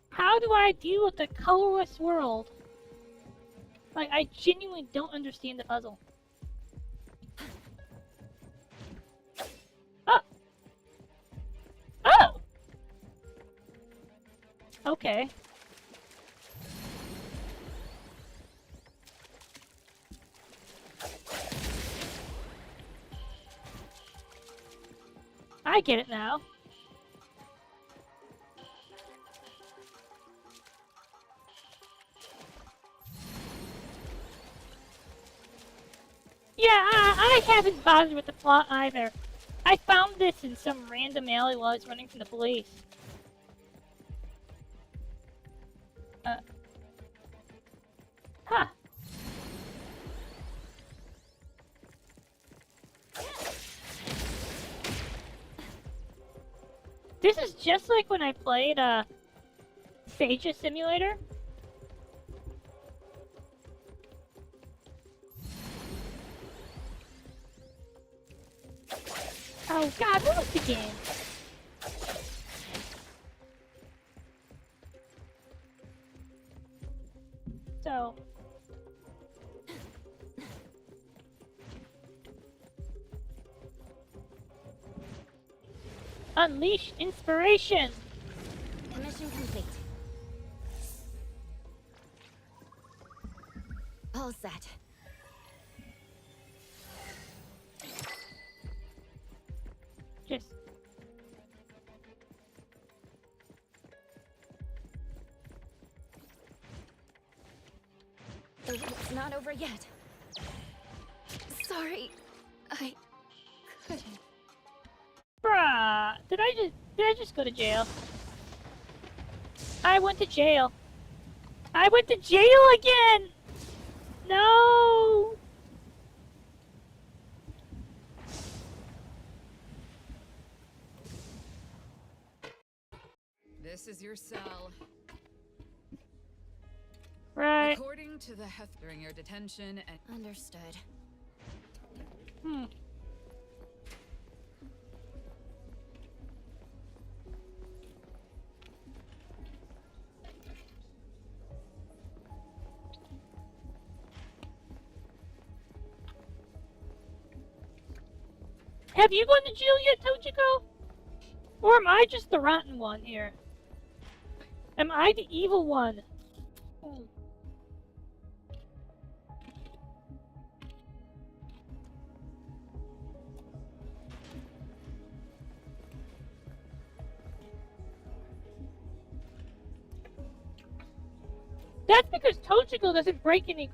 How do I deal with the colorless world? Like, I genuinely don't understand the puzzle. Oh! Oh! Okay. I get it now. Yeah, I haven't bothered with the plot either. I found this in some random alley while I was running from the police. Huh. This is just like when I played, Phagia Simulator. Oh god, what was the game? So... Unleash inspiration! Mission complete. All set. Just... It's not over yet. Sorry. I couldn't. Bruh, did I just go to jail? I went to jail. I went to jail again! No! This is your cell. Right. According to the Heth during your detention and Understood. Hmm. Have you gone to jail yet, Tojiko? Or am I just the rotten one here? Am I the evil one? Hmm. That's because Tojiko doesn't break any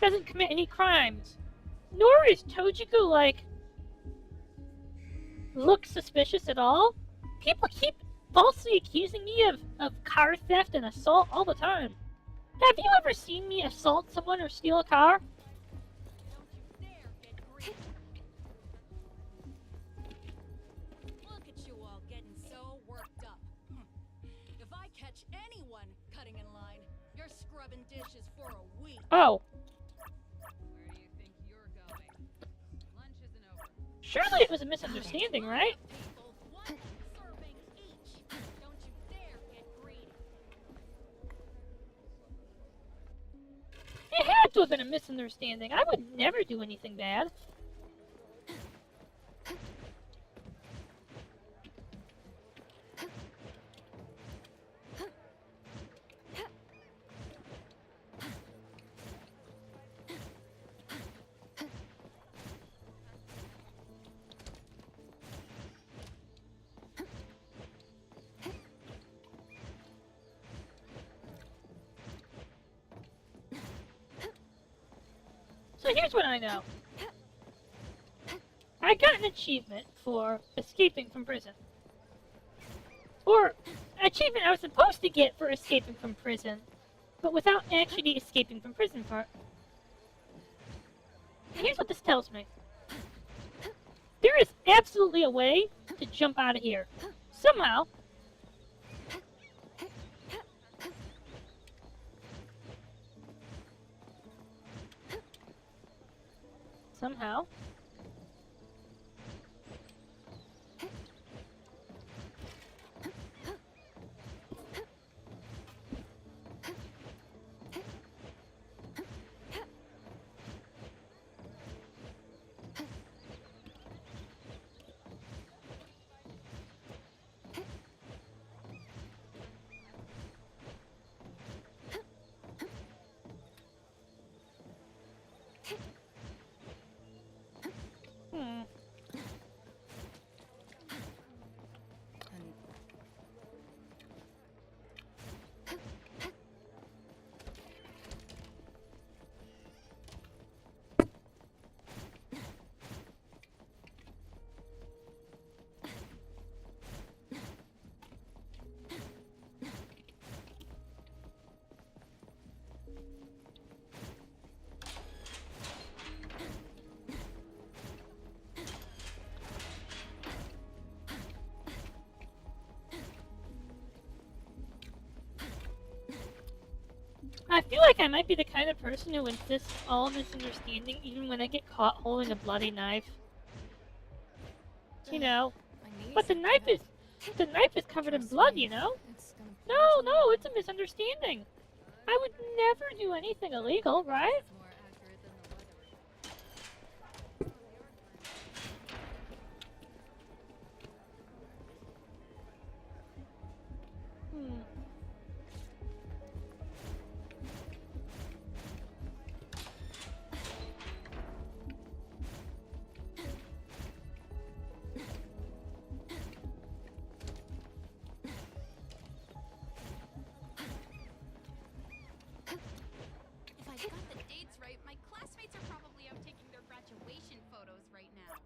doesn't commit any crimes. Nor is Tojiku, like, look suspicious at all. People keep falsely accusing me of car theft and assault all the time. Have you ever seen me assault someone or steal a car? Look at you all getting so worked up. If I catch anyone cutting in line, you're scrubbing dishes for a week. Oh, Where do you think you're going? Lunch isn't over. surely it was a misunderstanding, right? People, one serving each. Don't you dare get greedy. It had to have been a misunderstanding. I would never do anything bad. So here's what I know. I got an achievement for escaping from prison. Or, achievement I was supposed to get for escaping from prison, but without actually escaping from prison part. Here's what this tells me. There is absolutely a way to jump out of here. Somehow. Somehow. I feel like I might be the kind of person who insists all misunderstanding even when I get caught holding a bloody knife. You know, but the knife is covered in blood, you know? No, it's a misunderstanding. I would never do anything illegal, right? It's more accurate than the weather. If I got the dates right, my classmates are probably out taking their graduation photos right now.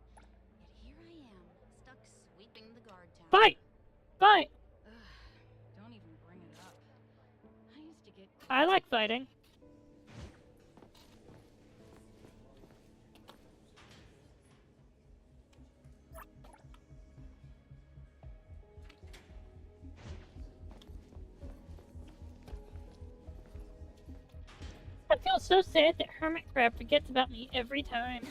Yet here I am, stuck sweeping the guard tower. Fight! Fight! Don't even bring it up. I used to get. I like fighting. I feel so sad that Hermit Crab forgets about me every time.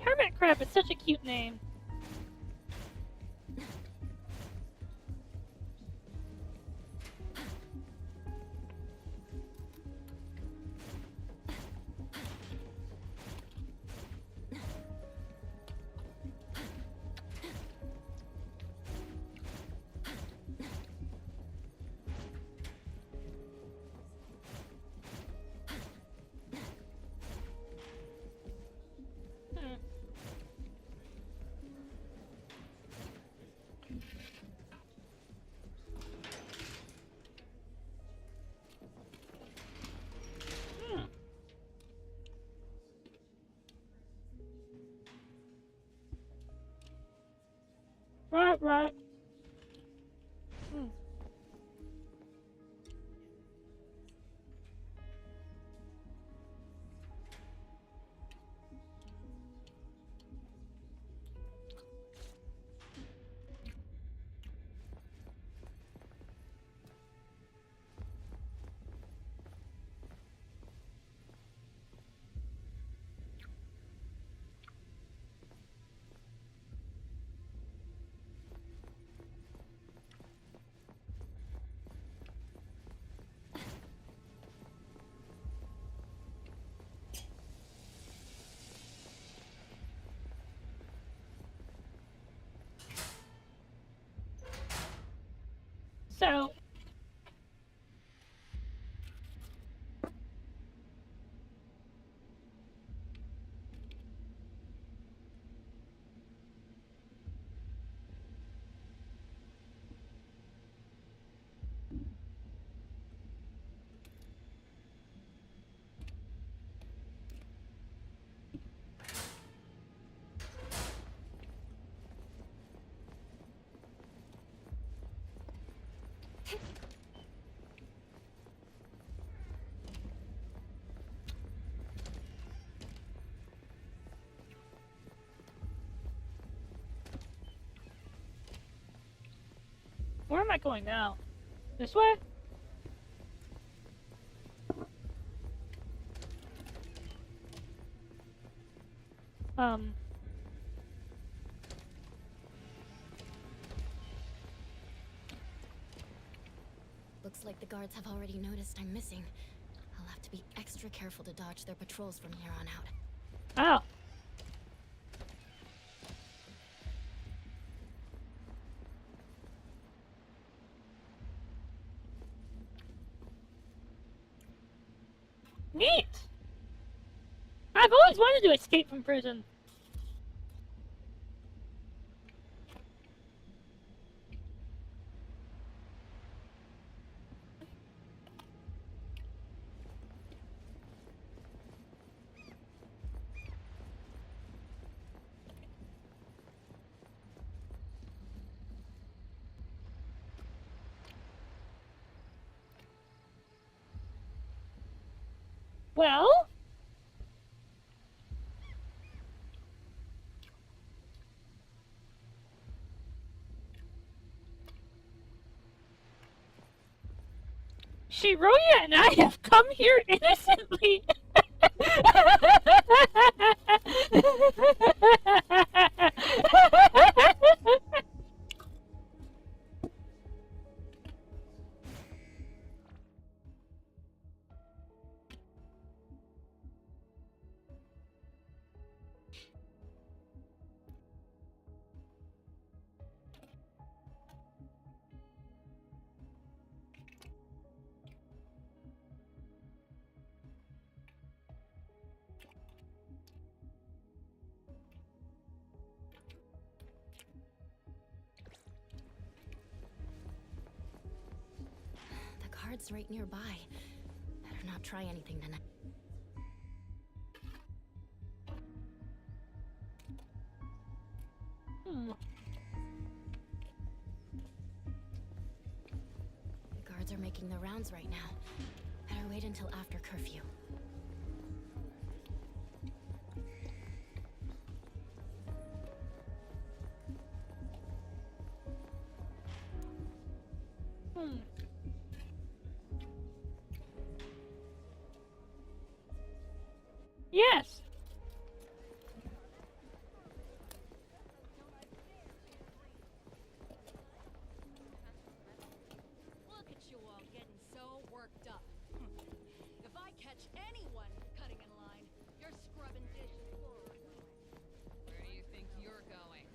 Hermit Crab is such a cute name. right. So, where am I going now? This way? Looks like the guards have already noticed I'm missing. I'll have to be extra careful to dodge their patrols from here on out. Oh. Neat! I've always wanted to escape from prison. Well? Shiroya and I have come here innocently. The guard's right nearby. Better not try anything tonight. The guards are making the rounds right now. Better wait until after curfew. Yes. Look at you all getting so worked up. If I catch anyone cutting in line, you're scrubbing dishes. Where do you think you're going?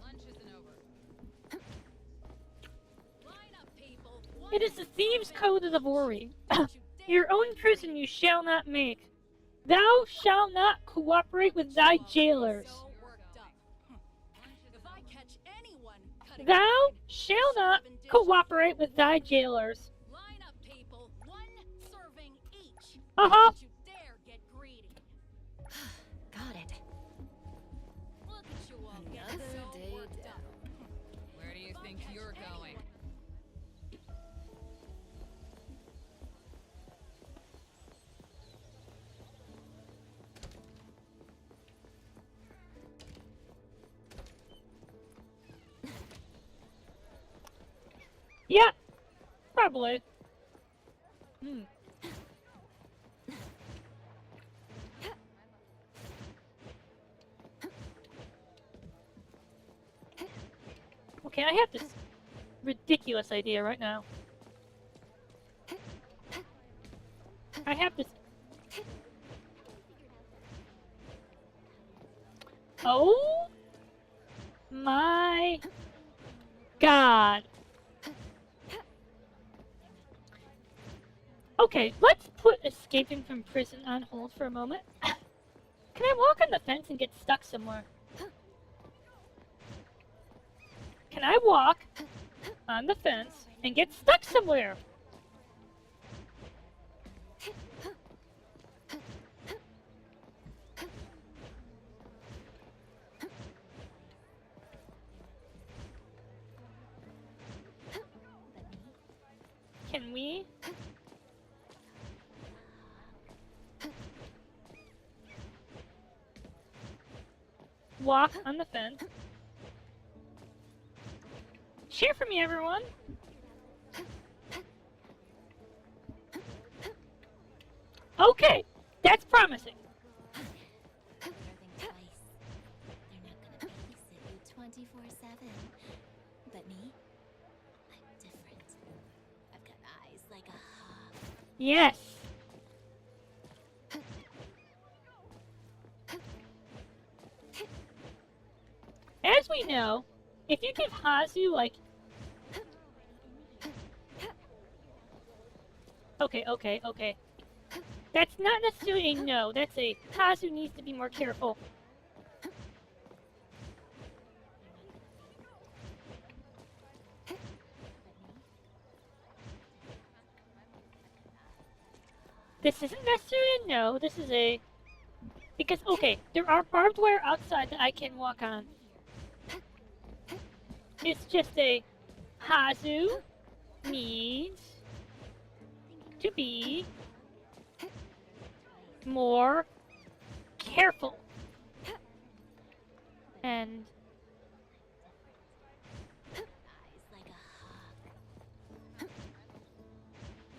Lunch isn't over. Line up, people. It is the thieves' code of the Vori. Your own prison you shall not make. Thou shalt not cooperate with thy jailers. Thou shalt not cooperate with thy jailers. Line up, people. One serving each. Uh-huh. Don't you dare get greedy. Got it. Look at you all getting so worked up. Probably. Hmm. Okay, I have this ridiculous idea right now. I have this. Oh my god. Okay, let's put escaping from prison on hold for a moment. Can I walk on the fence and get stuck somewhere? Can I walk on the fence and get stuck somewhere? Can we? Walk on the fence. Cheer for me, everyone! Okay, that's promising. Better think twice. They're not gonna babysit you 24/7. But me? I'm different. I've got eyes like a hawk. Yes. As we know, if you give Hazu, like... Okay. That's not necessarily a no, that's a Hazu needs to be more careful. This isn't necessarily a no, this is a... Because, okay, there are barbed wire outside that I can walk on. It's just a Hazu needs to be more careful. And Eyes like a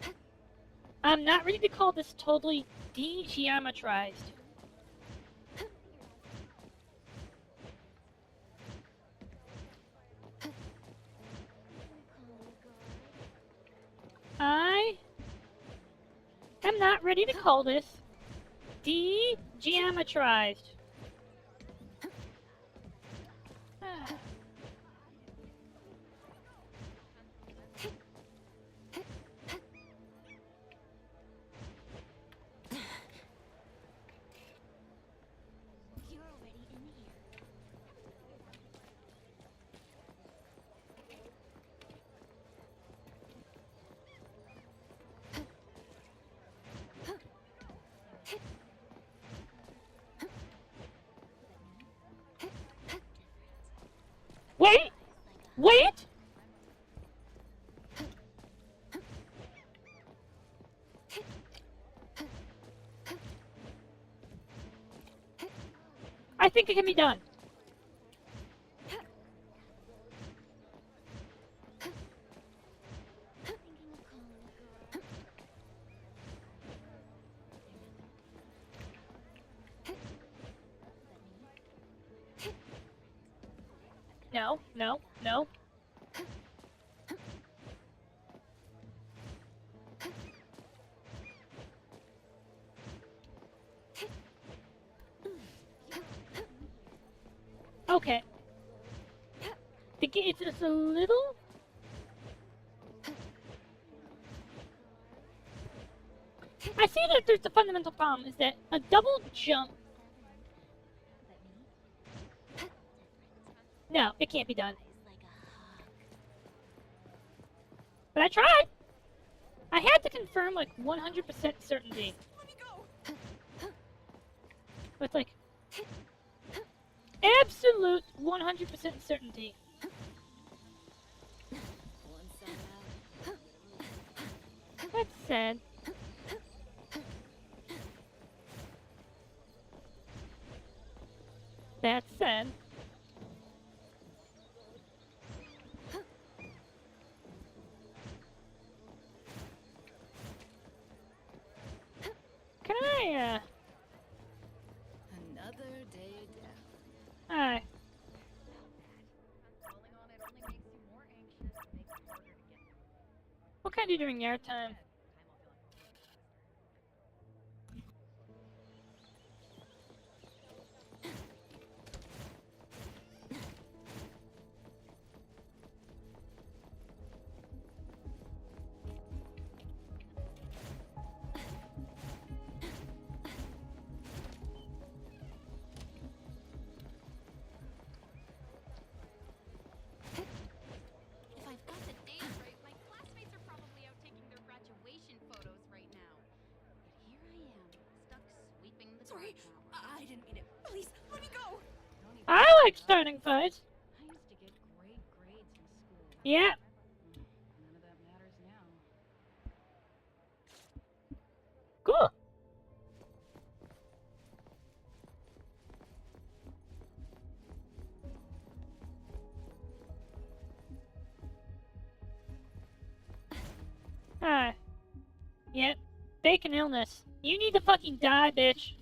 hawk. I'm not ready to call this totally de-geometrized. I am not ready to call this de-geometrized. You're already in here. Wait! Wait! I think it can be done. No. Okay. It's just a little... I see that there's the fundamental problem, is that a double jump... No, it can't be done. But I tried! I had to confirm, like, 100% certainty. With, like... absolute 100% certainty. That's sad. That's sad. Yeah. Another day down. Hi. Dwelling on it only makes you more anxious and makes it harder to get through. What can I do during your time? If I've got the dates right, my classmates are probably out taking their graduation photos right now. Yet here I am, stuck sweeping the Sorry, tower. I didn't mean it. Please, let me go. I like starting fights. I used to get great grades in school. Yeah. None of that matters now. Cool. Hi. Yep. Bacon illness. You need to fucking die, bitch.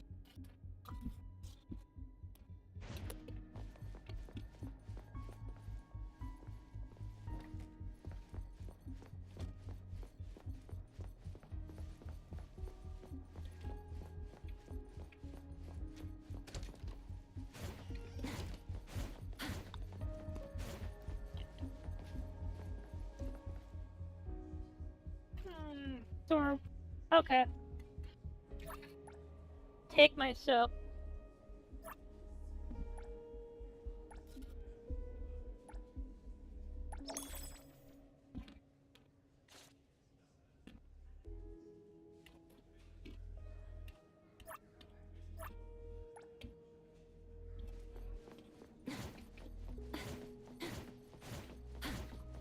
Door. Okay. Take my soap.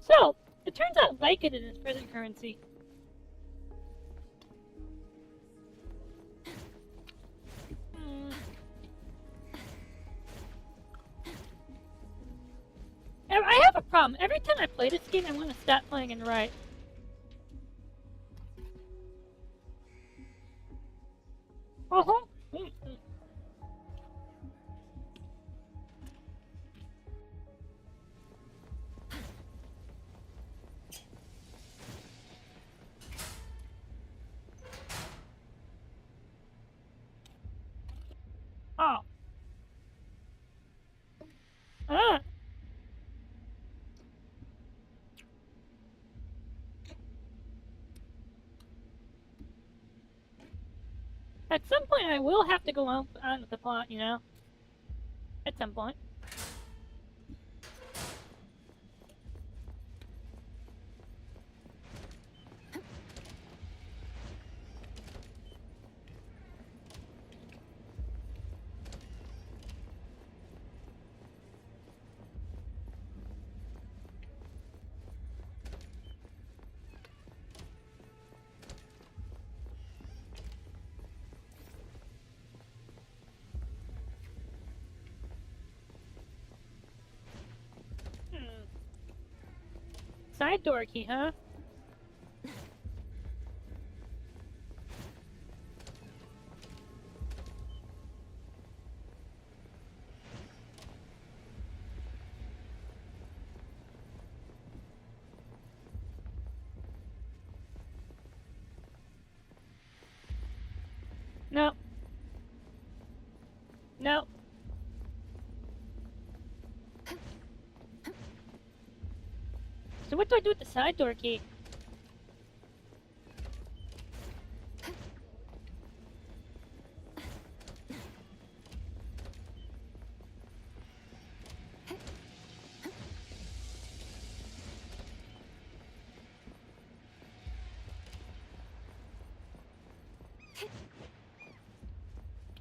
So, it turns out Vicodin is prison currency. I have a problem. Every time I play this game, I want to stop playing and write. Uh-huh. Oh. Ah. At some point, I will have to go on with the plot, you know? At some point. Side door key, huh? No. No. So what do I do with the side door key?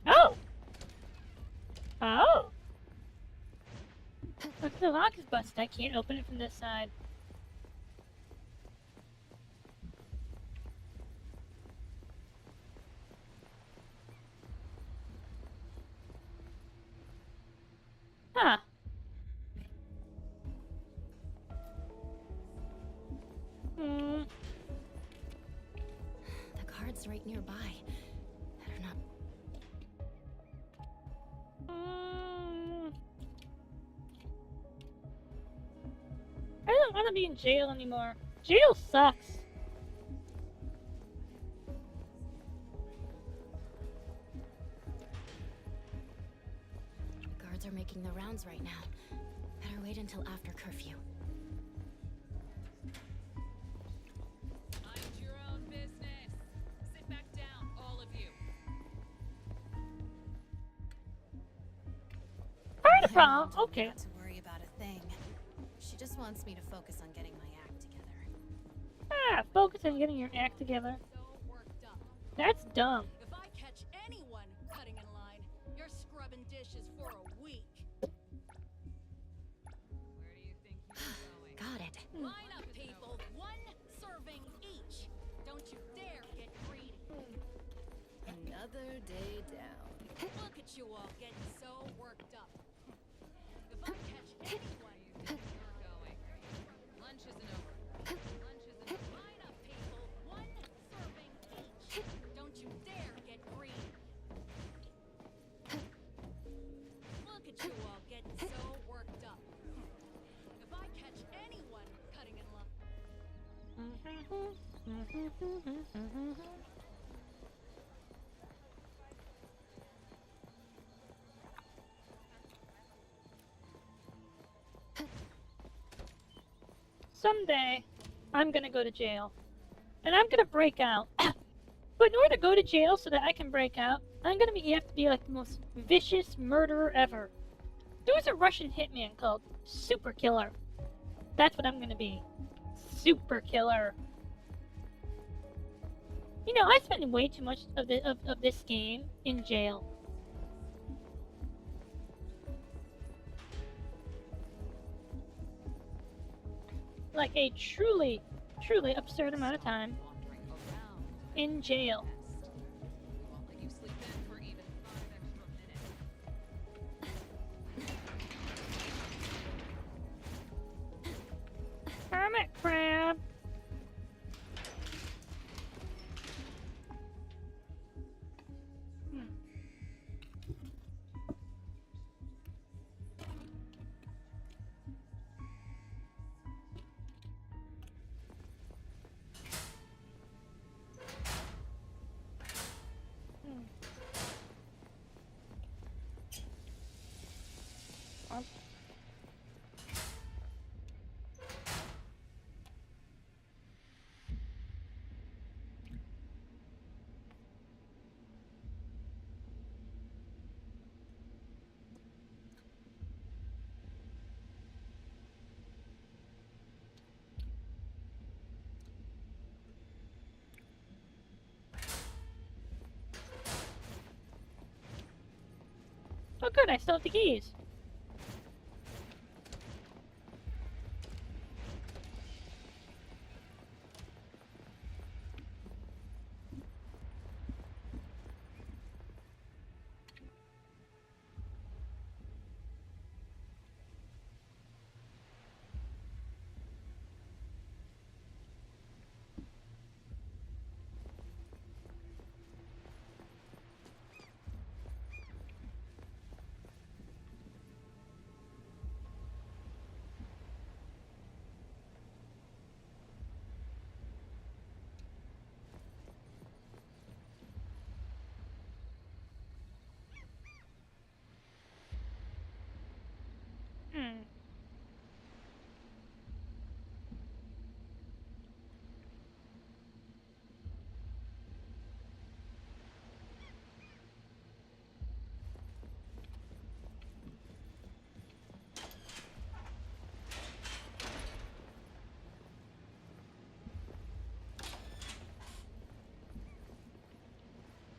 Oh! Oh! Look, the lock is busted. I can't open it from this side. Huh. The card's right nearby. Better not want to be in jail anymore. Jail sucks. The guards are making the rounds right now. Better wait until after curfew. Mind your own business. Sit back down, all of you. Part of the problem. Okay. Not to worry about a thing. She just wants me to focus on getting my act together. Ah, focus on getting your act together. So worked up. That's dumb. If I catch anyone cutting in line, you're scrubbing dishes for a week. Where do you think you're going? Got it. Line up, people. One serving each. Don't you dare get greedy. Another day down. Look at you all getting so worked up. If I catch anyone, you think you're going. Lunch isn't over. Lunch isn't over. Line up, people. One serving each. Don't you dare get greedy. Look at you all getting so worked up. If I catch anyone cutting in line. Someday, I'm gonna go to jail. And I'm gonna break out. But in order to go to jail so that I can break out, I'm gonna have to be like the most vicious murderer ever. There was a Russian hitman called Super Killer. That's what I'm gonna be. Super Killer. You know, I spend way too much of this game in jail. Like a truly, truly absurd amount of time Wandering around. in jail. We won't let you sleep in for even 5 extra minutes. Hermit crab. Oh good, I still have the keys.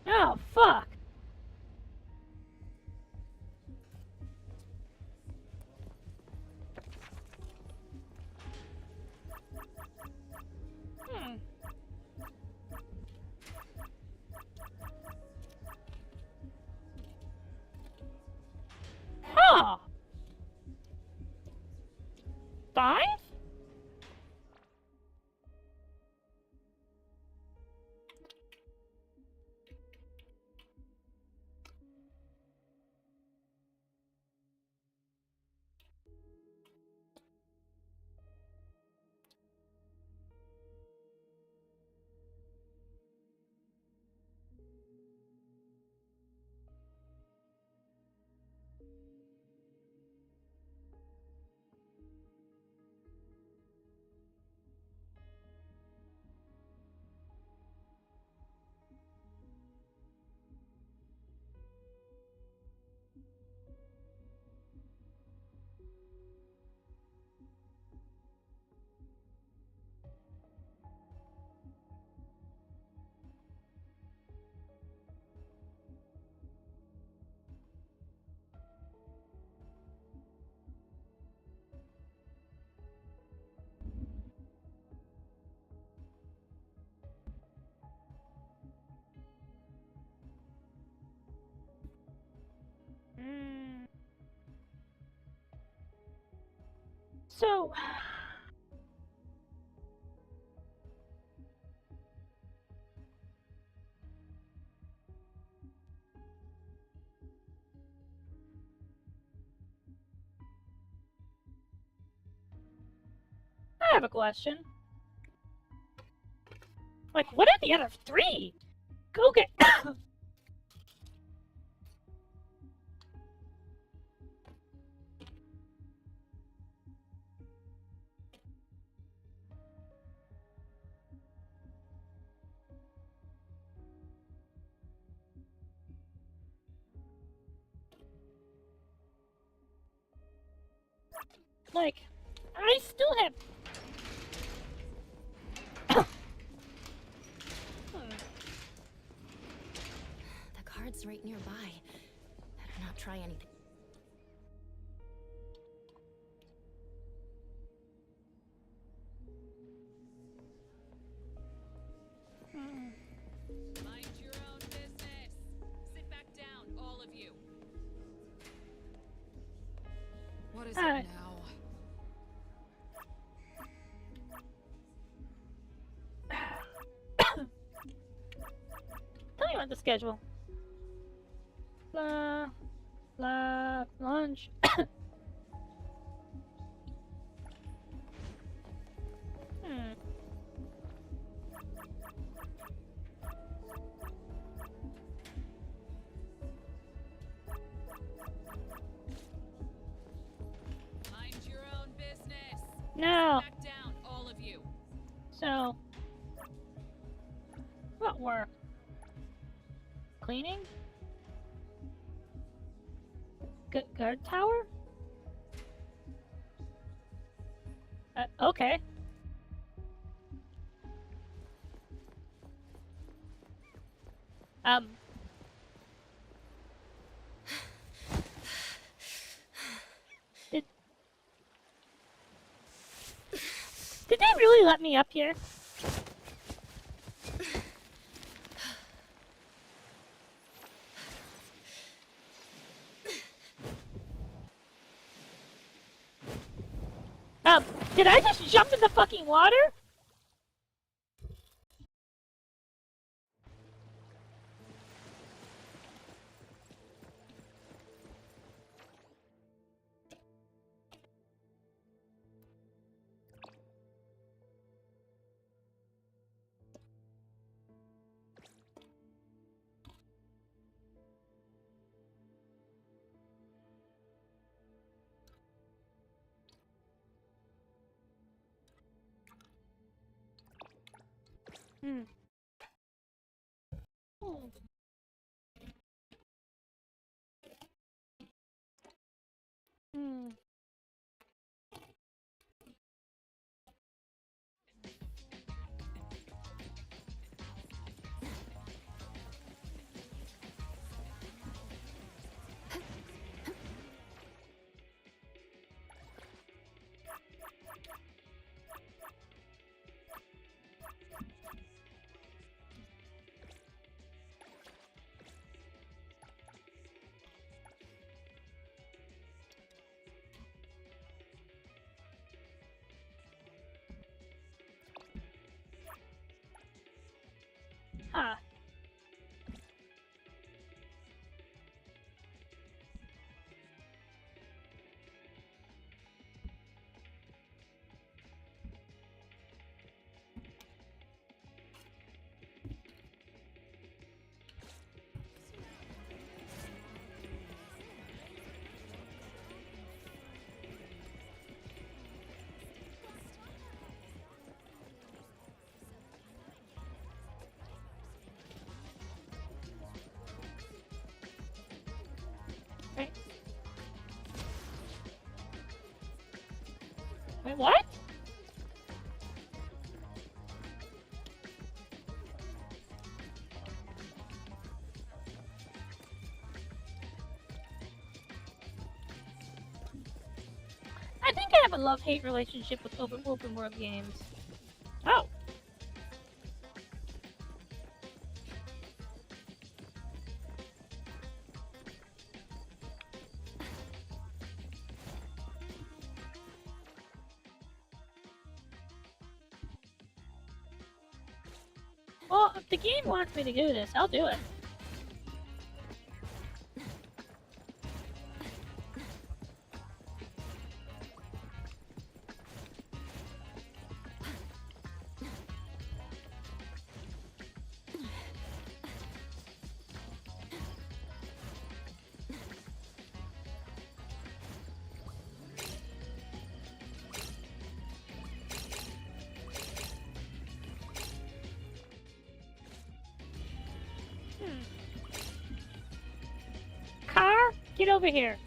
Oh, fuck! Huh! 5? go. I have a question. Like, what are the other three? Go get. Like, I still have. The card's right nearby. Better not try anything. Mind your own business. Sit back down, all of you. What is it Alright. now? Tell me on the schedule. Lunch. Hmm. Mind your own business. No. Sit back down, all of you. So, what work? Cleaning? Guard tower? Okay. Did they really let me up here? Did I just jump in the fucking water? Hmm. Hmm. Hmm. Huh. Wait. Wait, what? I think I have a love-hate relationship with open world games. Oh. Well, if the game wants me to do this, I'll do it. Car, get over here.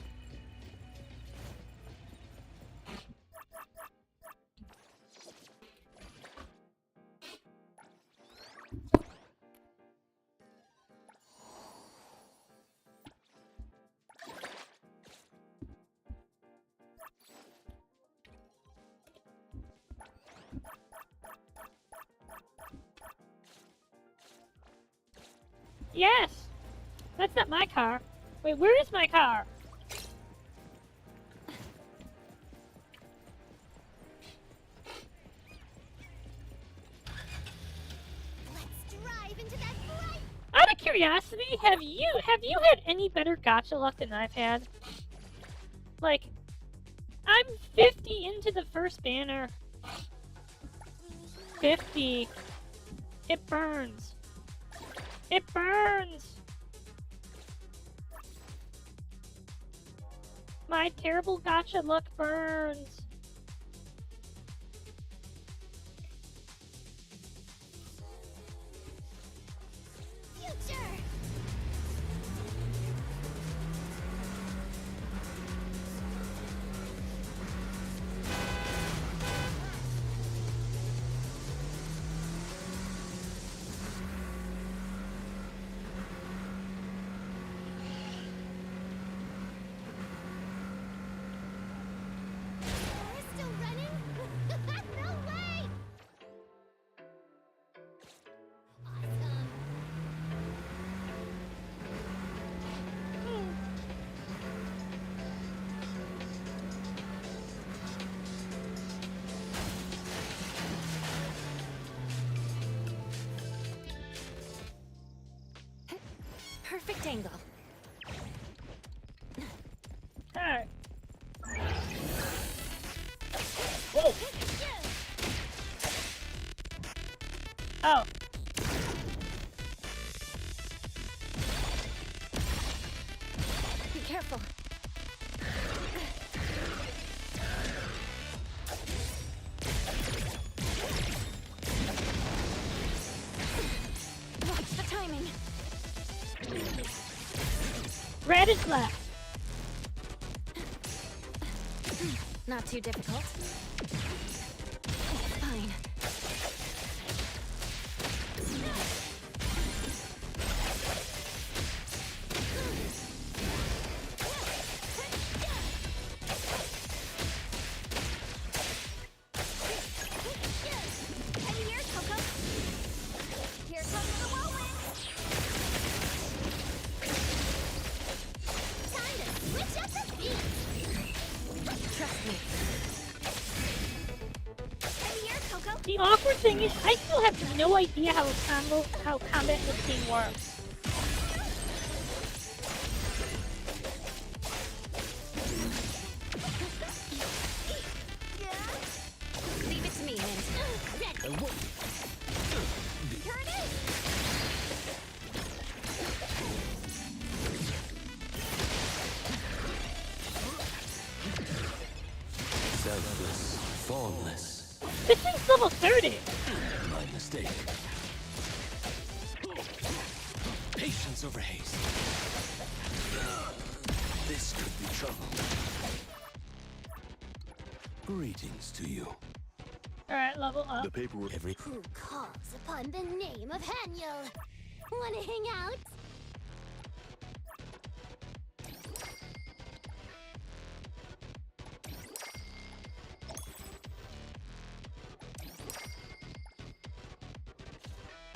Yes! That's not my car. Wait, where is my car? Let's drive into that bright. Out of curiosity, have you had any better gacha luck than I've had? Like, I'm 50 into the first banner. 50. It burns. It burns! My terrible gacha luck burns. Future. We're still running? No way! Awesome. Perfect angle. Alright. Whoa! Oh. Be careful. Watch the timing. Red is left. Not too difficult. Fine. Heavy here, Coco. Here comes the whirlwind. Time to switch up the beat. Trust me. Heavy here, Coco. The awkward thing is, I still have no idea how combat in this game works. Leave it to me, Mint. Ready. Here it is. Selfless, formless. This thing's level 30. My mistake. Patience over haste. This could be trouble. Greetings to you. Alright, level up. The paperwork. Who calls upon the name of Haniel? Wanna hang out?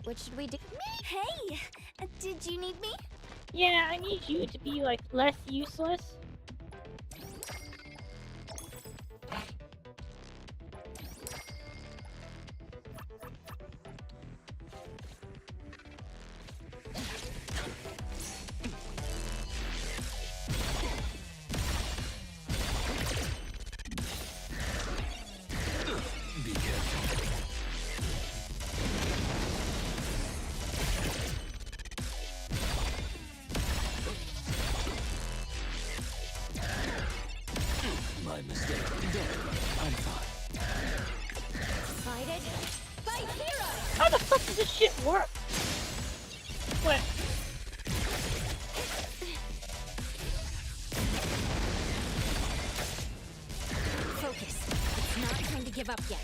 What should we do? Me? Hey! Did you need me? Yeah, I need you to be, like, less useless. shit work? What? Focus. It's not time to give up yet.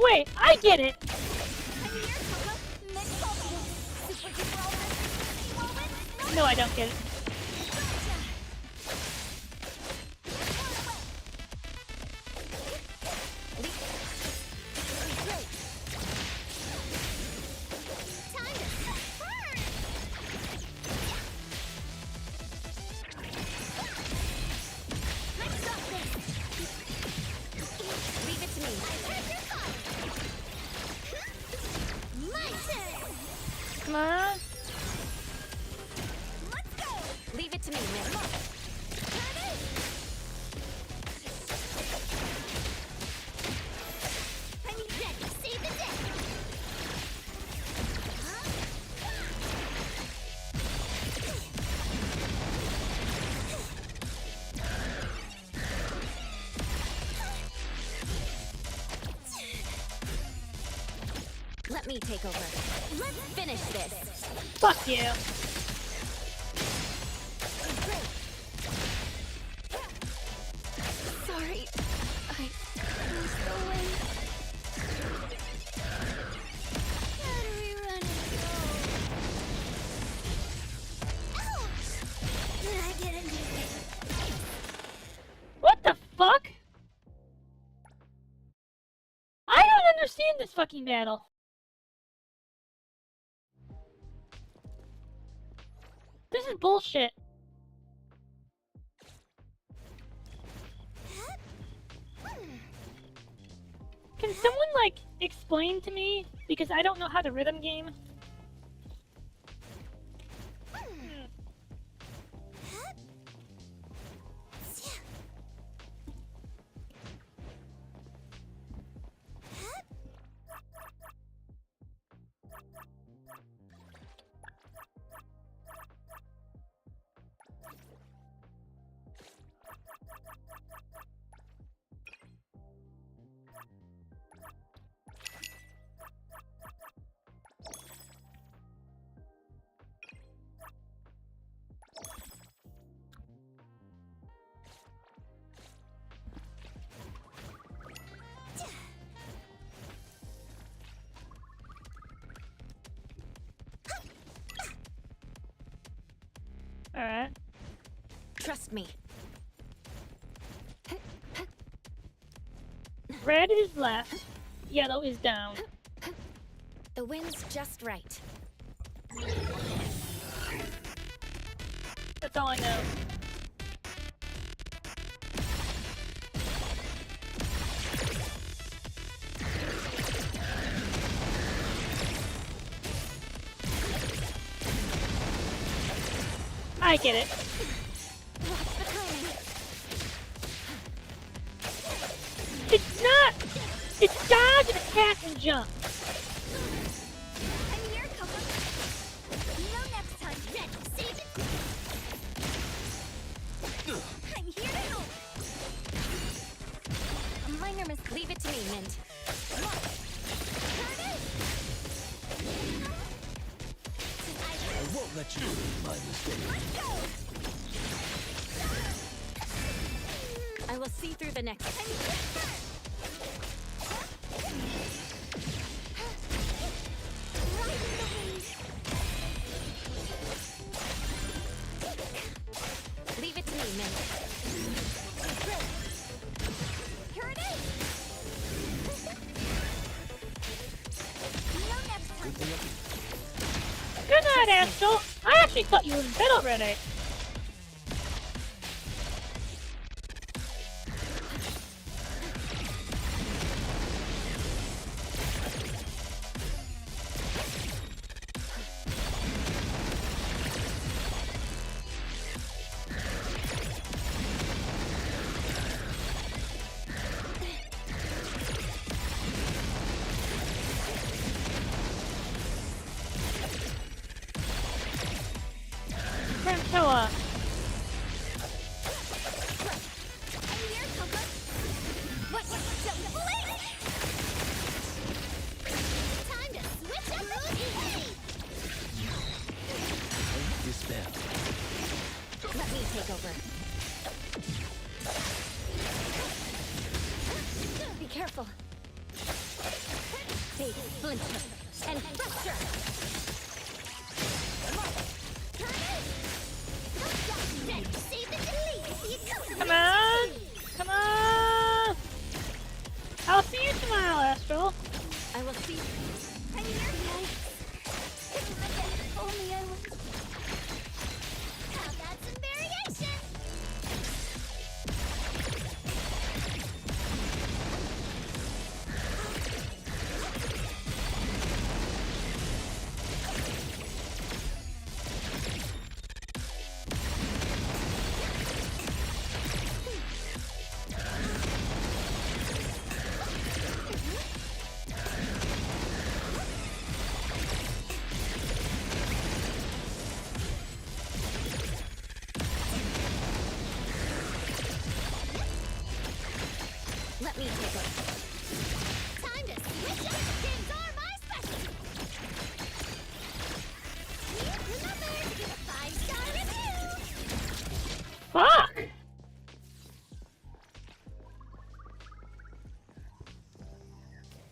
Wait, I get it. No, I don't get it. Leave it to me. Come on. Leave it to me, man. Save the day. Let me take over. Let's finish this. Fuck you. Sorry. I was the way. How do we run and go? Ouch! Did I get into it? What the fuck? I don't understand this fucking battle. This is bullshit. Can someone, like, explain to me? Because I don't know how to rhythm game. Alright. Trust me. Red is left. Yellow is down. The wind's just right. That's all I know. I get it. It's not! It's dodge, attack, and jump. I'm here, Coco. No next time. Red, save it. I'm here to help. A minor must leave it to me, Mint. Come on. Turn it. I won't let you ruin my mistake. Let's go. I will see through the next. I'm here. Leave it to me, Mint. Here it is. No next time. Good night, Astral. I actually thought you were in bed already. Krantoa. I'm here, Coco. What? Don't blink! Time to take over. Be careful. Big splinter and fracture. Come on! Come on! I'll see you tomorrow, Astral. I will see. Only I was. How about some variation? Let me take it. Time to switch up. Games are my specialty. Remember to give a 5-star review. Fuck!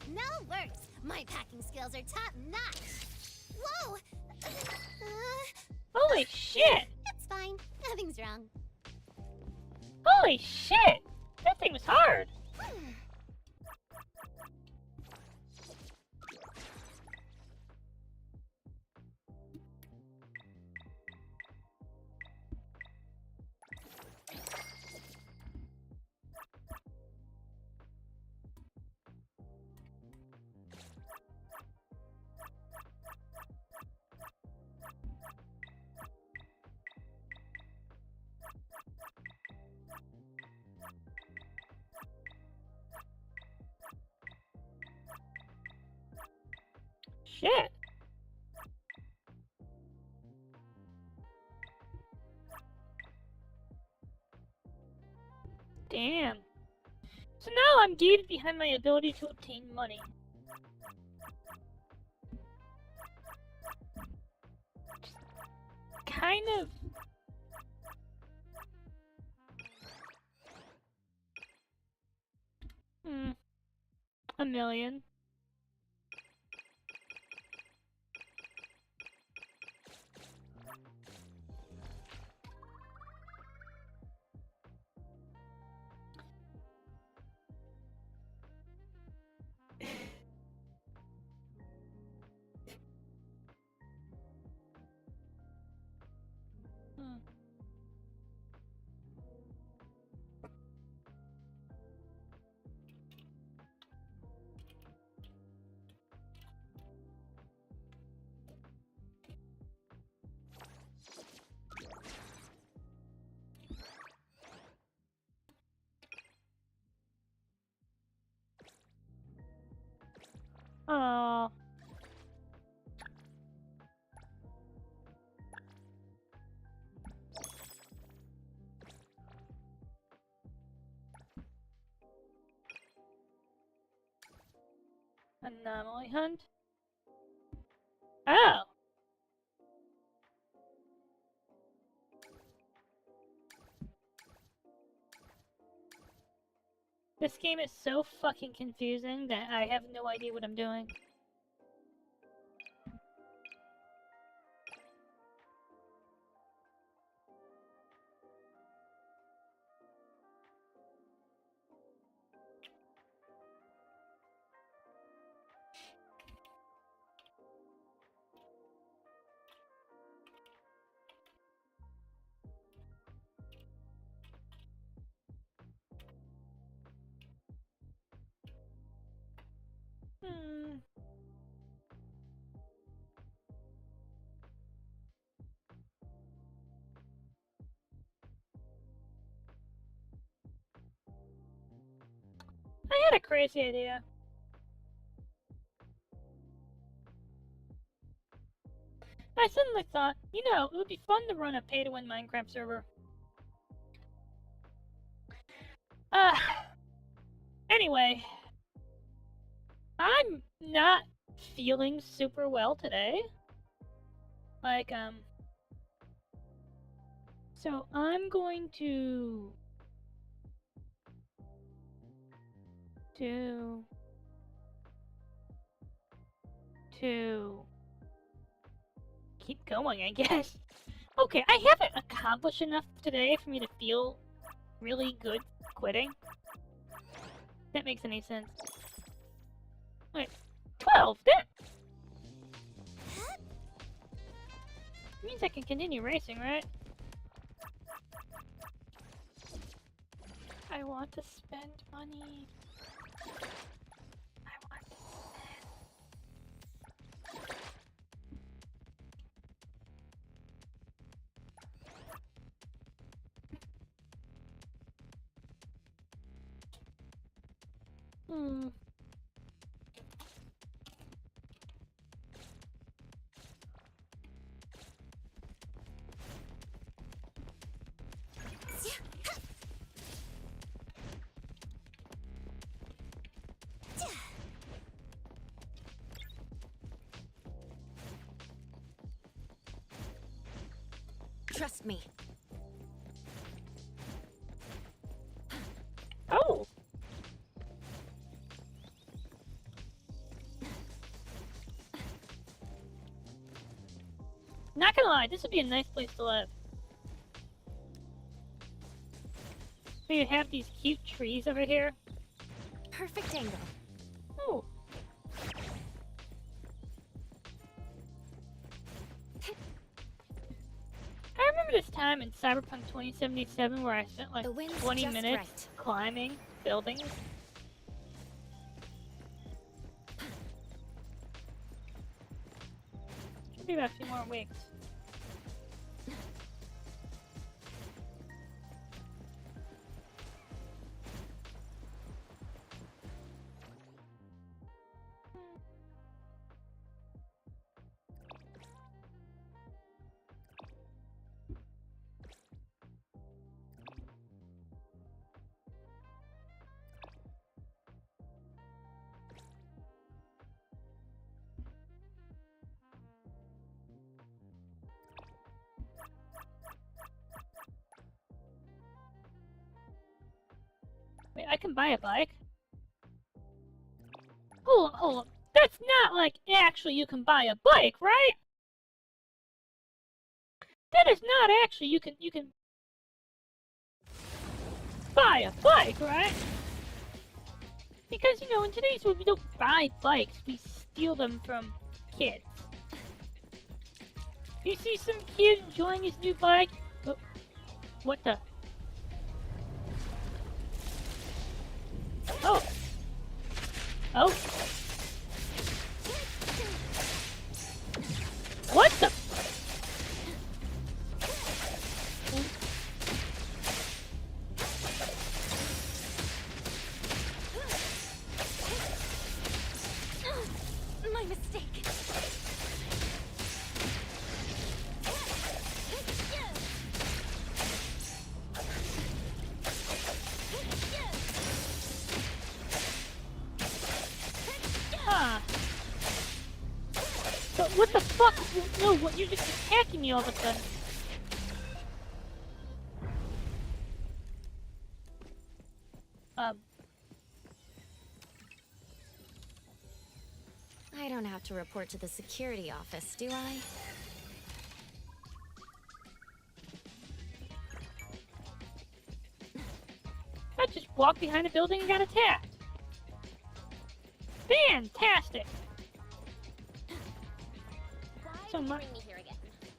No worries. My packing skills are top notch. Whoa! Holy shit! It's fine. Nothing's wrong. Holy shit! That thing was hard! Shit! Damn. So now I'm gated behind my ability to obtain money. Kind of... $1 million. Oh. Anomaly hunt? Oh! This game is so fucking confusing that I have no idea what I'm doing. I had a crazy idea. I suddenly thought, you know, it would be fun to run a pay-to-win Minecraft server. Anyway, I'm not feeling super well today. Like, So I'm going to keep going, I guess. Okay, I haven't accomplished enough today for me to feel really good quitting. If that makes any sense. Wait, 12! That means I can continue racing, right? I want to spend money. I want to spend. Trust me. Oh! Not gonna lie, this would be a nice place to live. We have these cute trees over here. Perfect angle. Oh. I remember this time in Cyberpunk 2077 where I spent like The wind's 20 just minutes right. climbing buildings. Should be about a few more weeks. Wait, I can buy a bike? Hold on, hold on. That's not like actually you can buy a bike, right? That is not actually you can buy a bike, right? Because, you know, in today's world, we don't buy bikes, we steal them from kids. You see some kid enjoying his new bike? Oh, what the? Oh. Oh. What the? My mistake. Huh. But what the fuck? No, what? You're just attacking me all of a sudden. I don't have to report to the security office, do I? I just walked behind a building and got attacked. Fantastic! So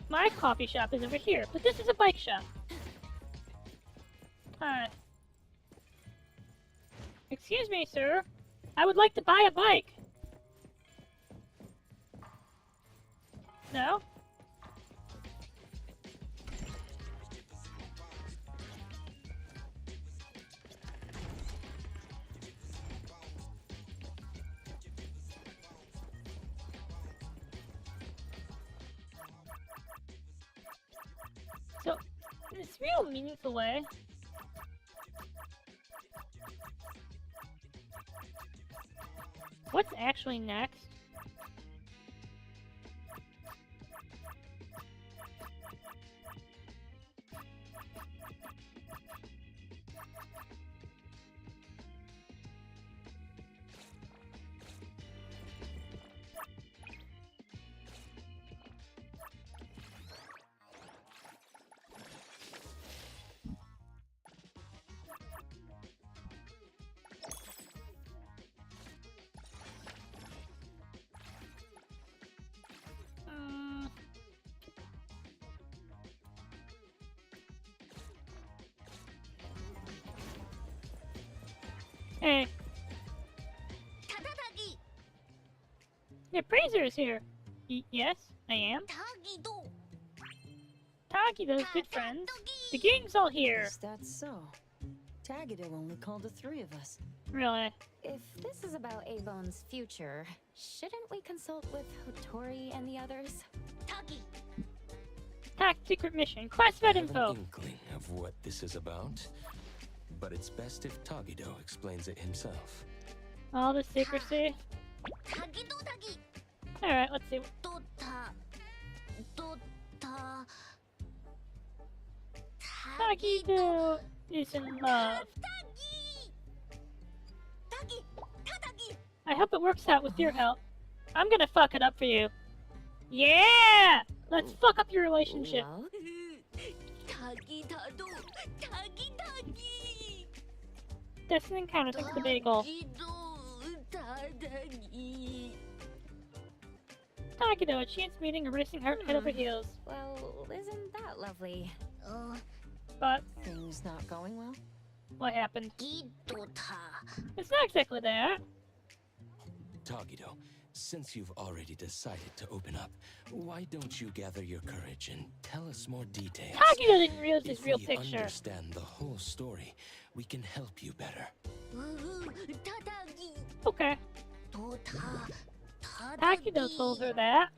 my coffee shop is over here, but this is a bike shop. Excuse me, sir. I would like to buy a bike. No? So, in this real meaningful way, what's actually next? Hey, Tadadagi. your praiser is here. Yes, I am. Tagido. Tagido's good friends. The gang's all here. Is that so? Tagido only called the three of us. Really? If this is about A-Bone's future, shouldn't we consult with Hotori and the others? Tagi. Top secret mission. Classified I have info. an inkling of what this is about, but it's best if Tagido explains it himself. All the secrecy. Tagido dagi. Alright, let's see. Dota. Tagido is in love. Tagi. Tagi. Tadagi. I hope it works out with your help. I'm gonna fuck it up for you. Yeah! Let's fuck up your relationship. Well, Tagi dado. Tagi dagi. That's an encounter. Thanks to the bagel. Tadagi. Tagido, a chance meeting, erasing heart head over heels. well, isn't that lovely? But Things not going well? what happened? Gidota. It's not exactly that. Tagido, since you've already decided to open up, why don't you gather your courage and tell us more details? Tagido didn't realize his If real we picture. understand the whole story, we can help you better. Tadagi. Okay. Dota. Tagido told her that.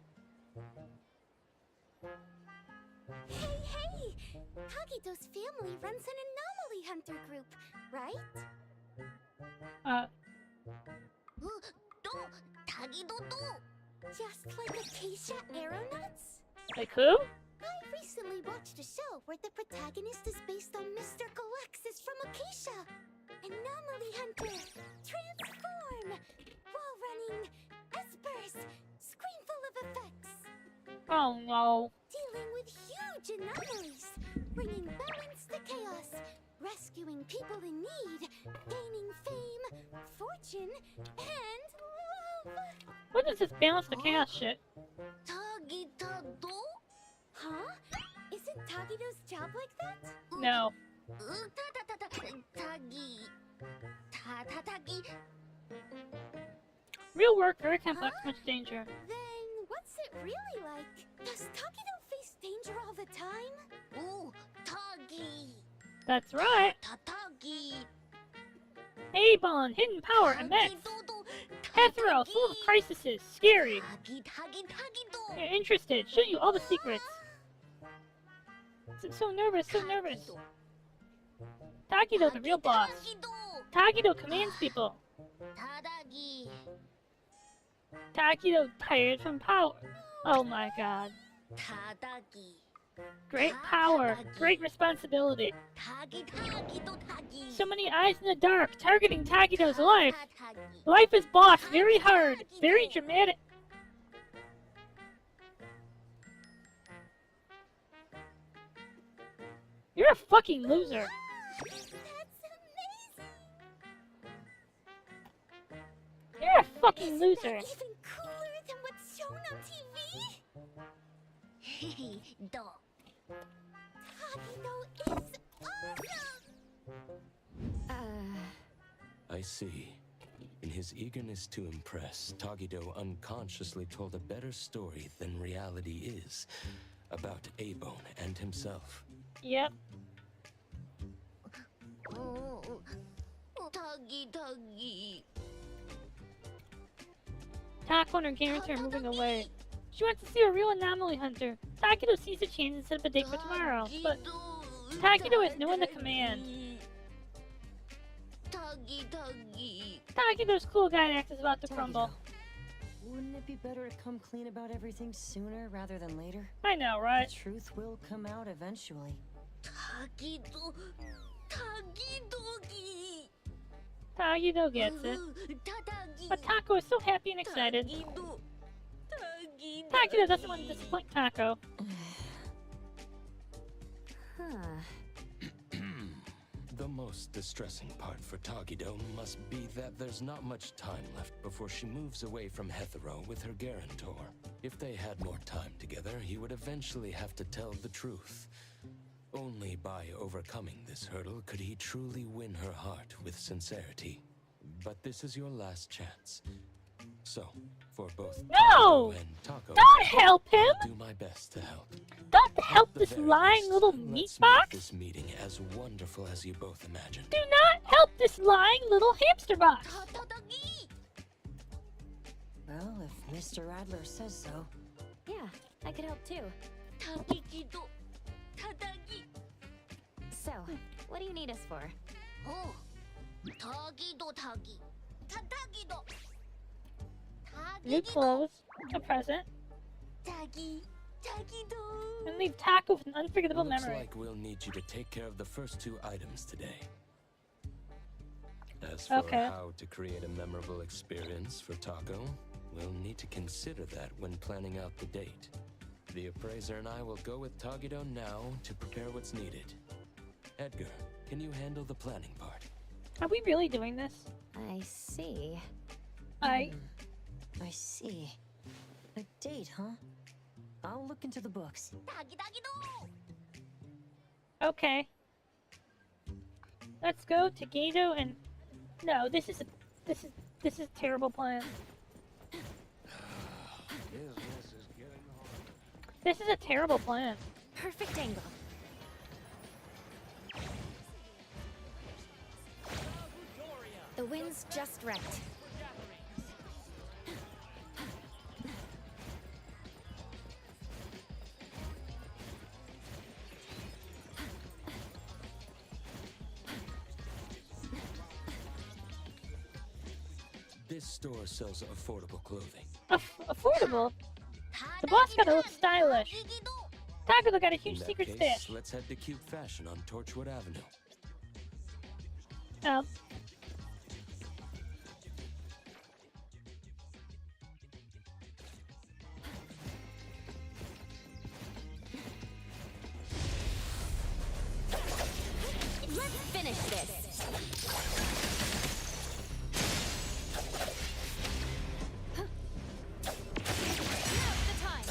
Hey! Tagido's family runs an anomaly hunter group, right? Tagido do! Just like Acacia Aeronauts? Like who? I recently watched a show where the protagonist is based on Mr. Galexis from Acacia. Anomaly hunter! Transform! Wall running! Espers! Screen full of effects! Oh no. Dealing with huge anomalies, bringing balance to chaos, rescuing people in need, gaining fame, fortune, and love. What is this balance the chaos shit? Tagitado? Huh? Isn't Tagido's job like that? No. Tagi. Tagi. Real work, very complex, much danger. Then what's it really like? Does Tagido face danger all the time? Ooh, Tagi. That's right. Tatagi. A-Bond, hidden power, immense. Hetero, full of crises, scary. You're interested, show you all the secrets. So nervous, so nervous. Tagido, the real boss. Tagido commands people. Tadagi. Tagido tired from power. Oh my god. Tadagi. Great power, great responsibility. Tagi tagi do tagi. So many eyes in the dark, targeting Tagido's life. Life is boss, very hard, very dramatic. You're a fucking loser. That's amazing. You're a fucking Isn't loser. that even cooler than what's shown on TV? Hey, do. Tagido is awesome. I see. In his eagerness to impress, Tagido unconsciously told a better story than reality is about A-Bone and himself. Yep. Tagi. Taco and her guarantee are moving away. She wants to see a real anomaly hunter. Tagido sees a chance and set up a date for tomorrow, but Tagido has no one to command. Tagi. Tagido's cool guy act is about to crumble. Tagido, wouldn't it be better to come clean about everything sooner rather than later? I know, right? The truth will come out eventually. Tagido. Tagidogi. Tagido gets it. But Taco is so happy and excited. Tagido doesn't want to disappoint Taco. The most distressing part for Tagido must be that there's not much time left before she moves away from Hetero with her guarantor. If they had more time together, he would eventually have to tell the truth. Only by overcoming this hurdle could he truly win her heart with sincerity. but this is your last chance. So, for both No! Taco and Taco, Don't help him! I'll do my best to help. Don't help At the this very lying least, little meat let's make box! this meeting as wonderful as you both imagined. Do not help this lying little hamster box! Well, if Mr. Adler says so. Yeah, I could help too. So, what do you need us for? New clothes, a present, and leave Taco with an unforgettable Looks memory. like we'll need you to take care of the first 2 items today. As for Okay. how to create a memorable experience for Taco, we'll need to consider that when planning out the date. The appraiser and I will go with Tagido now to prepare what's needed. Edgar, can you handle the planning part? Are we really doing this? I see. I see. A date, huh? I'll look into the books. Okay. Let's go to Gato and no, this is a terrible plan. This is a terrible plan. Perfect angle. The wind's just right. This store sells affordable clothing. Affordable? The boss gotta look stylish. Taco got a In huge that secret case, stash. let's head to Cute Fashion on Torchwood Avenue. Um, Let's finish this. Now's the time.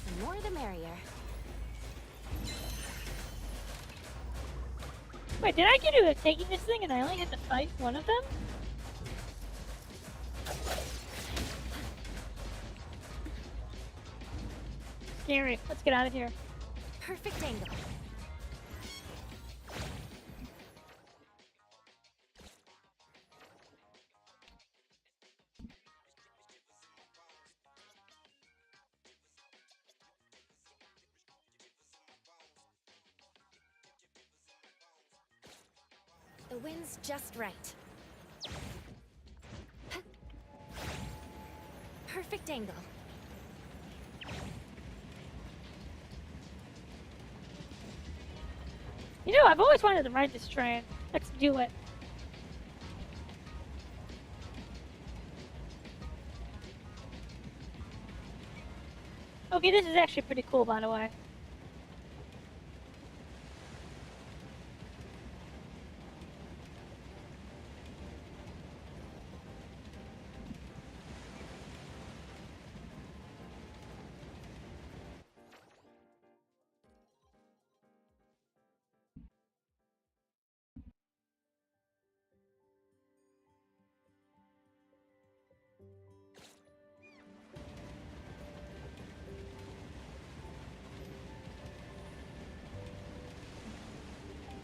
The more the merrier. wait, did I get to taking this thing and I only had to fight one of them? Scary. Let's get out of here. Perfect angle. The wind's just right. Perfect angle. You know, I've always wanted to ride this train. Let's do it. Okay, this is actually pretty cool, by the way.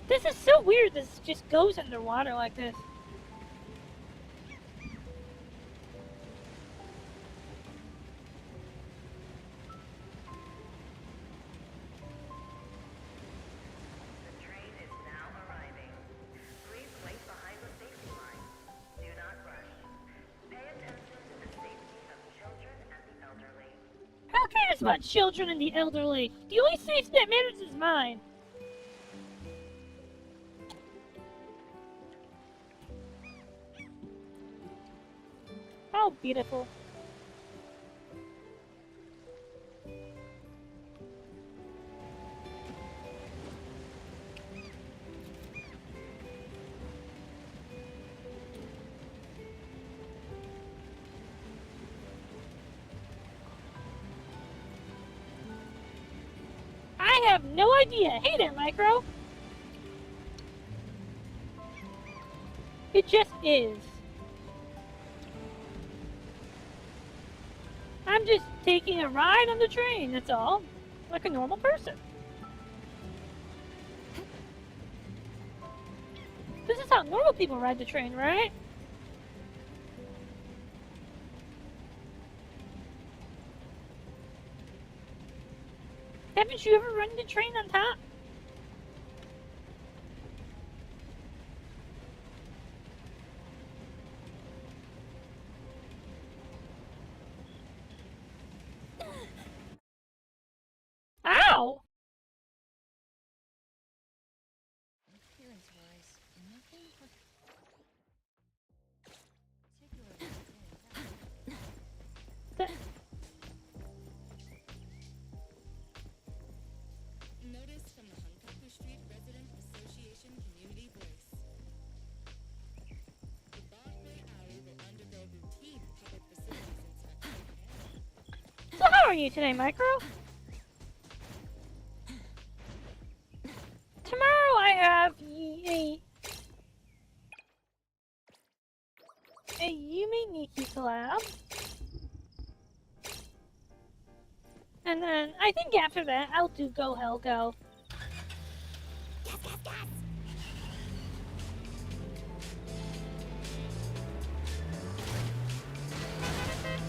This is so weird. This just goes underwater like this. The train is now arriving. Please wait behind the safety line. Do not rush. Pay attention to the safety of children and the elderly. Who cares about children and the elderly? The only safety that matters is mine. Oh, beautiful. I have no idea. Hey there, Micro. It just is. I'm just taking a ride on the train, that's all. Like a normal person. This is how normal people ride the train, right? Haven't you ever run the train on top? Ow! Appearance-wise, nothing Notice from the Hankaku Street Resident Association Community Voice. The Broadway Alley will undergo routine public facilities inspection. So how are you today, Micro? Tomorrow I have a Yume Nikki collab. And then I think after that I'll do Go Hell Go.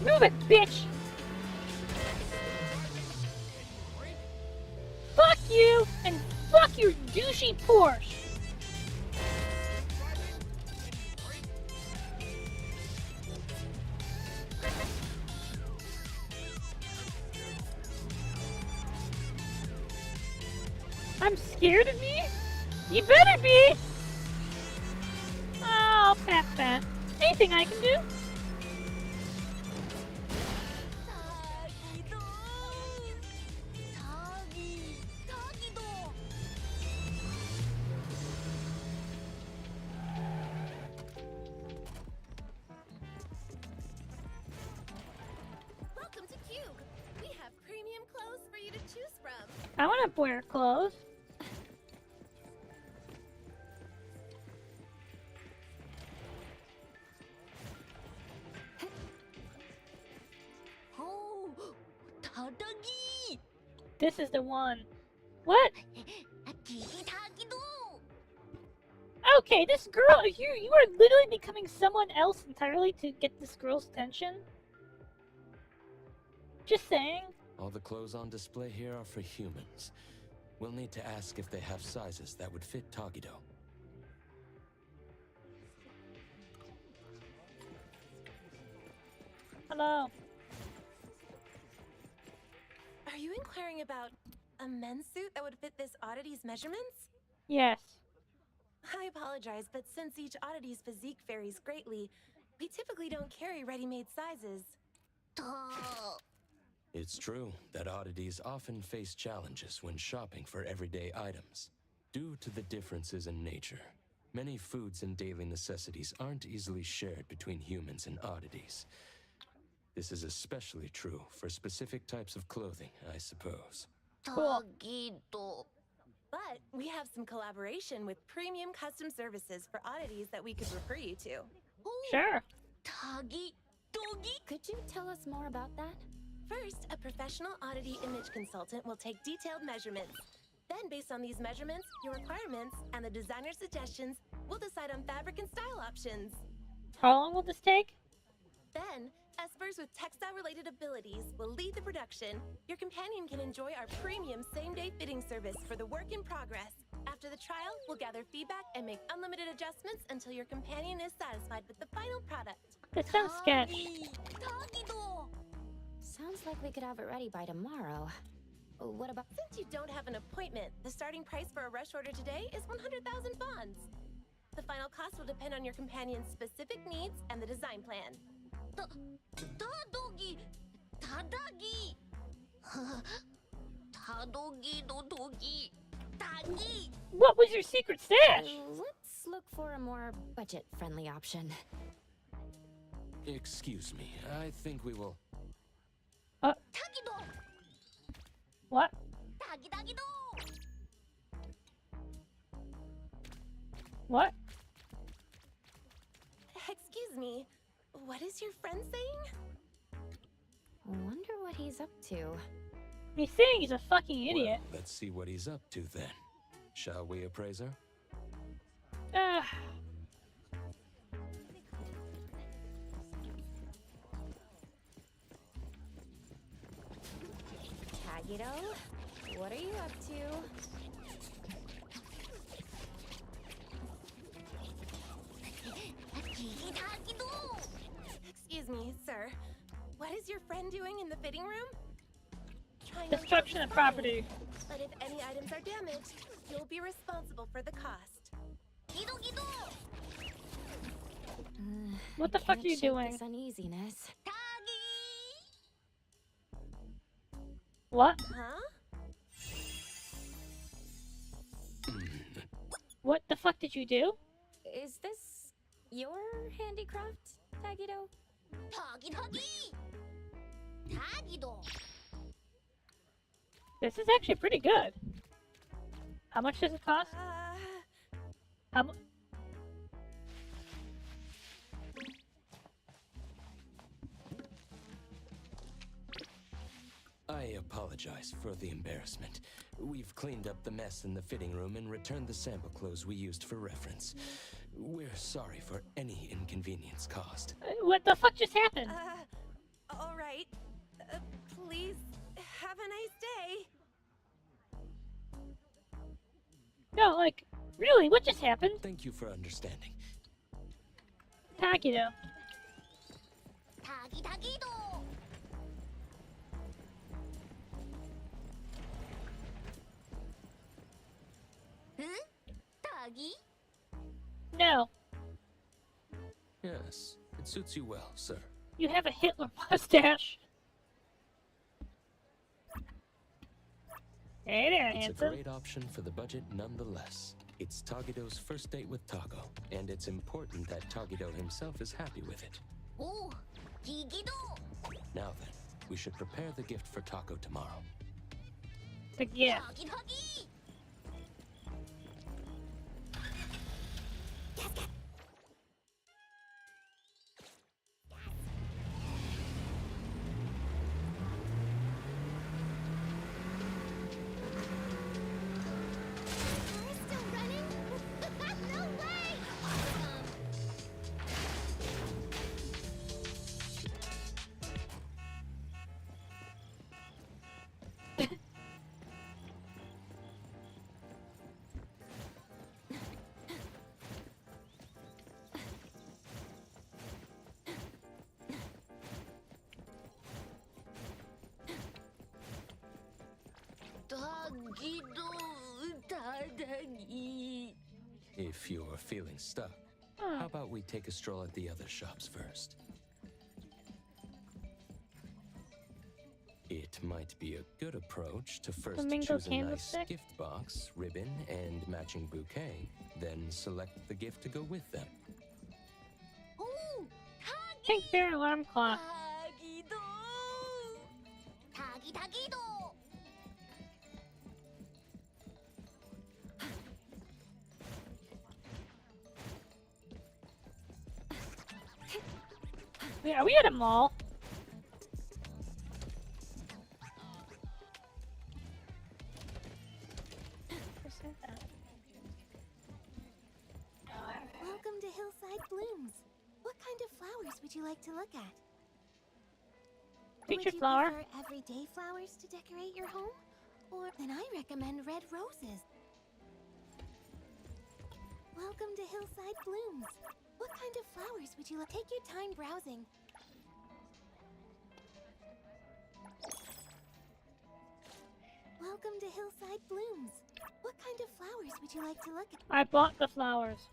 Move it, bitch! Fuck you, and fuck your douchey Porsche! I'm scared of me? You better be! Oh, pat. Anything I can do? Welcome to Cube. We have premium clothes for you to choose from. I want to wear clothes. Oh, Tadagi! This is the one. What? Okay, this girl, you are literally becoming someone else entirely to get this girl's attention. Just saying. All the clothes on display here are for humans. We'll need to ask if they have sizes that would fit Tagido. Hello. Are you inquiring about a men's suit that would fit this oddity's measurements? Yes. I apologize, but since each oddity's physique varies greatly, we typically don't carry ready-made sizes. It's true that oddities often face challenges when shopping for everyday items. Due to the differences in nature, many foods and daily necessities aren't easily shared between humans and oddities. This is especially true for specific types of clothing, I suppose. But we have some collaboration with premium custom services for oddities that we could refer you to. Sure. Could you tell us more about that? First, a professional oddity image consultant will take detailed measurements. Then, based on these measurements, your requirements, and the designer's suggestions, we'll decide on fabric and style options. How long will this take? Then, espers with textile-related abilities will lead the production. Your companion can enjoy our premium same-day fitting service for the work in progress. After the trial, we'll gather feedback and make unlimited adjustments until your companion is satisfied with the final product. This sounds sketch. Sounds like we could have it ready by tomorrow. What about... Since you don't have an appointment, the starting price for a rush order today is 100,000 bonds. The final cost will depend on your companion's specific needs and the design plan. Tadagi! Tadogi no dogi! Tagi! What was your secret stash? Let's look for a more budget-friendly option. Excuse me, I think we will... What? What? Excuse me, what is your friend saying? Wonder what he's up to. He's saying he's a fucking idiot. Well, let's see what he's up to then. Shall we, appraiser? Tagito, what are you up to? Excuse me, sir. What is your friend doing in the fitting room? Trying Destruction to of property. But if any items are damaged, you'll be responsible for the cost. What the fuck are you doing? This uneasiness. What? Huh? What the fuck did you do? Is this your handicraft, Tagito? This is actually pretty good. How much does it cost? How mu- I apologize for the embarrassment. We've cleaned up the mess in the fitting room and returned the sample clothes we used for reference. We're sorry for any inconvenience caused. What the fuck just happened? All right. Please, have a nice day. No, like, really, what just happened? Thank you for understanding. Tagito. No, Yes, it suits you well, sir. you have a Hitler mustache. Hey there, It's a handsome. great option for the budget nonetheless. It's Tagito's first date with Tago, and it's important that Tagito himself is happy with it. Now then, we should prepare the gift for Taco tomorrow. The gift. If you're feeling stuck, how about we take a stroll at the other shops first? It might be a good approach to first Flamingo choose a nice candlestick? gift box, ribbon, and matching bouquet, then select the gift to go with them. Pink bear alarm clock. Wait, are we at a mall? Welcome to Hillside Blooms. What kind of flowers would you like to look at? Featured would you flower? prefer everyday flowers to decorate your home? Or then I recommend red roses. Welcome to Hillside Blooms. What kind of flowers would you like? Take your time browsing. Welcome to Hillside Blooms. What kind of flowers would you like to look at? I bought the flowers.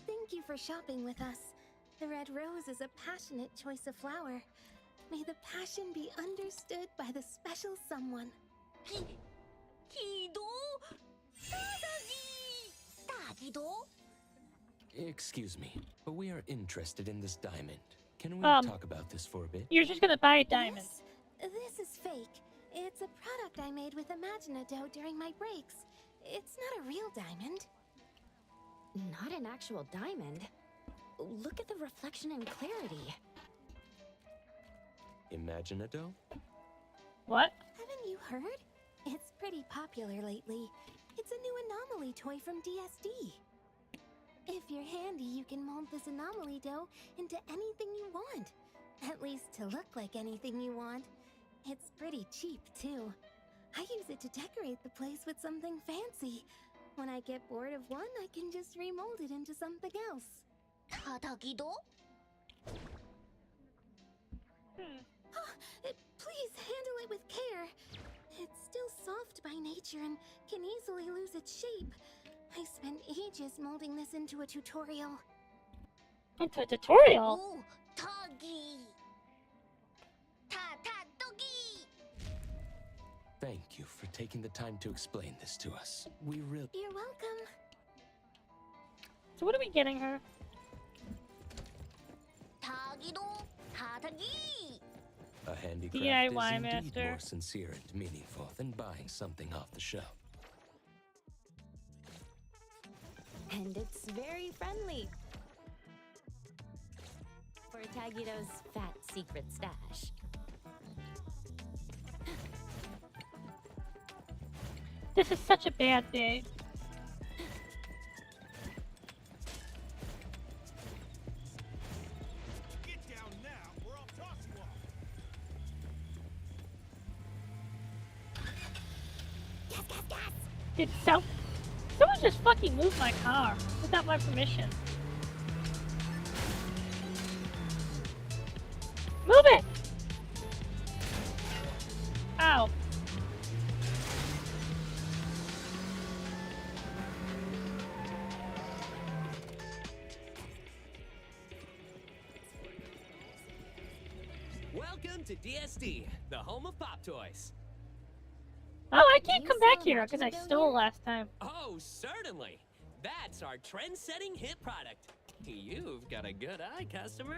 Thank you for shopping with us. The red rose is a passionate choice of flower. May the passion be understood by the special someone. Excuse me, but we are interested in this diamond. Can we talk about this for a bit? You're just gonna buy a diamond. Yes, this is fake. It's a product I made with Imaginado during my breaks. It's not a real diamond. Not an actual diamond. Look at the reflection and clarity. Imaginado? What? Haven't you heard? It's pretty popular lately. It's a new anomaly toy from DSD. If you're handy, you can mold this anomaly dough into anything you want. At least to look like anything you want. It's pretty cheap, too. I use it to decorate the place with something fancy. When I get bored of one, I can just remold it into something else. Please handle it with care. It's still soft by nature and can easily lose its shape. I spent ages molding this into a tutorial. Into a tutorial? Ooh, Toggy! Doggy! Thank you for taking the time to explain this to us. We really... You're welcome. So what are we getting her? A handicraft DIY is indeed master. more sincere and meaningful than buying something off the shelf. And it's very friendly. For Tagido's fat secret stash. This is such a bad day. Get down now, or I'll toss you off. Did someone just fucking moved my car without my permission? Move it! Ow. Welcome to DSD, the home of pop toys. Oh, I can't come back here because I stole last time. Oh, certainly. That's our trend-setting hit product. You've got a good eye, customer.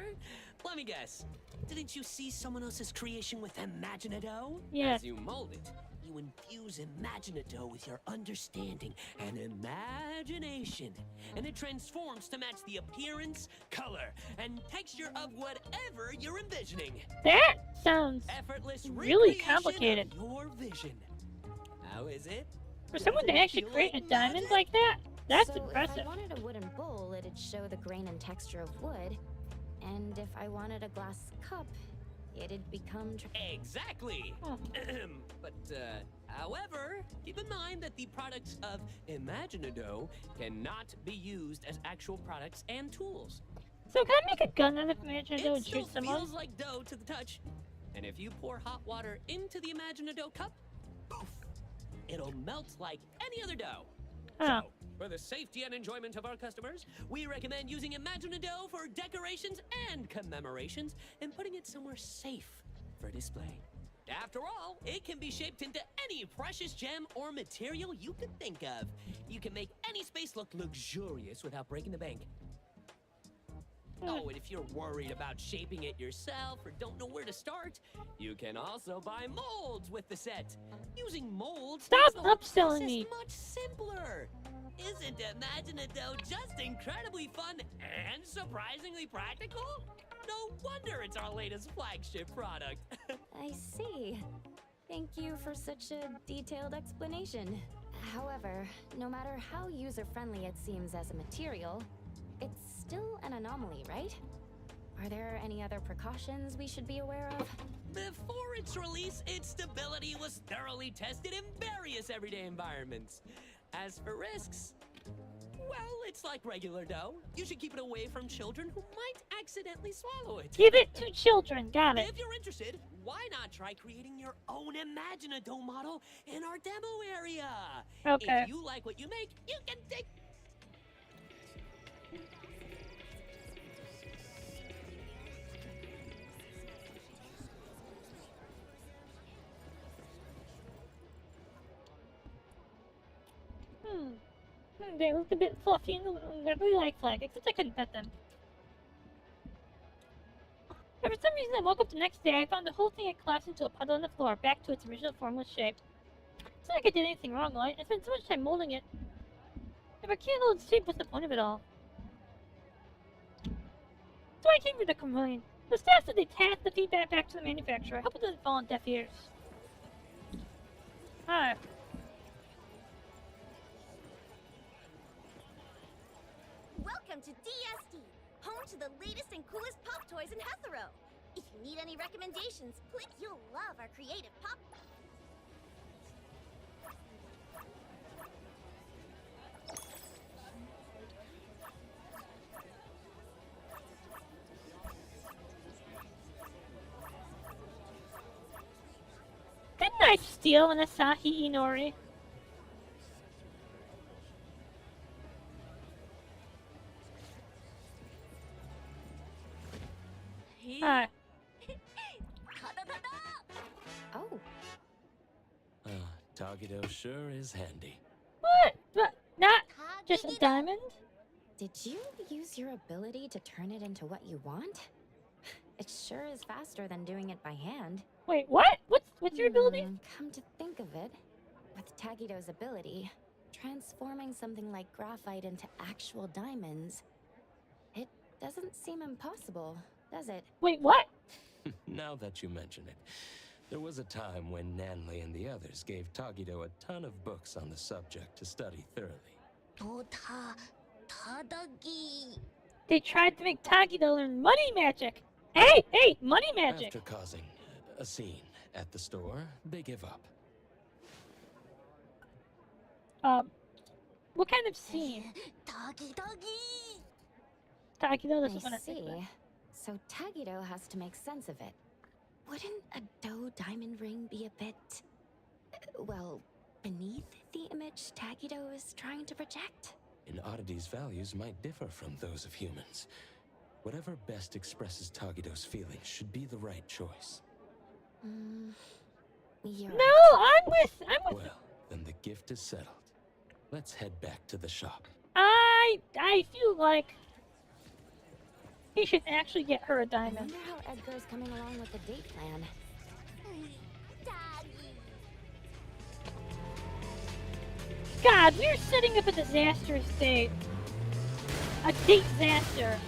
Let me guess. Didn't you see someone else's creation with Imaginado? Yes. As you mold it, you infuse Imaginado with your understanding and imagination. And it transforms to match the appearance, color, and texture of whatever you're envisioning. That sounds Effortless really recreation complicated. of your vision. How is it? For someone to actually create a diamond like that, that's so impressive. if I wanted a wooden bowl, it'd show the grain and texture of wood. And if I wanted a glass cup, it'd become... Exactly! But, however, keep in mind that the products of Imaginado cannot be used as actual products and tools. So can I make a gun out of Imaginado It and still shoot someone? feels like dough to the touch. And if you pour hot water into the Imaginado cup, poof, it'll melt like any other dough. Huh. So, for the safety and enjoyment of our customers, we recommend using Imaginado for decorations and commemorations and putting it somewhere safe for display. After all, it can be shaped into any precious gem or material you could think of. You can make any space look luxurious without breaking the bank. Oh, and if you're worried about shaping it yourself or don't know where to start, you can also buy molds with the set. Using molds Stop makes the whole upselling process me. much simpler. Isn't Imaginado just incredibly fun and surprisingly practical? No wonder it's our latest flagship product. I see. Thank you for such a detailed explanation. However, no matter how user-friendly it seems as a material, it's still an anomaly, right? Are there any other precautions we should be aware of? Before its release, its stability was thoroughly tested in various everyday environments. As for risks, well, it's like regular dough. You should keep it away from children who might accidentally swallow it. Give it to children, got it. If you're interested, why not try creating your own Imaginado model in our demo area? Okay. If you like what you make, you can take... They looked a bit fluffy and I really like flag, except I couldn't pet them. some reason, I woke up the next day, I found the whole thing had collapsed into a puddle on the floor, back to its original formless shape. It's not like I did anything wrong, right? I spent so much time molding it. If I can't hold its shape, what's the point of it all? So I came here to complain. The staff said they passed the feedback back to the manufacturer. I hope it doesn't fall on deaf ears. Hi. Welcome to DSD, home to the latest and coolest pop toys in Hetero. If you need any recommendations, please, you'll love our creative pop. Didn't I steal an Asahi Inori? Hi. Oh. Tagido sure is handy. What? But not just a diamond? Did you use your ability to turn it into what you want? It sure is faster than doing it by hand. Wait, what? What's your ability? Come to think of it, with Tagido's ability, transforming something like graphite into actual diamonds, it doesn't seem impossible, does it? Wait, what? Now that you mention it, there was a time when Nanley and the others gave Tagido a ton of books on the subject to study thoroughly. They tried to make Tagido learn money magic. Hey, money magic. After causing a scene at the store, they give up. What kind of scene? Tagido doesn't want I to say see. that. So Tagido has to make sense of it. Wouldn't a dough diamond ring be a bit, well, beneath the image Tagido is trying to project? An oddity's values might differ from those of humans. Whatever best expresses Tagido's feelings should be the right choice. You're No, I'm with. Well, then the gift is settled. Let's head back to the shop. I feel like he should actually get her a I diamond. wonder how Edgar's coming along with the date plan. God, we're setting up a disastrous date. A date disaster.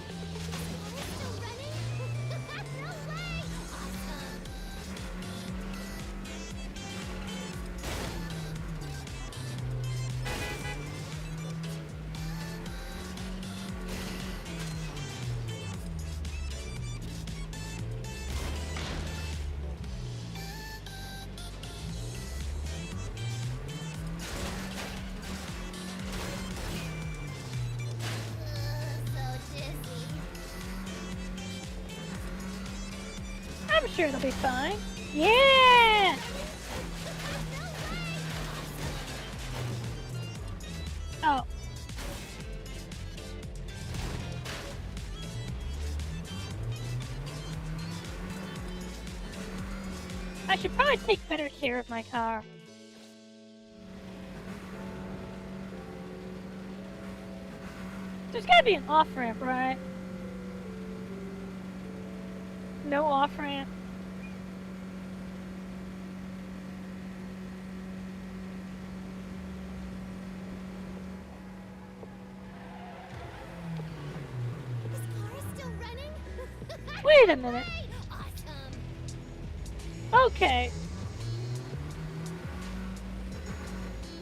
I'm sure it'll be fine. Yeah! Oh. I should probably take better care of my car. There's gotta be an off-ramp, right? No off-ramp. Wait a minute. Okay.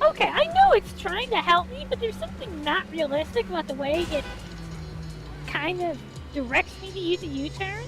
Okay, I know it's trying to help me, but there's something not realistic about the way it kind of directs me to use a U-turn.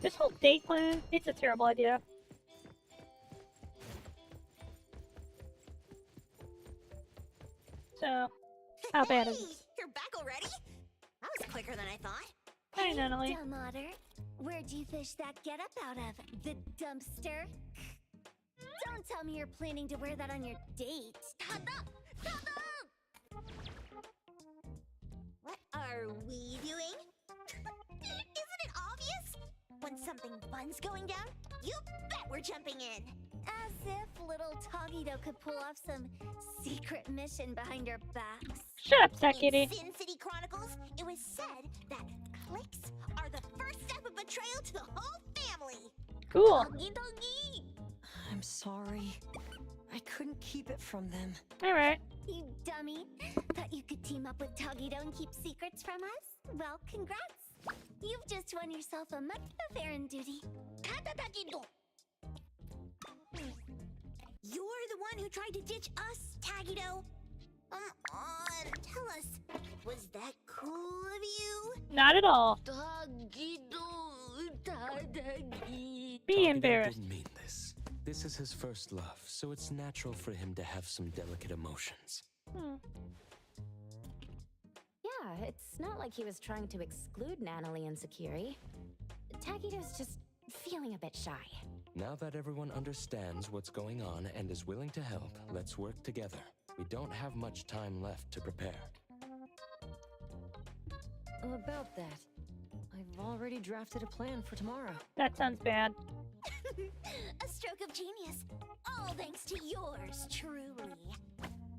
This whole date plan, it's a terrible idea. How bad is this? You're back already? That was quicker than I thought. Hi, Natalie. Dumb otter. Where'd you fish that getup out of? The dumpster? Don't tell me you're planning to wear that on your date. Tada! Tada! What are we doing? Isn't it obvious? When something fun's going down, you bet we're jumping in. As if little Togito could pull off some secret mission behind our backs. Shut up, Sakiri. In Sin City Chronicles, it was said that clicks are the first step of betrayal to the whole family. Cool. Doggy doggy. I'm sorry. I couldn't keep it from them. Alright. You dummy. Thought you could team up with Togito and keep secrets from us? Well, congrats. You've just won yourself a month of errand duty. Togito. You're the one who tried to ditch us, Tagito. Tell us, was that cool of you? Not at all. Be Togito embarrassed. didn't mean this. This is his first love, so it's natural for him to have some delicate emotions. Yeah, it's not like he was trying to exclude Natalie and Sakiri. Tagito's just feeling a bit shy. Now that everyone understands what's going on and is willing to help, let's work together. We don't have much time left to prepare. About that, I've already drafted a plan for tomorrow. That sounds bad. A stroke of genius. All thanks to yours, truly.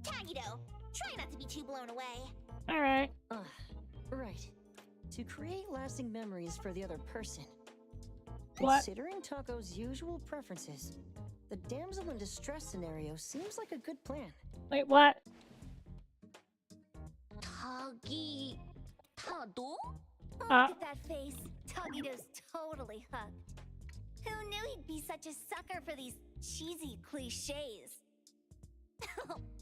Tagito, try not to be too blown away. Alright. Right. To create lasting memories for the other person. What? Considering Taco's usual preferences, the damsel in distress scenario seems like a good plan. Wait, what? Tagi... Tado? Look Uh. at that face. Tagito's totally hooked. Who knew he'd be such a sucker for these cheesy cliches?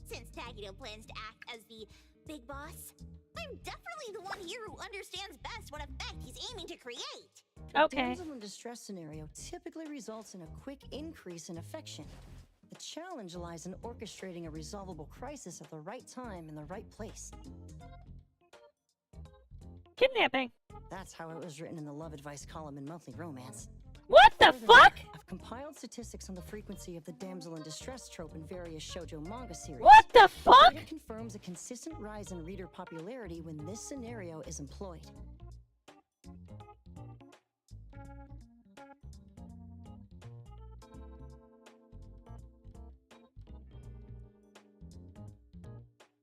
Since Tagito plans to act as the big boss, I'm definitely the one here who understands best what effect he's aiming to create. Okay. Damsel in distress scenario typically results in a quick increase in affection. The challenge lies in orchestrating a resolvable crisis at the right time in the right place. Kidnapping. That's how it was written in the love advice column in Monthly Romance. What the fuck? I've compiled statistics on the frequency of the damsel in distress trope in various shoujo manga series. What the fuck? It confirms a consistent rise in reader popularity when this scenario is employed.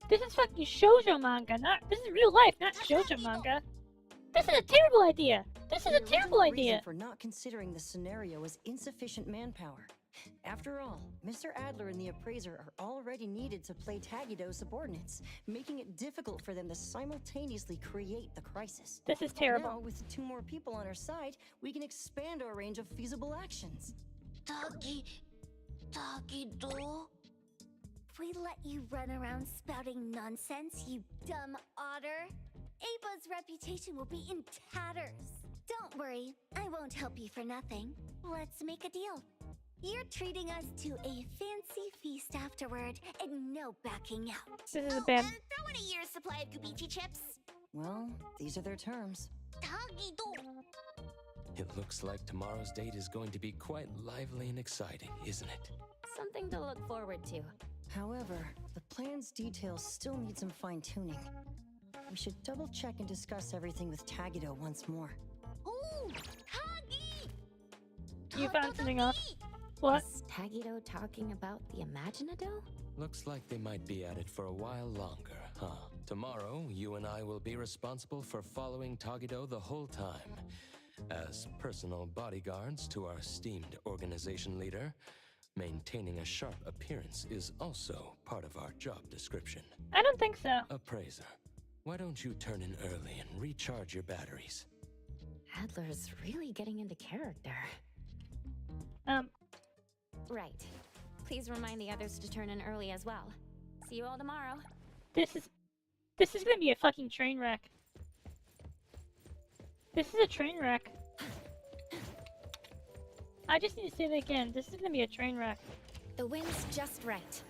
This is fucking shoujo manga, this is real life, not shoujo manga. This is a terrible idea. This is a terrible idea. Reason for not considering the scenario is insufficient manpower. After all, Mr. Adler and the appraiser are already needed to play Tagito's subordinates, making it difficult for them to simultaneously create the crisis. This is terrible. Now, with 2 more people on our side, we can expand our range of feasible actions. Tagito? If we let you run around spouting nonsense, you dumb otter, Aba's reputation will be in tatters. Don't worry, I won't help you for nothing. Let's make a deal. You're treating us to a fancy feast afterward, and no backing out. This is a bad... And throw in a year's supply of Gubichi chips. Well, these are their terms. Tagito! It looks like tomorrow's date is going to be quite lively and exciting, isn't it? Something to look forward to. However, the plan's details still need some fine-tuning. We should double-check and discuss everything with Tagito once more. Ooh! Tagi! You found something else? What? Is Tagito talking about the Imaginado? Looks like they might be at it for a while longer, huh? Tomorrow, you and I will be responsible for following Tagito the whole time. As personal bodyguards to our esteemed organization leader, maintaining a sharp appearance is also part of our job description. I don't think so. Appraiser, why don't you turn in early and recharge your batteries? Adler's really getting into character. Right. Please remind the others to turn in early as well. See you all tomorrow. This is gonna be a fucking train wreck. This is a train wreck. I just need to say that again. This is gonna be a train wreck. The wind's just right.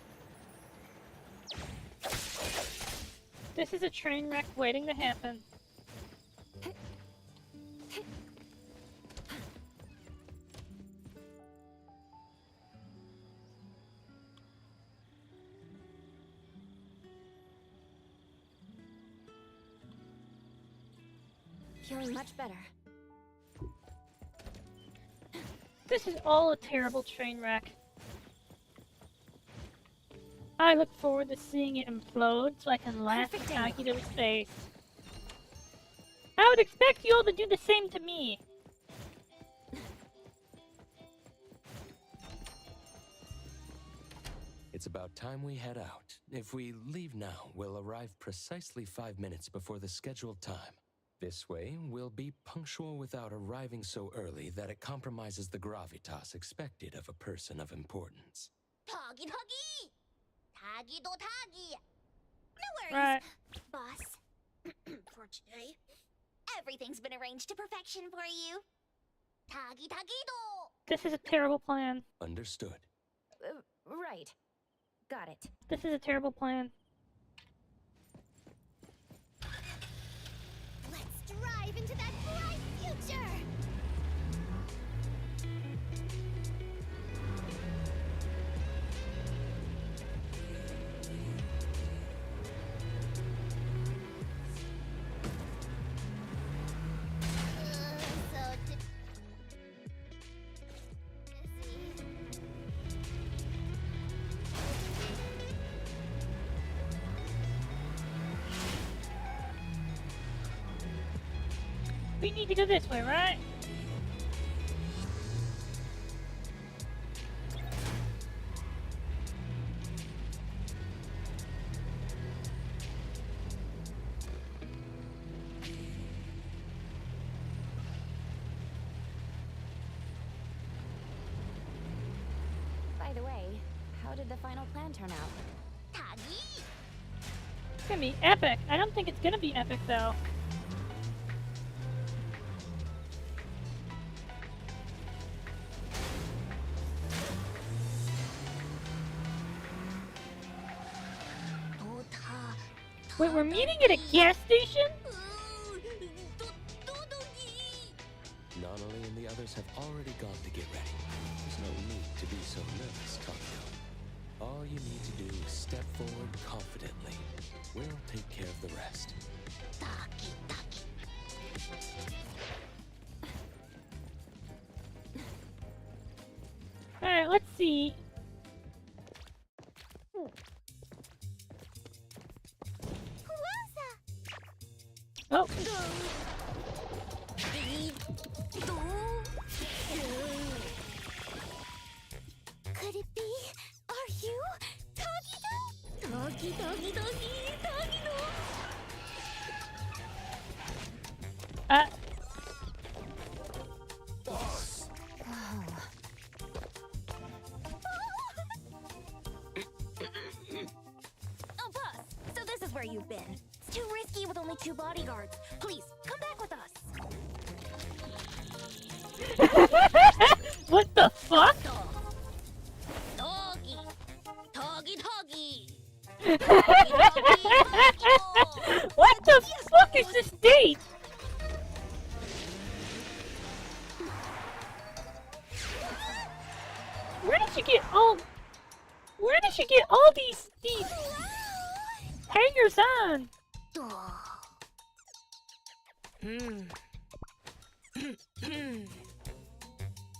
This is a train wreck waiting to happen. Feeling much better. This is all a terrible train wreck. I look forward to seeing it implode so I can laugh in Takido's face. I would expect you all to do the same to me. It's about time we head out. If we leave now, we'll arrive precisely 5 minutes before the scheduled time. This way, we'll be punctual without arriving so early that it compromises the gravitas expected of a person of importance. Toggy Toggy! Taggy do Taggy! No worries, Right. boss. For today, everything's been arranged to perfection for you. Taggy Taggy do! This is a terrible plan. Understood. Right. Got it. This is a terrible plan. Let's drive into that bright future! We need to go this way, right? By the way, how did the final plan turn out? Taggy! It's gonna be epic. I don't think it's gonna be epic though. Wait, we're meeting at a gas station? Nonali and the others have already gone to get ready. There's no need to be so nervous, Takido. All you need to do is step forward confidently. We'll take care of the rest. Alright, let's see. Oh. Could it be? Are you Tagido? Doggy, doggy, doggy, Tagido. Oh, boss! So this is where you've been. It's too risky with only 2 bodyguards. Please, come back with us. What the fuck? Doggy. Doggy, doggy. What the fuck is this date? Where did you get all? Where did you get all these hangers on?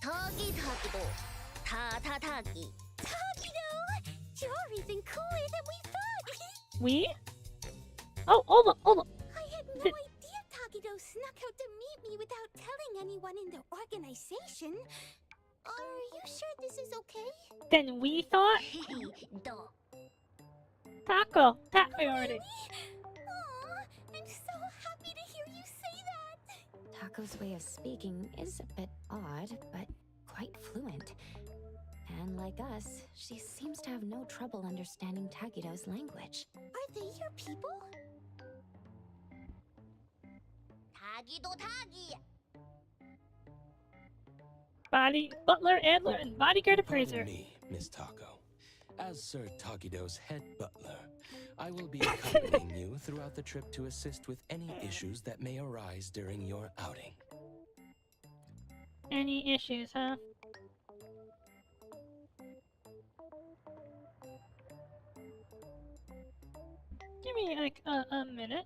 Toggy Tagido. Tagi. Tagido! You're even cooler than we thought! We? Oh, hold on. I had no idea Tagido snuck out to meet me without telling anyone in the organization. Are you sure this is okay? Then we thought? Taco, top priority. Aw, I'm so happy to hear you say that! Taco's way of speaking is a bit odd, but quite fluent. And like us, she seems to have no trouble understanding Tagido's language. Are they your people? Tagido Tagi! Butler, Adler, and bodyguard appraiser. Pardon me, Miss Taco. As Sir Tagido's head butler, I will be accompanying you throughout the trip to assist with any issues that may arise during your outing. Any issues, huh? Give me like a minute.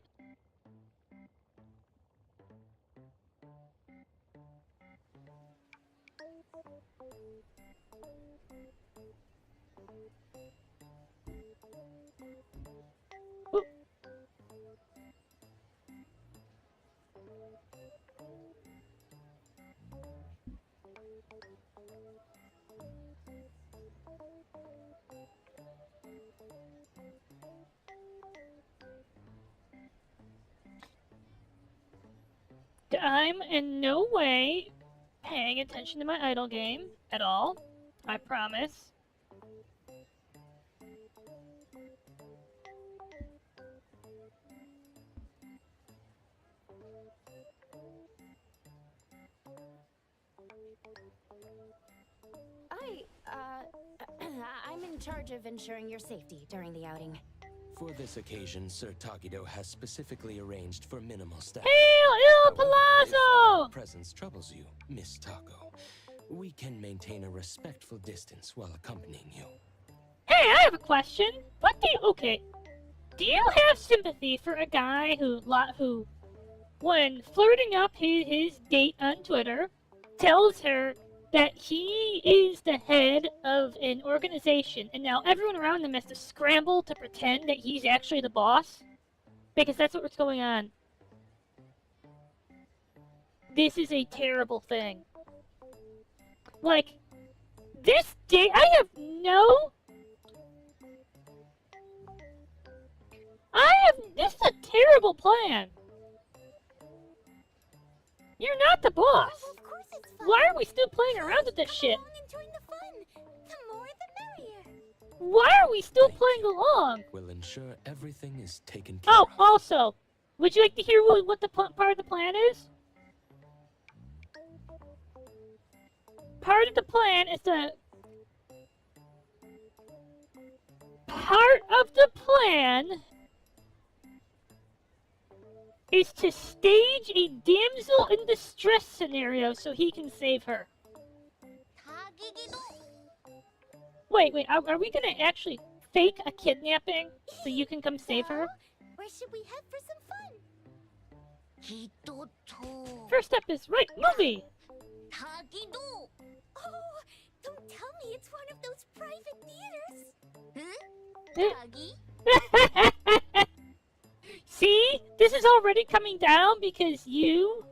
Oop. I'm in no way paying attention to my idle game at all. I promise. I'm in charge of ensuring your safety during the outing. For this occasion, Sir Tagido has specifically arranged for minimal staff. Hail Il However, if our Palazzo! presence troubles you, Miss Taco, we can maintain a respectful distance while accompanying you. Hey, I have a question. What do you... Okay. Do you have sympathy for a guy who, when flirting up his date on Twitter, tells her that he is the head of an organization, and now everyone around him has to scramble to pretend that he's actually the boss? Because that's what's going on. This is a terrible thing. Like, this date, this is a terrible plan. You're not the boss. Of course it's fun. Why are we still playing around with this shit? Come along and join the fun. The more the merrier. Why are we still playing along? We'll ensure everything is taken care of. Oh, also, would you like to hear what the part of the plan is? Part of the plan is to... Part of the plan is to stage a damsel in distress scenario so he can save her. Wait, are we gonna actually fake a kidnapping so you can come save her? Where should we head for some fun? First step is, right, movie! Oh, don't tell me it's one of those private theaters. See? This is already coming down because you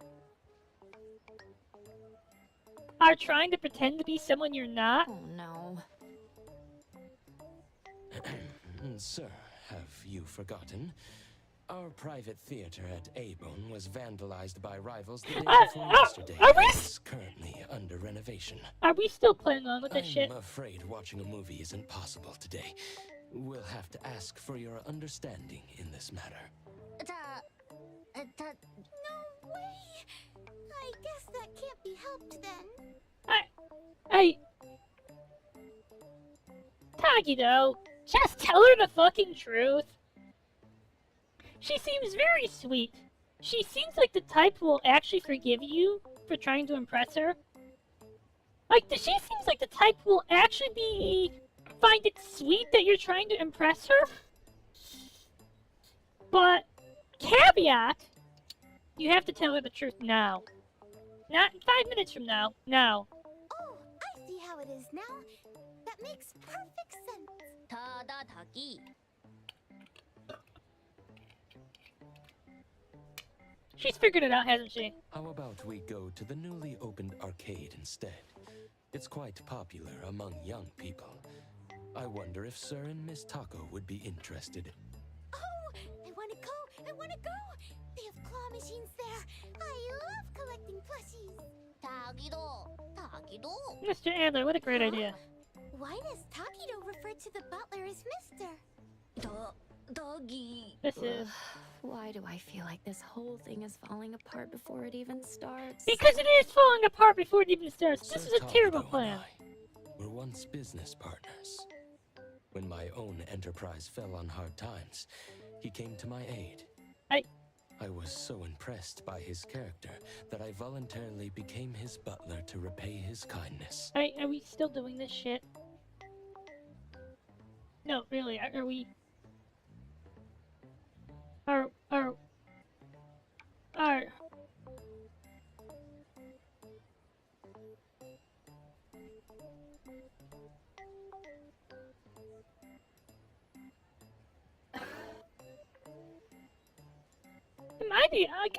are trying to pretend to be someone you're not. Oh no. Sir, have you forgotten? Our private theater at A-Bone was vandalized by rivals the day before yesterday. It's currently under renovation. Are we still playing on with this shit? I'm afraid watching a movie isn't possible today. We'll have to ask for your understanding in this matter. No way. I guess that can't be helped then. Tagido, just tell her the fucking truth. She seems very sweet. She seems like the type who will actually forgive you for trying to impress her. She seems like the type who will actually find it sweet that you're trying to impress her. But, caveat, you have to tell her the truth now. Not 5 minutes from now. Now. Oh, I see how it is now. That makes perfect sense. She's figured it out, hasn't she? How about we go to the newly opened arcade instead? It's quite popular among young people. I wonder if Sir and Miss Taco would be interested. Oh, I want to go! I want to go! They have claw machines there. I love collecting plushies. Tagido. Mr. Adler, what a great idea. Why does Tagido refer to the butler as Mister? Doggy. This is... Why do I feel like this whole thing is falling apart before it even starts? Because it is falling apart before it even starts. This is a terrible Tagido plan. and I were once business partners. When my own enterprise fell on hard times, he came to my aid. I was so impressed by his character that I voluntarily became his butler to repay his kindness. Are we still doing this shit? No, really, are we... Are...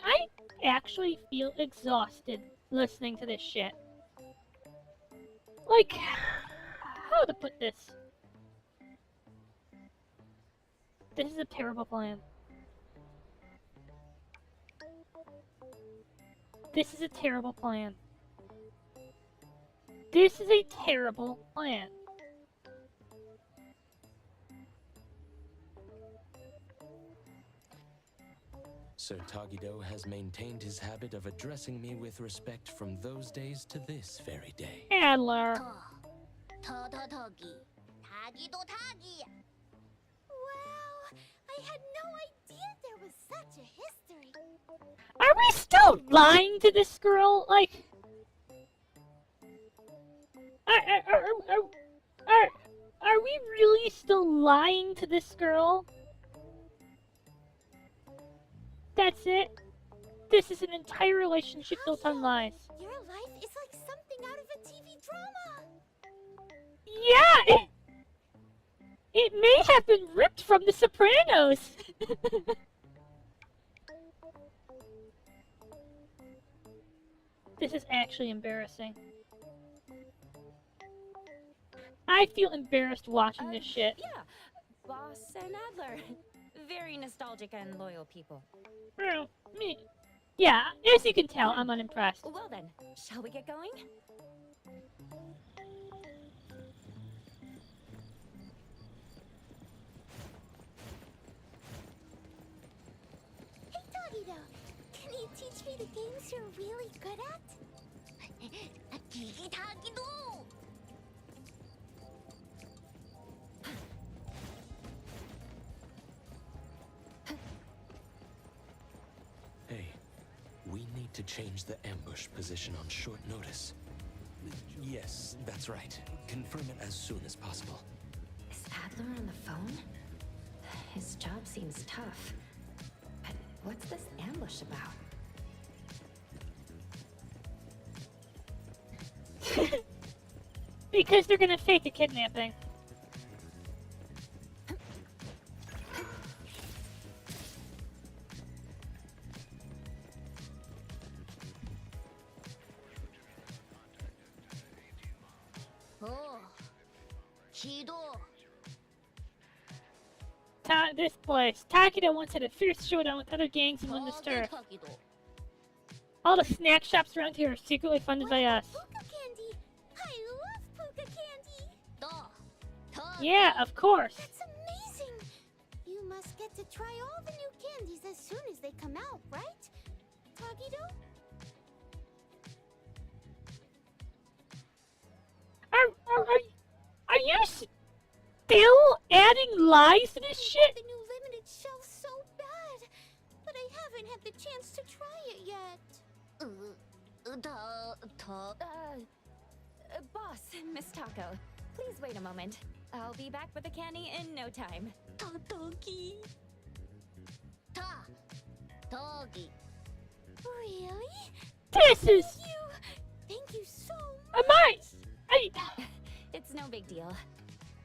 I actually feel exhausted listening to this shit. Like, how to put this? This is a terrible plan. This is a terrible plan. This is a terrible plan. Sir Tagido has maintained his habit of addressing me with respect from those days to this very day. Adler. Tagido Tagi. Wow, I had no idea there was such a history. Are we still lying to this girl? Like, are we really still lying to this girl? That's it? This is an entire relationship built on lies. Your life is like something out of a TV drama. Yeah, it may have been ripped from The Sopranos. This is actually embarrassing. I feel embarrassed watching this shit. Yeah, Boss and Adler. Very nostalgic and loyal people. Well, me. Yeah, as you can tell, I'm unimpressed. Well then, shall we get going? Hey Tagido, can you teach me the games you're really good at? Tagido! Hey, we need to change the ambush position on short notice. Yes, that's right. Confirm it as soon as possible. Is Adler on the phone? His job seems tough. But what's this ambush about? Because they're gonna fake a kidnapping. Oh, Kido. This place. Takido once had a fierce showdown with other gangs in London's turf. All the snack shops around here are secretly funded by us. Puka candy! I love puka candy! Yeah, of course. That's amazing! You must get to try all the new candies as soon as they come out, right? Tagido? Are you still adding lies to this shit? The new limited shelf so bad, but I haven't had the chance to try it yet. Boss, Miss Taco, please wait a moment. I'll be back with the candy in no time. Togi. Togi. Really? This is... Thank you so much. It's no big deal.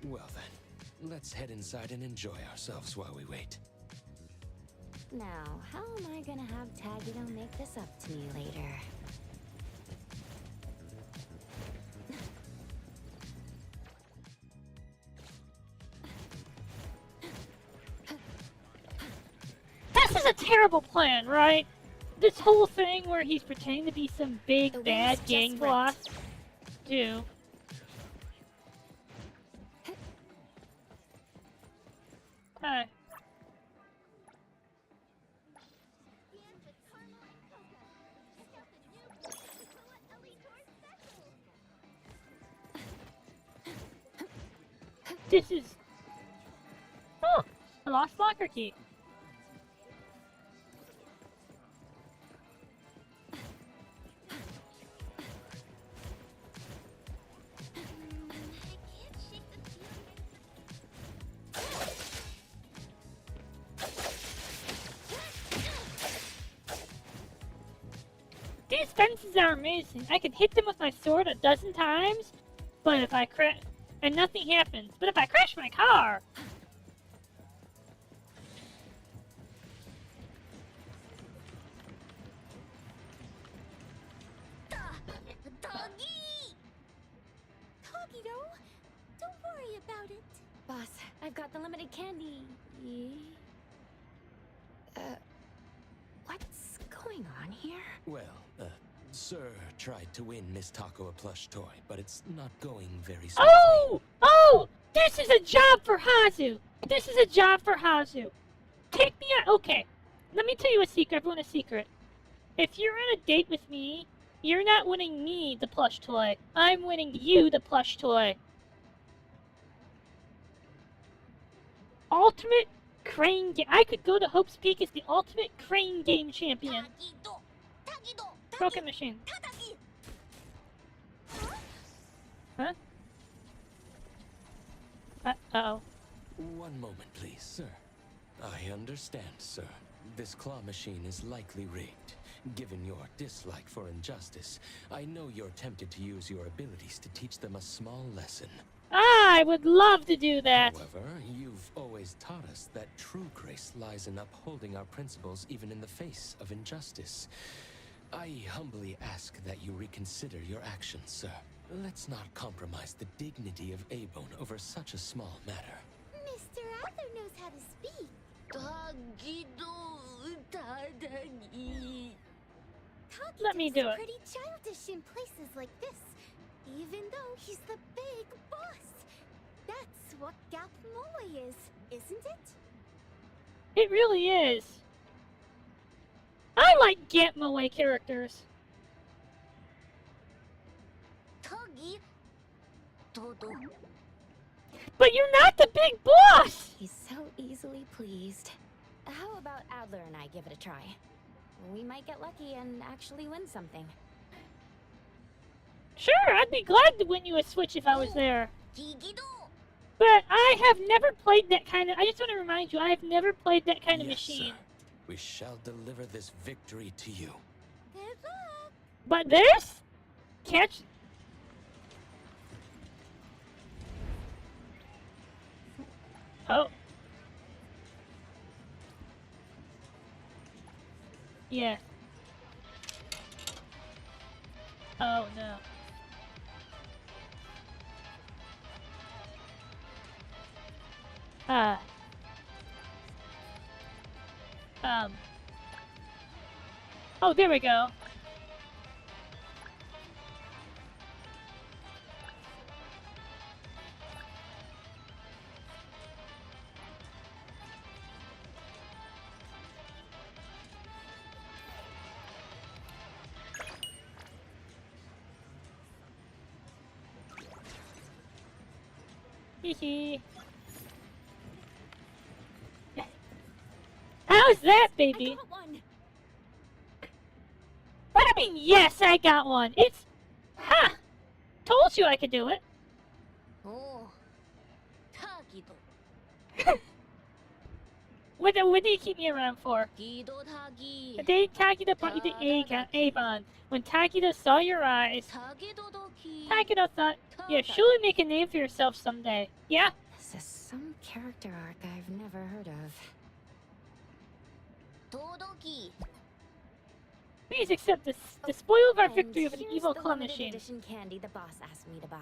Well then, let's head inside and enjoy ourselves while we wait. Now, how am I gonna have Tagido make this up to me later? This is a terrible plan, right? This whole thing where he's pretending to be some big bad gang boss. Do. Hi. lost locker key. These fences are amazing. I can hit them with my sword 12 times, but if I crash, and nothing happens. But if I crash my car, Doggy! Tagido, don't worry about it. Boss, I've got the limited candy. What's going on here? Well, Sir tried to win Miss Taco a plush toy, but it's not going very smoothly. oh, oh, this is a job for Hazu. This is a job for Hazu. Take me out. Okay, let me tell you a secret. Everyone, a secret. If you're on a date with me, you're not winning me the plush toy. I'm winning you the plush toy. Ultimate crane game. I could go to Hope's Peak as the ultimate crane game champion. Broken machine. Huh? Uh-oh. One moment, please, sir. I understand, sir. This claw machine is likely rigged. Given your dislike for injustice, I know you're tempted to use your abilities to teach them a small lesson. I would love to do that. However, you've always taught us that true grace lies in upholding our principles even in the face of injustice. I humbly ask that you reconsider your actions, sir. Let's not compromise the dignity of A-Bone over such a small matter. Mr. Adler knows how to speak. Let me do it. Pretty childish in places like this, even though he's the big boss. That's what Gap Moe is, isn't it? It really is. I like Gap Moe characters. Togi. Todo. But you're not the big boss! He's so easily pleased. How about Adler and I give it a try? We might get lucky and actually win something. Sure, I'd be glad to win you a Switch if I was there. But I have never played that kind of... I just want to remind you, I have never played that kind of Yes, machine. sir. We shall deliver this victory to you. But there's... Catch... Oh. Yeah. Oh no. Oh, there we go. Hee. How's that, baby? I got one. What do you mean, yes, I got one? It's... Ha! Told you I could do it. Oh. Tagido. What do you keep me around for? Gido Tagi. The day Takida brought you to Avon. When Takida saw your eyes, Tagido-doki. Takida thought, you'll surely make a name for yourself someday. Yeah? This is some character arc I've never heard of. Todoki. Please accept the spoil of our And victory of an here's evil the claw limited machine. edition candy the boss asked me to buy.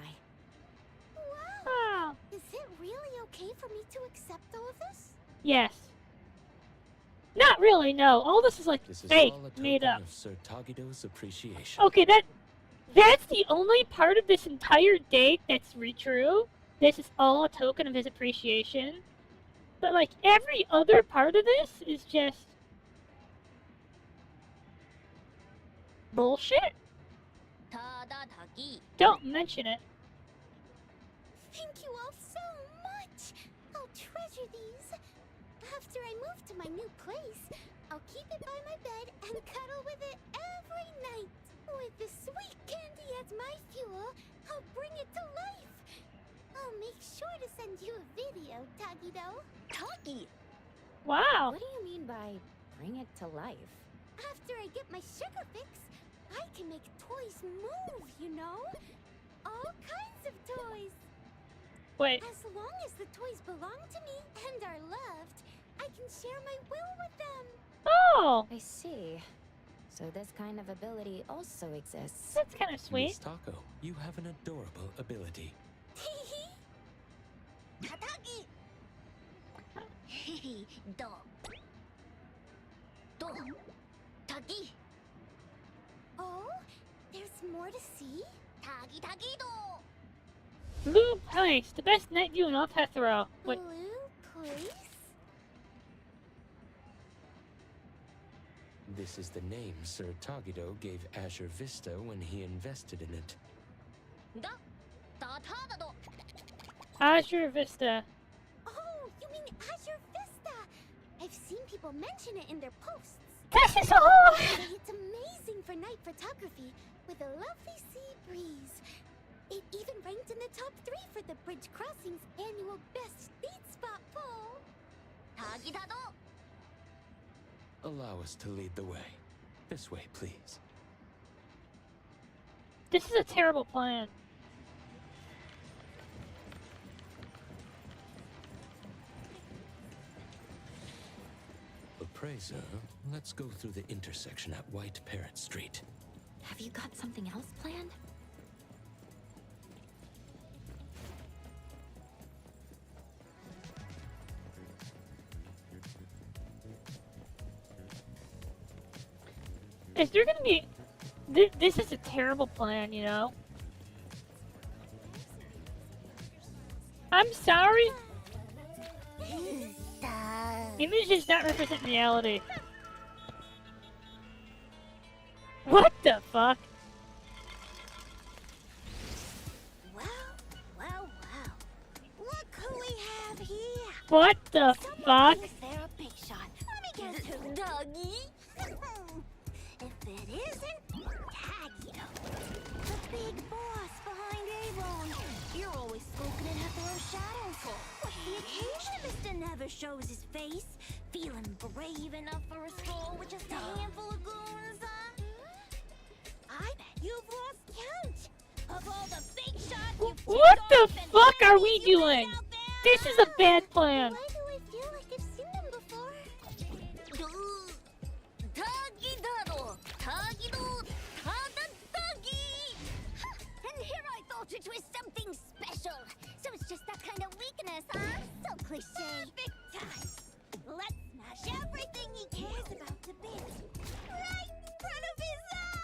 Wow. Oh, Is it really okay for me to accept all of this? yes. Not really, no. All this is like This is fake, all a token made up. of Sir Tagido's appreciation. Okay, that's the only part of this entire date that's true. This is all a token of his appreciation. But like every other part of this is just bullshit. Tada-taki. Don't mention it. Thank you all so much. I'll treasure these. After I move to my new place, I'll keep it by my bed and cuddle with it every night. With the sweet candy as my fuel, I'll bring it to life. I'll make sure to send you a video, Tagido. Tagi! Wow. What do you mean by bring it to life? After I get my sugar fix, I can make toys move, you know? All kinds of toys. Wait. As long as the toys belong to me and are loved, I can share my will with them. Oh. I see. So this kind of ability also exists. That's kind of sweet. Miss Taco, you have an adorable ability. Tatagi! Do. Do. Tagi. Oh, there's more to see? Tagi Tagi Do. Blue Place, the best night view in all Hetero. Wait. Blue place? This is the name Sir Tagido gave Azure Vista when he invested in it. Da. Da ta da do. Azure Vista. Oh, you mean Azure Vista? I've seen people mention it in their posts. This is all. It's amazing for night photography with a lovely sea breeze. It even ranked in the top 3 for the Bridge Crossing's annual Best Beat Spot poll. Tagi da do. Allow us to lead the way. This way, please. This is a terrible plan. Appraiser, let's go through the intersection at White Parrot Street. Have you got something else planned? Is there gonna be... This is a terrible plan, you know? I'm sorry. Image does not represent reality. What the fuck? Wow. Look who we have here. What the fuck? Is there a big shot? Let me guess who, Doggy? If it isn't, Tagido, the big boss behind Avon. You're always spoken in Hethero's shadow. What's the occasion Mr. Never shows his face? Feeling brave enough for a stroll with just a handful of goons, huh? I bet you've lost count of all the big shots you've What ticked the off and fuck are how we you doing? went out there. This is a bad plan. Why do I feel like I've seen them before? Tagi-dado, Tagido, Tada-Tagi! And here I thought it was something special. So it's just that kind of weakness, huh? So cliche. Perfect time. Let's smash everything he cares about to bits. Right in front of his eyes!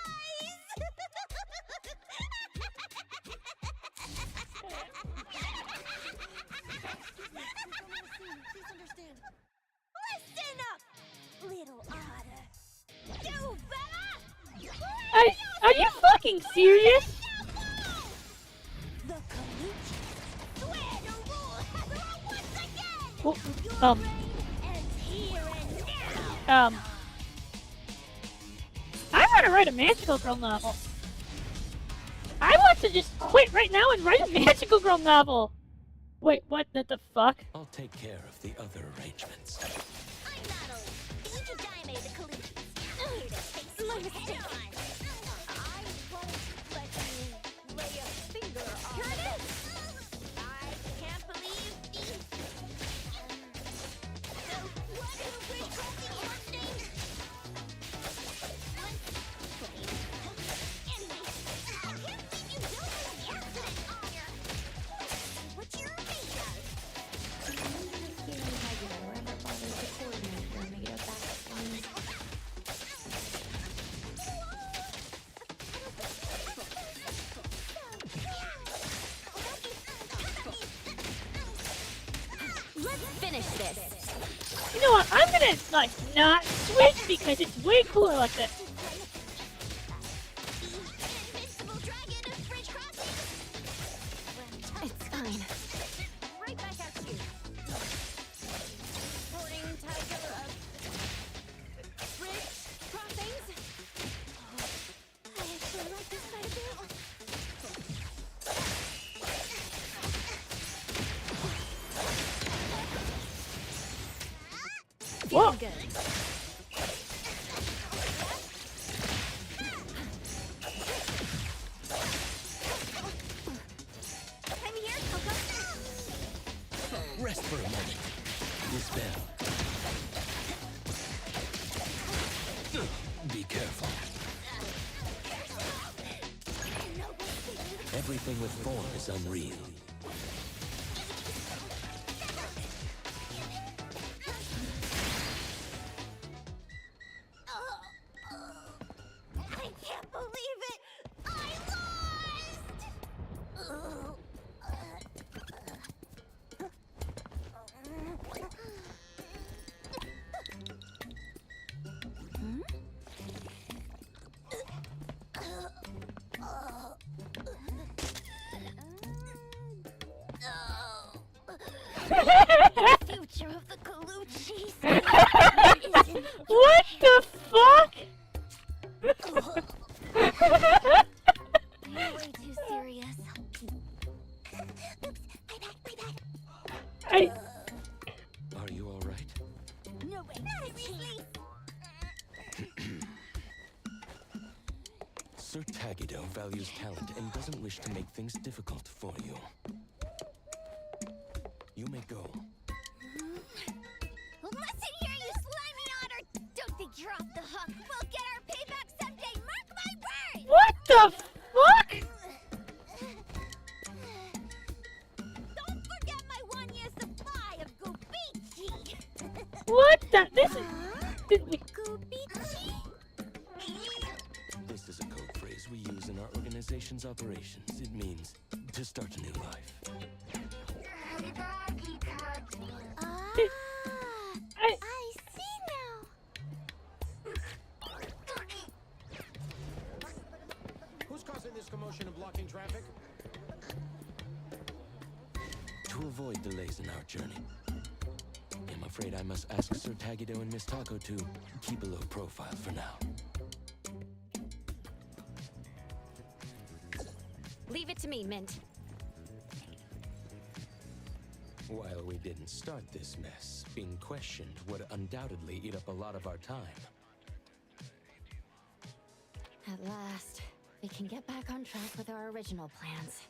Please understand. Listen up, little otter. You better! Are you fucking serious? The Kaluchi swear to rule Hephero once again! Well, Your reign ends here and now! I want to write a Magical Girl novel. I want to just quit right now and write a Magical Girl novel. Wait, what the fuck? I'll take care of the other arrangements. I'm Natalie, the Ichidaime the Kaluchi. Here to face my mistake. I won't let you lay a finger on Here it is! I can't believe the... So, what is the Bridge Crossing hosting? Anyway, I can't believe you don't have the accident on your... What's your face? Let's finish this. You know what? I'm gonna like not switch because it's way cooler like this. It's fine. Right back at you. According to Whoa. good. I'm here, Coco. Rest for a moment. Dispel. Be careful. Everything with form is unreal. I can't believe it! I lost! The future of the Colucci's isn't What the fuck? You're way too serious. Oops, my bad. Are you all right? No way, seriously. Sir Tagido values talent and doesn't wish to make things difficult for you. You may go. Listen here, you slimy otter! Don't think you're off the hook. We'll get our payback someday, mark my words! What the fuck? Don't forget my 1 year supply of Gubichi! What the? This is. Gubichi? This is a code phrase we use in our organization's operations. It means to start a new life. I see now. Who's causing this commotion and blocking traffic? To avoid delays in our journey, I'm afraid I must ask Sir Tagido and Miss Taco to keep a low profile for now. Leave it to me, Mint. While we didn't start this mess, being questioned would undoubtedly eat up a lot of our time. At last, we can get back on track with our original plans.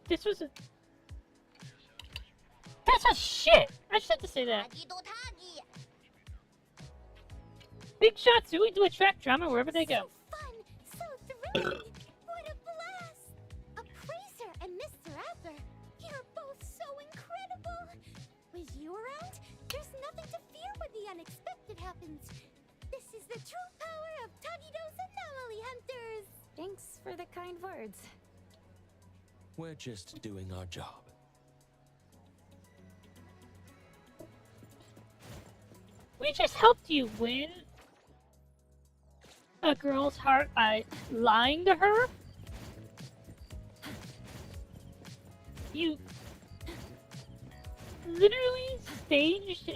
This was a. That's a shit! I just had to say that. Big shots really do attract drama wherever they go. So thrilling! What a blast! Appraiser and Mr. Adler, you're both so incredible! Was you around? There's nothing to fear when the unexpected happens. This is the true power of Tagido's Anomaly Hunters! Thanks for the kind words. We're just doing our job. We just helped you win a girl's heart by lying to her? You literally staged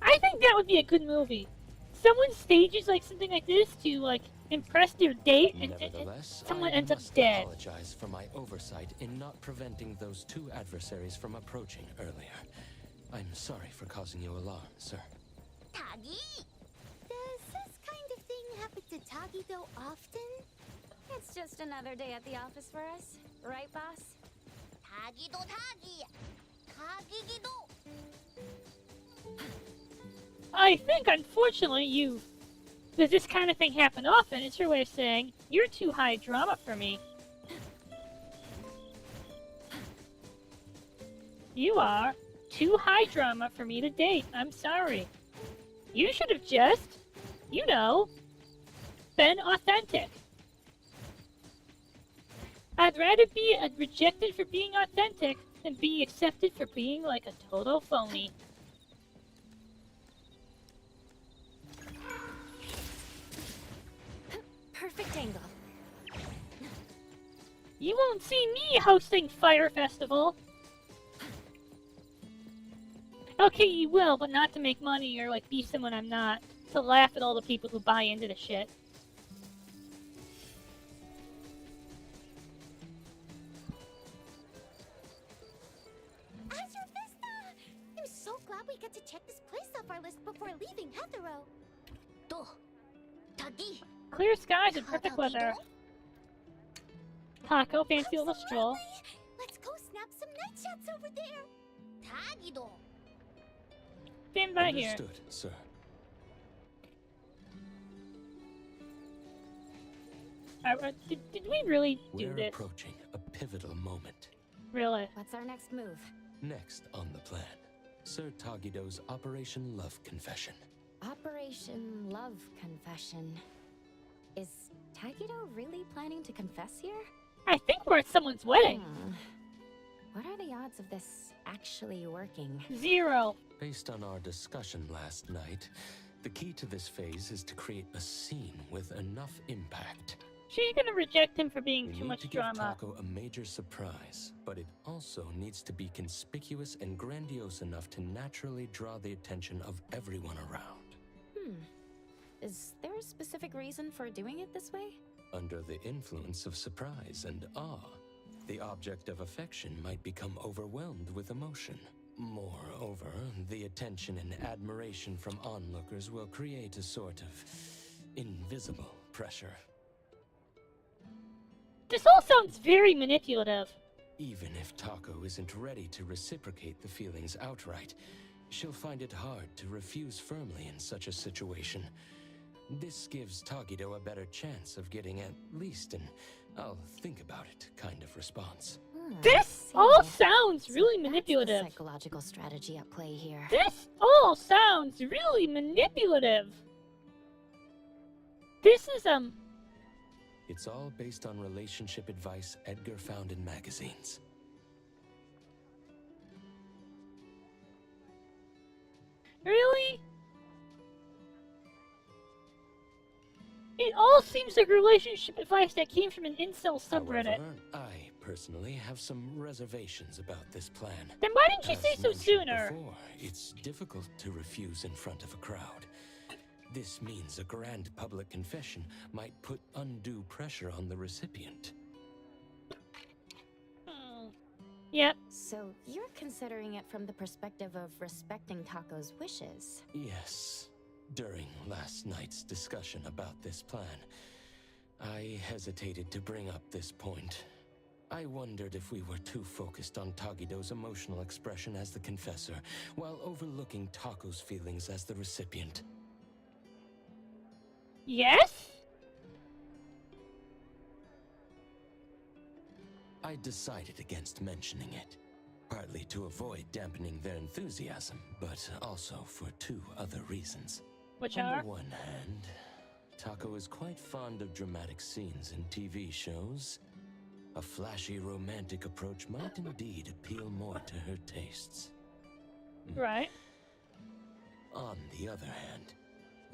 I think that would be a good movie. Someone stages like something like this to like impress their date, and Nevertheless, someone I ends up must dead. apologize for my oversight in not preventing those two adversaries from approaching earlier. I'm sorry for causing you alarm, sir. Tagi! Does this kind of thing happen to Tagido often? It's just another day at the office for us, right, boss? Tagido Tagi! Tagigido! I think, unfortunately, does this kind of thing happen often? It's your way of saying, you're too high drama for me. You are too high drama for me to date. I'm sorry. You should have just, been authentic. I'd rather be rejected for being authentic than be accepted for being like a total phony. Perfect angle. You won't see me hosting Fire Festival. Okay, you will, but not to make money or like be someone I'm not. to laugh at all the people who buy into the shit. Azure Vista! I'm so glad we get to check this place off our list before leaving Hetero. Clear skies and perfect weather. Taco, fancy little stroll. Let's go snap some night shots over there. Tagido. Stand by here. Understood, sir. Did we really do We're this? approaching a pivotal moment. Really? What's our next move? Next on the plan, Sir Tagido's Operation Love Confession. Operation Love Confession. Is Tagido really planning to confess here? I think we're at someone's wedding. What are the odds of this actually working? 0. Based on our discussion last night, the key to this phase is to create a scene with enough impact. She's gonna reject him for being We too need much to give drama. Taco a major surprise, but it also needs to be conspicuous and grandiose enough to naturally draw the attention of everyone around. Is there a specific reason for doing it this way? Under the influence of surprise and awe, the object of affection might become overwhelmed with emotion. Moreover, the attention and admiration from onlookers will create a sort of invisible pressure. This all sounds very manipulative. Even if Taco isn't ready to reciprocate the feelings outright, she'll find it hard to refuse firmly in such a situation. This gives Tagido a better chance of getting at least an "I'll think about it" kind of response. This all sounds really That's manipulative. the psychological strategy at play here. This all sounds really manipulative. This is It's all based on relationship advice Edgar found in magazines. really? It all seems like relationship advice that came from an incel subreddit. However, I personally have some reservations about this plan. Then why didn't you As say so mentioned sooner? Before, it's difficult to refuse in front of a crowd. This means a grand public confession might put undue pressure on the recipient. Yep. So you're considering it from the perspective of respecting Taco's wishes. Yes. During last night's discussion about this plan, I hesitated to bring up this point. I wondered if we were too focused on Tagido's emotional expression as the confessor, while overlooking Taco's feelings as the recipient. Yes? I decided against mentioning it, partly to avoid dampening their enthusiasm, but also for two other reasons. Which On are? the one hand, Taco is quite fond of dramatic scenes in TV shows. A flashy romantic approach might indeed appeal more to her tastes. Right. On the other hand,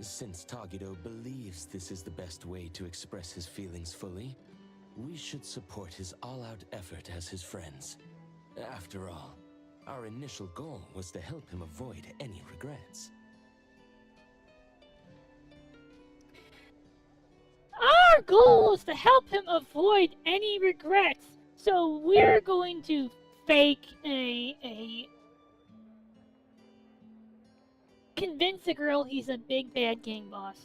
since Tagido believes this is the best way to express his feelings fully, we should support his all-out effort as his friends. After all, our initial goal was to help him avoid any regrets. Our goal is to help him avoid any regrets. So we're going to fake a convince a girl he's a big bad gang boss.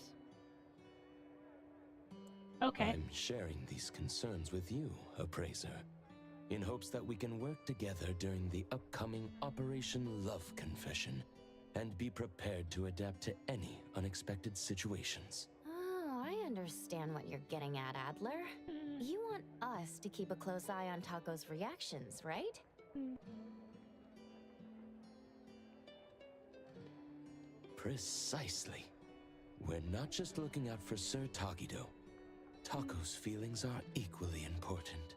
Okay. I'm sharing these concerns with you, Appraiser, in hopes that we can work together during the upcoming Operation Love Confession and be prepared to adapt to any unexpected situations. Oh, I understand what you're getting at, Adler. You want us to keep a close eye on Taco's reactions, right? Precisely. We're not just looking out for Sir Tagido. Taco's feelings are equally important.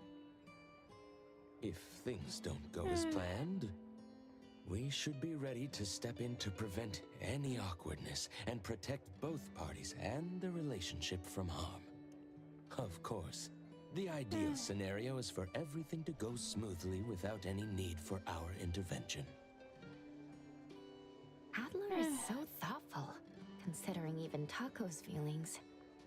If things don't go as planned, we should be ready to step in to prevent any awkwardness and protect both parties and the relationship from harm. Of course, the ideal scenario is for everything to go smoothly without any need for our intervention. Adler is so thoughtful, considering even Taco's feelings.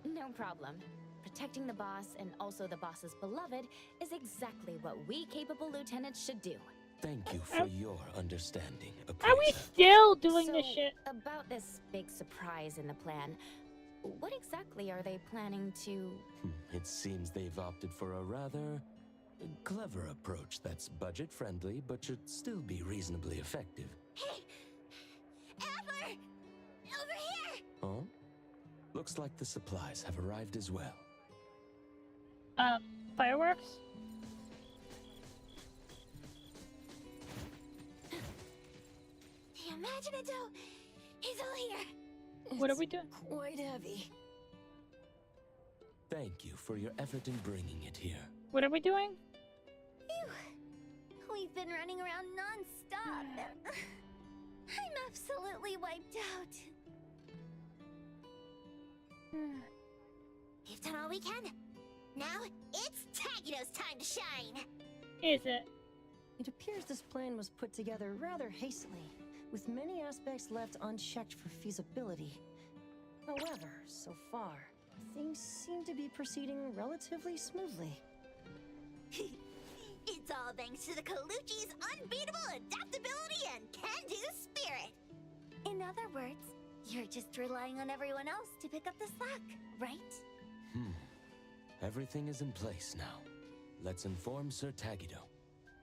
No problem. Protecting the boss and also the boss's beloved is exactly what we capable lieutenants should do. Thank you for your understanding, Are we appraiser. still doing this So, shit? about this big surprise in the plan, what exactly are they planning to... It seems they've opted for a rather clever approach that's budget-friendly, but should still be reasonably effective. Hey! Adler! Over here! Oh? Looks like the supplies have arrived as well. Fireworks? The Imaginado is all here. What are we doing? Quite heavy. Thank you for your effort in bringing it here. What are we doing? Phew. We've been running around non-stop. I'm absolutely wiped out. We've done all we can. Now it's Tagido's time to shine. Is it? It appears this plan was put together rather hastily, with many aspects left unchecked for feasibility. However, so far, things seem to be proceeding relatively smoothly. It's all thanks to the Colucci's unbeatable adaptability and can-do spirit. In other words, you're just relying on everyone else to pick up the slack, right? Everything is in place now. Let's inform Sir Tagido.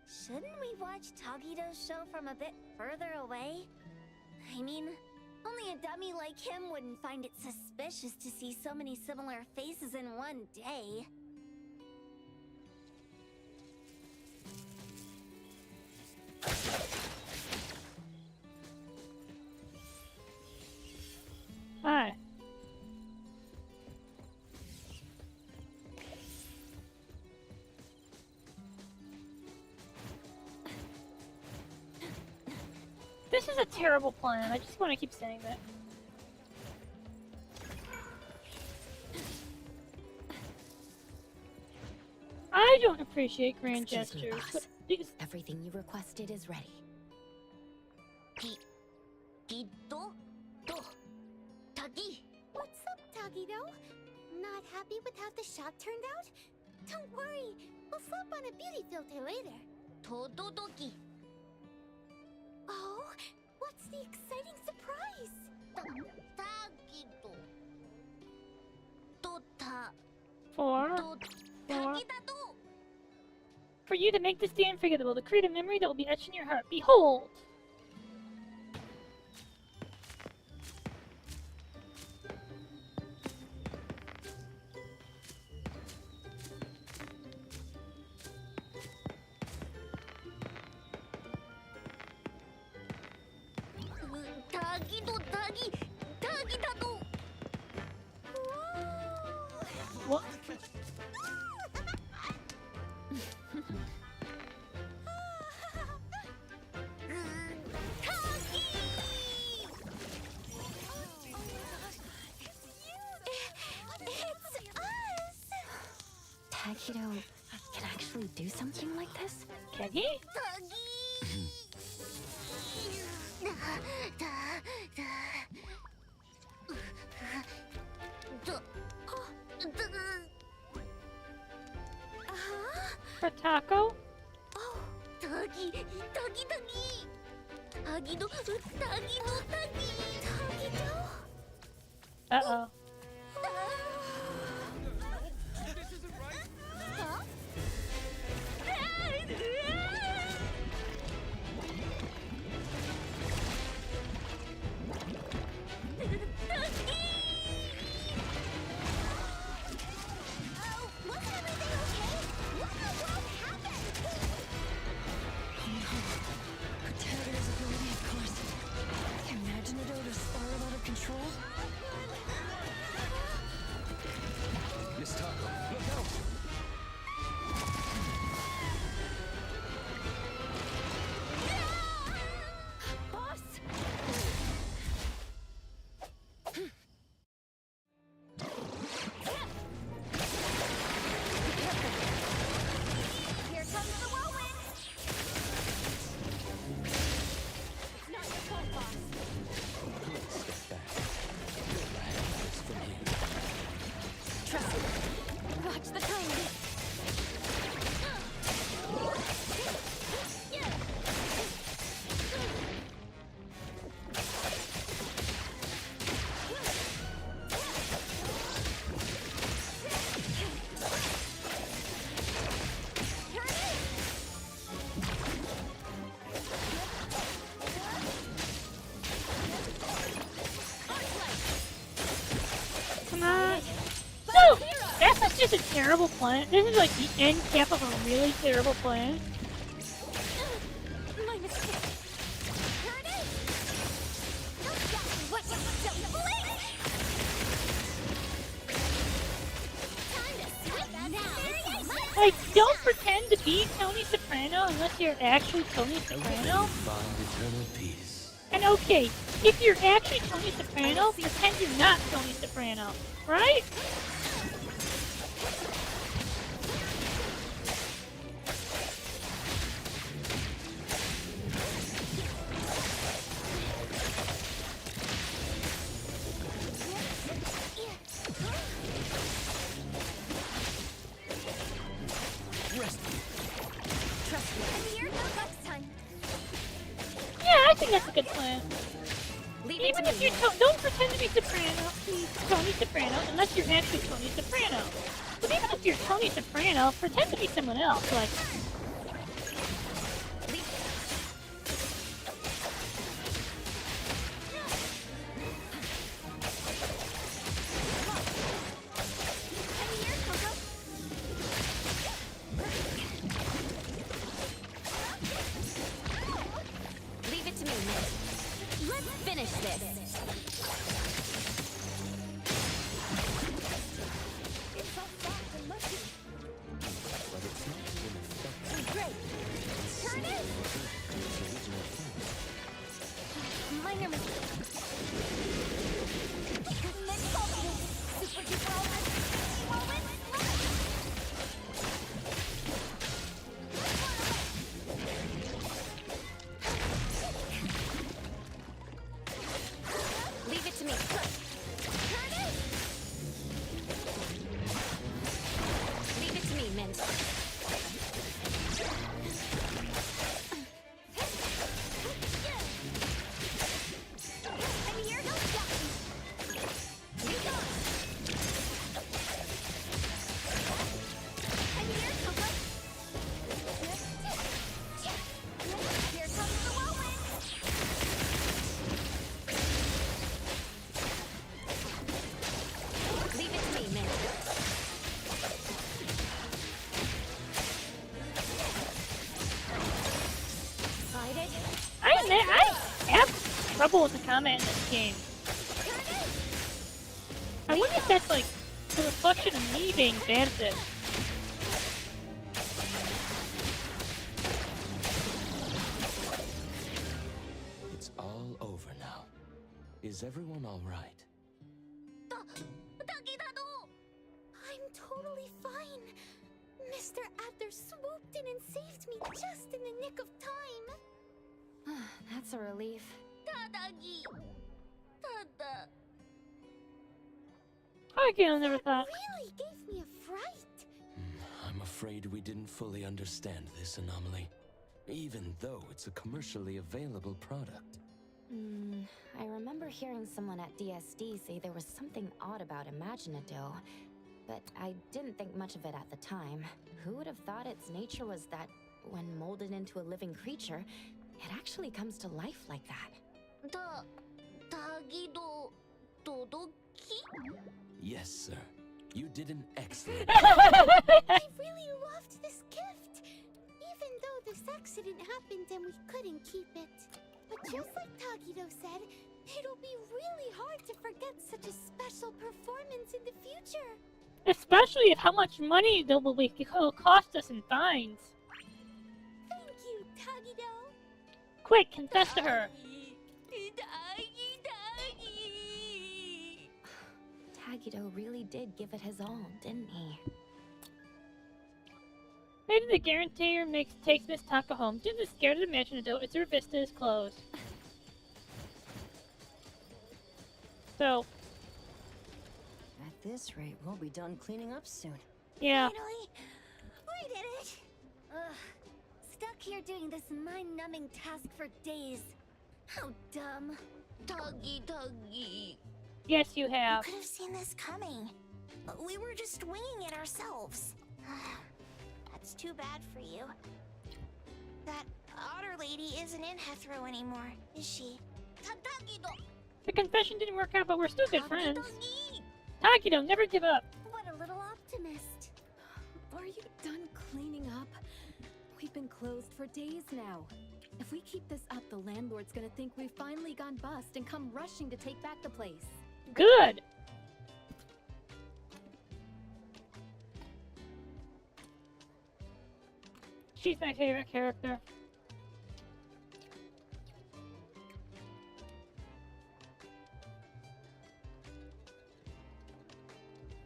Shouldn't we watch Tagido's show from a bit further away? I mean, only a dummy like him wouldn't find it suspicious to see so many similar faces in one day. Hi. This is a terrible plan. I just want to keep saying that. I don't appreciate grand Excuse me, gestures, boss. but these... Everything you requested is ready. Tagi! What's up, Tagido? Not happy with how the shot turned out? Don't worry, we'll slap on a beauty filter later. Tododoki. Oh, what's the exciting surprise? Tagido. For you to make this day unforgettable, to create a memory that will be etched in your heart. Behold! Tagi-do-tagi-tagi-da-do. What? Tagido can actually do something like this? Can he? For Taco? Tagi, Tagi, Tagi. Tagido, Tagido, Tagi. Tagido. Uh-oh. This isn't right. Huh? Wasn't everything okay? What in the world happened? Protector's ability, of course. Imaginado to spiral out of control? terrible plan. This is like the end cap of a really terrible plan. My mistake. Here it is. Don't stop me. What? Don't blink. Time to switch now. Like, don't pretend to be Tony Soprano unless you're actually Tony Soprano. Find eternal peace. And okay, if you're actually Tony Soprano, pretend you're not Tony Soprano, right? Trust me. I'm here next time. Yeah, I think that's a good plan. Leave it Even to if me. you don't pretend to be Tony Soprano, unless you're actually Tony Soprano. But even if you're Tony Soprano, pretend to be someone else. Like, Leave it to me, Nick. Let's finish this. It's so soft and mushy. But it's not been effective. Great. Here it is. Minor mistake. Next focus. Super duper moment. Leave it to me. Here it is. Leave it to me, Mint. I'm here. Don't stop me. Be gone. I'm here, Coco. Here comes the whirlwind. Leave it to me, Mint. Excited? I have trouble with the combat in this game. I wonder if that's like a reflection of me being bad at this. It's all over now. Is everyone all right? I'm totally fine. Mr. Adler swooped in and saved me just in the nick of time. That's a relief. Tadagi. Tada. I never thought. Really gave me a fright. I'm afraid we didn't fully understand this anomaly, even though it's a commercially available product. I remember hearing someone at DSD say there was something odd about Imaginado, but I didn't think much of it at the time. Who would have thought its nature was that when molded into a living creature, it actually comes to life like that? Tagido Todoki? Yes, sir. You did an excellent I really loved this gift. Even though this accident happened and we couldn't keep it. But just like Tagido said, it'll be really hard to forget such a special performance in the future. Especially at how much money it'll cost us in fines. Thank you, Tagido. Quick, confess to her. Tagido really did give it his all, didn't he? Maybe the guarantor takes Miss Taka home. Due to the scared Imaginado, its vista is closed. So, At this rate, we'll be done cleaning up soon. yeah. Finally, we did it. Ugh, stuck here doing this mind-numbing task for days. How dumb. Tuggy. Yes, you have. Could have seen this coming. We were just winging it ourselves. That's too bad for you. That otter lady isn't in Hethro anymore, is she? The confession didn't work out, but we're still good friends. Takido, never give up. What a little optimist. you done cleaning up? We've been closed for days now. If we keep this up, the landlord's gonna think we've finally gone bust and come rushing to take back the place. Good. She's my favorite character.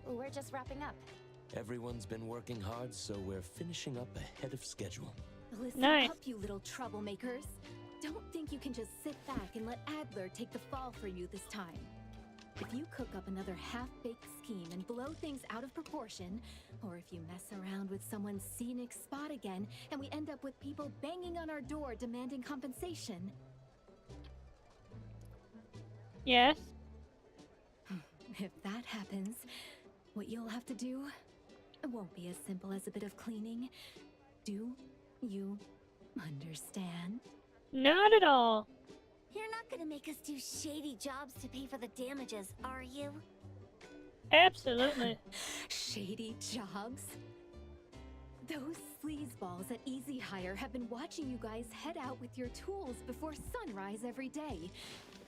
We're just wrapping up. Everyone's been working hard, so we're finishing up ahead of schedule. Listen up, you little troublemakers. Don't think you can just sit back and let Adler take the fall for you this time. If you cook up another half-baked scheme and blow things out of proportion, or if you mess around with someone's scenic spot again and we end up with people banging on our door demanding compensation... Yes? If that happens, what you'll have to do won't be as simple as a bit of cleaning. Do you understand? Not at all. You're not gonna make us do shady jobs to pay for the damages, are you? Absolutely. Shady jobs? Those sleazeballs at Easy Hire have been watching you guys head out with your tools before sunrise every day.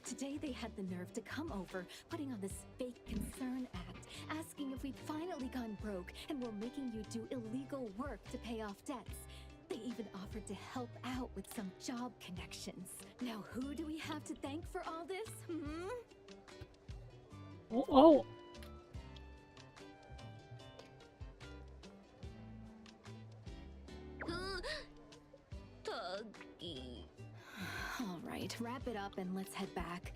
Today they had the nerve to come over, putting on this fake concern act, asking if we'd finally gone broke and were making you do illegal work to pay off debts. They even offered to help out with some job connections. Now who do we have to thank for all this, hmm? Oh. All right, wrap it up and let's head back.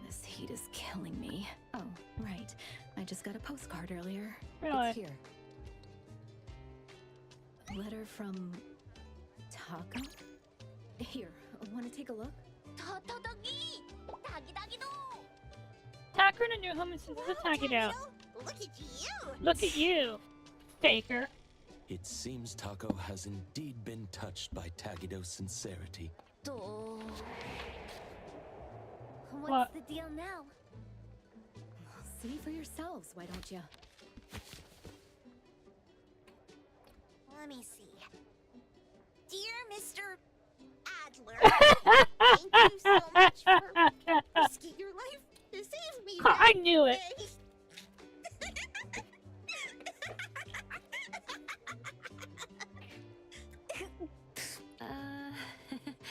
This heat is killing me. Oh, right. I just got a postcard earlier. Really? It's here. Letter from Taco? Here, want to take a look? Taco in a new home and since it's attacking out. Look at you! Look at you, faker. It seems Taco has indeed been touched by Tagido's sincerity. What's What? the deal now? See for yourselves, why don't you? Let me see. Dear Mr. Adler, thank you so much for risking your life to save me. I knew it.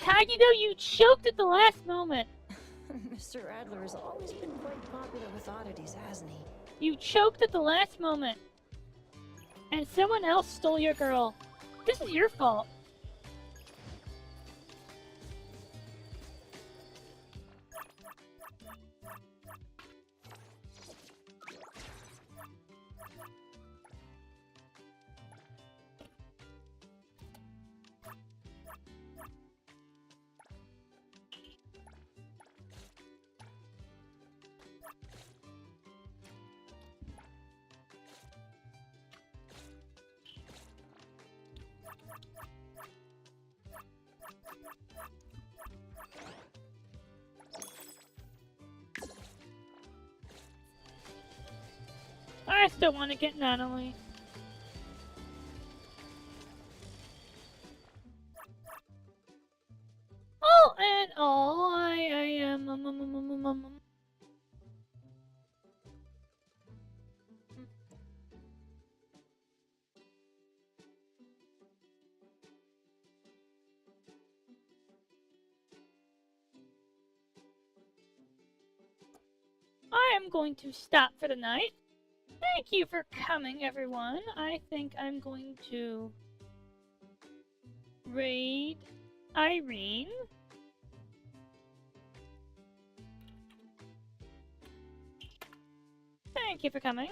Tagido, you choked at the last moment. Mr. Adler has always been quite popular with oddities, hasn't he? You choked at the last moment. And someone else stole your girl. This is your fault. I still want to get Natalie. All in all, I am. I am going to stop for the night. Thank you for coming, everyone. I think I'm going to raid Irene. Thank you for coming.